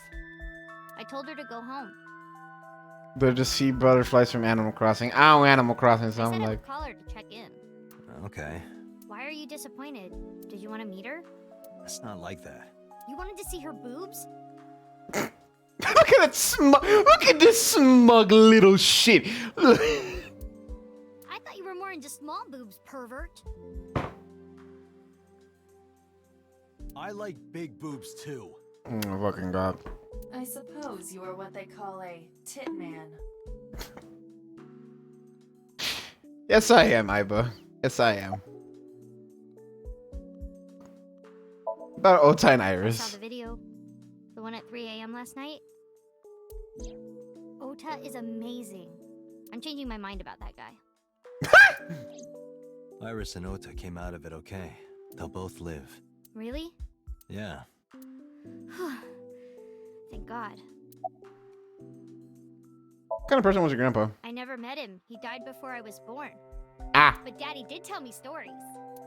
I told her to go home. They're just sea butterflies from Animal Crossing. Oh, Animal Crossing, so I I'm said I like... would call her to check in. Okay. Why are you disappointed? Did you want to meet her? It's not like that. You wanted to see her boobs? Look at that look at this smug little shit. I thought you were more into small boobs, pervert. I like big boobs too. Oh, fucking God. I I suppose you are what they call a tit man. Yes, I am, Iba. Yes, I am. About Ota and I Iris. saw the video. The one at 3 a.m. last night. Ota is amazing. I'm changing my mind about that guy. Iris and Ota came out of it okay. They'll both live. Really? Yeah. Thank God. What kind of person was your grandpa? I never met him. He died before I was born. Ah. But Daddy did tell me stories.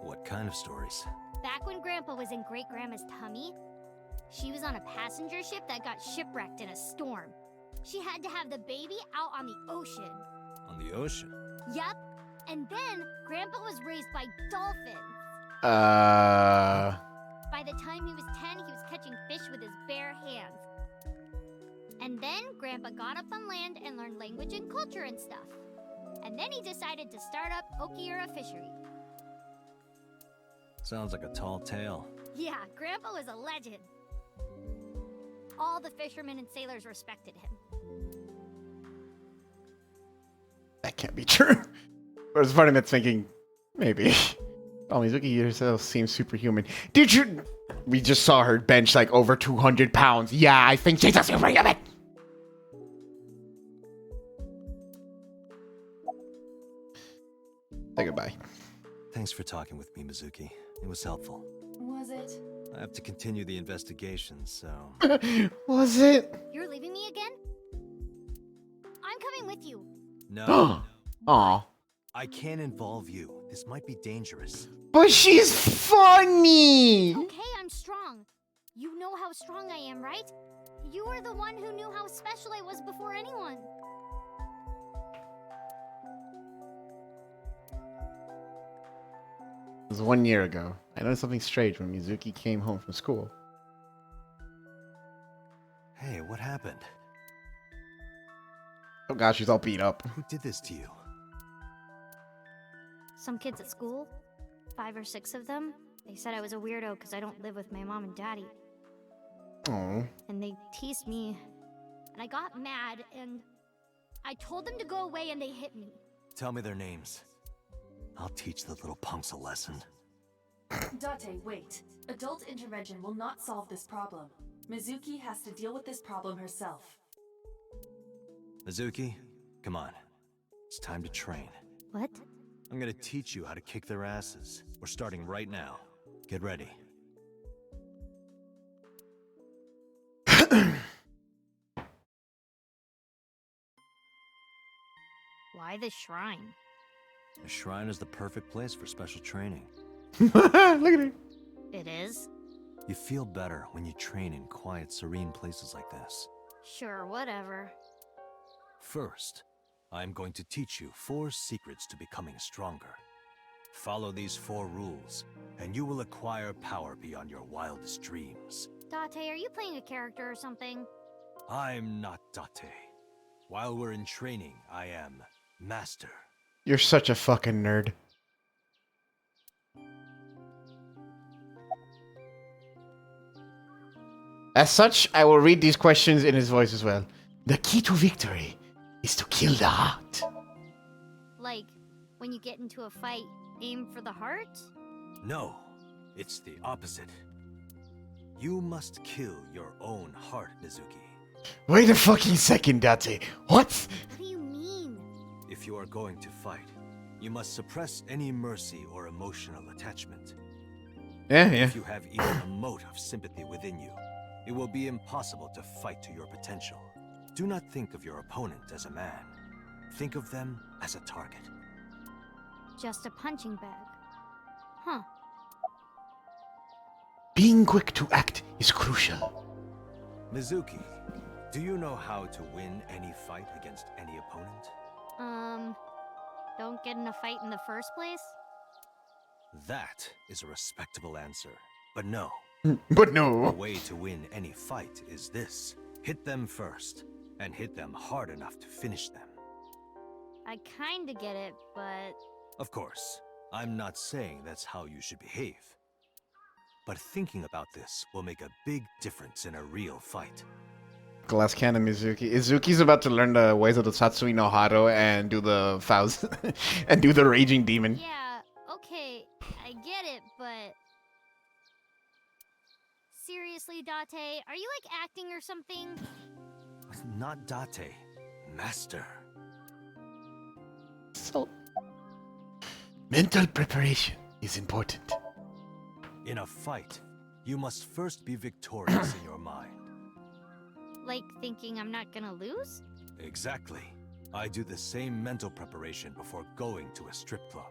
What kind of stories? Back when Grandpa was in Great Grandma's tummy, she was on a passenger ship that got shipwrecked in a storm. She had to have the baby out on the ocean. On the ocean? Yup. And then Grandpa was raised by dolphins. By the time he was 10, he was catching fish with his bare hands. And then Grandpa got up on land and learned language and culture and stuff. And then he decided to start up Okiura Fishery. Sounds like a tall tale. Yeah, Grandpa was a legend. All the fishermen and sailors respected him. That can't be true. But it's funny that's thinking, maybe. Oh, Mizuki herself seems superhuman. Did you? We just saw her bench like over 200 pounds. Yeah, I think she's a superhuman. Say goodbye. Thanks for talking with me, Mizuki. It was helpful. Was it? I have to continue the investigation, so... Was it? You're leaving me again? I'm coming with you. No. Aw. I can't involve you. This might be dangerous. But she's funny. Okay, I'm strong. You know how strong I am, right? You were the one who knew how special I was before anyone. It was 1 year ago. I noticed something strange when Mizuki came home from school. Hey, what happened? Oh gosh, she's all beat up. Who did this to you? Some kids at school, 5 or 6 of them, they said I was a weirdo because I don't live with my mom and daddy. Oh. And they teased me, and I got mad, and I told them to go away, and they hit me. Tell me their names. I'll teach the little punks a lesson. Date, wait. Adult intervention will not solve this problem. Mizuki has to deal with this problem herself. Mizuki, come on. It's time to train. What? I'm gonna teach you how to kick their asses. We're starting right now. Get ready. Why the shrine? The shrine is the perfect place for special training. Look at her. It is? You feel better when you train in quiet, serene places like this. Sure, whatever. First, I'm going to teach you 4 secrets to becoming stronger. Follow these 4 rules, and you will acquire power beyond your wildest dreams. Date, are you playing a character or something? I'm not Date. While we're in training, I am Master. You're such a fucking nerd. As such, I will read these questions in his voice as well. The key to victory is to kill the heart. Like, when you get into a fight, aim for the heart? No, it's the opposite. You must kill your own heart, Mizuki. Wait a fucking second, Date. What? What do you mean? If you are going to fight, you must suppress any mercy or emotional attachment. Yeah. If you have even a mote of sympathy within you, it will be impossible to fight to your potential. Do not think of your opponent as a man. Think of them as a target. Just a punching bag. Huh. Being quick to act is crucial. Mizuki, do you know how to win any fight against any opponent? Don't get in a fight in the first place? That is a respectable answer. But no. But no. The way to win any fight is this. Hit them first, and hit them hard enough to finish them. I kinda get it, but... Of course, I'm not saying that's how you should behave. But thinking about this will make a big difference in a real fight. Glass Cannon Mizuki. Izuki's about to learn the ways of the Satsui no Haro and do the Faust and do the Raging Demon. Yeah, okay, I get it, but... Seriously, Date, are you like acting or something? Not Date, Master. So, mental preparation is important. In a fight, you must first be victorious in your mind. Like thinking I'm not gonna lose? Exactly. I do the same mental preparation before going to a strip club.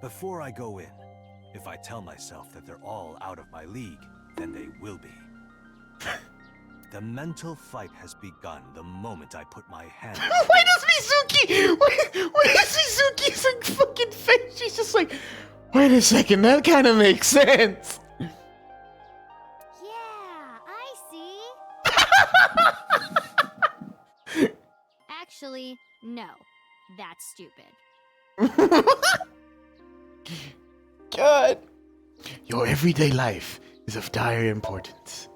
Before I go in, if I tell myself that they're all out of my league, then they will be. The mental fight has begun the moment I put my hand. Why does Mizuki? Why is Mizuki's like fucking face? She's just like, wait a second, that kind of makes sense. Yeah, I see. Actually, no. That's stupid. God. Your everyday life is of dire importance.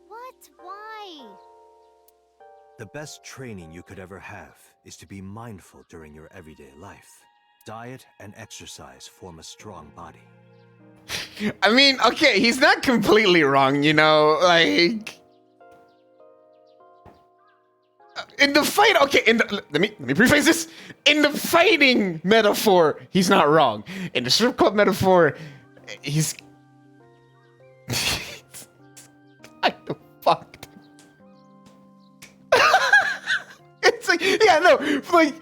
What? Why? The best training you could ever have is to be mindful during your everyday life. Diet and exercise form a strong body. I mean, okay, he's not completely wrong, you know, like... In the fight, okay, let me preface this. In the fighting metaphor, he's not wrong. In the strip club metaphor, he's kind of fucked. It's like, yeah, no, like,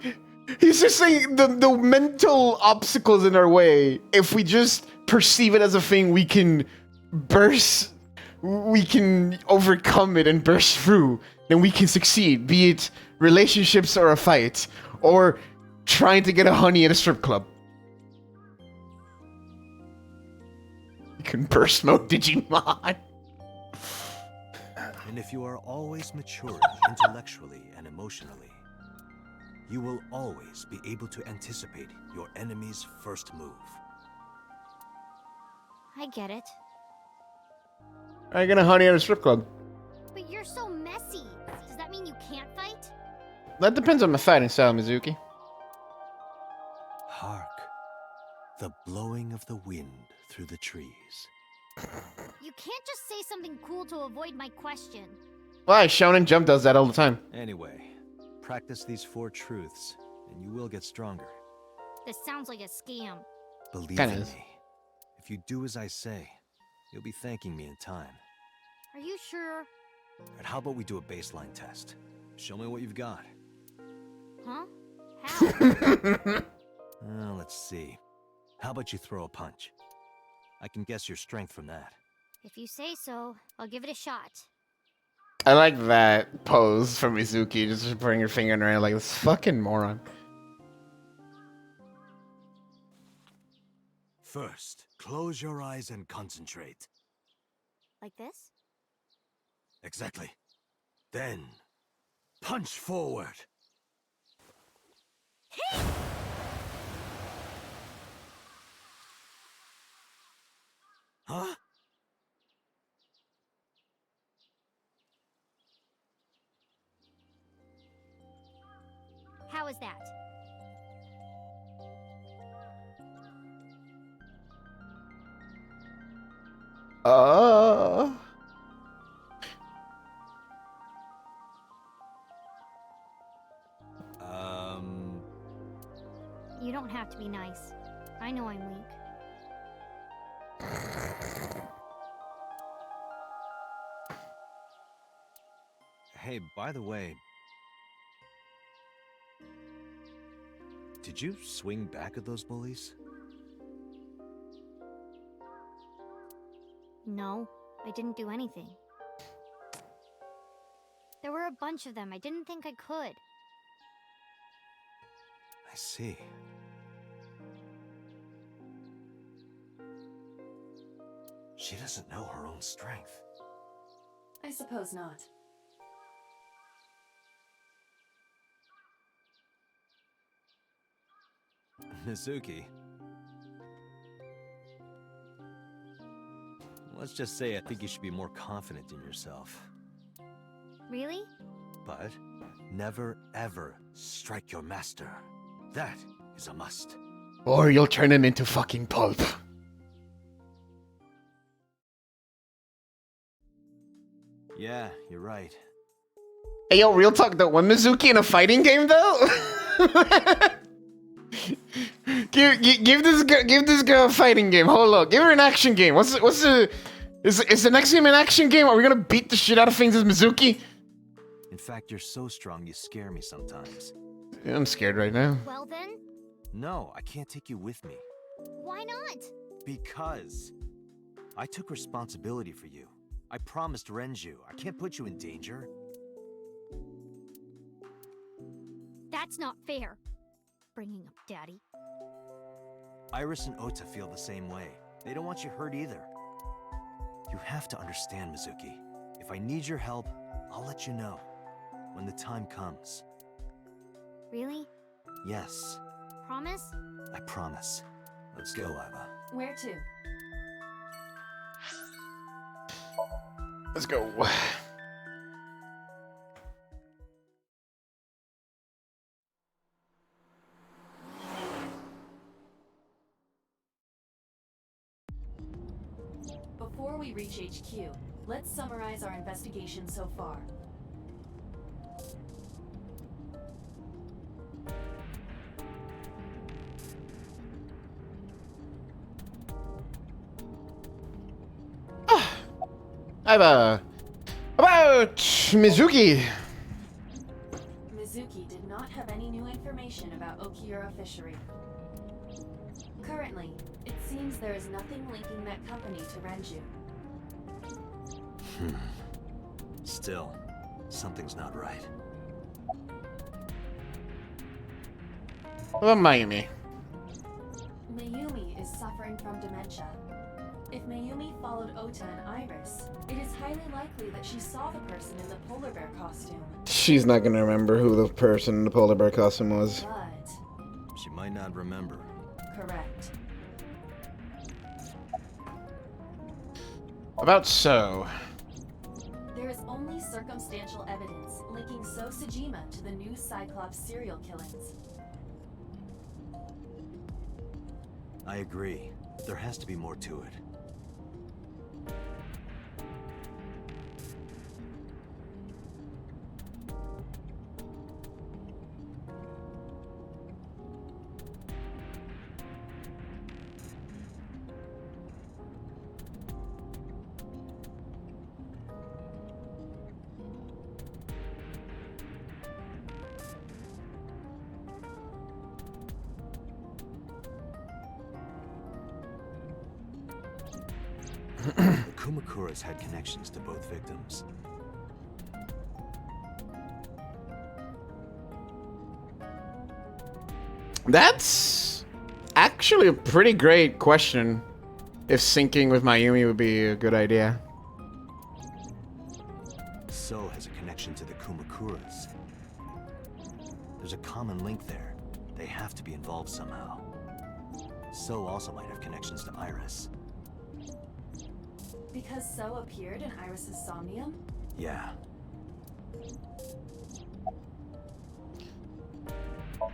he's just saying the mental obstacles in our way, if we just perceive it as a thing we can overcome it and burst through, then we can succeed, be it relationships or a fight, or trying to get a honey at a strip club. You can burst mode Digimon. And if you are always matured intellectually and emotionally, you will always be able to anticipate your enemy's first move. I get it. I get a honey at a strip club. But you're so messy. Does that mean you can't fight? That depends on the fighting style, Mizuki. Hark, the blowing of the wind through the trees. You can't just say something cool to avoid my question. Why? Shonen Jump does that all the time. Anyway, practice these 4 truths, and you will get stronger. This sounds like a scam. Believe Kinda in is. me. If you do as I say, you'll be thanking me in time. Are you sure? And how about we do a baseline test? Show me what you've got. Huh? How? Let's see. How about you throw a punch? I can guess your strength from that. If you say so, I'll give it a shot. I like that pose from Mizuki, just putting your finger in her hand like this fucking moron. First, close your eyes and concentrate. Like this? Exactly. Then, punch forward. Huh? How is that? You don't have to be nice. I know I'm weak. Hey, by the way, did you swing back at those bullies? No, I didn't do anything. There were a bunch of them. I didn't think I could. I see. She doesn't know her own strength. I suppose not. Mizuki. Let's just say I think you should be more confident in yourself. Really? But never ever strike your master. That is a must. Or you'll turn him into fucking pulp. Yeah, you're right. Hey, yo, real talk though. When Mizuki in a fighting game though, give this girl a fighting game. Hold up, give her an action game. What's the is the next game an action game? Are we gonna beat the shit out of things as Mizuki? In fact, you're so strong you scare me sometimes. Yeah, I'm scared right now. Well then, No, I can't take you with me. why not? Because I took responsibility for you. I promised Renju. I can't put you in danger. That's not fair. Bringing up Daddy. Iris and Ota feel the same way. They don't want you hurt either. You have to understand, Mizuki. If I need your help, I'll let you know. When the time comes. Really? Yes, Promise? I promise. Let's go, Iva. Where to? Let's go. Before we reach HQ, let's summarize our investigation so far. About Mizuki. Mizuki did not have any new information about Okiura Fishery. Currently, it seems there is nothing linking that company to Renju. Still, something's not right. What about Mayumi? Mayumi is suffering from dementia. If Mayumi followed Ota and Iris, it is highly likely that she saw the person in the polar bear costume. She's not gonna remember who the person in the polar bear costume was. But... She might not remember. correct. About So. There is only circumstantial evidence linking So Sejima to the new Cyclops serial killings. I agree. There has to be more to it. The Kumakuras had connections to both victims. That's actually a pretty great question. If syncing with Mayumi would be a good idea. So has a connection to the Kumakuras. There's a common link there. They have to be involved somehow. So also might have connections to Iris. Because So appeared in Iris's Somnium? Yeah.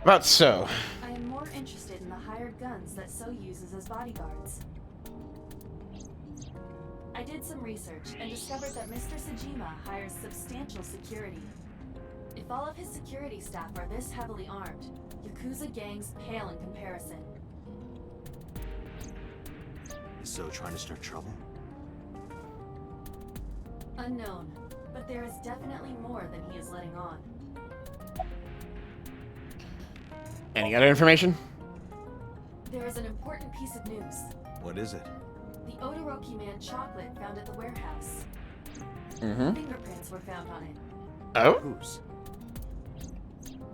About So. I am more interested in the hired guns that So uses as bodyguards. I did some research and discovered that Mr. Sejima hires substantial security. If all of his security staff are this heavily armed, Yakuza gangs pale in comparison. Is So trying to start trouble? Unknown, but there is definitely more than he is letting on. Any other information? There is an important piece of news. What is it? The Odoroki Man chocolate found at the warehouse. Mm-hmm. Fingerprints were found on it. Oh? Whose?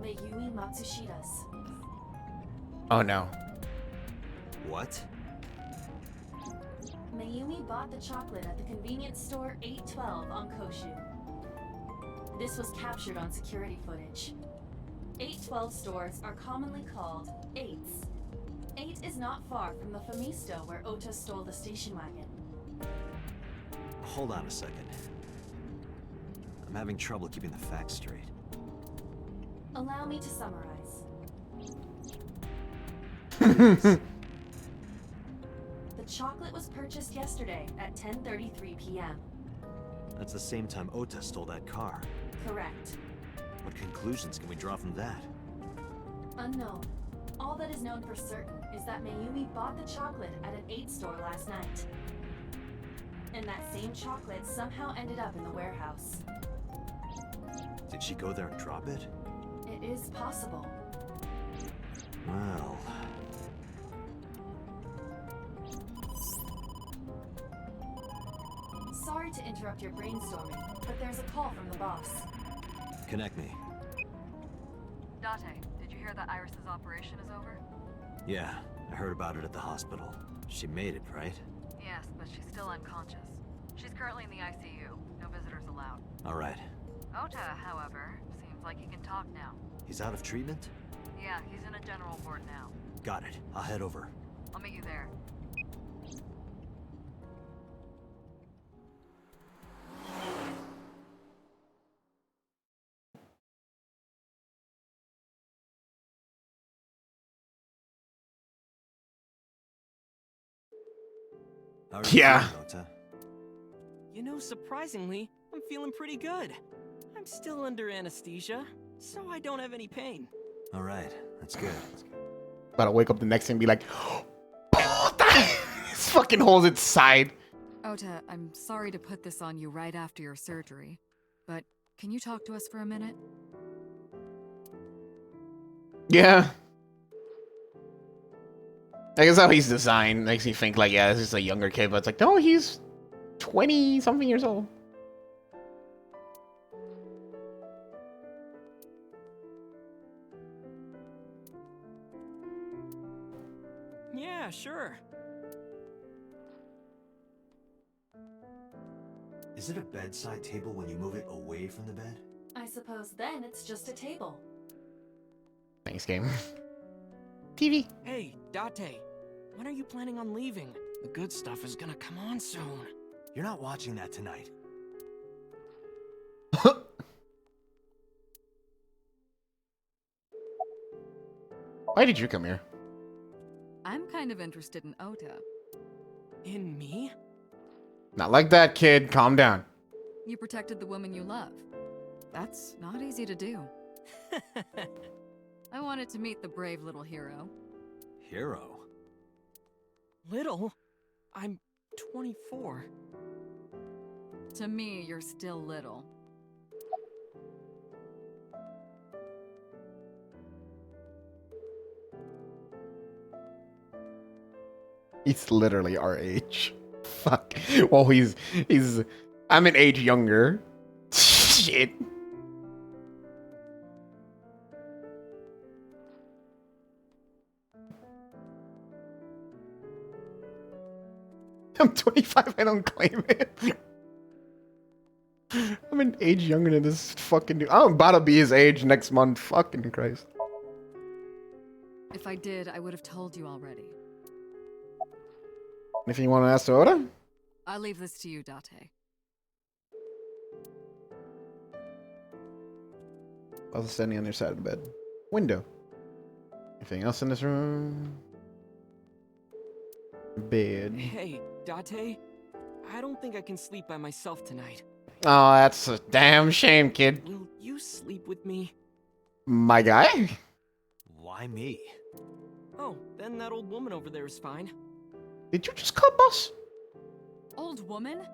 Mayumi Matsushida's. Oh no. What? Mayumi bought the chocolate at the convenience store 812 on Koshu. This was captured on security footage. 812 stores are commonly called 8s, 8 is not far from the Famisto where Ota stole the station wagon. Hold on a second. I'm having trouble keeping the facts straight. Allow me to summarize. The chocolate was purchased yesterday at 10:33 p.m. That's the same time Ota stole that car. Correct. What conclusions can we draw from that? Unknown. All that is known for certain is that Mayumi bought the chocolate at an 8 store last night. And that same chocolate somehow ended up in the warehouse. Did she go there and drop it? It is possible. Well... Sorry to interrupt your brainstorming, but there's a call from the boss. Connect me. Date, did you hear that Iris's operation is over? Yeah, I heard about it at the hospital. She made it, right? Yes, but she's still unconscious. She's currently in the ICU. No visitors allowed. Alright. Ota, however, seems like he can talk now. He's out of treatment? Yeah, he's in a general ward now. Got it. I'll head over. I'll meet you there. How are you Yeah. feeling, Ota? You know, surprisingly, I'm feeling pretty good. I'm still under anesthesia, so I don't have any pain. Alright, that's good. About to wake up the next day and be like, oh, this fucking holds its side. Ota, I'm sorry to put this on you right after your surgery, but can you talk to us for a minute? Yeah. I guess how he's designed makes me think like, yeah, this is a younger kid, but it's like, no, he's 20 something years old. Yeah, sure. Is it a bedside table when you move it away from the bed? I suppose then it's just a table. Thanks, game. TV. Hey, Date, when are you planning on leaving? The good stuff is gonna come on soon. You're not watching that tonight. Why did you come here? I'm kind of interested in Ota. In me? Not like that, kid. Calm down. You protected the woman you love. That's not easy to do. I wanted to meet the brave little hero. Hero? Little? I'm 24. To me, you're still little. He's literally our age. Fuck. Well, he's I'm an age younger. Shit. I'm 25, I don't claim it. I'm an age younger than this fucking dude. I'm about to be his age next month. Fucking Christ. If I did, I would have told you already. Anything you want to ask to Oda? I'll leave this to you, Date. I was standing on your side of the bed. Window. Anything else in this room? Bed. Hey, Date, I don't think I can sleep by myself tonight. Oh, that's a damn shame, kid. Will you sleep with me? My guy? Why me? Oh, then that old woman over there is fine. Did you just call boss? Old woman?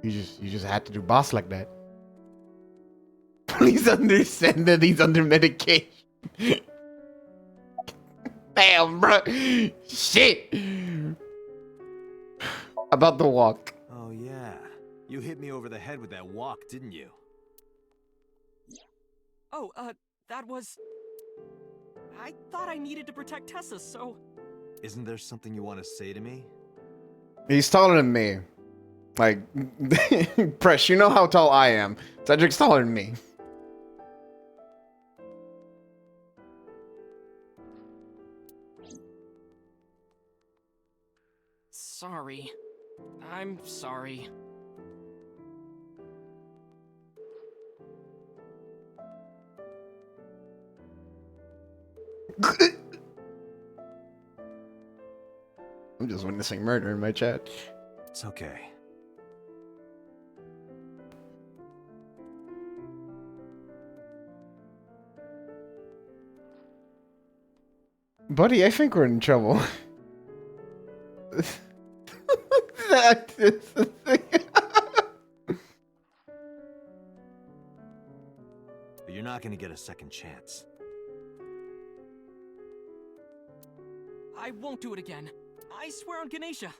You just had to do boss like that. Please understand that he's under medication. Damn, bro. Shit. About the walk. Oh yeah. You hit me over the head with that walk, didn't you? Oh, that was... I thought I needed to protect Tessa, so... Isn't there something you want to say to me? He's taller than me. Like, Presh, you know how tall I am. Cedric's taller than me. Sorry. I'm sorry. I'm just witnessing murder in my chat. It's okay. Buddy, I think we're in trouble. That is the thing. But you're not gonna get a second chance. I won't do it again. I swear on Ganesha.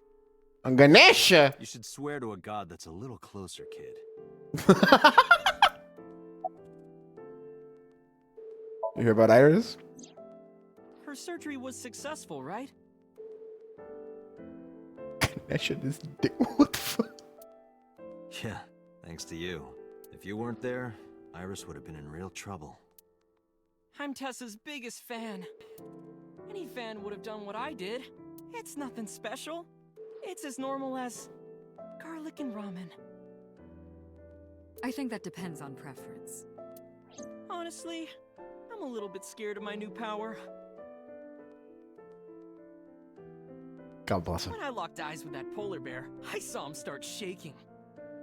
On Ganesha? You should swear to a god that's a little closer, kid. You hear about Iris? Her surgery was successful, right? Ganesha is what the fuck? Yeah, thanks to you. If you weren't there, Iris would have been in real trouble. I'm Tessa's biggest fan. Any fan would have done what I did. It's nothing special. It's as normal as garlic and ramen. I think that depends on preference. Honestly, I'm a little bit scared of my new power. God bless him. When I locked eyes with that polar bear, I saw him start shaking.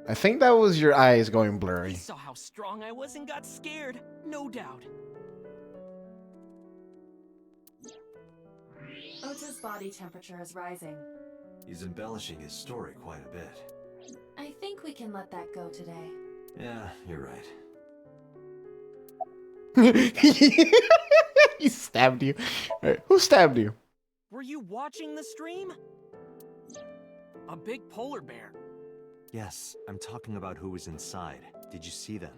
I think that was your eyes going He blurry. saw how strong I was and got scared, no doubt. Ota's body temperature is rising. He's embellishing his story quite a bit. I think we can let that go today. Yeah, you're right. He stabbed you. Alright, who stabbed you? Were you watching the stream? A big polar bear. Yes, I'm talking about who was inside. Did you see them?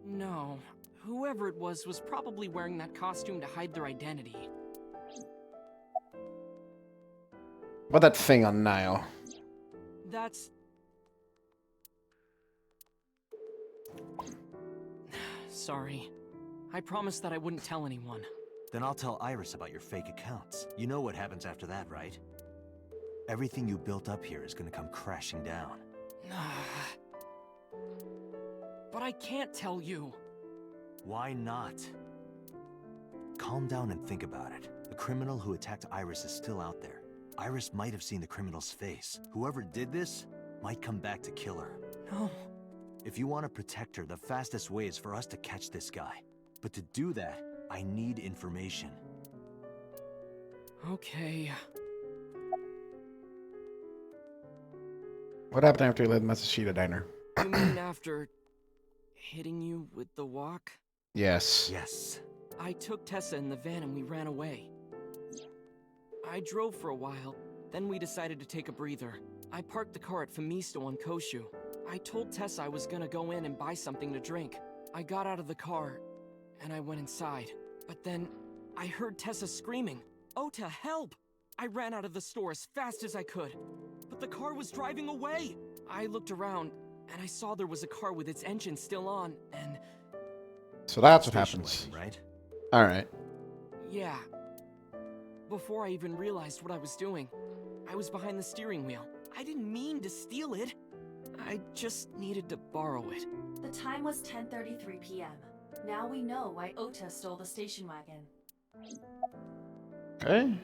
No. Whoever it was probably wearing that costume to hide their identity. What that thing on Nile? That's... Sorry. I promised that I wouldn't tell anyone. Then I'll tell Iris about your fake accounts. You know what happens after that, right? Everything you built up here is gonna come crashing down. But I can't tell you. Why not? Calm down and think about it. The criminal who attacked Iris is still out there. Iris might have seen the criminal's face. Whoever did this might come back to kill her. No. If you want to protect her, the fastest way is for us to catch this guy. But to do that, I need information. Okay. What happened after you led Matsushita diner? You mean after hitting you with the walk? Yes. Yes. I took Tessa in the van and we ran away. I drove for a while, then we decided to take a breather. I parked the car at Famisto on Koshu. I told Tessa I was gonna go in and buy something to drink. I got out of the car, and I went inside. But then, I heard Tessa screaming, "Ota, help!" I ran out of the store as fast as I could. But the car was driving away! I looked around, and I saw there was a car with its engine still on, and... So that's what happens. Right? Alright. Yeah. Before I even realized what I was doing, I was behind the steering wheel. I didn't mean to steal it. I just needed to borrow it. The time was 10:33 p.m. Now we know why Ota stole the station wagon. Okay.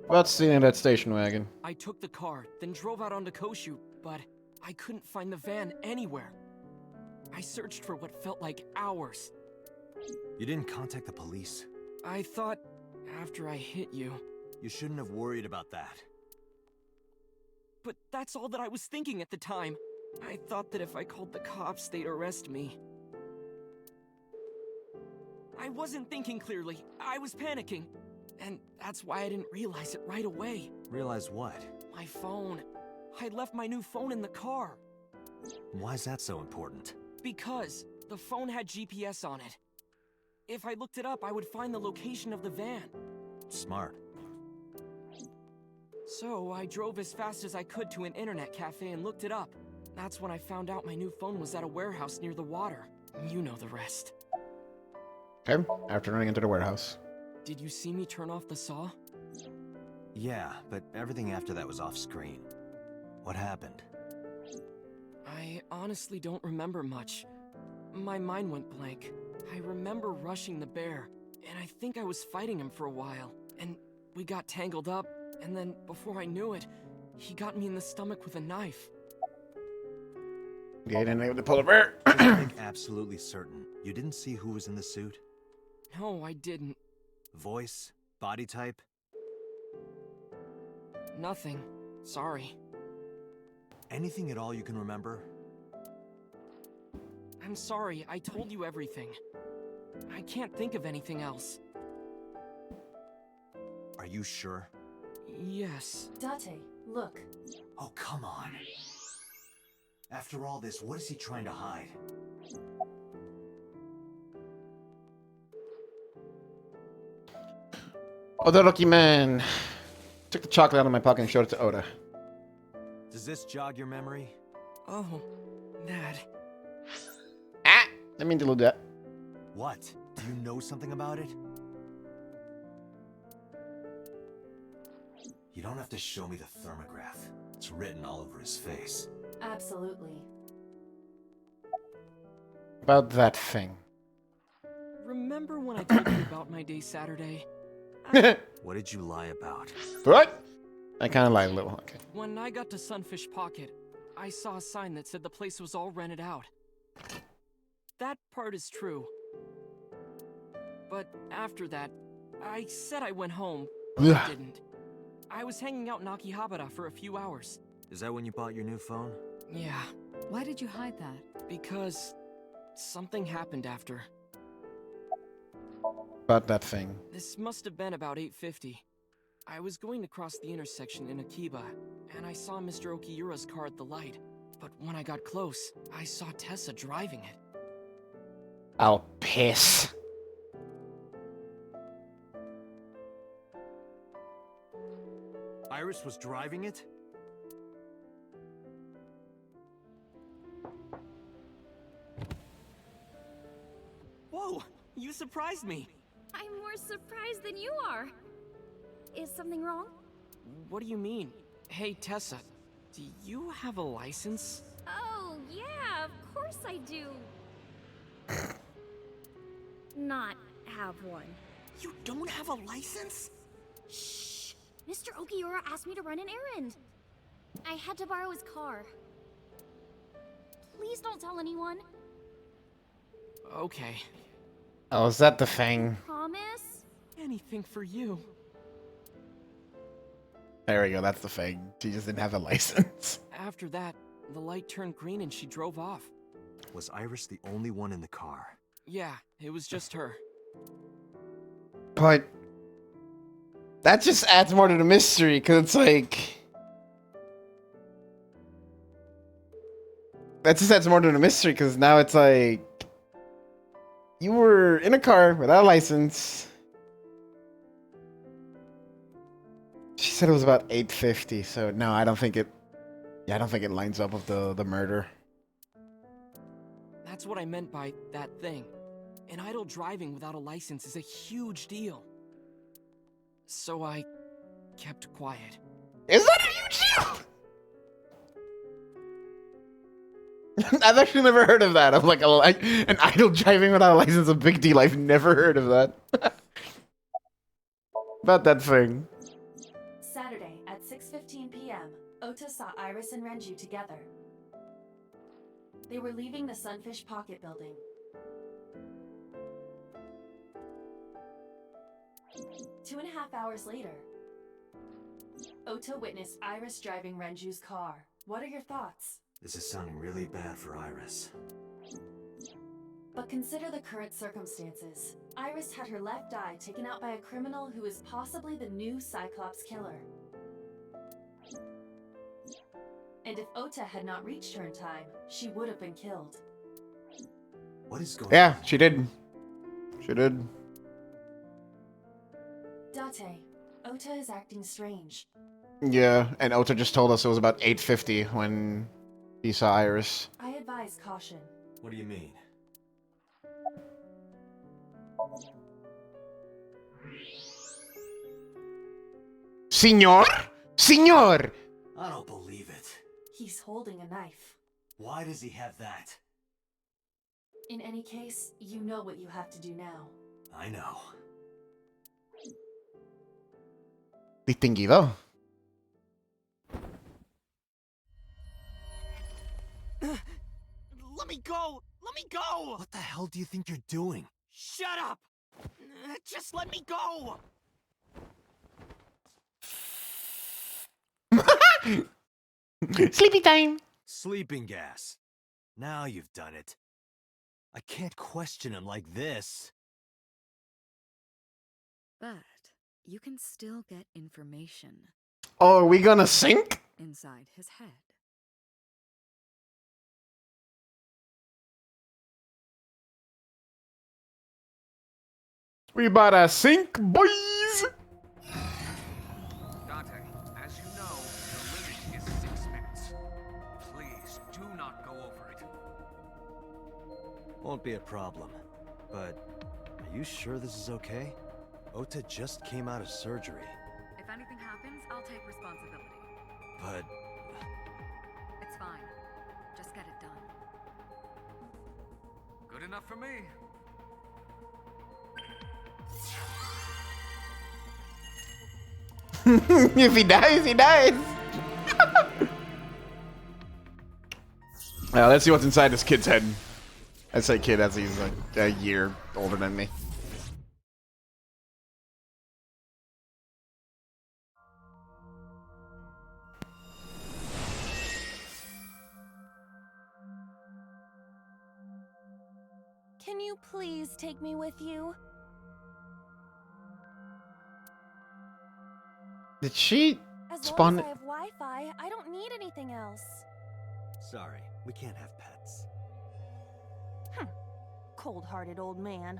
What's stealing that station wagon? I took the car, then drove out onto Koshu, but I couldn't find the van anywhere. I searched for what felt like hours. You didn't contact the police? I thought after I hit you... You shouldn't have worried about that. But that's all that I was thinking at the time. I thought that if I called the cops, they'd arrest me. I wasn't thinking clearly. I was panicking. And that's why I didn't realize it right away. Realize what? My phone. I left my new phone in the car. Why's that so important? Because the phone had GPS on it. If I looked it up, I would find the location of the van. Smart. So I drove as fast as I could to an internet cafe and looked it up. That's when I found out my new phone was at a warehouse near the water. You know the rest. Okay, after running into the warehouse. Did you see me turn off the saw? Yeah, but everything after that was off screen. What happened? I honestly don't remember much. My mind went blank. I remember rushing the bear, and I think I was fighting him for a while. And we got tangled up, and then before I knew it, he got me in the stomach with a knife. Yeah, didn't able to pull a bear. Just make absolutely certain you didn't see who was in the suit? No, I didn't. Voice? Body type? Nothing. Sorry. Anything at all you can remember? I'm sorry, I told you everything. I can't think of anything else. Are you sure? Yes. Date, look. Oh, come on. After all this, what is he trying to hide? Oh, the lucky man. Took the chocolate out of my pocket and showed it to Oda. Does this jog your memory? Oh, that. Ah! I mean to do that. What? Do you know something about it? You don't have to show me the thermograph. It's written all over his face. Absolutely. About that thing. Remember when I told you about my day Saturday? What did you lie about? What? I kind of lied a little. Okay. When I got to Sunfish Pocket, I saw a sign that said the place was all rented out. That part is true. But after that, I said I went home, but I didn't. I was hanging out in Akihabara for a few hours. Is that when you bought your new phone? Yeah. Why did you hide that? Because something happened after. About that thing. This must have been about 8:50. I was going to cross the intersection in Akiba, and I saw Mr. Okiura's car at the light. But when I got close, I saw Tessa driving it. I'll piss. Iris was driving it? Whoa! You surprised me! I'm more surprised than you are. Is something wrong? What do you mean? Hey, Tessa, do you have a license? Oh, yeah, of course I do. Not have one. You don't have a license? Shh! Mr. Okiura asked me to run an errand. I had to borrow his car. Please don't tell anyone. Okay. Oh, is that the thing? Promise? Anything for you. There we go, that's the thing. She just didn't have a license. After that, the light turned green and she drove off. Was Iris the only one in the car? Yeah, it was just her. But that just adds more to the mystery, because it's like... That just adds more to the mystery, because now it's like... You were in a car without a license. She said it was about 8:50, so no, I don't think it... Yeah, I don't think it lines up with the murder. That's what I meant by that thing. An idle driving without a license is a huge deal. So I kept quiet. Is that a huge deal? I've actually never heard of that. I'm like, an idle driving without a license is a big deal. I've never heard of that. About that thing. Saturday at 6:15 p.m., Ota saw Iris and Renju together. They were leaving the Sunfish Pocket building. 2.5 hours later, Ota witnessed Iris driving Renju's car. What are your thoughts? This is sounding really bad for Iris. But consider the current circumstances. Iris had her left eye taken out by a criminal who is possibly the new Cyclops killer. And if Ota had not reached her in time, she would have been killed. What is going on? Yeah, she did. She did. Date, Ota is acting strange. Yeah, and Ota just told us it was about 8:50 when he saw Iris. I advise caution. What do you mean? Signor? Signor! I don't believe it. He's holding a knife. Why does he have that? In any case, you know what you have to do now. I know. Distinguido. Let me go! Let me go! What the hell do you think you're doing? Shut up! Just let me go! Sleepy time! Sleeping gas. Now you've done it. I can't question him like this. But you can still get information. Oh, are we gonna sink? Inside his head. We about to sink, boys! Dante, as you know, the limit is 6 minutes. Please do not go over it. Won't be a problem. But are you sure this is okay? Ota just came out of surgery. If anything happens, I'll take responsibility. But It's fine. Just get it done. Good enough for me. If he dies, he dies. Now let's see what's inside this kid's head. I say kid as he's like a year older than me. Can you please take me with you? Did she As spawn? long as I have Wi-Fi, I don't need anything else. sorry, we can't have pets. Cold-hearted old man.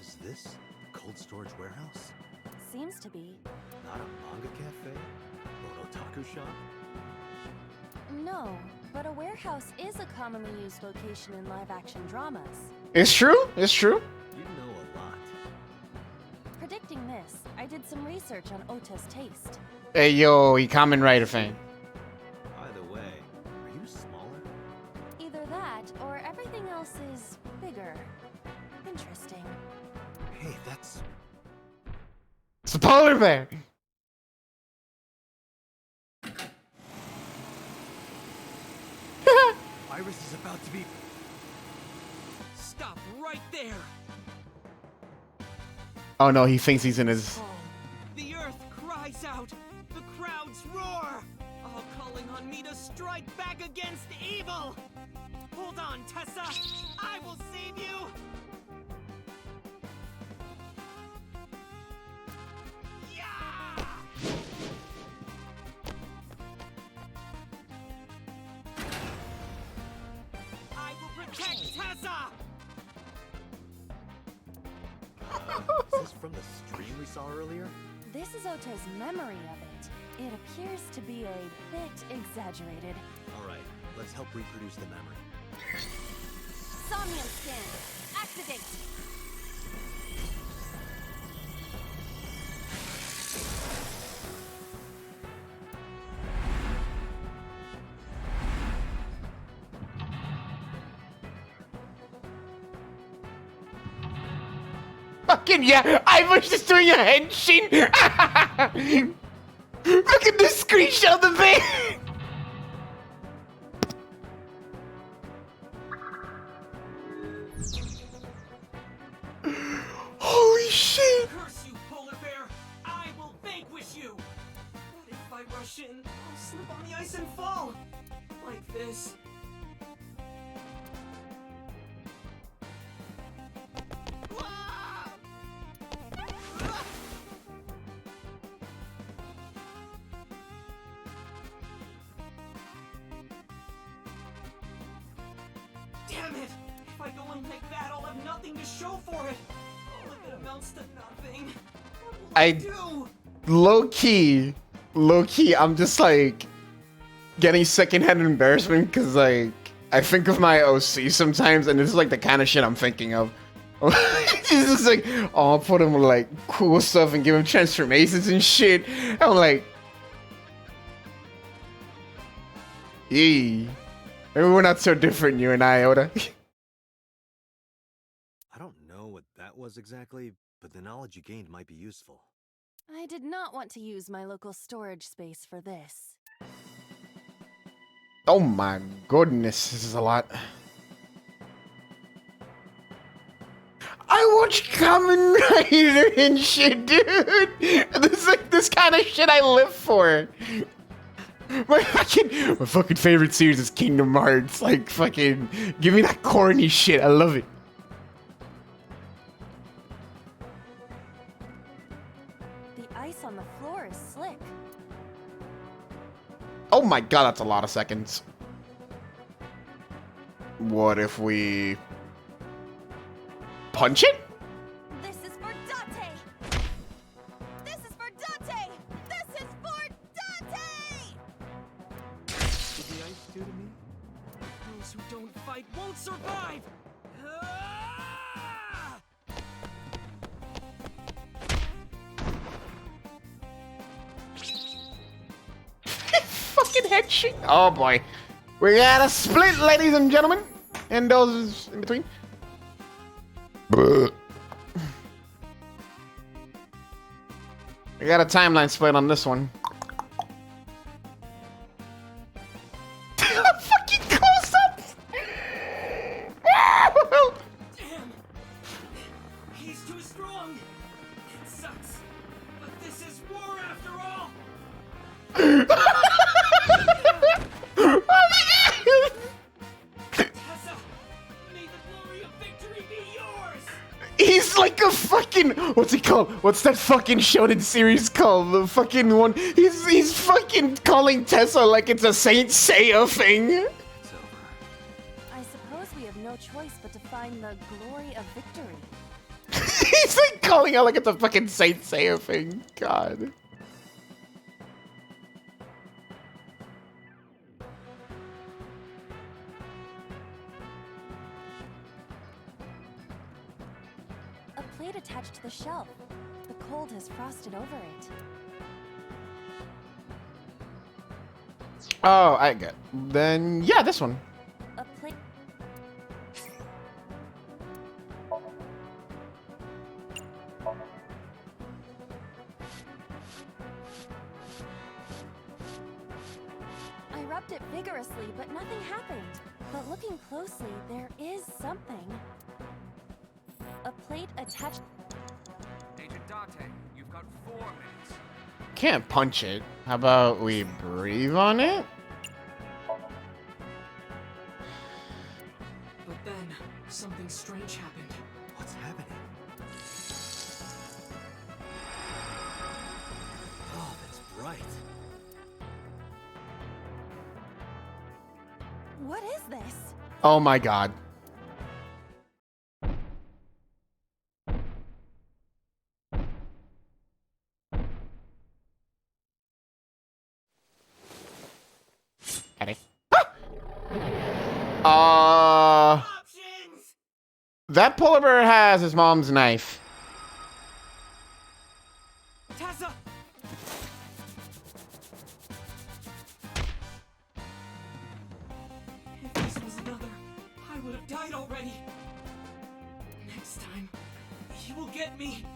Is this a cold storage warehouse? Seems to be. Not a manga cafe? Or an otaku shop? No, but a warehouse is a commonly used location in live-action dramas. It's true. It's true. You know a lot. Predicting this, I did some research on Ota's taste. Hey yo, he Kamen Rider fan. Either way, are you smaller? Either that, or everything else is bigger. Interesting. Hey, that's... It's a polar bear. Iris is about to be... Stop right there! Oh no, he thinks he's in his. The earth cries out! The crowds roar! All calling on me to strike back against evil! Hold on, Tessa! I will save you! Yeah! I will protect Tessa! Is this from the stream we saw earlier? This is Ota's memory of it. It appears to be a bit exaggerated. Alright, let's help reproduce the memory. Somnium scan, activate! Fucking yeah, I was just doing a henshin. Look at this screenshot of the thing. Holy shit. Curse you, polar bear! I will vanquish you! What if I rush in? I'll slip on the ice and fall! Like this. If I go in like that, I'll have nothing to show for it. All of it amounts to nothing. Low key, I'm just like getting secondhand embarrassment because like I think of my OC sometimes, and this is like the kind of shit I'm thinking of. He's just like, oh, I'll put him with like cool stuff and give him transformations and shit. I'm like, yee. Maybe we're not so different, you and I, Oda. I don't know what that was exactly, but the knowledge you gained might be useful. I did not want to use my local storage space for this. Oh my goodness, this is a lot. I watch Kamen Rider and shit, dude. This is like this kind of shit I live for. My fucking favorite series is Kingdom Hearts. Like, fucking, give me that corny shit. I love it. The ice on the floor is slick. Oh my god, that's a lot of seconds. What if we punch it? This is for Date! This is for Date! This is for Date! What the ice do to me? Those who don't fight won't survive! Ah! Fucking head shit. Oh boy. We got a split, ladies and gentlemen. And those in between. I got a timeline split on this one. Fucking close up! Damn! He's too strong! It sucks, but this is war after all! Oh my god! Tessa, may the glory of victory be yours! He's like a fucking, what's it called? What's that fucking shonen series called? The fucking one. He's fucking calling Tessa like it's a Saint Seiya thing. I suppose we have no choice but to find the glory of victory. He's like calling out like it's a fucking Saint Seiya thing. God. A plate attached to the shelf. The cold has frosted over it. Oh, I get. Then yeah, this one. A plate. I rubbed it vigorously, but nothing happened. But looking closely, there is something. A plate attached. Agent Date, you've got 4 minutes. Can't punch it. How about we breathe on it? But then, something strange happened. What's happening? Oh, that's bright. What is this? Oh my god. Eddie. That polar bear has his mom's knife. Tessa! If this was another, I would have died already. Next time, he will get me.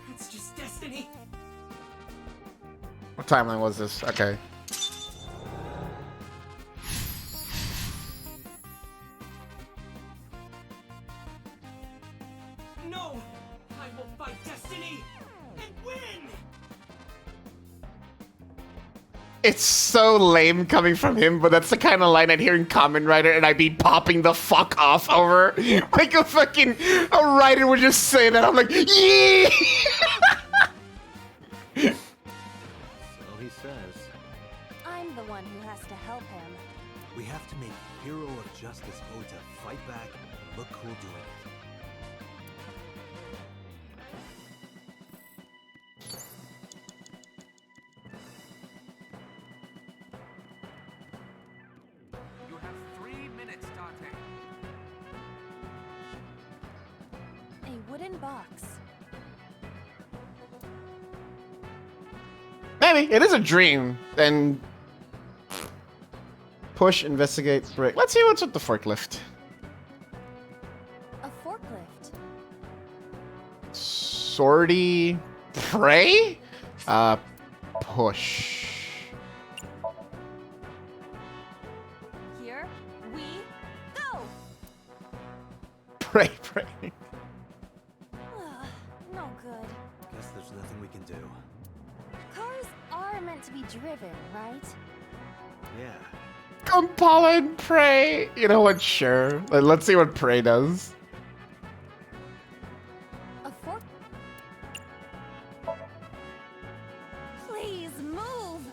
That's just destiny. What timeline was this? Okay. No! I will fight destiny and win! It's so lame coming from him, but that's the kind of line I'd hear in Kamen Rider, and I'd be popping the fuck off over. Like a writer would just say that. I'm like, yeah! So he says. I'm the one who has to help him. We have to make Hero of Justice Ota fight back Look cool doing it. You have 3 minutes, Dante. A wooden box. Maybe it is a dream. Then push, investigate, break. Let's see what's with the forklift. A forklift. Sortie, pray, push. Here we go. Pray. No good. Guess there's nothing we can do. Cars are meant to be driven, right? Yeah. Come, Paula, and pray. You know what? Sure. Let's see what pray does. A fork. Please move.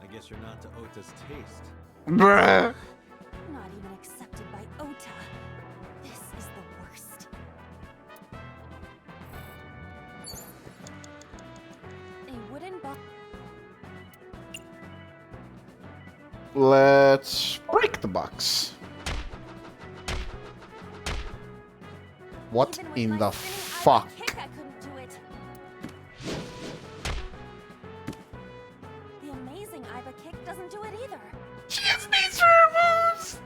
I guess you're not to Ota's taste. Bruh. Not even accepted by Ota. This is the worst. A wooden box. Let's break the box. What in the fuck? Kick, I couldn't do it. The amazing Iba kick doesn't do it either. She has these moves.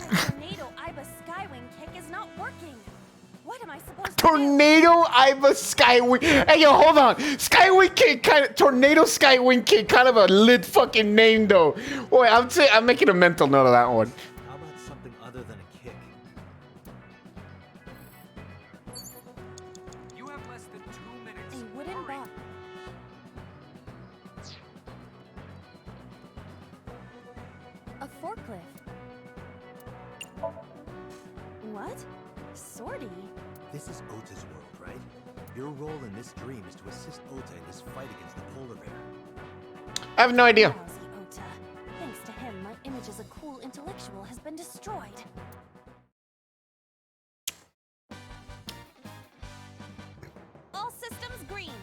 Tornado Iba Skywing kick is not working. What am I supposed to Tornado Iba Skywing. Hey, yo, hold on. Skywing kick, Tornado Skywing kick, kind of a lit fucking name though. Boy, I'm making a mental note of that one. How about something other than a kick? You have less than 2 minutes. A wooden box. A forklift. What? Sortie? This is Ota's world, right? Your role in this dream is to assist Ota in his fight against the polar bear. I have no idea. Lousy Ota. Thanks to him, my image as a cool intellectual has been destroyed. All systems green.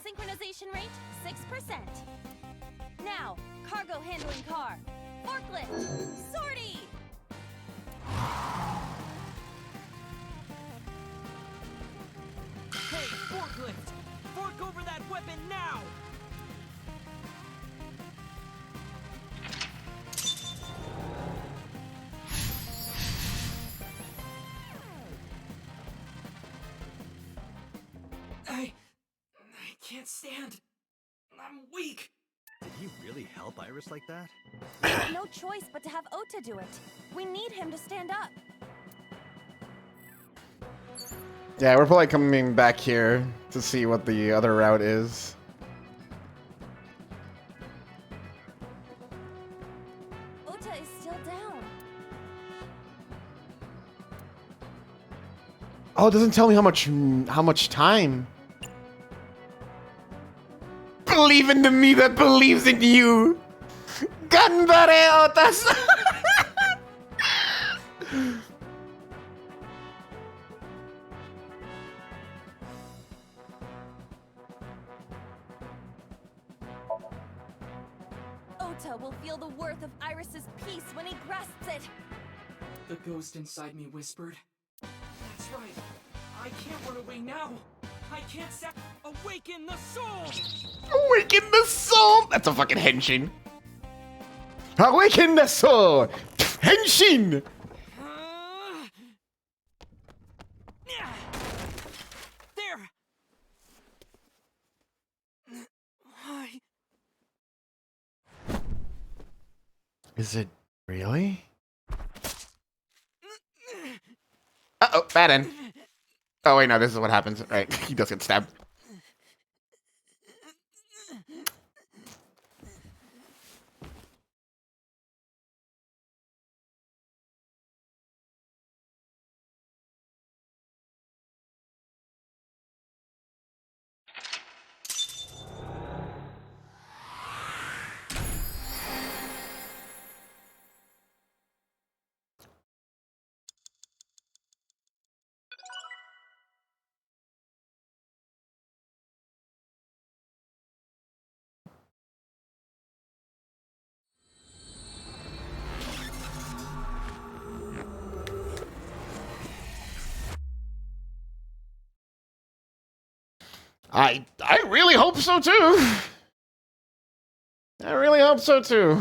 Synchronization rate 6%. Now, cargo handling car. Forklift. Sortie! Hey, forklift! Fork over that weapon now! I can't stand. I'm weak. Did he really help Iris like that? We have no choice but to have Ota do it. We need him to stand up. Yeah, we're probably coming back here to see what the other route is. Ota is still down. Oh, it doesn't tell me how much time. Believe in the me that believes in you. Ganbare Otas. Ota will feel the worth of Iris's peace when he grasps it. The ghost inside me whispered. That's right. I can't run away now. I can't awaken the soul. Awaken the soul. That's a fucking henshin. Awaken the soul. Henshin. There! Why? Is it really? Uh-oh, bad end. Oh, wait, no, this is what happens. Right, he does get stabbed. I really hope so too. I really hope so too.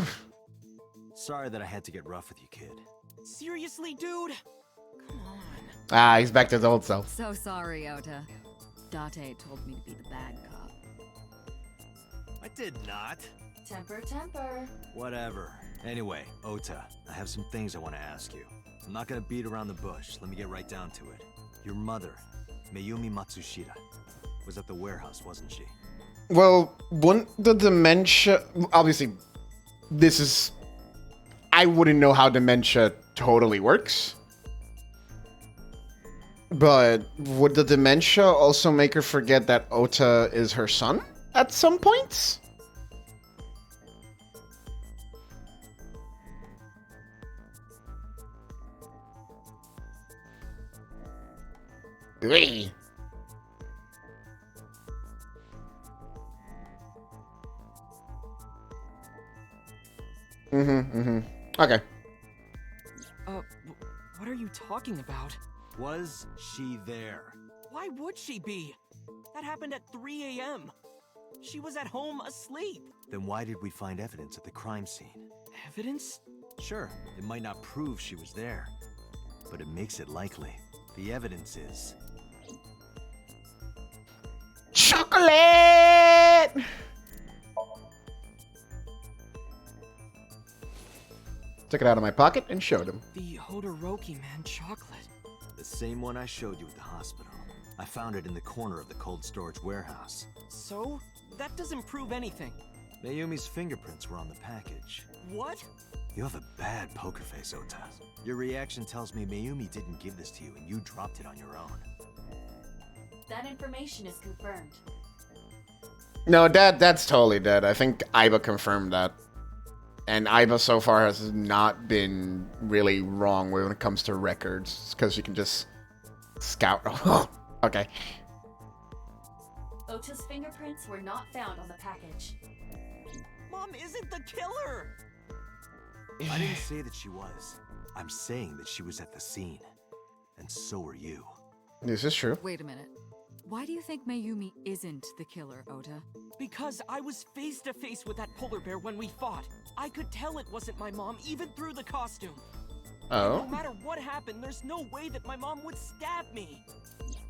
Sorry that I had to get rough with you, kid. Seriously, dude? Come on. Ah, he's back to his old self. So sorry, Ota. Date told me to be the bad cop. I did not. Temper, temper. Whatever. Anyway, Ota, I have some things I want to ask you. I'm not gonna beat around the bush. Let me get right down to it. Your mother, Mayumi Matsushita, was at the warehouse, wasn't she? Well, wouldn't the dementia... Obviously, this is... I wouldn't know how dementia totally works. But would the dementia also make her forget that Ota is her son at some points? Hey. Okay. What are you talking about? Was she there? Why would she be? That happened at 3 a.m. She was at home asleep. Then why did we find evidence at the crime scene? Evidence? Sure, it might not prove she was there, but it makes it likely. The evidence is... Chocolate! Took it out of my pocket and showed him. The Hodoroki Man chocolate. The same one I showed you at the hospital. I found it in the corner of the cold storage warehouse. So? That doesn't prove anything. Mayumi's fingerprints were on the package. What? You have a bad poker face, Ota. Your reaction tells me Mayumi didn't give this to you and you dropped it on your own. That information is confirmed. No, that's totally dead. I think Aiba confirmed that. And Aiba so far has not been really wrong when it comes to records, because you can just scout. Oh, okay. Ota's fingerprints were not found on the package. Mom isn't the killer! I didn't say that she was. I'm saying that she was at the scene. And so were you. This is true. Wait a minute. Why do you think Mayumi isn't the killer, Ota? Because I was face to face with that polar bear when we fought. I could tell it wasn't my mom, even through the costume. Oh? No matter what happened, there's no way that my mom would stab me.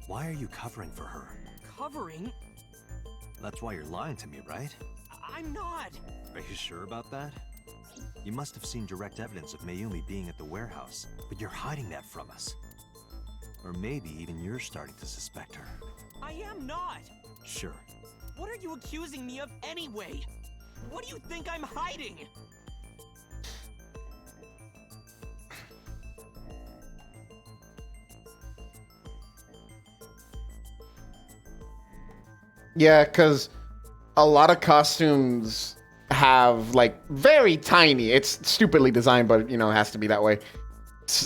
Why are you covering for her? Covering? That's why you're lying to me, right? I'm not. Are you sure about that? You must have seen direct evidence of Mayumi being at the warehouse, but you're hiding that from us. Or maybe even you're starting to suspect her. I am not. Sure. What are you accusing me of anyway? What do you think I'm hiding? Yeah, because a lot of costumes have, like, very tiny... It's stupidly designed, but, you know, it has to be that way.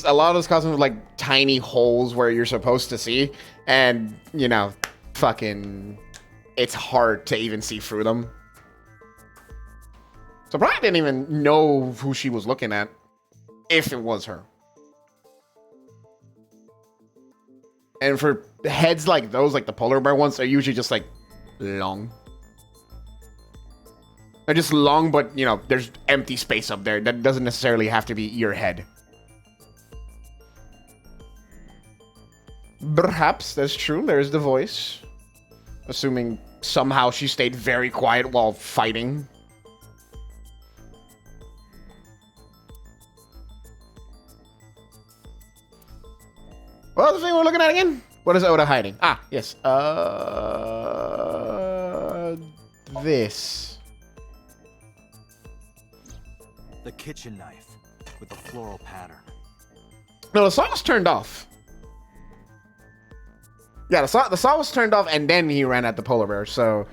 A lot of those costumes have, like, tiny holes where you're supposed to see. And, you know, fucking... It's hard to even see through them. So probably didn't even know who she was looking at. If it was her. And for heads like those, like the polar bear ones, they're usually just, like, long. They're just long, but, you know, there's empty space up there. That doesn't necessarily have to be your head. Perhaps that's true. There's the voice. Assuming somehow she stayed very quiet while fighting. What was the thing we're looking at again? What is Oda hiding? Ah, yes. This. The kitchen knife with the floral pattern. No, the saw was turned off. Yeah, the saw was turned off, and then he ran at the polar bear. So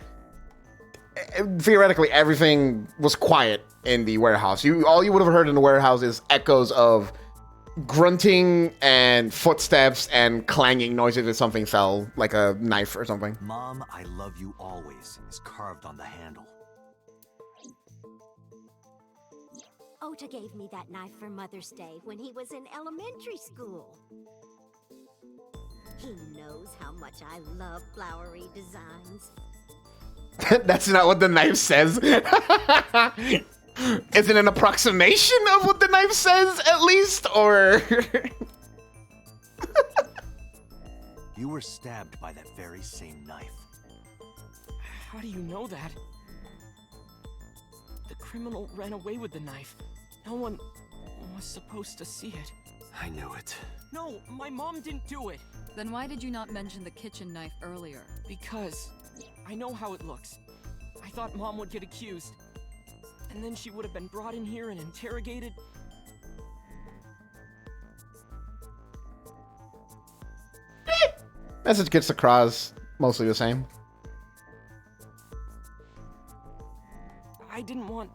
theoretically, everything was quiet in the warehouse. All you would have heard in the warehouse is echoes of grunting and footsteps and clanging noises if something fell, like a knife or something. Mom, I love you always is carved on the handle. Ota gave me that knife for Mother's Day when he was in elementary school. He knows how much I love flowery designs. That's not what the knife says. Is it an approximation of what the knife says, at least, or? You were stabbed by that very same knife. How do you know that? The criminal ran away with the knife. No one was supposed to see it. I knew it. No, my mom didn't do it. Then why did you not mention the kitchen knife earlier? Because I know how it looks. I thought Mom would get accused. And then she would have been brought in here and interrogated. Message gets across, mostly the same. I didn't want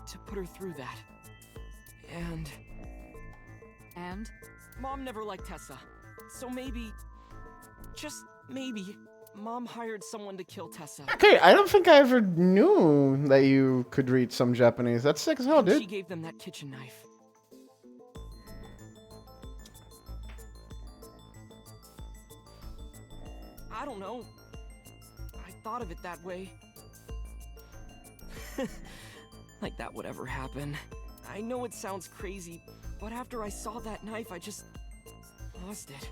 to put her through that. And Mom never liked Tessa. So maybe, just maybe, Mom hired someone to kill Tessa. Okay, I don't think I ever knew that you could read some Japanese. That's sick as hell, And dude. she gave them that kitchen knife. I don't know. I thought of it that way. Like that would ever happen. I know it sounds crazy, but after I saw that knife, I just lost it.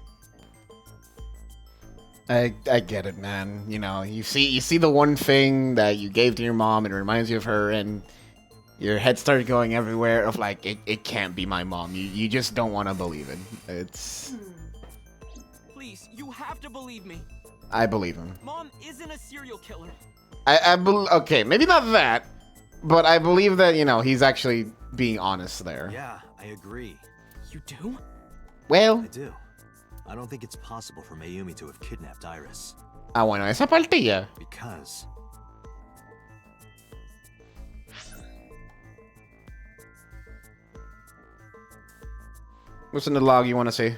I get it, man. You know, you see the one thing that you gave to your mom, and it reminds you of her, and your head started going everywhere of like, it can't be my mom. You just don't want to believe it. It's... Please, you have to believe me. I believe him. Mom isn't a serial killer. Okay, maybe not that, but I believe that, you know, he's actually being honest there. Yeah, I agree. You do? Well, I do. I don't think it's possible for Mayumi to have kidnapped Iris. Bueno, esa partilla. Because What's in the log you want to see?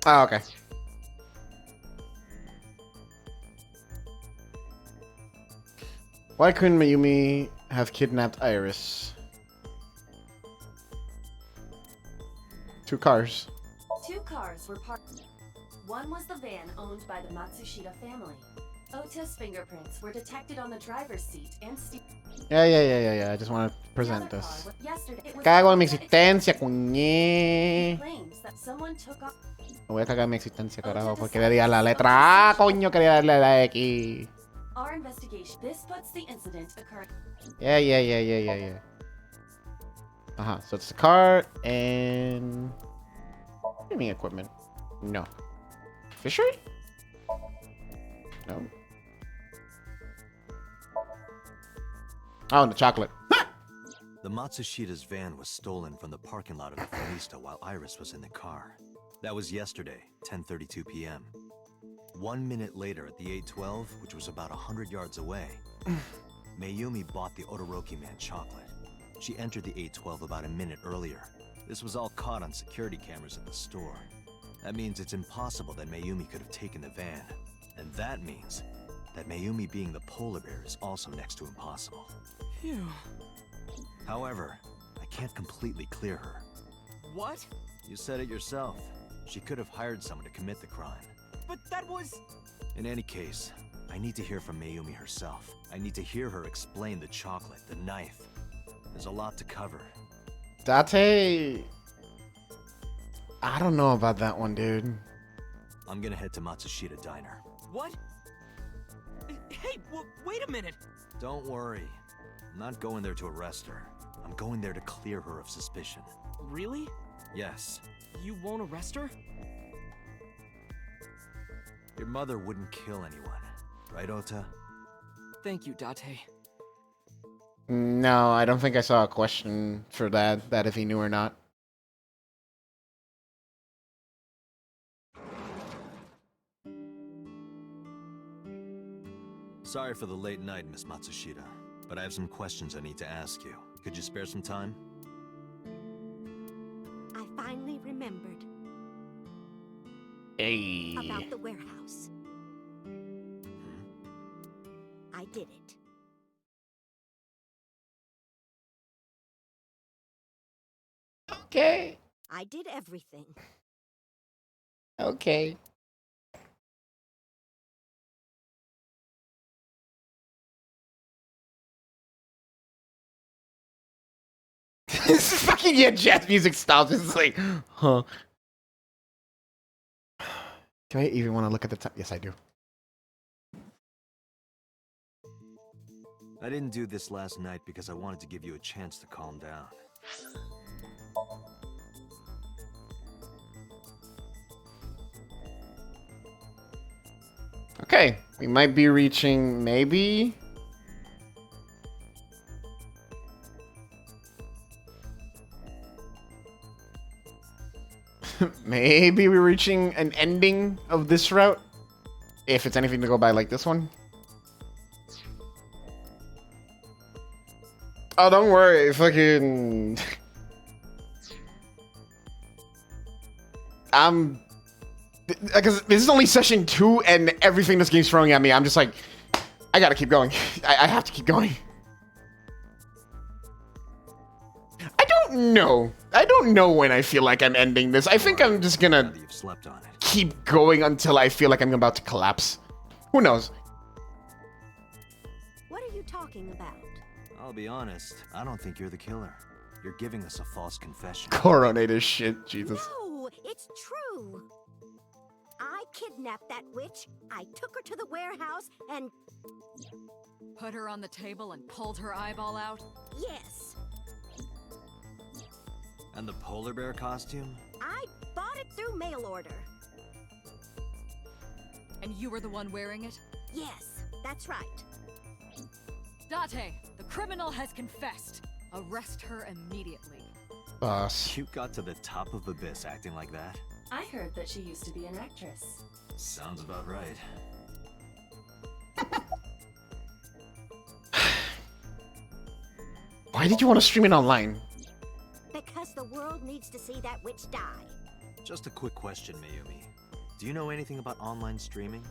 Oh, okay. Why couldn't Mayumi have kidnapped Iris? 2 cars. 2 cars were parked. One was the van owned by the Matsushita family. Ota's fingerprints were detected on the driver's seat and Yeah. I just want to present The other this. car was- yesterday, it was Cago en mi reported existencia, that cuñé. claims that someone took off. Me voy a cagar en mi existencia, carajo, porque le di a la letra A, coño, quería darle a la X. Our investigation. This puts the incident occurring. Yeah. So it's the car and... What do you mean equipment? No. Fishery? No. Oh, and the chocolate. the Matsushita's van was stolen from the parking lot of the Fenista while Iris was in the car. That was yesterday, 10:32 p.m. 1 minute later at the 812, which was about 100 yards away, Mayumi bought the Odoroki Man chocolate. She entered the 812 about a minute earlier. This was all caught on security cameras at the store. That means it's impossible that Mayumi could have taken the van. And that means that Mayumi being the polar bear is also next to impossible. Phew. However, I can't completely clear her. What? You said it yourself. She could have hired someone to commit the crime. But that was... In any case, I need to hear from Mayumi herself. I need to hear her explain the chocolate, the knife. There's a lot to cover. Date... I don't know about that one, dude. I'm gonna head to Matsushita Diner. What? Hey, wait a minute! Don't worry. I'm not going there to arrest her. I'm going there to clear her of suspicion. Really? Yes. You won't arrest her? Your mother wouldn't kill anyone, right, Ota? Thank you, Date. No, I don't think I saw a question for that if he knew or not. Sorry for the late night, Miss Matsushita, but I have some questions I need to ask you. Could you spare some time? I finally remembered. Hey. About the warehouse. I did it. Okay. I did everything. Okay. This is fucking jazz music stops. It's like, huh? Do I even want to look at the time? Yes, I do. I didn't do this last night because I wanted to give you a chance to calm down. Okay, we might be reaching maybe. Maybe we're reaching an ending of this route. If it's anything to go by like this one. Oh, don't worry, fucking... Because this is only session 2 and everything this game's throwing at me, I'm just like, I gotta keep going. I have to keep going. I don't know. I don't know when I feel like I'm ending this. I think I'm just gonna keep going until I feel like I'm about to collapse. Who knows? What are you talking about? I'll be honest, I don't think you're the killer. You're giving us a false confession. Coronator shit, Jesus. No, it's true. I kidnapped that witch. I took her to the warehouse and... Put her on the table and pulled her eyeball out? Yes. And the polar bear costume? I bought it through mail order. And you were the one wearing it? Yes, that's right. Date, the criminal has confessed. Arrest her immediately. Boss. You got to the top of Abyss acting like that? I heard that she used to be an actress. Sounds about right. Why did you want to stream it online? Because the world needs to see that witch die. Just a quick question, Mayumi. Do you know anything about online streaming?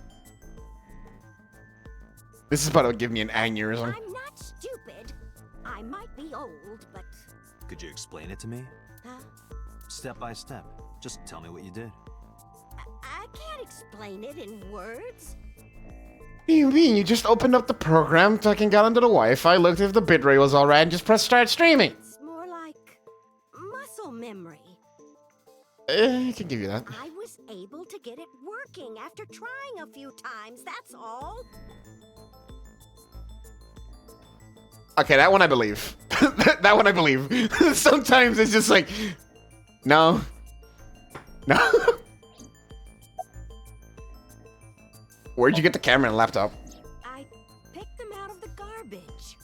This is about to give me an aneurysm. I'm not stupid. I might be old, but... Could you explain it to me? Huh? Step by step. Just tell me what you did. I can't explain it in words. What do you mean? You just opened up the program, fucking got onto the Wi-Fi, looked if the bitrate was alright, and just pressed start streaming. It's more like muscle memory. I can give you that. I was able to get it working after trying a few times, that's all. Okay, that one I believe. That one I believe. Sometimes it's just like, no. No. Where'd you get the camera and laptop? I picked them out of the garbage.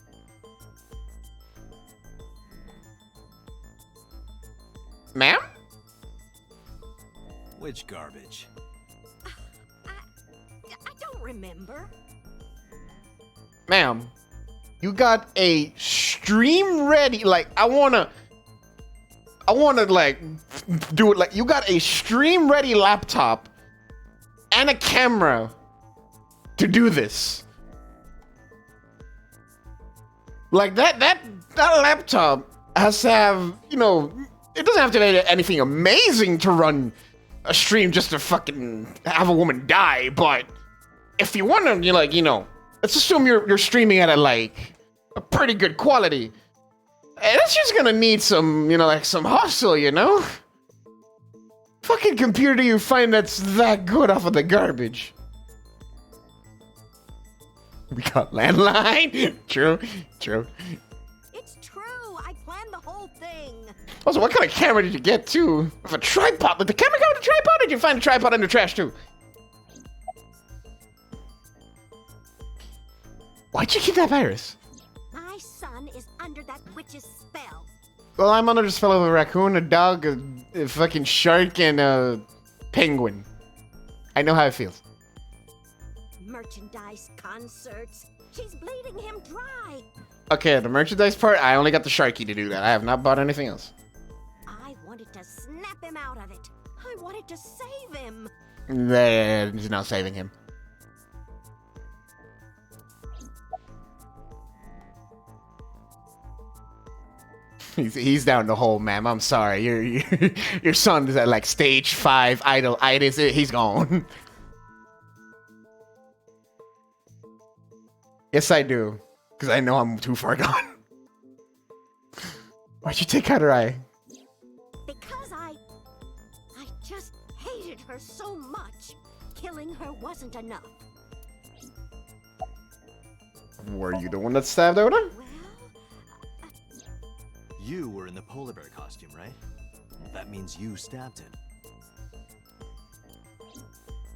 Ma'am? Which garbage? I don't remember. Ma'am, you got a stream ready, like, I wanna like, do it like, you got a stream ready laptop and a camera to do this. Like, that laptop has to have, you know, it doesn't have to be anything amazing to run a stream just to fucking have a woman die, but if you want to, you're like, you know, let's assume you're streaming at a pretty good quality. And it's just gonna need some, you know, like some hustle, you know? Fucking computer you find that's that good off of the garbage. We got landline. True. It's true. I planned the whole thing. Also, what kind of camera did you get too? With a tripod? Did the camera come with a tripod, or did you find a tripod in the trash too? Why'd you keep that virus? My son is under that witch's spell. Well, I'm under the spell of a raccoon, a dog, a fucking shark, and a penguin. I know how it feels. Merchandise, concerts. She's bleeding him dry. Okay, the merchandise part, I only got the Sharky to do that. I have not bought anything else. I wanted to snap him out of it. I wanted to save him. He's not saving him. He's down the hole, ma'am. I'm sorry. Your son is at like stage 5 idolitis. He's gone. Yes, I do. Because I know I'm too far gone. Why'd you take out her eye? Because I just hated her so much. Killing her wasn't enough. Were you the one that stabbed Oda? You were in the polar bear costume, right? That means you stabbed him.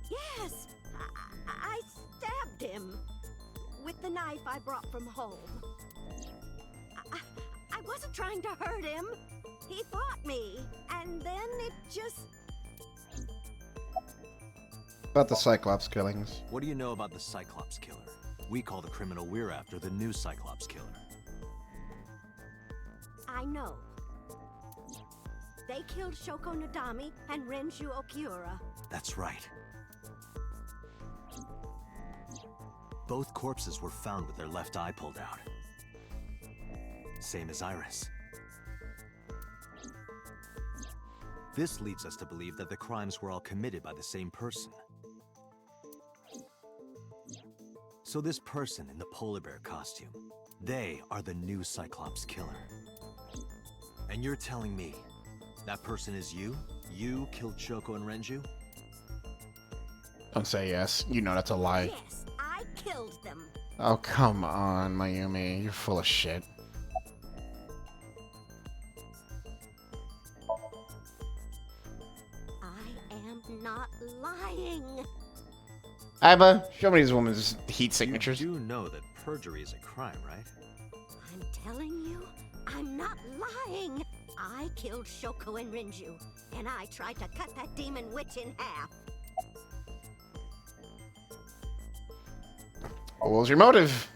Yes, I stabbed him. With the knife I brought from home. I wasn't trying to hurt him. He fought me, and then it just... About the Cyclops killings. What do you know about the Cyclops killer? We call the criminal we're after the new Cyclops killer. I know. They killed Shoko Nadami and Renju Okiura. That's right. Both corpses were found with their left eye pulled out. Same as Iris. This leads us to believe that the crimes were all committed by the same person. So this person in the polar bear costume, they are the new Cyclops killer. And you're telling me that person is you? You killed Shoko and Renju? Don't say yes. You know that's a lie. Yes, I killed them. Oh, come on, Mayumi. You're full of shit. I am not lying. Iba, show me this woman's heat signatures. You do know that perjury is a crime, right? I'm telling you, I'm not lying. I killed Shoko and Renju, and I tried to cut that demon witch in half. What was your motive?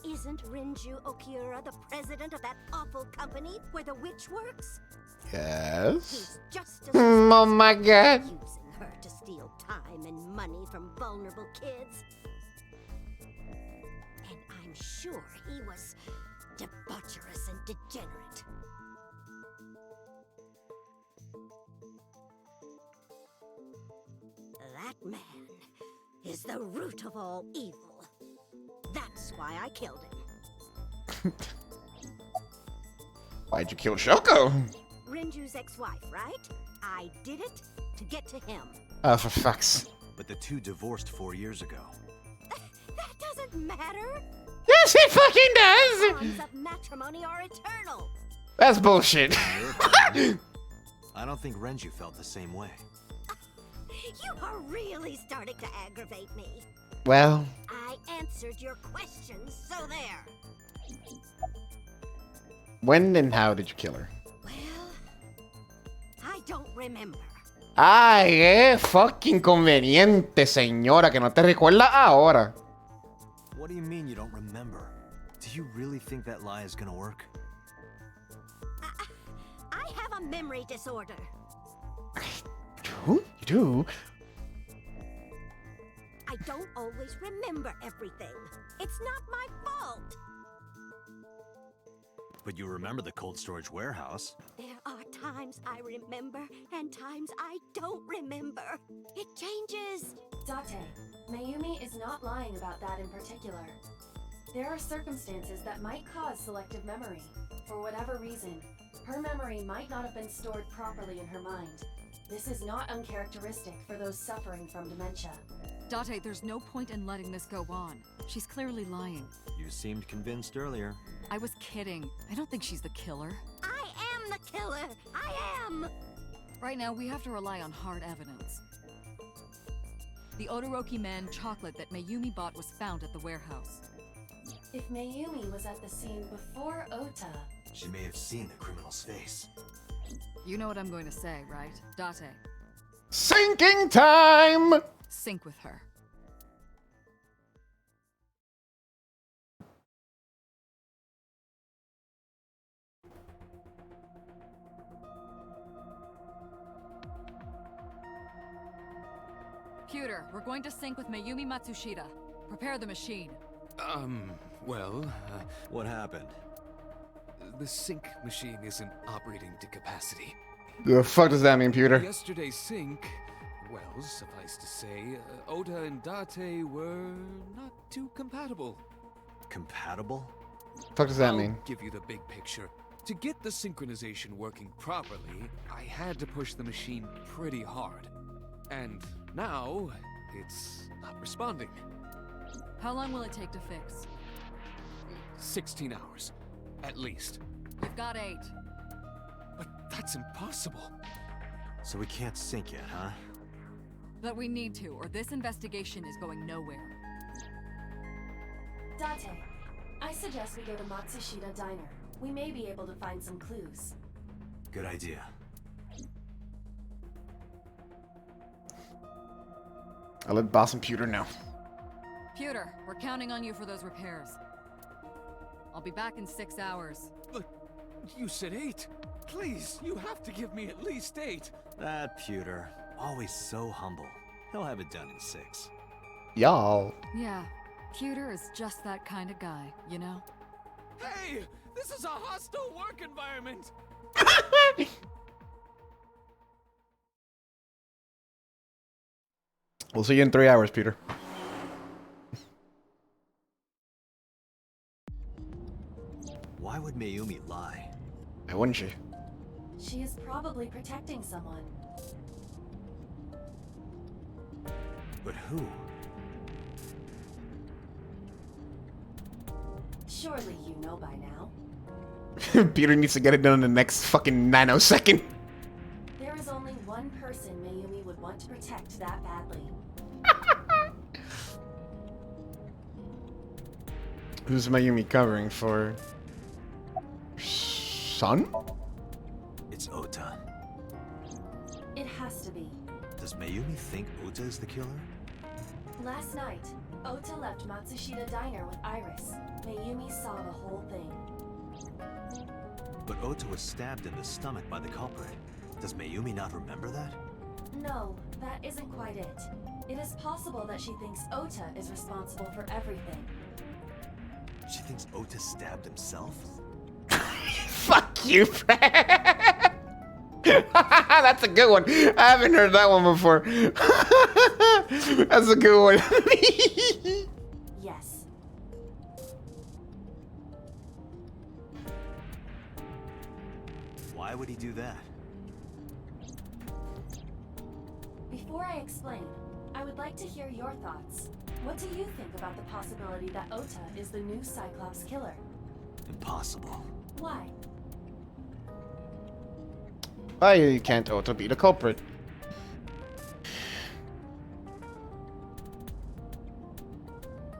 Isn't Renju Okiura the president of that awful company where the witch works? Yes. He's just as Oh my god. using her to steal time and money from vulnerable kids. And I'm sure he was debaucherous and degenerate. That man is the root of all evil. That's why I killed him. Why'd you kill Shoko? Renju's ex-wife, right? I did it to get to him. Oh, for fuck's. But the two divorced 4 years ago. That doesn't matter. Yes, it fucking does. Bonds of matrimony are eternal. That's bullshit. I don't think Renju felt the same way. You are really starting to aggravate me. Well, I answered your questions, so there. when and how did you kill her? I don't remember. Ay, fucking conveniente, señora, que no te recuerda ahora. What do you mean you don't remember? Do you really think that lie is gonna work? I have a memory disorder. You do? I don't always remember everything. It's not my fault. But you remember the cold storage warehouse. There are times I remember and times I don't remember. It changes. Date, Mayumi is not lying about that in particular. There are circumstances that might cause selective memory. For whatever reason, her memory might not have been stored properly in her mind. This is not uncharacteristic for those suffering from dementia. Date, there's no point in letting this go on. She's clearly lying. You seemed convinced earlier. I was kidding. I don't think she's the killer. I am the killer. I am. Right now, we have to rely on hard evidence. The Odoroki Man chocolate that Mayumi bought was found at the warehouse. If Mayumi was at the scene before Ota, She may have seen the criminal's face. You know what I'm going to say, right? Date, Sinking time! sync with her. Computer, we're going to sync with Mayumi Matsushita. Prepare the machine. Well, What happened? the sync machine isn't operating to capacity. The fuck does that mean, Peter? Yesterday's sync, well, suffice to say, Ota and Date were not too compatible. Compatible? Fuck does that mean? I'll give you the big picture. To get the synchronization working properly, I had to push the machine pretty hard. And now, it's not responding. How long will it take to fix? 16 hours, at least. We've got 8. But that's impossible. So we can't sync yet, huh? But we need to, or this investigation is going nowhere. Date, I suggest we go to Matsushita Diner. We may be able to find some clues. Good idea. I'll let Boss and Pewter know. Pewter, we're counting on you for those repairs. I'll be back in 6 hours. But you said 8. Please, you have to give me at least 8. That Pewter, always so humble. He'll have it done in 6. Y'all. Yeah, Pewter is just that kind of guy, you know? Hey! This is a hostile work environment! We'll see you in 3 hours, Peter. Why would Mayumi lie? Why wouldn't she? She is probably protecting someone. But who? Surely you know by now. Peter needs to get it done in the next fucking nanosecond. There is only one person Mayumi would want to protect that badly. Who's Mayumi covering for? Son? It's Ota. It has to be. Does Mayumi think Ota is the killer? Last night, Ota left Matsushita Diner with Iris. Mayumi saw the whole thing. But Ota was stabbed in the stomach by the culprit. Does Mayumi not remember that? No, that isn't quite it. It is possible that she thinks Ota is responsible for everything. She thinks Ota stabbed himself? Fuck you, Fred. That's a good one. I haven't heard that one before. That's a good one. Yes. Why would he do that? Before I explain, I would like to hear your thoughts. What do you think about the possibility that Ota is the new Cyclops killer? Impossible. Why? Why can't Ota be the culprit?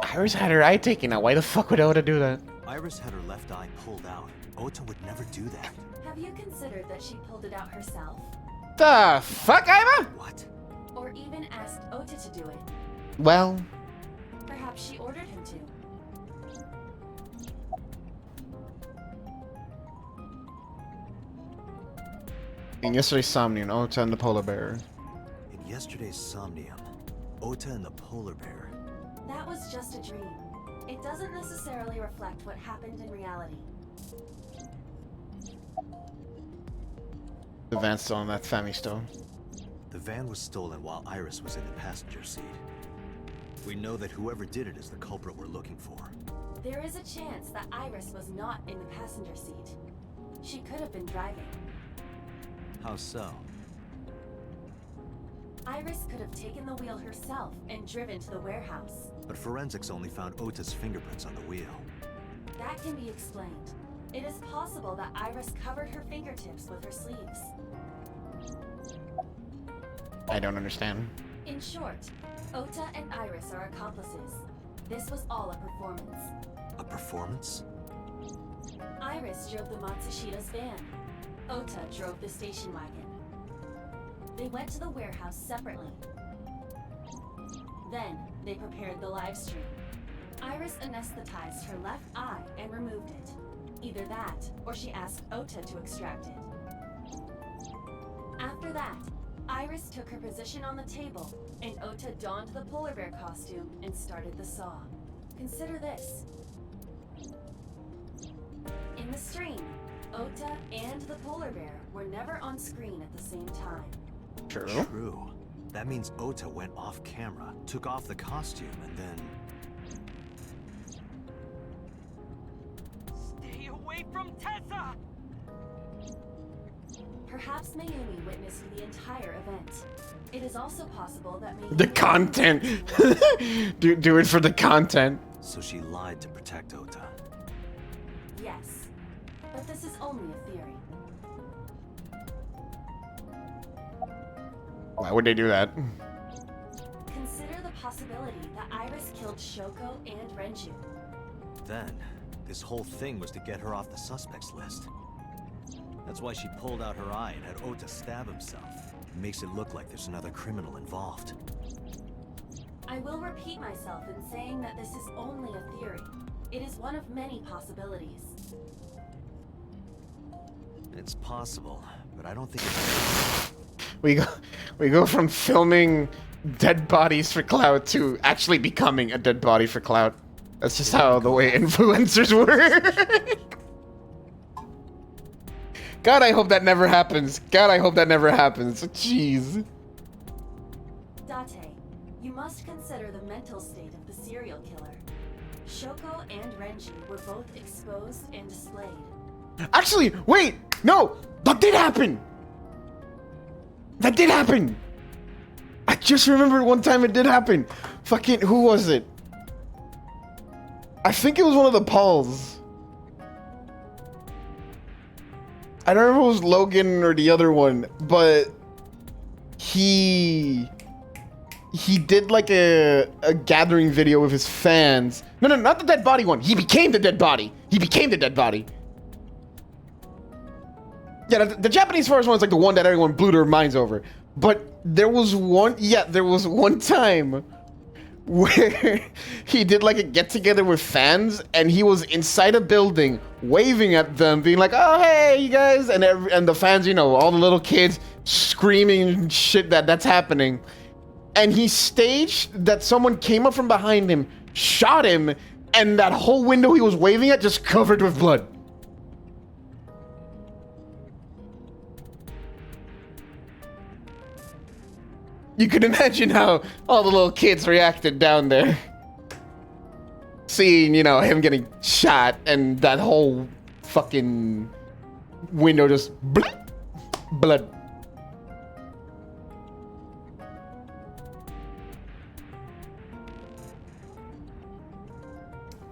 Iris had her eye taken out. Why the fuck would Ota do that? Iris had her left eye pulled out. Ota would never do that. Have you considered that she pulled it out herself? The fuck, Iva? What? Or even asked Ota to do it? Well, Perhaps she ordered him to. in yesterday's Somnium, Ota and the polar bear. In yesterday's Somnium, Ota and the polar bear. That was just a dream. It doesn't necessarily reflect what happened in reality. The van's still on that family stone. The van was stolen while Iris was in the passenger seat. We know that whoever did it is the culprit we're looking for. There is a chance that Iris was not in the passenger seat. She could have been driving. How so? Iris could have taken the wheel herself and driven to the warehouse. But forensics only found Ota's fingerprints on the wheel. That can be explained. It is possible that Iris covered her fingertips with her sleeves. I don't understand. In short, Ota and Iris are accomplices. This was all a performance. A performance? Iris drove the Matsushita's van. Ota drove the station wagon. They went to the warehouse separately. Then, they prepared the live stream. Iris anesthetized her left eye and removed it. Either that, or she asked Ota to extract it. After that, Iris took her position on the table, and Ota donned the polar bear costume and started the saw. Consider this. In the stream, Ota and the polar bear were never on screen at the same time. True. That means Ota went off camera, took off the costume, and then... Stay away from Tessa! Perhaps Mayumi witnessed the entire event. It is also possible that Mayumi... The content. do it for the content. So she lied to protect Ota. Yes, but this is only a theory. Why would they do that? Consider the possibility that Iris killed Shoko and Renju. Then, this whole thing was to get her off the suspects list. That's why she pulled out her eye and had Ota stab himself. It makes it look like there's another criminal involved. I will repeat myself in saying that this is only a theory. It is one of many possibilities. It's possible, but I don't think it's... We go from filming dead bodies for clout to actually becoming a dead body for clout. That's just how the way influencers work. God, I hope that never happens. God, I hope that never happens. Jeez. Date, you must consider the mental state of the serial killer. Shoko and Renji were both exposed and displayed. Actually, wait! No! That did happen! That did happen! I just remembered one time it did happen. Fucking, who was it? I think it was one of the Pauls. I don't remember if it was Logan or the other one, but he did like a gathering video with his fans. No, not the dead body one. He became the dead body. He became the dead body. Yeah, the Japanese forest one is like the one that everyone blew their minds over. But there was one time where he did like a get-together with fans, and he was inside a building waving at them, being like, "Oh, hey, you guys," and the fans, you know, all the little kids screaming shit that's happening. And he staged that someone came up from behind him, shot him, and that whole window he was waving at just covered with blood. You can imagine how all the little kids reacted down there. Seeing, you know, him getting shot and that whole fucking window just blood.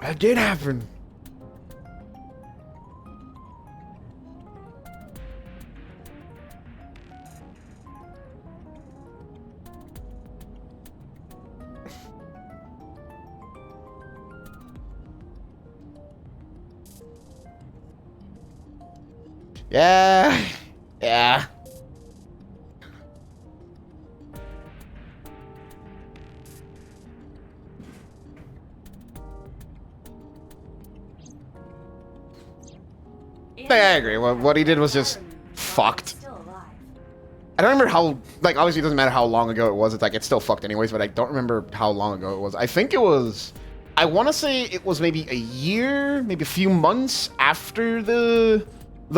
That did happen. Yeah. Yeah. I agree. What he did was just fucked. I don't remember how, like, obviously it doesn't matter how long ago it was. It's like, it's still fucked anyways, but I don't remember how long ago it was. I think it was, I want to say it was maybe a year, maybe a few months after the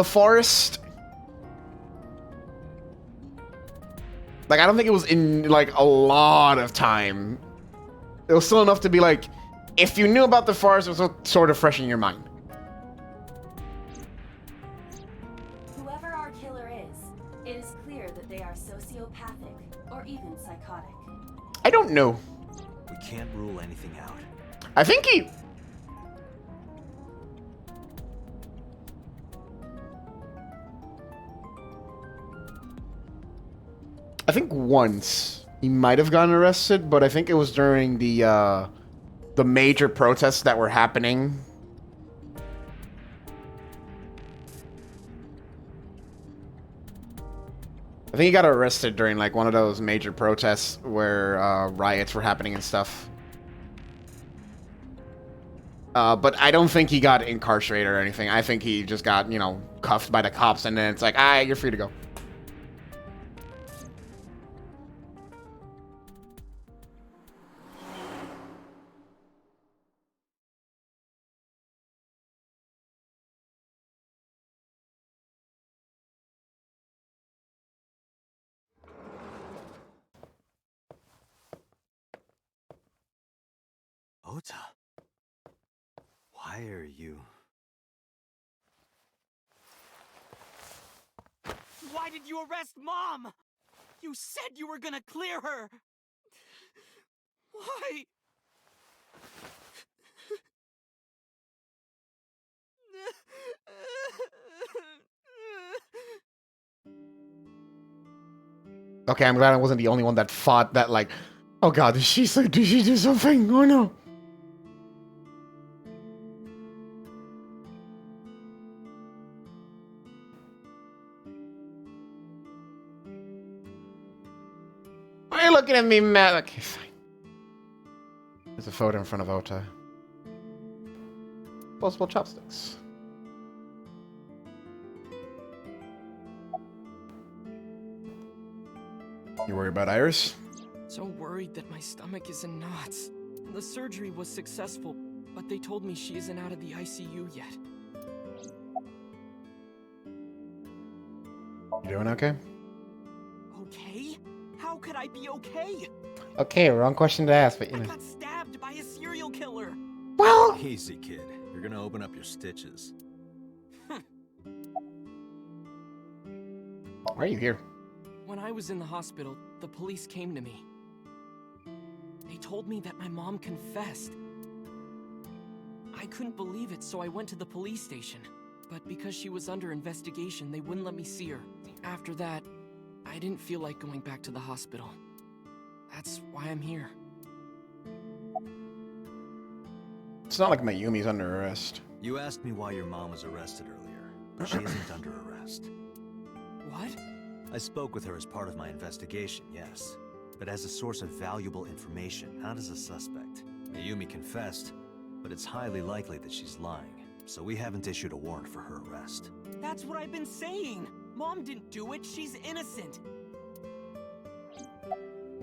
forest. Like, I don't think it was in, like, a lot of time. It was still enough to be like, if you knew about the forest, it was sort of fresh in your mind. Whoever our killer is, it is clear that they are sociopathic or even psychotic. I don't know. We can't rule anything out. I think he... I think once he might have gotten arrested, but I think it was during the major protests that were happening. I think he got arrested during like one of those major protests where riots were happening and stuff. But I don't think he got incarcerated or anything. I think he just got, you know, cuffed by the cops, and then it's like, you're free to go. Ota, why are you... Why did you arrest Mom? You said you were gonna clear her. Why? Okay, I'm glad I wasn't the only one that thought that, like, oh god, did she do something? Oh no. Why are you looking at me, Matt? Okay, fine. There's a photo in front of Ota. Possible chopsticks. You worry about Iris? So worried that my stomach is in knots. The surgery was successful, but they told me she isn't out of the ICU yet. You doing okay? Okay? How could I be okay? Okay, wrong question to ask, but you I know. got stabbed by a serial killer. Well, Easy, kid. You're gonna open up your stitches. Why are you here? When I was in the hospital, the police came to me. They told me that my mom confessed. I couldn't believe it, so I went to the police station. But because she was under investigation, they wouldn't let me see her. After that, I didn't feel like going back to the hospital. That's why I'm here. It's not like Mayumi's under arrest. You asked me why your mom was arrested earlier, but she isn't under arrest. What? I spoke with her as part of my investigation, yes. But as a source of valuable information, not as a suspect. Mayumi confessed, but it's highly likely that she's lying, so we haven't issued a warrant for her arrest. That's what I've been saying! Mom didn't do it, she's innocent!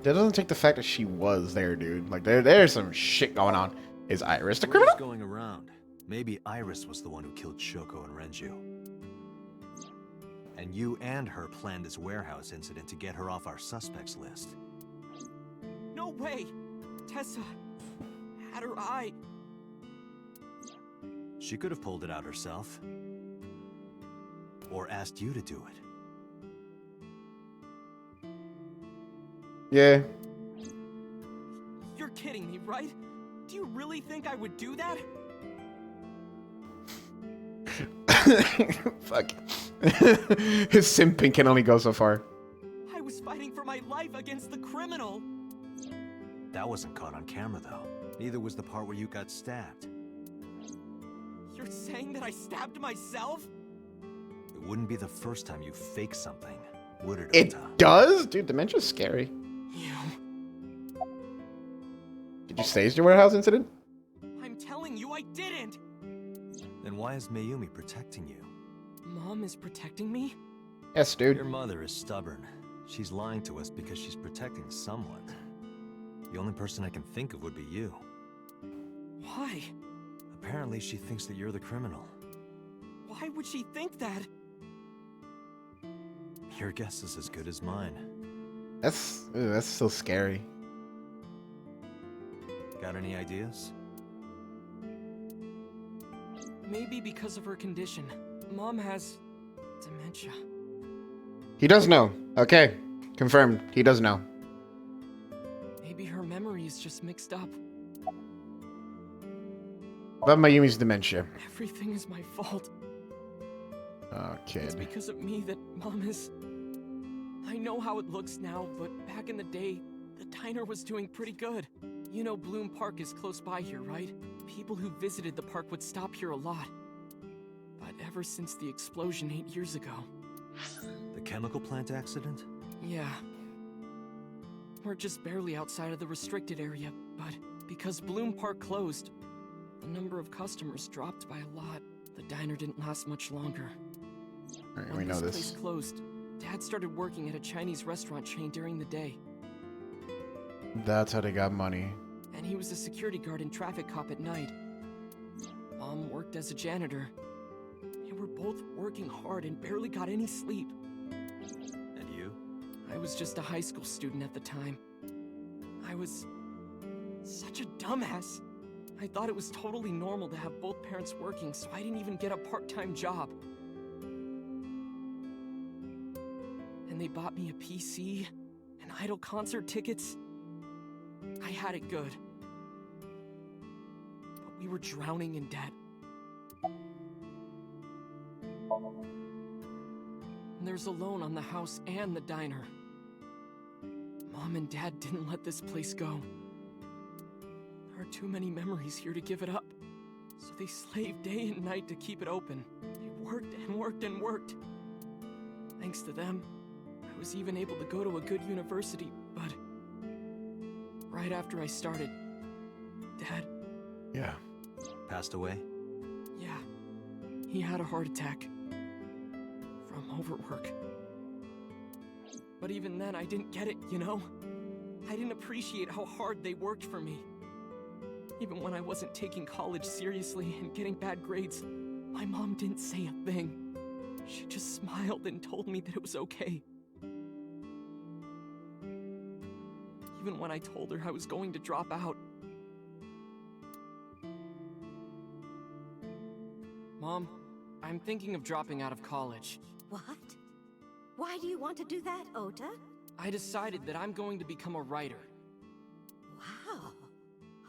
That doesn't take the fact that she was there, dude. Like, there's some shit going on. Is Iris the criminal? Word's going around. Maybe Iris was the one who killed Shoko and Renju. And you and her planned this warehouse incident to get her off our suspects list. No way! Tessa had her eye. She could have pulled it out herself. Or asked you to do it. Yeah. You're kidding me, right? Do you really think I would do that? Fuck. His simping can only go so far. I was fighting for my life against the criminal. That wasn't caught on camera, though. Neither was the part where you got stabbed. You're saying that I stabbed myself? It wouldn't be the first time you faked something, would it, It Ota? does? Dude, dementia's scary. Did you stage the warehouse incident? I'm telling you I didn't! Then why is Mayumi protecting you? Mom is protecting me? Yes, dude. Your mother is stubborn. She's lying to us because she's protecting someone. The only person I can think of would be you. Why? Apparently she thinks that you're the criminal. Why would she think that? Your guess is as good as mine. That's so scary. Got any ideas? Maybe because of her condition. Mom has dementia. He does know. Okay. Confirmed. He does know. Maybe her memory is just mixed up. But Mayumi's dementia. Everything is my fault. Oh, kid. It's because of me that Mom is... I know how it looks now, but back in the day, the diner was doing pretty good. You know Bloom Park is close by here, right? People who visited the park would stop here a lot. But ever since the explosion 8 years ago... The chemical plant accident? Yeah. We're just barely outside of the restricted area, but because Bloom Park closed, the number of customers dropped by a lot. The diner didn't last much longer. Alright, When we know this this. place closed, Dad started working at a Chinese restaurant chain during the day. That's how they got money. And he was a security guard and traffic cop at night. Mom worked as a janitor. They were both working hard and barely got any sleep. And you? I was just a high school student at the time. I was such a dumbass. I thought it was totally normal to have both parents working, so I didn't even get a part-time job. And they bought me a PC and Idol concert tickets. I had it good. But we were drowning in debt. And there's a loan on the house and the diner. Mom and Dad didn't let this place go. There are too many memories here to give it up. So they slaved day and night to keep it open. They worked and worked and worked. Thanks to them, I was even able to go to a good university, but right after I started, Dad... Yeah. Passed away? Yeah. He had a heart attack. From overwork. But even then, I didn't get it, you know? I didn't appreciate how hard they worked for me. Even when I wasn't taking college seriously and getting bad grades, my mom didn't say a thing. She just smiled and told me that it was okay. Even when I told her I was going to drop out. Mom, I'm thinking of dropping out of college. What? Why do you want to do that, Ota? I decided that I'm going to become a writer. Wow,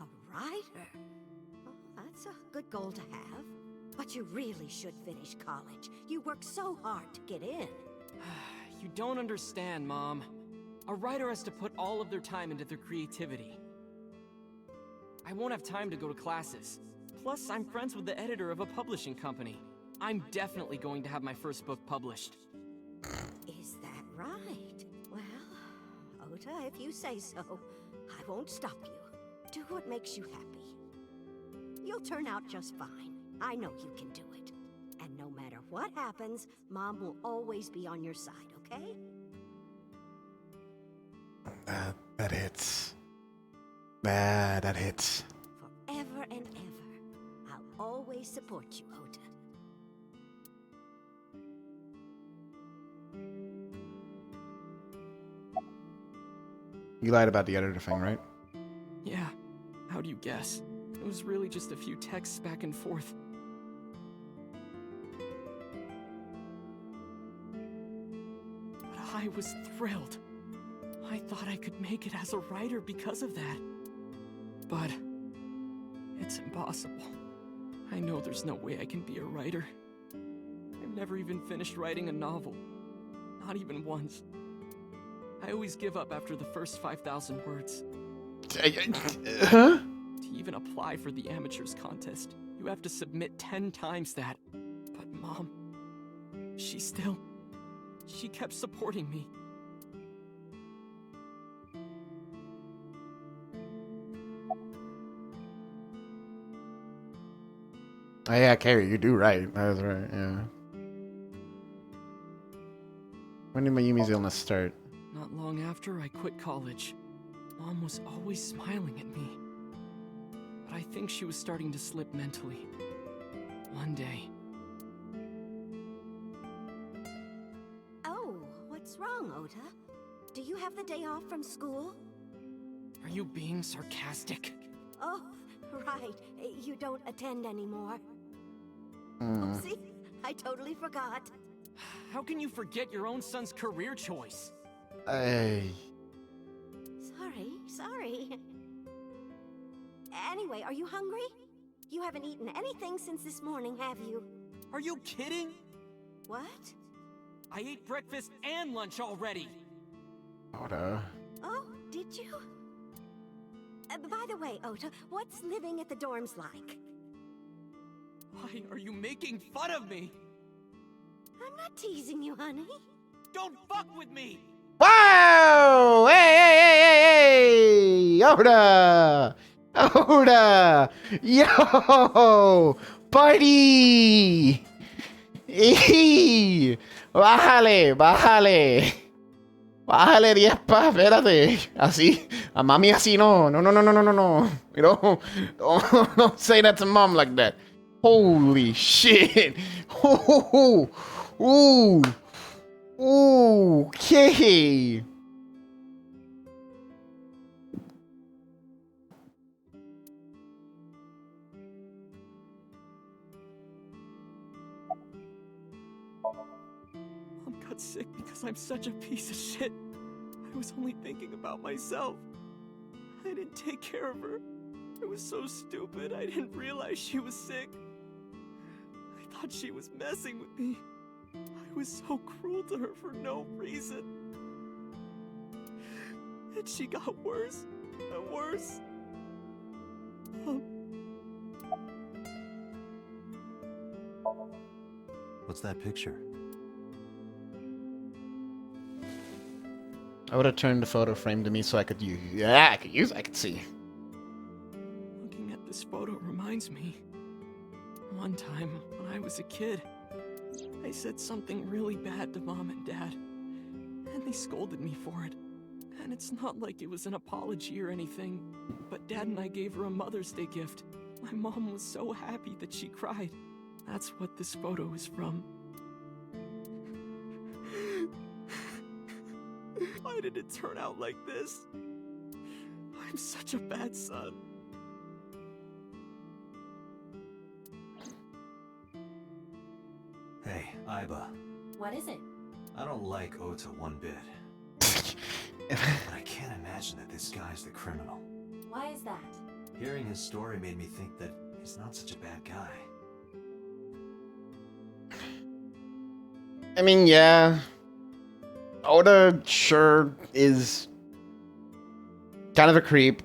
a writer? Oh, that's a good goal to have. But you really should finish college. You work so hard to get in. You don't understand, Mom. A writer has to put all of their time into their creativity. I won't have time to go to classes. Plus, I'm friends with the editor of a publishing company. I'm definitely going to have my first book published. Is that right? Well, Ota, if you say so, I won't stop you. Do what makes you happy. You'll turn out just fine. I know you can do it. And no matter what happens, Mom will always be on your side, okay? That hits. That hits. Forever and ever, I'll always support you, Ota. You lied about the editor thing, right? Yeah. How do you guess? It was really just a few texts back and forth. But I was thrilled. I thought I could make it as a writer because of that. But it's impossible. I know there's no way I can be a writer. I've never even finished writing a novel. Not even once. I always give up after the first 5,000 words. Huh? To even apply for the amateurs contest, you have to submit 10 times that. But Mom, she kept supporting me. Oh yeah, Carrie, you do right. That was right, yeah. When did Mayumi's illness start? Not long after I quit college. Mom was always smiling at me. But I think she was starting to slip mentally. One day. Oh, what's wrong, Ota? Do you have the day off from school? Are you being sarcastic? Oh, right. You don't attend anymore. Hmm. Oopsie, I totally forgot. How can you forget your own son's career choice? Hey. Sorry. Anyway, are you hungry? You haven't eaten anything since this morning, have you? Are you kidding? What? I ate breakfast and lunch already. Ota. Oh, did you? By the way, Ota, what's living at the dorms like? Why are you making fun of me? I'm not teasing you, honey. Don't fuck with me! Wow! Hey! Ota! Yo! Party! Bájale! Bájale 10 pa, espérate. Así, a mami así no. No. You know, don't say that to mom like that. Holy shit. Ooh. Okay. got sick because I'm such a piece of shit. I was only thinking about myself. I didn't take care of her. I was so stupid, I didn't realize she was sick. I thought she was messing with me. I was so cruel to her for no reason. And she got worse and worse. What's that picture? I would have turned the photo frame to me so I could use. Yeah, I could see. Looking at this photo reminds me. One time, when I was a kid, I said something really bad to Mom and Dad, and they scolded me for it. And it's not like it was an apology or anything, but Dad and I gave her a Mother's Day gift. My mom was so happy that she cried. That's what this photo is from. Why did it turn out like this? I'm such a bad son. Hey, Aiba. What is it? I don't like Ota one bit. But I can't imagine that this guy's the criminal. Why is that? Hearing his story made me think that he's not such a bad guy. I mean, yeah. Oda sure is kind of a creep.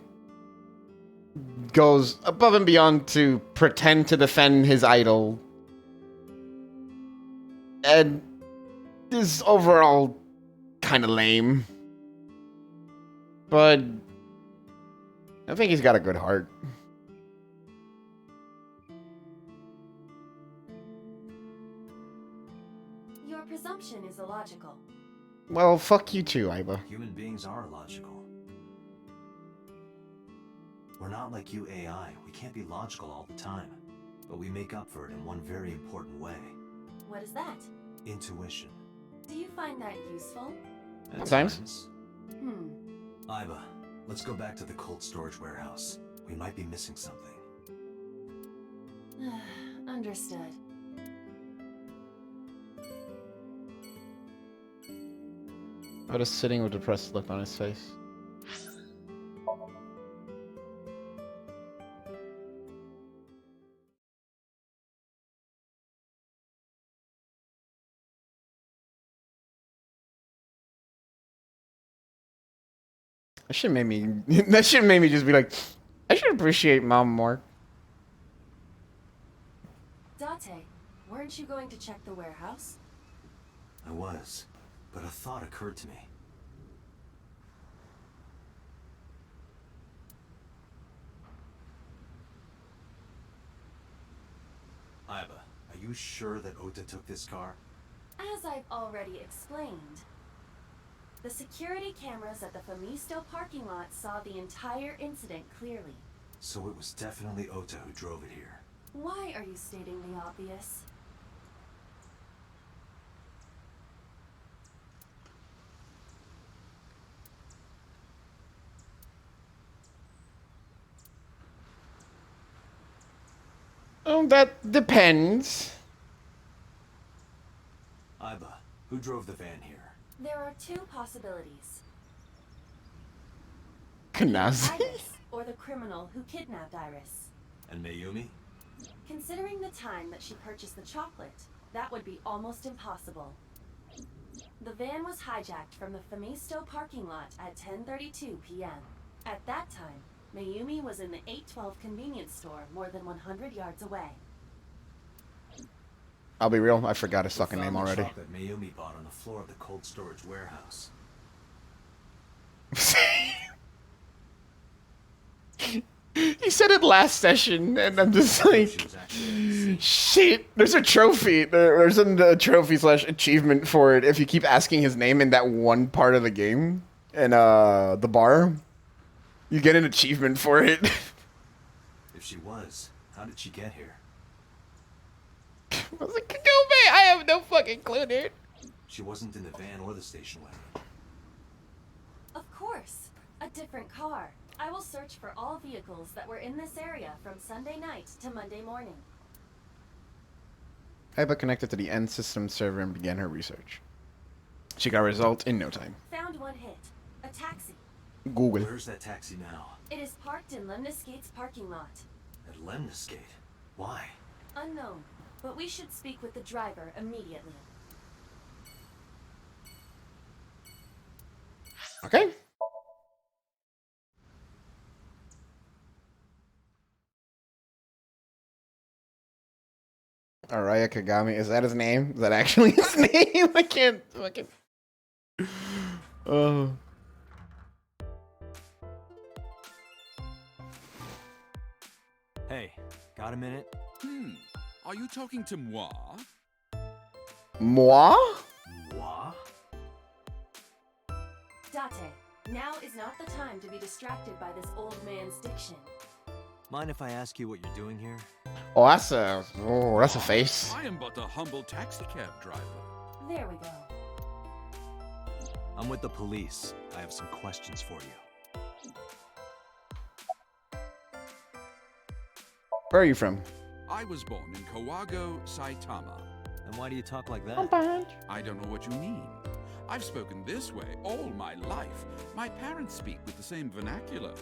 Goes above and beyond to pretend to defend his idol. And is overall kind of lame. But I think he's got a good heart. Your presumption is illogical. Well, fuck you too, Aiba. Human beings are illogical. We're not like you AI. We can't be logical all the time. But we make up for it in one very important way. What is that? Intuition. Do you find that useful? At times. Aiba, let's go back to the cold storage warehouse. We might be missing something. Understood. Oda's sitting with a depressed look on his face. That shit made me. That shit made me just be like, I should appreciate Mom more. Date, weren't you going to check the warehouse? I was, but a thought occurred to me. Aiba, are you sure that Ota took this car? As I've already explained, the security cameras at the Famisto parking lot saw the entire incident clearly. So it was definitely Ota who drove it here. Why are you stating the obvious? That depends. Aiba, who drove the van here? There are two possibilities. Kanazi. Iris, or the criminal who kidnapped Iris. And Mayumi? Considering the time that she purchased the chocolate, that would be almost impossible. The van was hijacked from the Famisto parking lot at 10:32 p.m. At that time, Mayumi was in the 812 convenience store more than 100 yards away. I'll be real, I forgot his fucking name We found the already. chocolate Mayumi bought on the floor of the cold storage warehouse. He said it last session, and I'm just like, shit. There's a trophy. There's a trophy / achievement for it if you keep asking his name in that one part of the game, in the bar. You get an achievement for it. If she was, how did she get here? I was like, Kagome, I have no fucking clue, dude. She wasn't in the van or the station wagon. Of course, a different car. I will search for all vehicles that were in this area from Sunday night to Monday morning. Aiba connected to the end system server and began her research. She got results in no time. Found one hit. A taxi. Google. Where's that taxi now? It is parked in Lemniscate's parking lot. At Lemniscate? Why? Unknown, but we should speak with the driver immediately. Okay. Araya Kagami, is that his name? Is that actually his name? I can't. Oh. Hey, got a minute? Are you talking to moi? Moi? Moi? Date, now is not the time to be distracted by this old man's diction. Mind if I ask you what you're doing here? Oh, that's a face. I am but a humble taxicab driver. There we go. I'm with the police. I have some questions for you. Where are you from? I was born in Kawago, Saitama. And why do you talk like that? I don't know what you mean. I've spoken this way all my life. My parents speak with the same vernacular.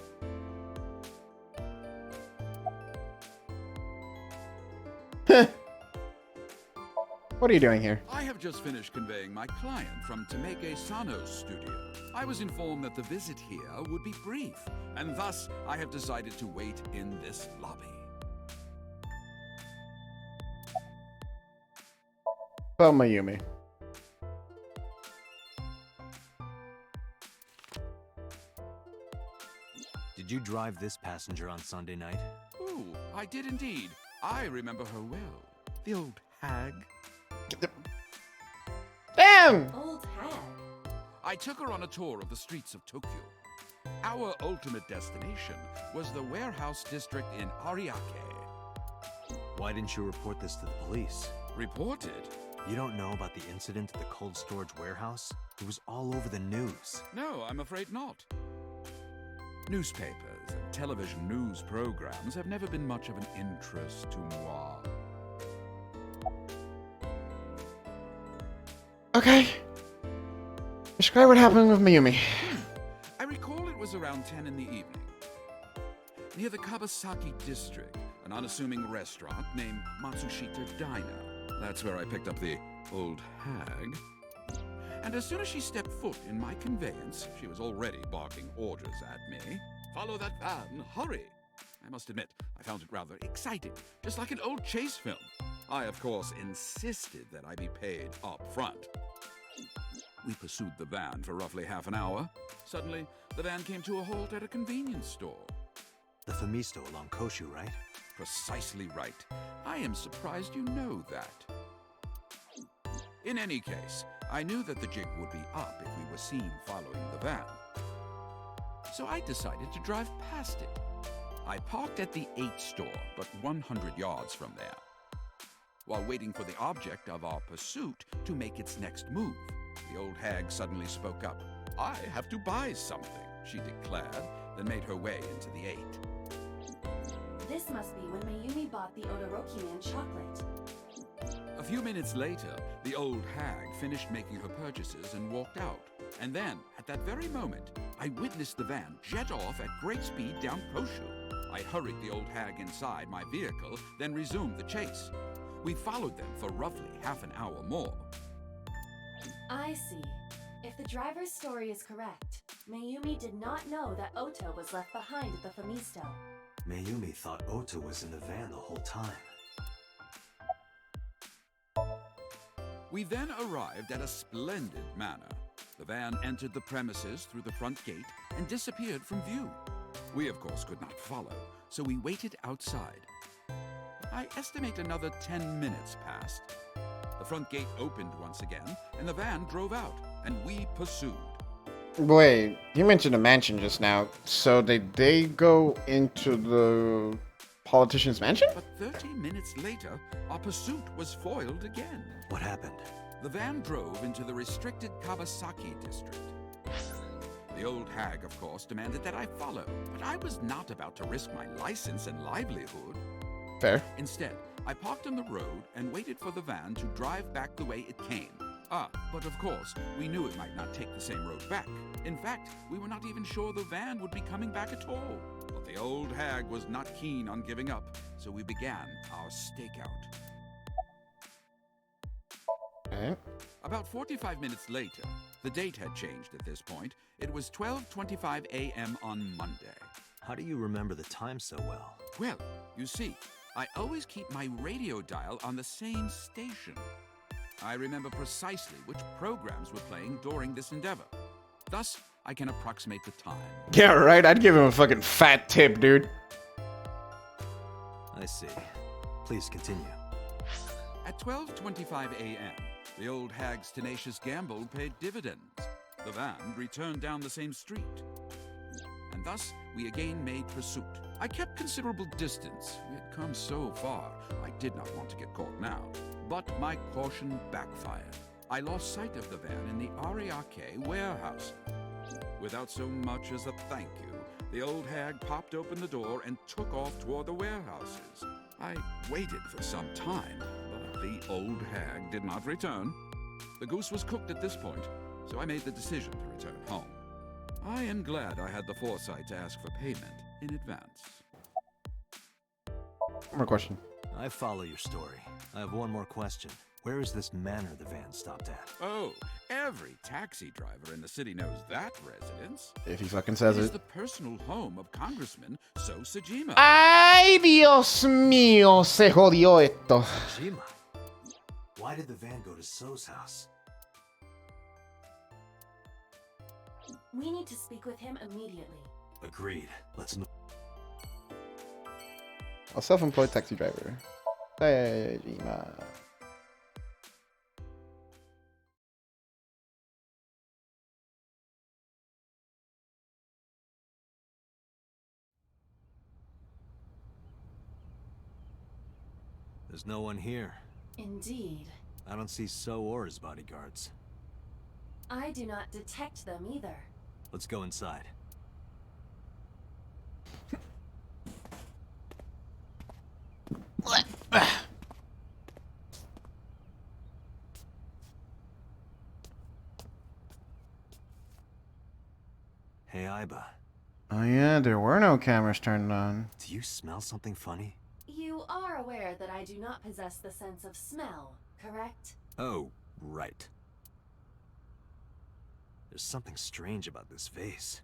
What are you doing here? I have just finished conveying my client from Tameke Sano's studio. I was informed that the visit here would be brief, and thus I have decided to wait in this lobby. Well, Mayumi. Did you drive this passenger on Sunday night? Oh, I did indeed. I remember her well. The old hag. Damn! Old hag. I took her on a tour of the streets of Tokyo. Our ultimate destination was the warehouse district in Ariake. Why didn't you report this to the police? Reported? You don't know about the incident at the cold storage warehouse? It was all over the news. No, I'm afraid not. Newspapers and television news programs have never been much of an interest to moi. Okay. Describe what happened with Mayumi. I recall it was around 10 in the evening. Near the Kabasaki district, an unassuming restaurant named Matsushita Diner. That's where I picked up the old hag. And as soon as she stepped foot in my conveyance, she was already barking orders at me. Follow that van, hurry! I must admit, I found it rather exciting, just like an old chase film. I, of course, insisted that I be paid up front. We pursued the van for roughly half an hour. Suddenly, the van came to a halt at a convenience store. The Famisto along Koshu, right? Precisely right. I am surprised you know that. In any case, I knew that the jig would be up if we were seen following the van. So I decided to drive past it. I parked at the 8 store, but 100 yards from there. While waiting for the object of our pursuit to make its next move, the old hag suddenly spoke up. I have to buy something, she declared, then made her way into the 8. This must be when Mayumi bought the Odoroki Man chocolate. A few minutes later, the old hag finished making her purchases and walked out. And then, at that very moment, I witnessed the van jet off at great speed down Koshu. I hurried the old hag inside my vehicle, then resumed the chase. We followed them for roughly half an hour more. I see. If the driver's story is correct, Mayumi did not know that Ota was left behind at the Famisto. Mayumi thought Ota was in the van the whole time. We then arrived at a splendid manor. The van entered the premises through the front gate and disappeared from view. We, of course, could not follow, so we waited outside. I estimate another 10 minutes passed. The front gate opened once again, and the van drove out, and we pursued. Wait, you mentioned a mansion just now. So did they go into the politician's mansion? But 30 minutes later, our pursuit was foiled again. What happened? The van drove into the restricted Kabasaki district. The old hag, of course, demanded that I follow, but I was not about to risk my license and livelihood. Fair. Instead, I parked on the road and waited for the van to drive back the way it came. Ah, but of course, we knew it might not take the same road back. In fact, we were not even sure the van would be coming back at all. But the old hag was not keen on giving up, so we began our stakeout. Okay. About 45 minutes later, the date had changed at this point. It was 12:25 a.m. on Monday. How do you remember the time so well? Well, you see, I always keep my radio dial on the same station. I remember precisely which programs were playing during this endeavor. Thus, I can approximate the time. Yeah, right? I'd give him a fucking fat tip, dude. I see. Please continue. At 12:25 a.m., the old hag's tenacious gamble paid dividends. The van returned down the same street. And thus, we again made pursuit. I kept considerable distance. We had come so far, I did not want to get caught now. But my caution backfired. I lost sight of the van in the Ariake warehouse. Without so much as a thank you, the old hag popped open the door and took off toward the warehouses. I waited for some time, but the old hag did not return. The goose was cooked at this point, so I made the decision to return home. I am glad I had the foresight to ask for payment in advance. More question. I follow your story. I have one more question. Where is this manor the van stopped at? Oh, every taxi driver in the city knows that residence. If he fucking says It is it. the personal home of Congressman So Sajima. Ay, Dios mío, se jodió esto. Sajima? Why did the van go to So's house? We need to speak with him immediately. Agreed. Let's A self-employed taxi driver. Sajima. There's no one here. Indeed. I don't see So or his bodyguards. I do not detect them either. Let's go inside. Hey, Iba. Oh yeah, there were no cameras turned on. Do you smell something funny? You are aware that I do not possess the sense of smell, correct? Oh, right. There's something strange about this vase.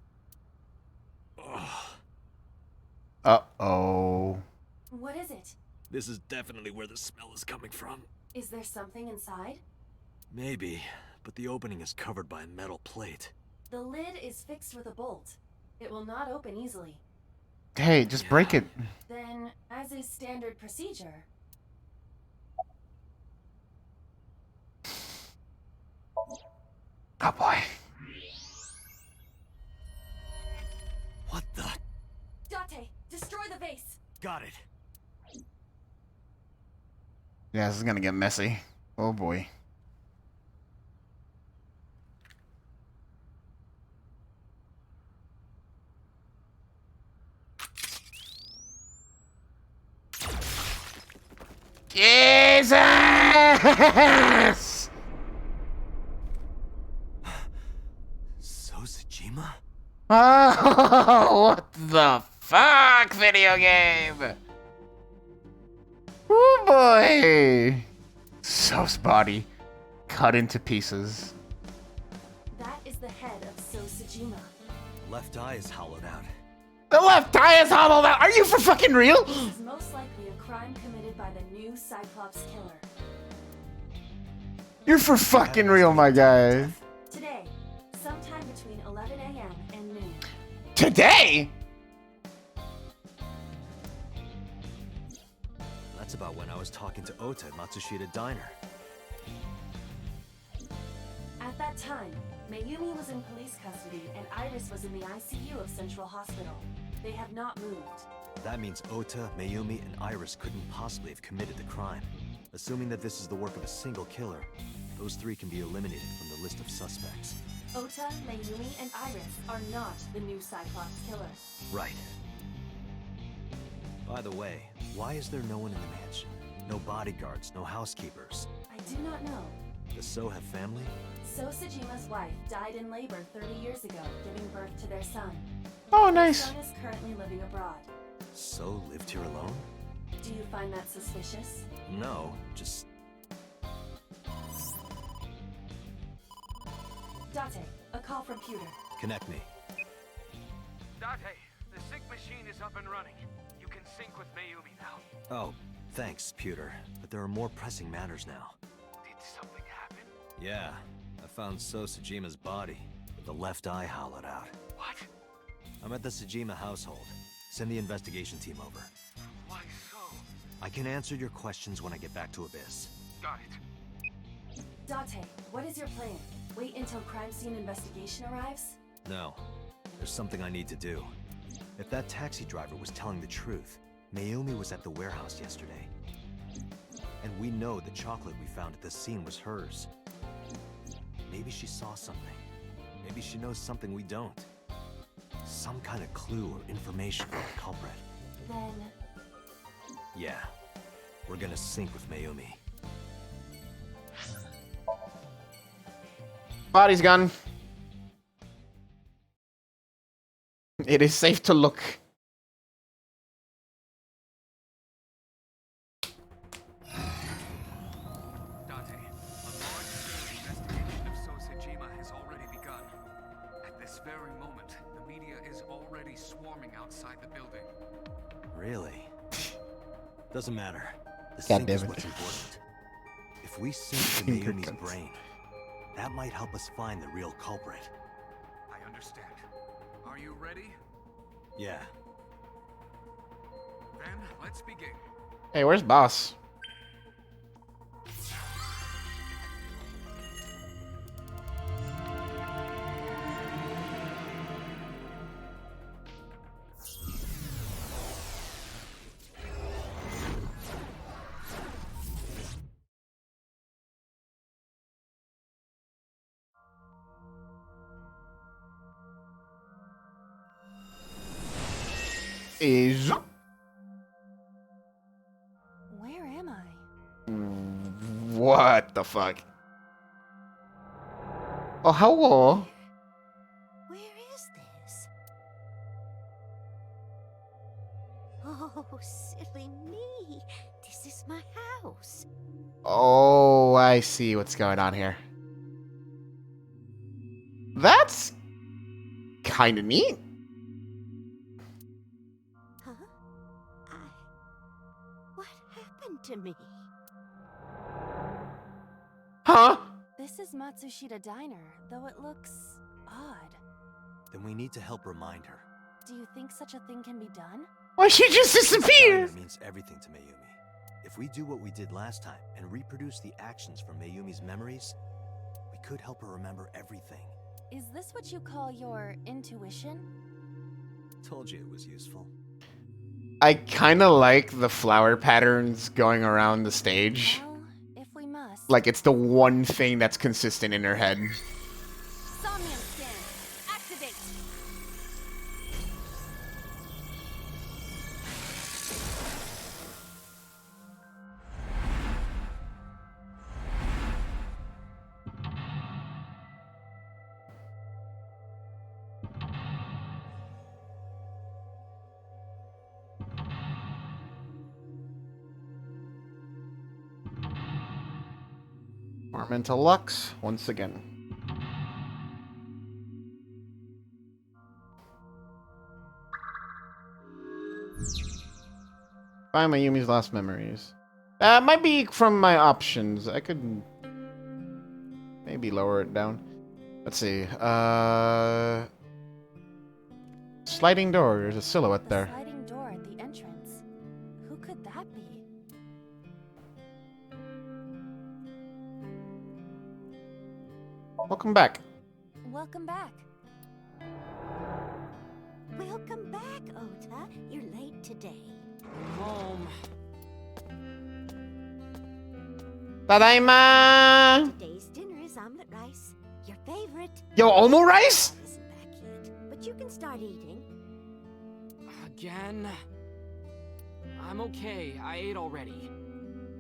Ugh. Uh-oh. What is it? This is definitely where the smell is coming from. Is there something inside? Maybe, but the opening is covered by a metal plate. The lid is fixed with a bolt. It will not open easily. Hey, just break it. Then, as is standard procedure... Oh boy. What the? Date, destroy the vase! Got it. Yeah, this is gonna get messy. Oh boy. Jesus! So Sajima? Oh, what the fuck, video game? Oh boy. So's body cut into pieces. That is the head of So Sajima. Left eye is hollowed out. The left eye is hollowed out. Are you for fucking real? This is most likely a crime committed by the new Cyclops killer. You're for fucking real, my guy. Today, sometime between 11 a.m. and noon. Today? That's about when I was talking to Ota at Matsushita Diner. At that time, Mayumi was in police custody and Iris was in the ICU of Central Hospital. They have not moved. That means Ota, Mayumi, and Iris couldn't possibly have committed the crime. Assuming that this is the work of a single killer, those three can be eliminated from the list of suspects. Ota, Mayumi, and Iris are not the new Cyclops killer. Right. By the way, why is there no one in the mansion? No bodyguards, no housekeepers. I do not know. Does So have family? So Sejima's wife died in labor 30 years ago, giving birth to their son. Oh, Their nice. son is currently living abroad. So lived here alone? Do you find that suspicious? No, just... Date, a call from Pewter. Connect me. Date, the sync machine is up and running. You can sync with Mayumi now. Oh, thanks, Pewter. But there are more pressing matters now. Did something happen? Yeah, I found So Sejima's body, with the left eye hollowed out. What? I'm at the Sejima household. Send the investigation team over. Why so? I can answer your questions when I get back to Abyss. Got it. Date, what is your plan? Wait until crime scene investigation arrives? No, there's something I need to do. If that taxi driver was telling the truth, Mayumi was at the warehouse yesterday. And we know the chocolate we found at the scene was hers. Maybe she saw something. Maybe she knows something we don't. Some kind of clue or information from the culprit. Then... Yeah, we're gonna sync with Mayumi. Body's gone. It is safe to look. Date, a large-scale investigation of So Sejima has already begun. At this very moment, the media is already swarming outside the building. Really? Doesn't matter. The God sync damn is it. what's important. If we sync to Finger Mayumi's guns. brain, that might help us find the real culprit. I understand. Are you ready? Yeah. Then, let's begin. Hey, where's boss? Is Where am I? what the fuck? Oh, hello. Where is this? Oh, silly me. This is my house. Oh, I see what's going on here. That's kind of neat. Huh? What happened to me? Huh? This is Matsushita Diner, though it looks odd. Then we need to help remind her. Do you think such a thing can be done? Why she just This disappeared? diner means everything to Mayumi. If we do what we did last time and reproduce the actions from Mayumi's memories, we could help her remember everything. Is this what you call your intuition? Told you it was useful. I kind of like the flower patterns going around the stage. Well, if we must. Like it's the one thing that's consistent in her head. Somnium scan. Activate. Arm into Lux once again. Find Mayumi's last memories. Might be from my options. I could maybe lower it down. Let's see. Sliding door. There's a silhouette there. Sliding door at the entrance. Who could that be? Welcome back. Welcome back. Welcome back, Ota. You're late today. Home. Tadaima! Today's dinner is omelet rice. Your favorite. Yo, Omo rice? Isn't back yet, but you can start eating. Again? I'm okay. I ate already.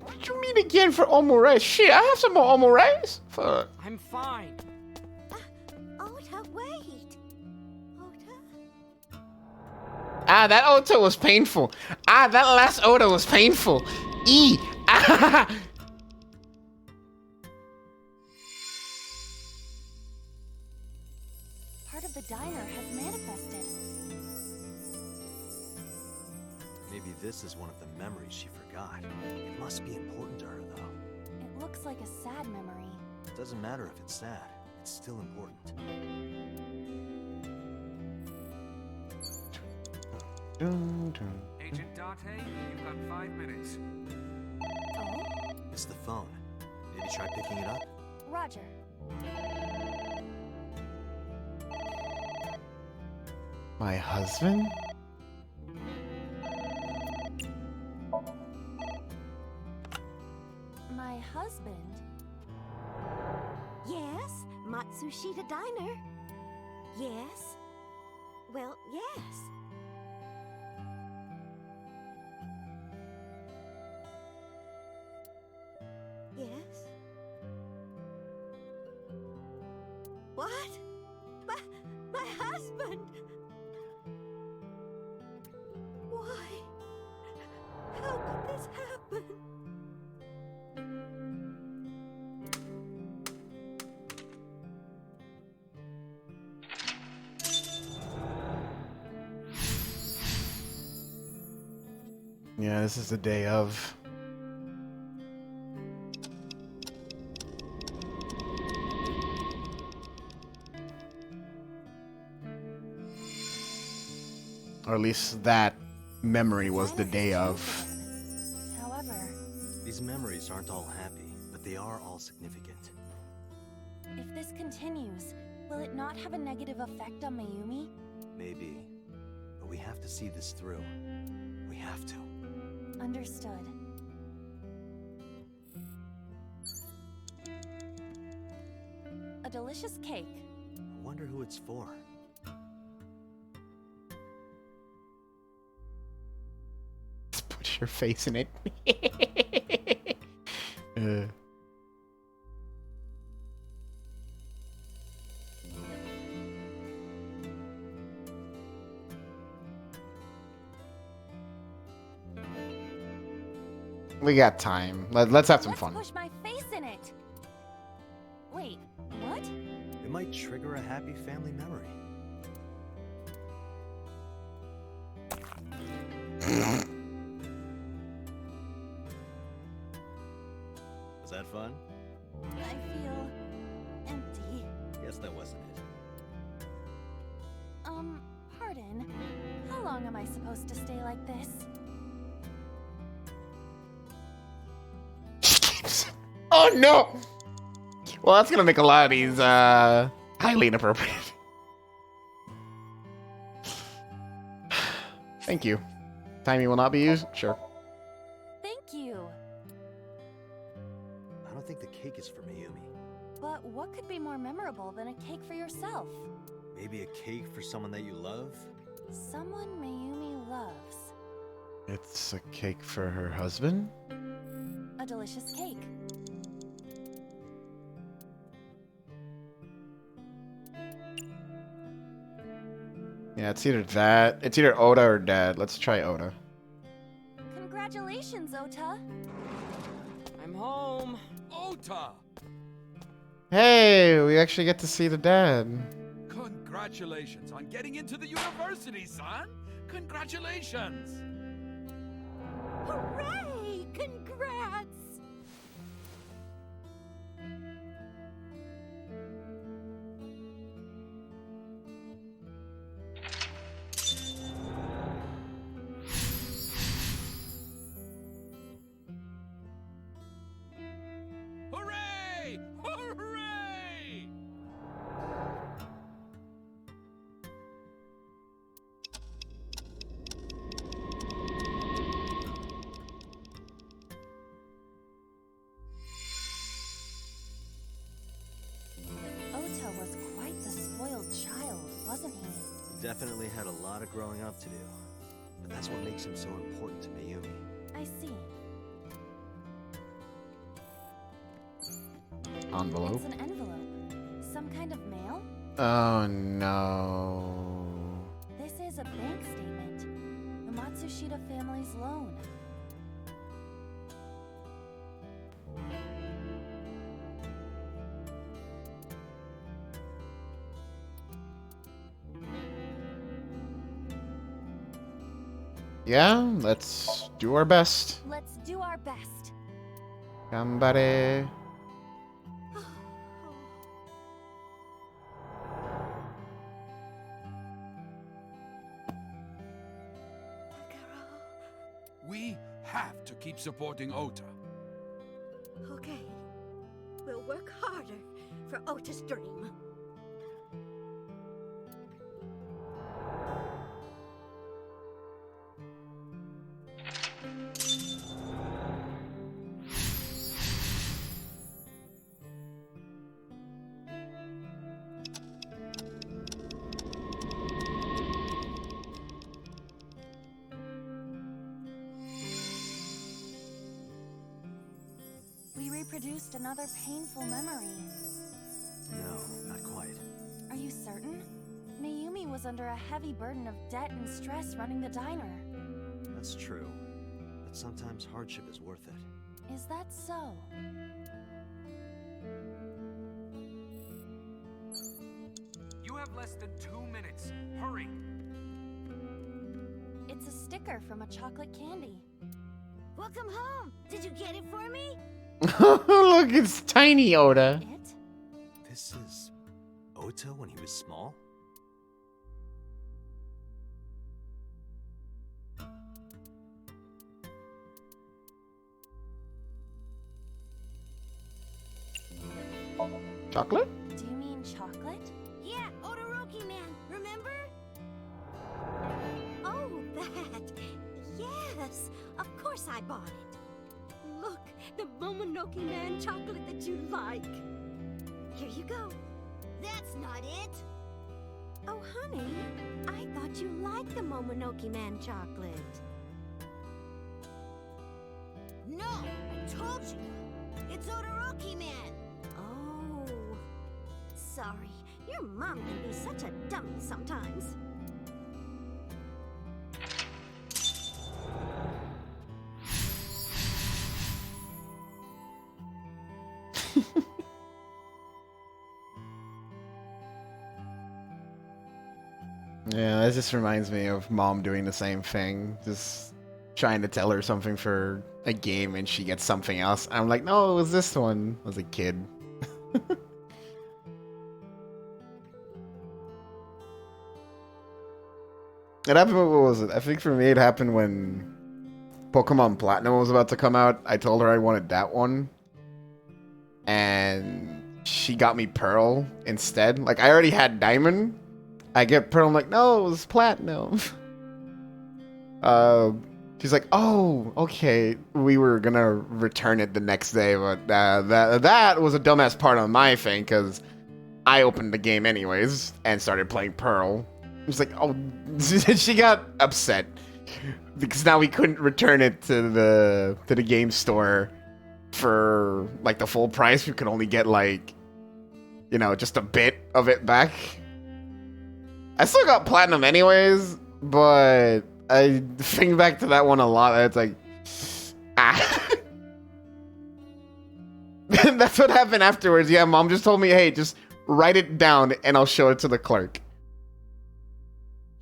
What you mean again for omurice? Shit, I have some more omurice. Fuck. I'm fine. Ota, wait. Ota? Ah, that Ota was painful. Ah, that last Ota was painful. E. Ah. Part of the diner has manifested. Maybe this is one of the memories she forgot. It must be important to her, though. It looks like a sad memory. It doesn't matter if it's sad. It's still important. Agent Date, you've got 5 minutes. Oh? It's the phone. Maybe try picking it up? Roger. My husband? My husband? Yes, Matsushita Diner. Yes. Well, yes. Yes. What? My husband! Why? How could this happen? Yeah, this is the day of. Or at least that memory was the day of. However, These memories aren't all happy, but they are all significant. if this continues, will it not have a negative effect on Mayumi? Maybe. But we have to see this through. We have to. Understood. A delicious cake. I wonder who it's for. Just put your face in it. We got time. Let's have some fun. Push my face in it. Wait, what? It might trigger a happy family memory. Was that fun? I feel empty. Guess that wasn't it. Pardon. How long am I supposed to stay like this? Oh no! Well, that's gonna make a lot of these highly inappropriate. Thank you. Timing will not be used? Sure. Thank you. I don't think the cake is for Mayumi. But what could be more memorable than a cake for yourself? Maybe a cake for someone that you love? Someone Mayumi loves. It's a cake for her husband? A delicious cake. Yeah, it's either that. It's either Oda or Dad. Let's try Oda. Congratulations, Ota. I'm home. Ota! Hey, we actually get to see the dad. Congratulations on getting into the university, son! Congratulations! Hooray! Congrats! Hooray! Hooray! Ota was quite the spoiled child, wasn't he? He definitely had a lot of growing up to do. But that's what makes him so important to Mayumi. I see. envelope. It's an envelope. Some kind of mail? Oh no. This is a bank statement. The Matsushita family's loan. Yeah, let's do our best. Let's do our best. Gambare. We have to keep supporting Ota. Okay. We'll work harder for Ota's dream. We reproduced another painful memory. No, not quite. Are you certain? Naomi was under a heavy burden of debt and stress running the diner. That's true. But sometimes hardship is worth it. Is that so? You have less than 2 minutes. Hurry! It's a sticker from a chocolate candy. Welcome home. Did you get it for me? Look, it's tiny Oda. This is Ota when he was small? Chocolate? Do you mean chocolate? Yeah, Todoroki man, remember? Oh, that. Yes, of course I bought it. Look, the Momonoke Man chocolate that you like. Here you go. That's not it. Oh, honey, I thought you liked the Momonoke Man chocolate. No, I told you. It's Todoroki Man. Oh, sorry. Your mom can be such a dummy sometimes. Yeah, that just reminds me of mom doing the same thing. Just trying to tell her something for a game and she gets something else. I'm like, no, it was this one. I was a kid. It happened, what was it? I think for me it happened when Pokemon Platinum was about to come out. I told her I wanted that one. And she got me Pearl instead. Like, I already had Diamond. I get Pearl, I'm like, no, it was Platinum. She's like, oh, okay. We were gonna return it the next day, but that was a dumbass part on my thing, because I opened the game anyways and started playing Pearl. She's like, oh, she got upset because now we couldn't return it to the game store for like the full price. We could only get like, you know, just a bit of it back. I still got Platinum anyways, but I think back to that one a lot. It's like, ah. That's what happened afterwards. Yeah, mom just told me, hey, just write it down and I'll show it to the clerk.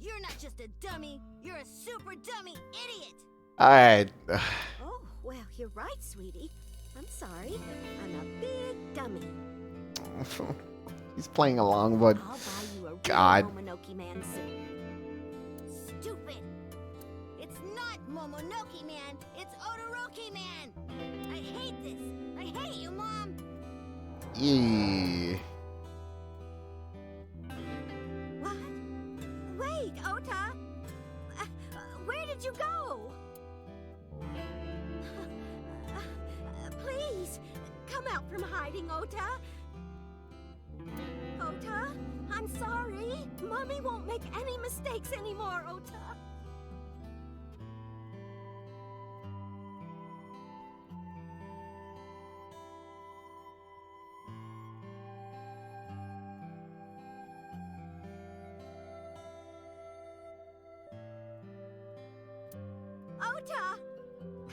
You're not just a dummy, you're a super dummy idiot. Alright. Oh, well, you're right, sweetie. I'm sorry. I'm a big dummy. He's playing along, but I'll buy you a God. real Momonoke Man suit. Stupid. It's not Momonoke Man. It's Todoroki Man. I hate this. I hate you, Mom. Yeah. What? Wait, Ota. Where did you go? Please, come out from hiding, Ota. Ota, I'm sorry. Mommy won't make any mistakes anymore, Ota.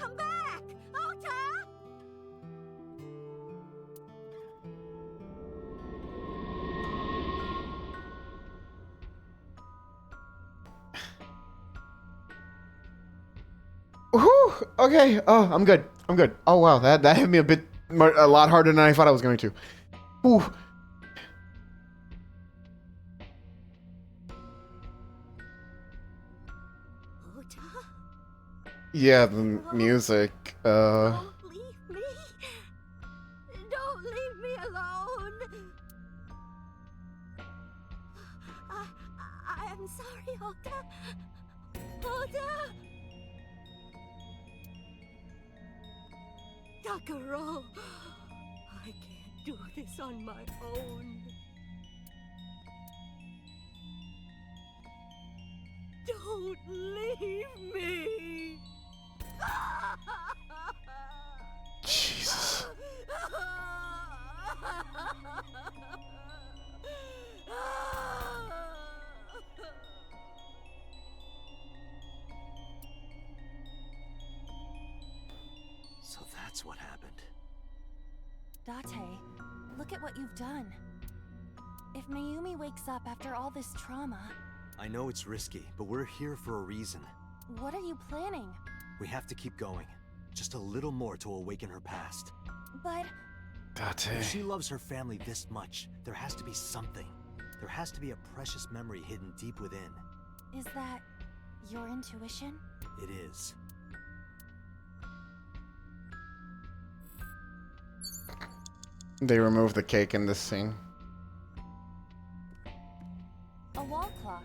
Come back! Ota! Whew, okay. Oh, I'm good. I'm good. Oh wow, that hit me a lot harder than I thought I was going to. Whew. Ota? Yeah, the music. Don't leave me. Don't leave me alone. I am sorry, Ota. Ota! Takaro, I can't do this on my own. Don't leave me. Jesus. So that's what happened. Date, look at what you've done. If Mayumi wakes up after all this trauma... I know it's risky, but we're here for a reason. What are you planning? We have to keep going. Just a little more to awaken her past. But... Date. If she loves her family this much, there has to be something. There has to be a precious memory hidden deep within. Is that your intuition? It is. They removed the cake in this scene. A wall clock.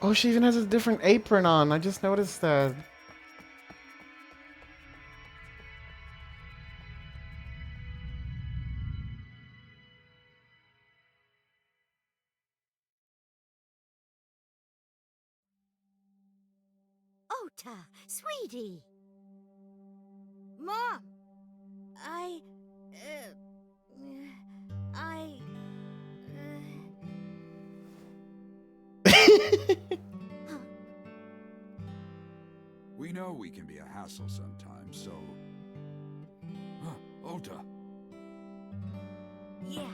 Oh, she even has a different apron on. I just noticed that. Ota, sweetie. Mom, I... We know we can be a hassle sometimes, so... Huh, Ota. Yeah.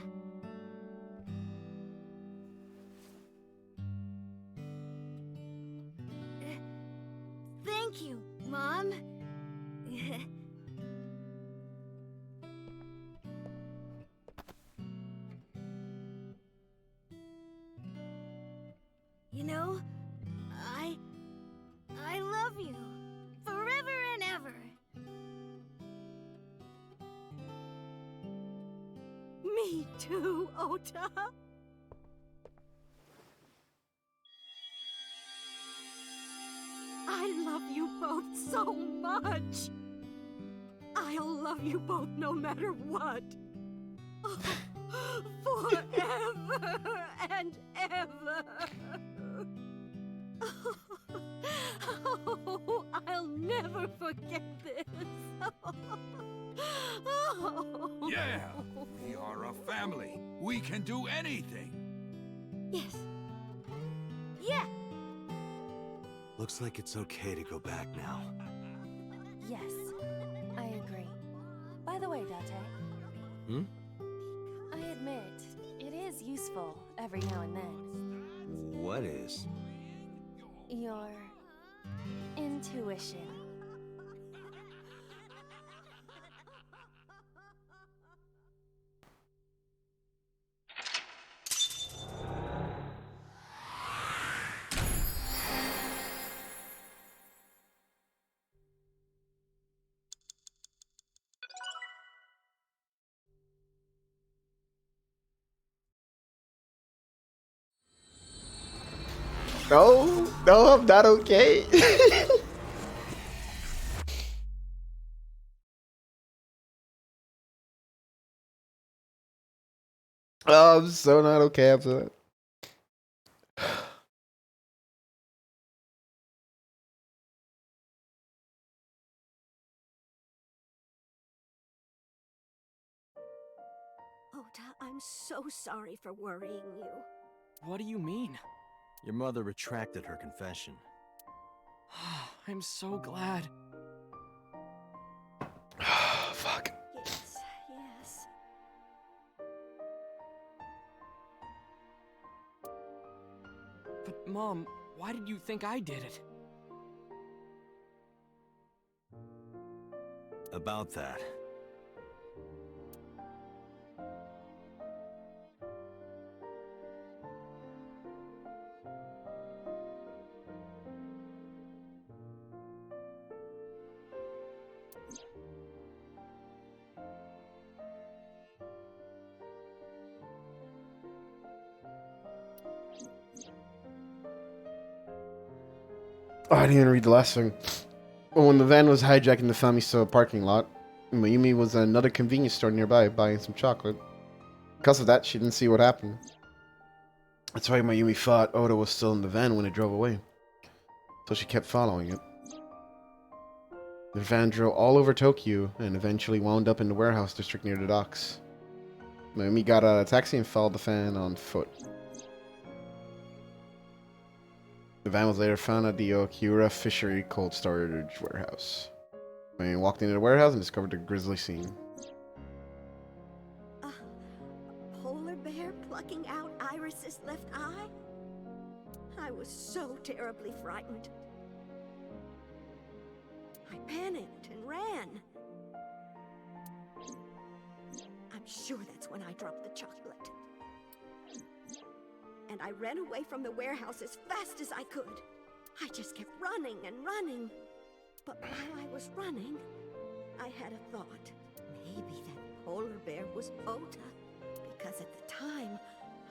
Thank you, Mom. You know, I love you forever and ever. Me too, Ota. I love you both so much. I'll love you both no matter what. Forever and ever. Oh, I'll never forget this. Yeah! We are a family. We can do anything. Yes. Yeah. Looks like it's okay to go back now. Yes, I agree. By the way, Date. Hmm? I admit, it is useful every now and then. What is? Your intuition. No, no, I'm not okay. Oh, I'm so not okay after that. Ota, I'm so sorry for worrying you. What do you mean? Your mother retracted her confession. I'm so glad. Fuck. Yes, yes. But Mom, why did you think I did it? About that. Oh, I didn't even read the last thing. When the van was hijacking the family store parking lot, Mayumi was at another convenience store nearby buying some chocolate. Because of that, she didn't see what happened. That's why Mayumi thought Oda was still in the van when it drove away. So she kept following it. The van drove all over Tokyo and eventually wound up in the warehouse district near the docks. Mayumi got out of a taxi and followed the van on foot. The van was later found at the Okura Fishery Cold Storage Warehouse. Mayumi walked into the warehouse and discovered the grisly scene. A polar bear plucking out Iris's left eye? I was so terribly frightened. I panicked and ran. I'm sure that's when I dropped the chocolate. And I ran away from the warehouse as fast as I could. I just kept running and running. But while I was running, I had a thought. Maybe that polar bear was Ota. Because at the time,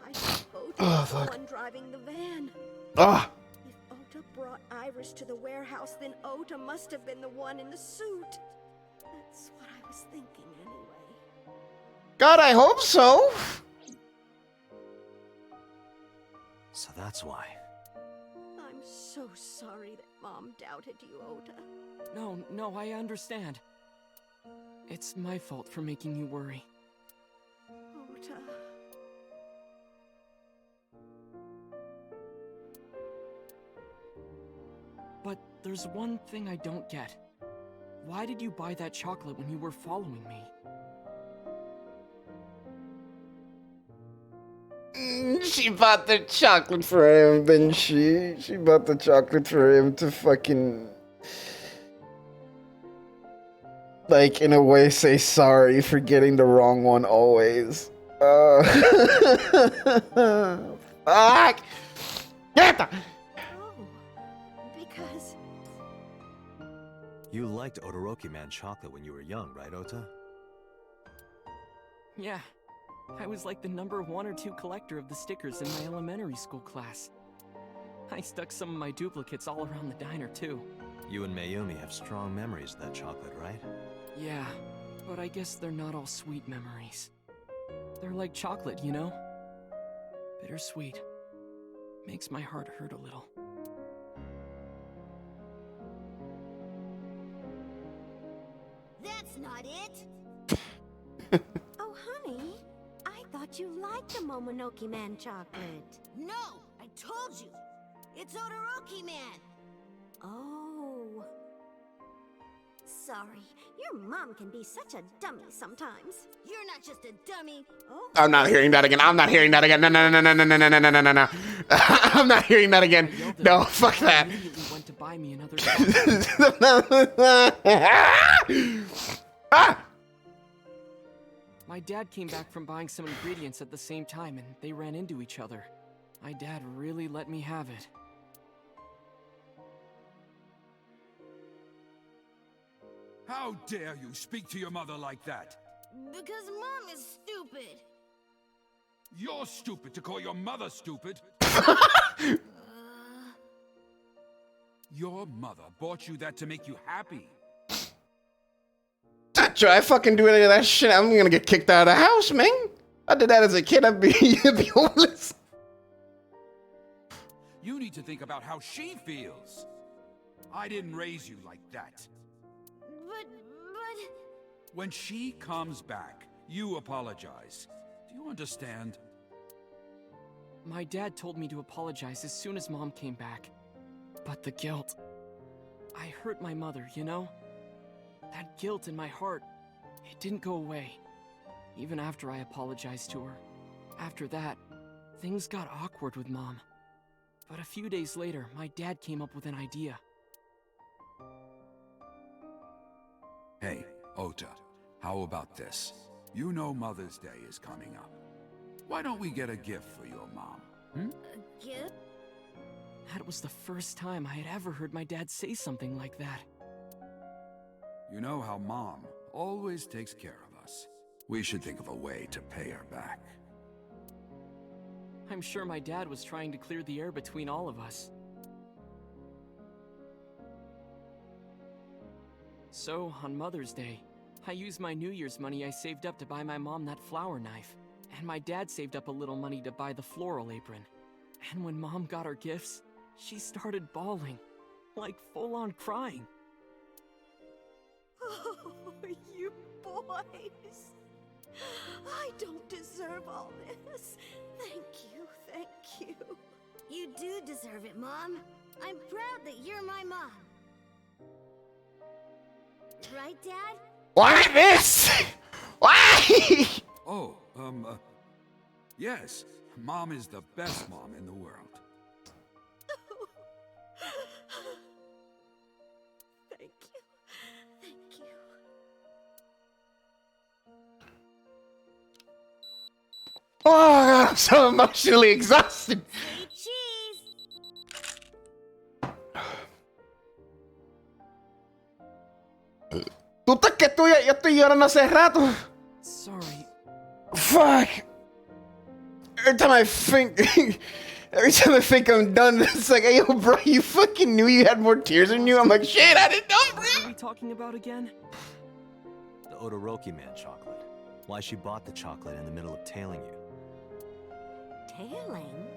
I thought Ota was the one driving the van. Ah! If Ota brought Iris to the warehouse, then Ota must have been the one in the suit. That's what I was thinking anyway. God, I hope so! So that's why. I'm so sorry that Mom doubted you, Ota. No, I understand. It's my fault for making you worry. Ota. But there's one thing I don't get. Why did you buy that chocolate when you were following me? She bought the chocolate for him, didn't she? She bought the chocolate for him to fucking... like, in a way, say sorry for getting the wrong one always. Fuck! Get the... Because... You liked Todoroki Man chocolate when you were young, right, Ota? Yeah. I was like the number 1 or 2 collector of the stickers in my elementary school class. I stuck some of my duplicates all around the diner, too. You and Mayumi have strong memories of that chocolate, right? Yeah, but I guess they're not all sweet memories. They're like chocolate, you know? Bittersweet. Makes my heart hurt a little. That's not it! Oh, honey. I thought you liked the Momonoke Man chocolate. No! I told you! It's Todoroki Man! Oh. Sorry. Your mom can be such a dummy sometimes. You're not just a dummy. Oh. I'm not hearing that again. I'm not hearing that again. No, no, no, no, no, no, no, no, no, no, no. I'm not hearing that again. No, fuck that. I immediately went to buy me another Ah! My dad came back from buying some ingredients at the same time, and they ran into each other. My dad really let me have it. How dare you speak to your mother like that? Because Mom is stupid. You're stupid to call your mother stupid. Your mother bought you that to make you happy. Not true. I fucking do any of that shit. I'm gonna get kicked out of the house, man. I did that as a kid. I'd be homeless. You need to think about how she feels. I didn't raise you like that. But... When she comes back, you apologize. Do you understand? My dad told me to apologize as soon as Mom came back. But the guilt... I hurt my mother, you know? That guilt in my heart, it didn't go away. Even after I apologized to her. After that, things got awkward with Mom. But a few days later, my dad came up with an idea. Hey, Ota, how about this? You know Mother's Day is coming up. Why don't we get a gift for your mom? A gift? That was the first time I had ever heard my dad say something like that. You know how Mom always takes care of us. We should think of a way to pay her back. I'm sure my dad was trying to clear the air between all of us. So, on Mother's Day, I used my New Year's money I saved up to buy my mom that flower knife. And my dad saved up a little money to buy the floral apron. And when Mom got her gifts, she started bawling. Like full-on crying. Oh, you boys. I don't deserve all this. Thank you. You do deserve it, Mom. I'm proud that you're my mom. Right, Dad? Why this? Why? Oh, yes. Mom is the best mom in the world. Thank you. Oh, God, I'm so emotionally exhausted. Say cheese. Tú estás que yo estoy llorando hace rato. Sorry. Fuck. Every time I think I'm done, it's like, hey, yo, bro, you fucking knew you had more tears in you? I'm like, shit, I didn't know, bro. What are we talking about again? The Odoroki Man chocolate. Why she bought the chocolate in the middle of tailing you. Tailing?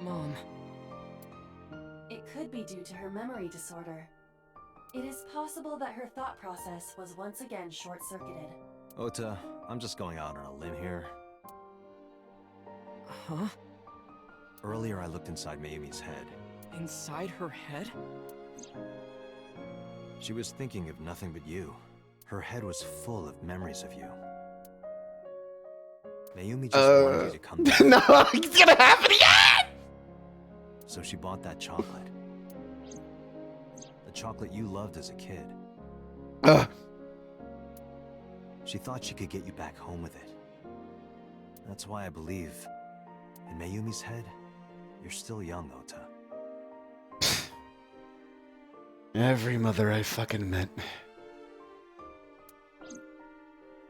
Mom. It could be due to her memory disorder. It is possible that her thought process was once again short-circuited. Ota, I'm just going out on a limb here. Huh? Earlier I looked inside Mayumi's head. Inside her head? She was thinking of nothing but you. Her head was full of memories of you. Mayumi just wanted you to come back. No, it's gonna happen again! So she bought that chocolate. The chocolate you loved as a kid. She thought she could get you back home with it. That's why I believe, in Mayumi's head, you're still young, Ota. Every mother I fucking met.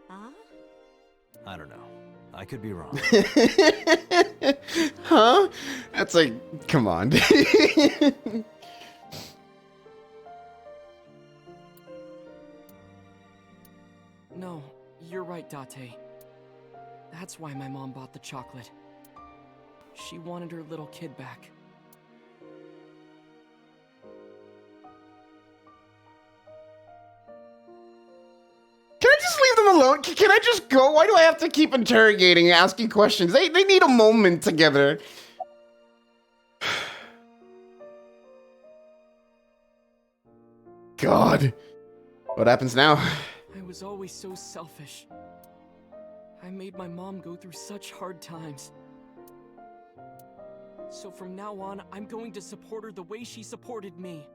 Huh? I don't know. I could be wrong. Huh? That's like, come on. No, you're right, Date. That's why my mom bought the chocolate. She wanted her little kid back. Can I just leave them alone? Can I just go? Why do I have to keep interrogating, asking questions? They need a moment together. God. What happens now? I was always so selfish. I made my mom go through such hard times. So from now on, I'm going to support her the way she supported me.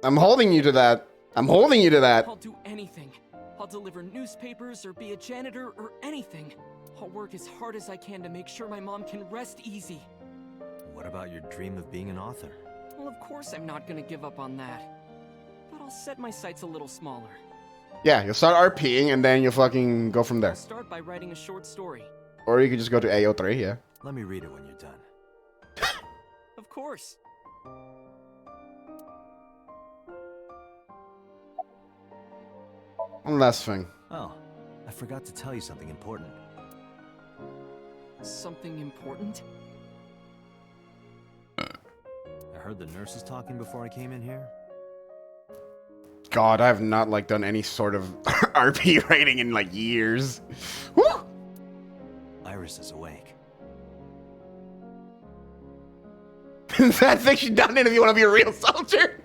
I'm holding you to that. I'm holding you to that. I'll do anything. I'll deliver newspapers or be a janitor or anything. I'll work as hard as I can to make sure my mom can rest easy. What about your dream of being an author? Well, of course I'm not gonna give up on that. But I'll set my sights a little smaller. Yeah, you'll start RPing and then you'll fucking go from there. I'll start by writing a short story. Or you could just go to AO3, yeah. Let me read it when you're done. Of course. One last thing. Oh, I forgot to tell you something important. Something important? I heard the nurses talking before I came in here. God, I have not like done any sort of RP rating in like years. Woo! Iris is awake. That thing she done it if you want to be a real soldier.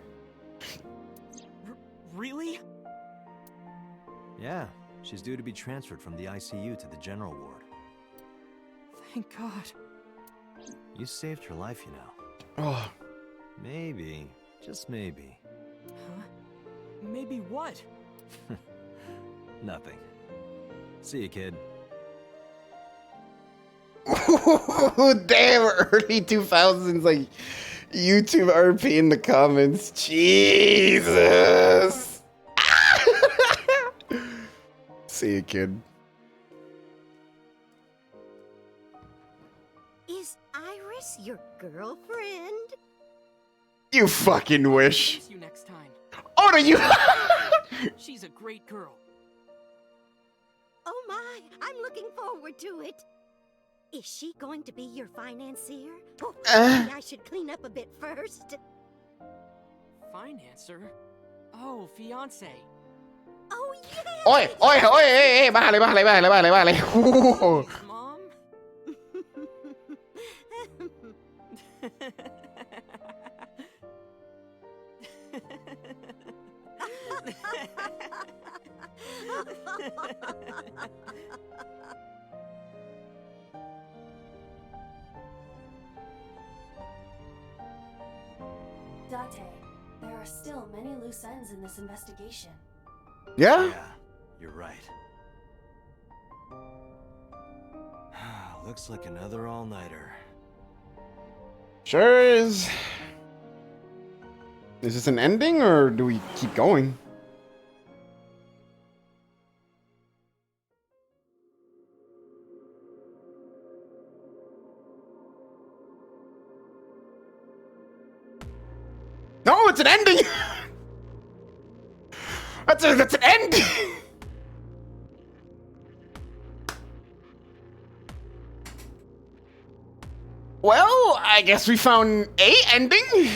Really? Yeah, she's due to be transferred from the ICU to the general ward. Thank God. You saved her life, you know. Oh. Maybe, just maybe. Huh? Maybe what? Nothing. See you, kid. Damn, early 2000s, like, YouTube RP in the comments. Jesus. See you, kid. Is Iris your girlfriend? You fucking wish. See you next time. Oh, no, you. She's a great girl. Oh my, I'm looking forward to it. Is she going to be your financier? Oh, maybe I should clean up a bit first. Financer? Oh, fiance. Oh, yeah! Oi, oi, oi, hey, bájale, bájale, bájale, bájale, bájale. Mom? Date, there are still many loose ends in this investigation. Yeah? Yeah, you're right. Looks like another all-nighter. Sure is. Is this an ending or do we keep going? No, it's an ending. That's an ending. Well, I guess we found a ending.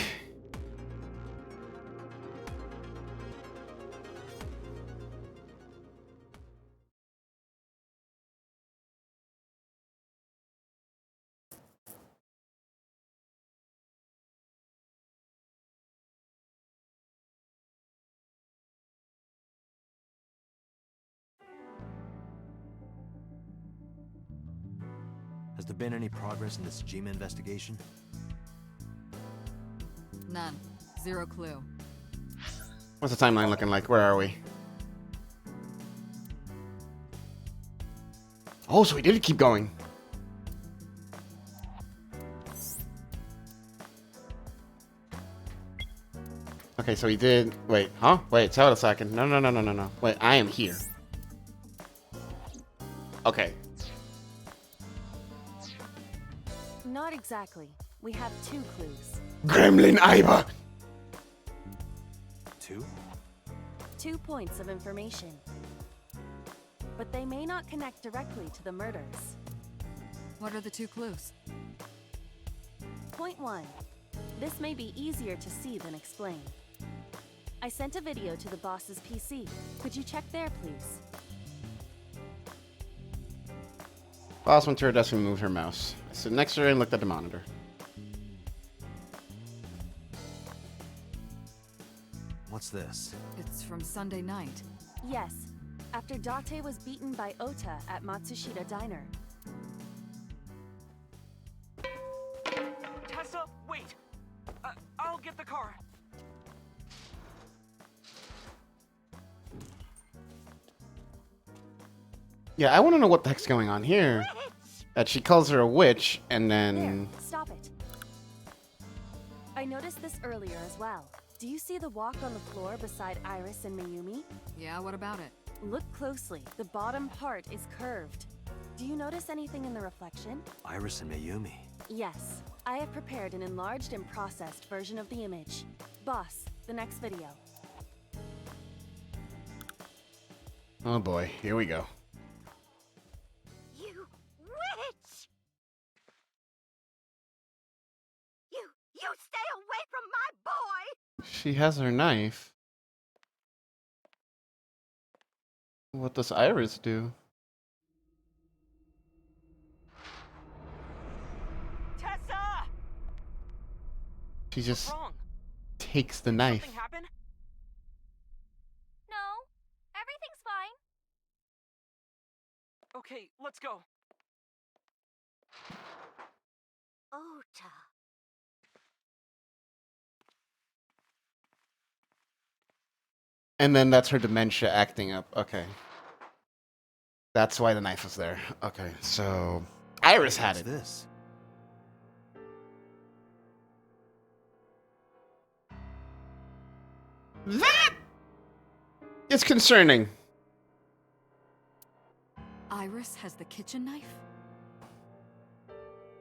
Has there been any progress in this Jima investigation? None. Zero clue. What's the timeline looking like? Where are we? Oh, so we did keep going. Okay, so he did. Wait, huh? Wait, hold a second. No. Wait, I am here. Okay. Not exactly. We have 2 clues. Gremlin Iba! 2? 2 points of information. But they may not connect directly to the murders. What are the 2 clues? Point 1. This may be easier to see than explain. I sent a video to the boss's PC. Could you check there, please? Boss went to her desk and moved her mouse. I stood next to her and looked at the monitor. What's this? It's from Sunday night. Yes. After Date was beaten by Ota at Matsushita Diner. Tessa, wait! I'll get the car. Yeah, I want to know what the heck's going on here. That she calls her a witch, and then... There, stop it. I noticed this earlier as well. Do you see the walk on the floor beside Iris and Mayumi? Yeah, what about it? Look closely. The bottom part is curved. Do you notice anything in the reflection? Iris and Mayumi. Yes. I have prepared an enlarged and processed version of the image. Boss, the next video. Oh boy, here we go. You witch! You stay away from my boy! She has her knife. What does Iris do? Tessa! She just wrong? takes the knife. Something happen? No, everything's fine. Okay, let's go. Ota. And then that's her dementia acting up. Okay. That's why the knife was there. Okay, so Iris had it. This. That is concerning. Iris has the kitchen knife?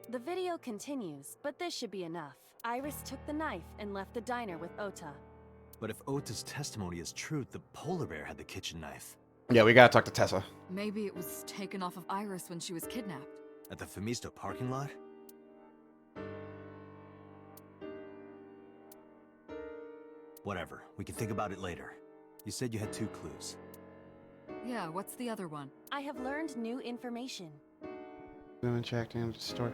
The video continues, but this should be enough. Iris took the knife and left the diner with Ota. But if Ota's testimony is true, the polar bear had the kitchen knife. Yeah, we gotta talk to Tessa. Maybe it was taken off of Iris when she was kidnapped. At the Femisto parking lot? Whatever, we can think about it later. You said you had 2 clues. Yeah, what's the other one? I have learned new information. Dementia acting up the store.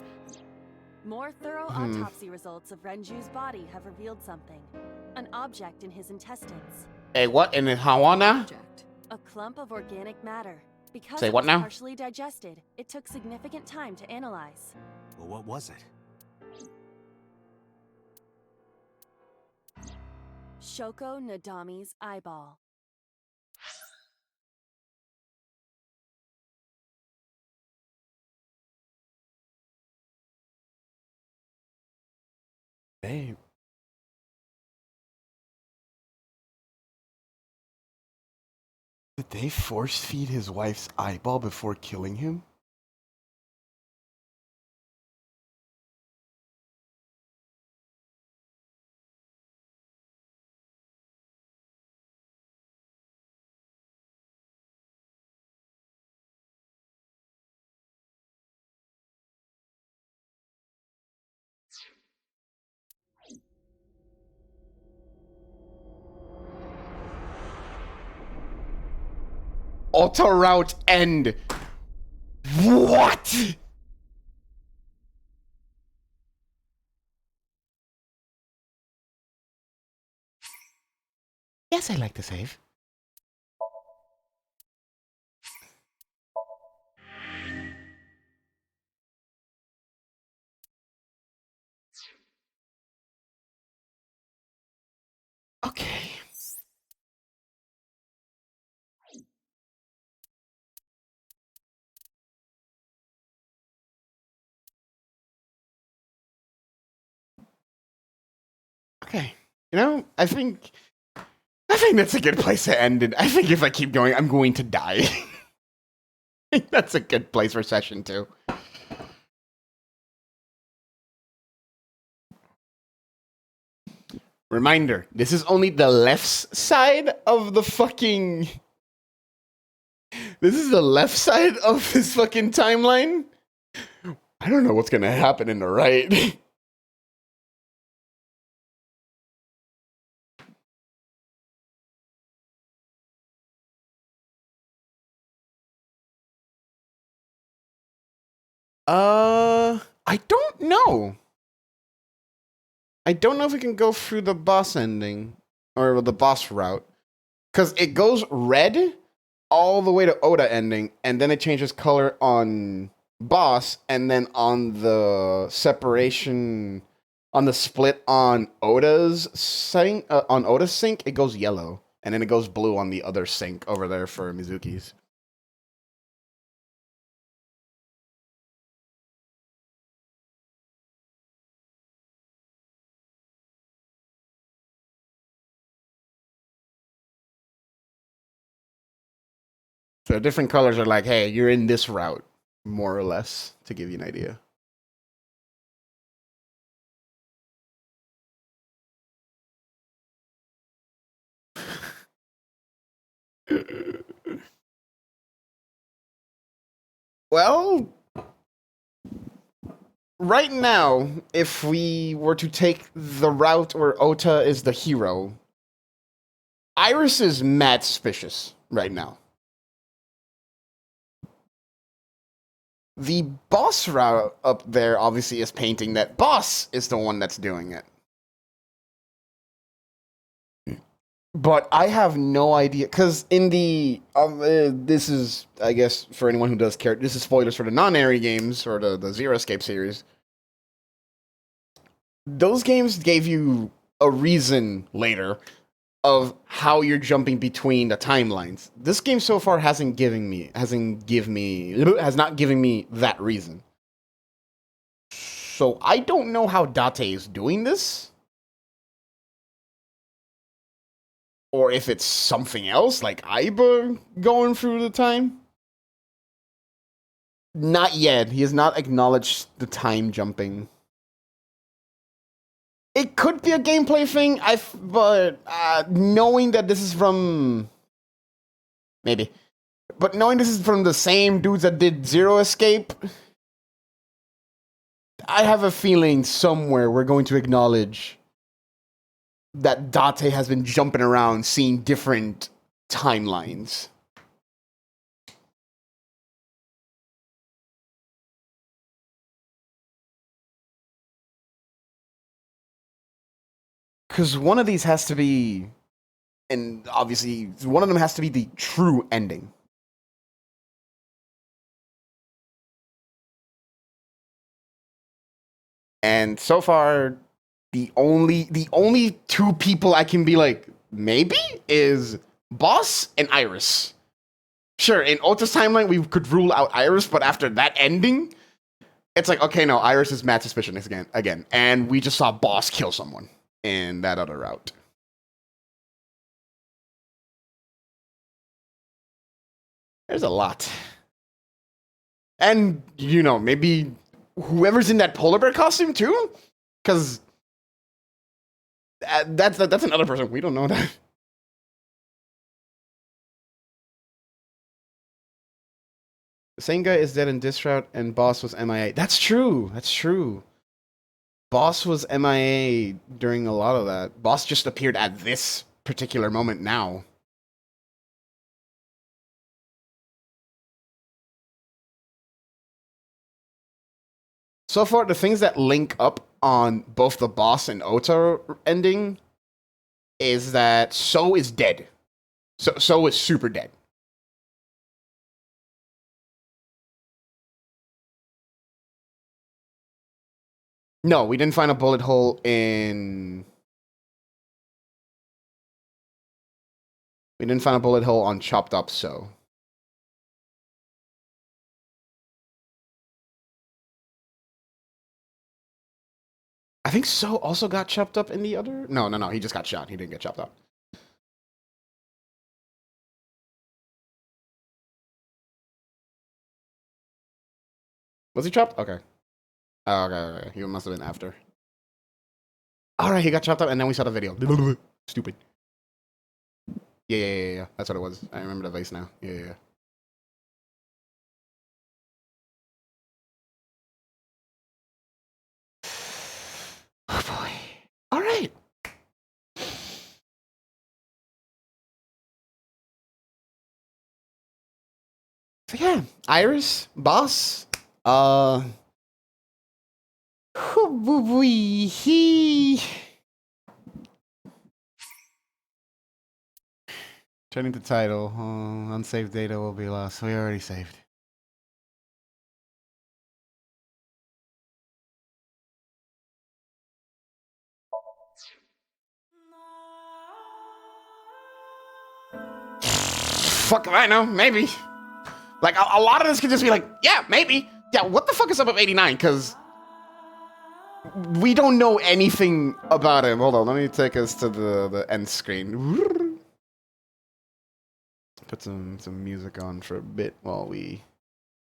More thorough autopsy results of Renju's body have revealed something. An object in his intestines. Hey, what in Hawana? A clump of organic matter. Because Say it what was now? partially digested, it took significant time to analyze. Well, what was it? Shoko Nadami's eyeball. Babe. Did they force feed his wife's eyeball before killing him? Auto route end. What? Yes, I like to save. Okay. Okay. You know, I think that's a good place to end it. I think if I keep going, I'm going to die. I think that's a good place for session 2. Reminder, this is only the left side of the fucking... This is the left side of this fucking timeline. I don't know what's gonna happen in the right. I don't know. I don't know if we can go through the boss ending or the boss route, because it goes red all the way to Oda ending, and then it changes color on boss, and then on the separation, on the split on Oda's sync, it goes yellow, and then it goes blue on the other sync over there for Mizuki's. So different colors are like, hey, you're in this route. more or less, to give you an idea. Well, right now, if we were to take the route where Ota is the hero, Iris is mad suspicious right now. The boss route up there obviously is painting that boss is the one that's doing it. But I have no idea, because in the this is, I guess, for anyone who does care, this is spoilers for the non-Airy games or the Zero Escape series. Those games gave you a reason later of how you're jumping between the timelines. This game so far has not given me that reason. So I don't know how Date is doing this. Or if it's something else, like Aiba going through the time. Not yet. He has not acknowledged the time jumping. It could be a gameplay thing, but knowing that this is from... Maybe. But knowing this is from the same dudes that did Zero Escape, I have a feeling somewhere we're going to acknowledge that Date has been jumping around, seeing different timelines. Because one of these has to be, and obviously one of them has to be the true ending. And so far, the only two people I can be like, maybe, is Boss and Iris. Sure, in Ota's timeline, we could rule out Iris, but after that ending, it's like, okay, no, Iris is mad suspicious again. And we just saw Boss kill someone in that other route. There's a lot. And, you know, maybe whoever's in that polar bear costume, too? Because that's another person. We don't know that. Senga is dead in this route, and Boss was MIA. That's true. That's true. Boss was MIA during a lot of that. Boss just appeared at this particular moment now. So far, the things that link up on both the Boss and Ota ending is that So is dead. So is super dead. No, we didn't find a bullet hole in... We didn't find a bullet hole on Chopped Up So. I think So also got chopped up in the other... No, he just got shot. He didn't get chopped up. Was he chopped? Okay. Oh, okay. He must have been after. Alright, he got chopped up, and then we saw the video. Stupid. Yeah. That's what it was. I remember the face now. Yeah. Oh, boy. Alright. So, yeah. Iris, Boss, Turning to title. Unsaved data will be lost. We already saved. Fuck if I know. Maybe. Like, a lot of this could just be like, yeah, maybe. Yeah, what the fuck is up with 89? Because we don't know anything about him. Hold on, let me take us to the end screen. Put some music on for a bit while we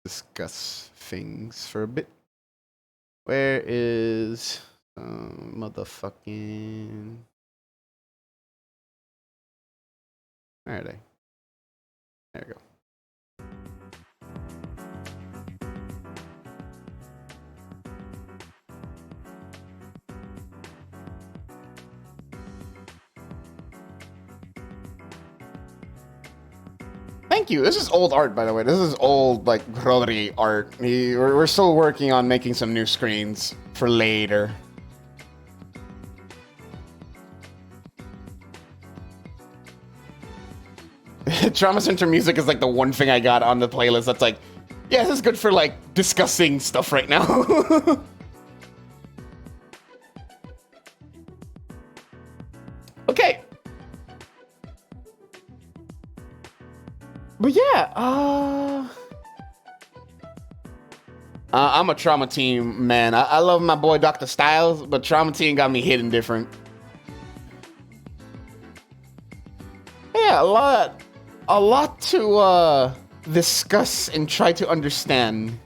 discuss things for a bit. Where is motherfucking? Where are they? There we go. Thank you. This is old art, by the way. This is old, like, Rodri art. We're still working on making some new screens for later. Trauma Center music is, like, the one thing I got on the playlist that's like, yeah, this is good for, like, discussing stuff right now. Okay. But yeah, I'm a Trauma Team man. I love my boy Dr. Styles, but Trauma Team got me hitting different. Yeah, a lot to discuss and try to understand.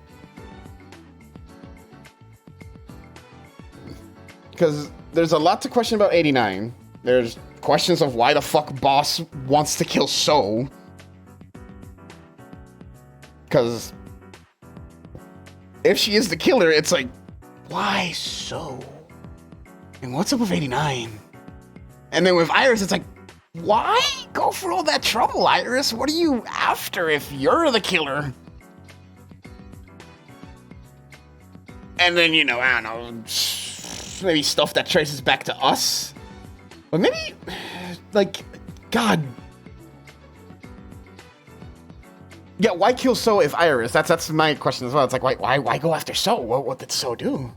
Because there's a lot to question about 89. There's questions of why the fuck Boss wants to kill So. Because if she is the killer, it's like, why So? And what's up with 89? And then with Iris, it's like, why go for all that trouble, Iris? What are you after if you're the killer? And then, you know, I don't know, maybe stuff that traces back to us. But maybe, like, God. Yeah, why kill So if Iris? That's my question as well. It's like, why go after So? What did So do?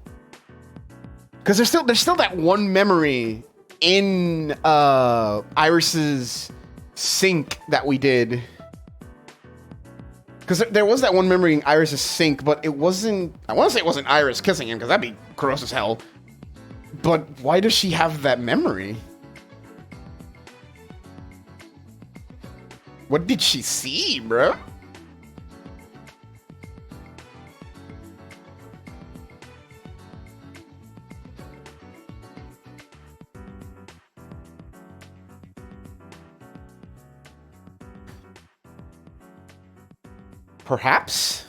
Because there's still that one memory in Iris's sink that we did. Because there was that one memory in Iris's sink, but it wasn't. I want to say it wasn't Iris kissing him, because that'd be gross as hell. But why does she have that memory? What did she see, bro? Perhaps?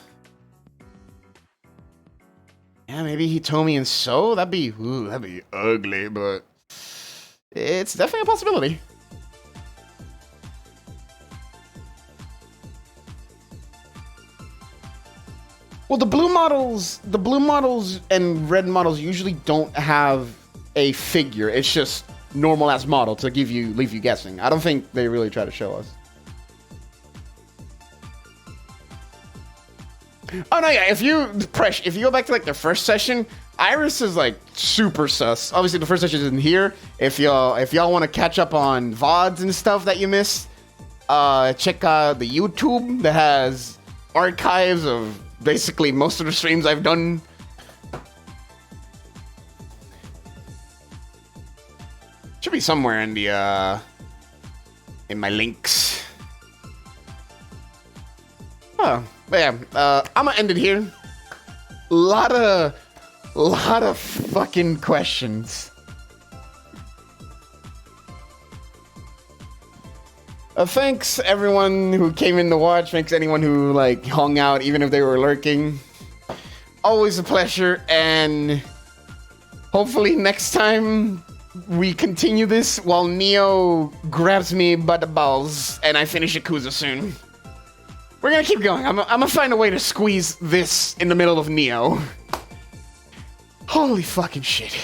Yeah, maybe Hitomi and So? That'd be ugly, but it's definitely a possibility. Well, the blue models and red models usually don't have a figure. It's just normal as model to leave you guessing. I don't think they really try to show us. Oh no, yeah. If you go back to like the first session, Iris is like super sus. Obviously, the first session isn't here. If y'all want to catch up on VODs and stuff that you missed, check out the YouTube that has archives of basically most of the streams I've done. Should be somewhere in the in my links. Oh. But yeah, I'm gonna end it here. Lot of fucking questions. Thanks everyone who came in to watch. Thanks anyone who like hung out, even if they were lurking. Always a pleasure, and hopefully next time we continue this while Neo grabs me by the balls and I finish Yakuza soon. We're gonna keep going. I'm gonna find a way to squeeze this in the middle of Neo. Holy fucking shit.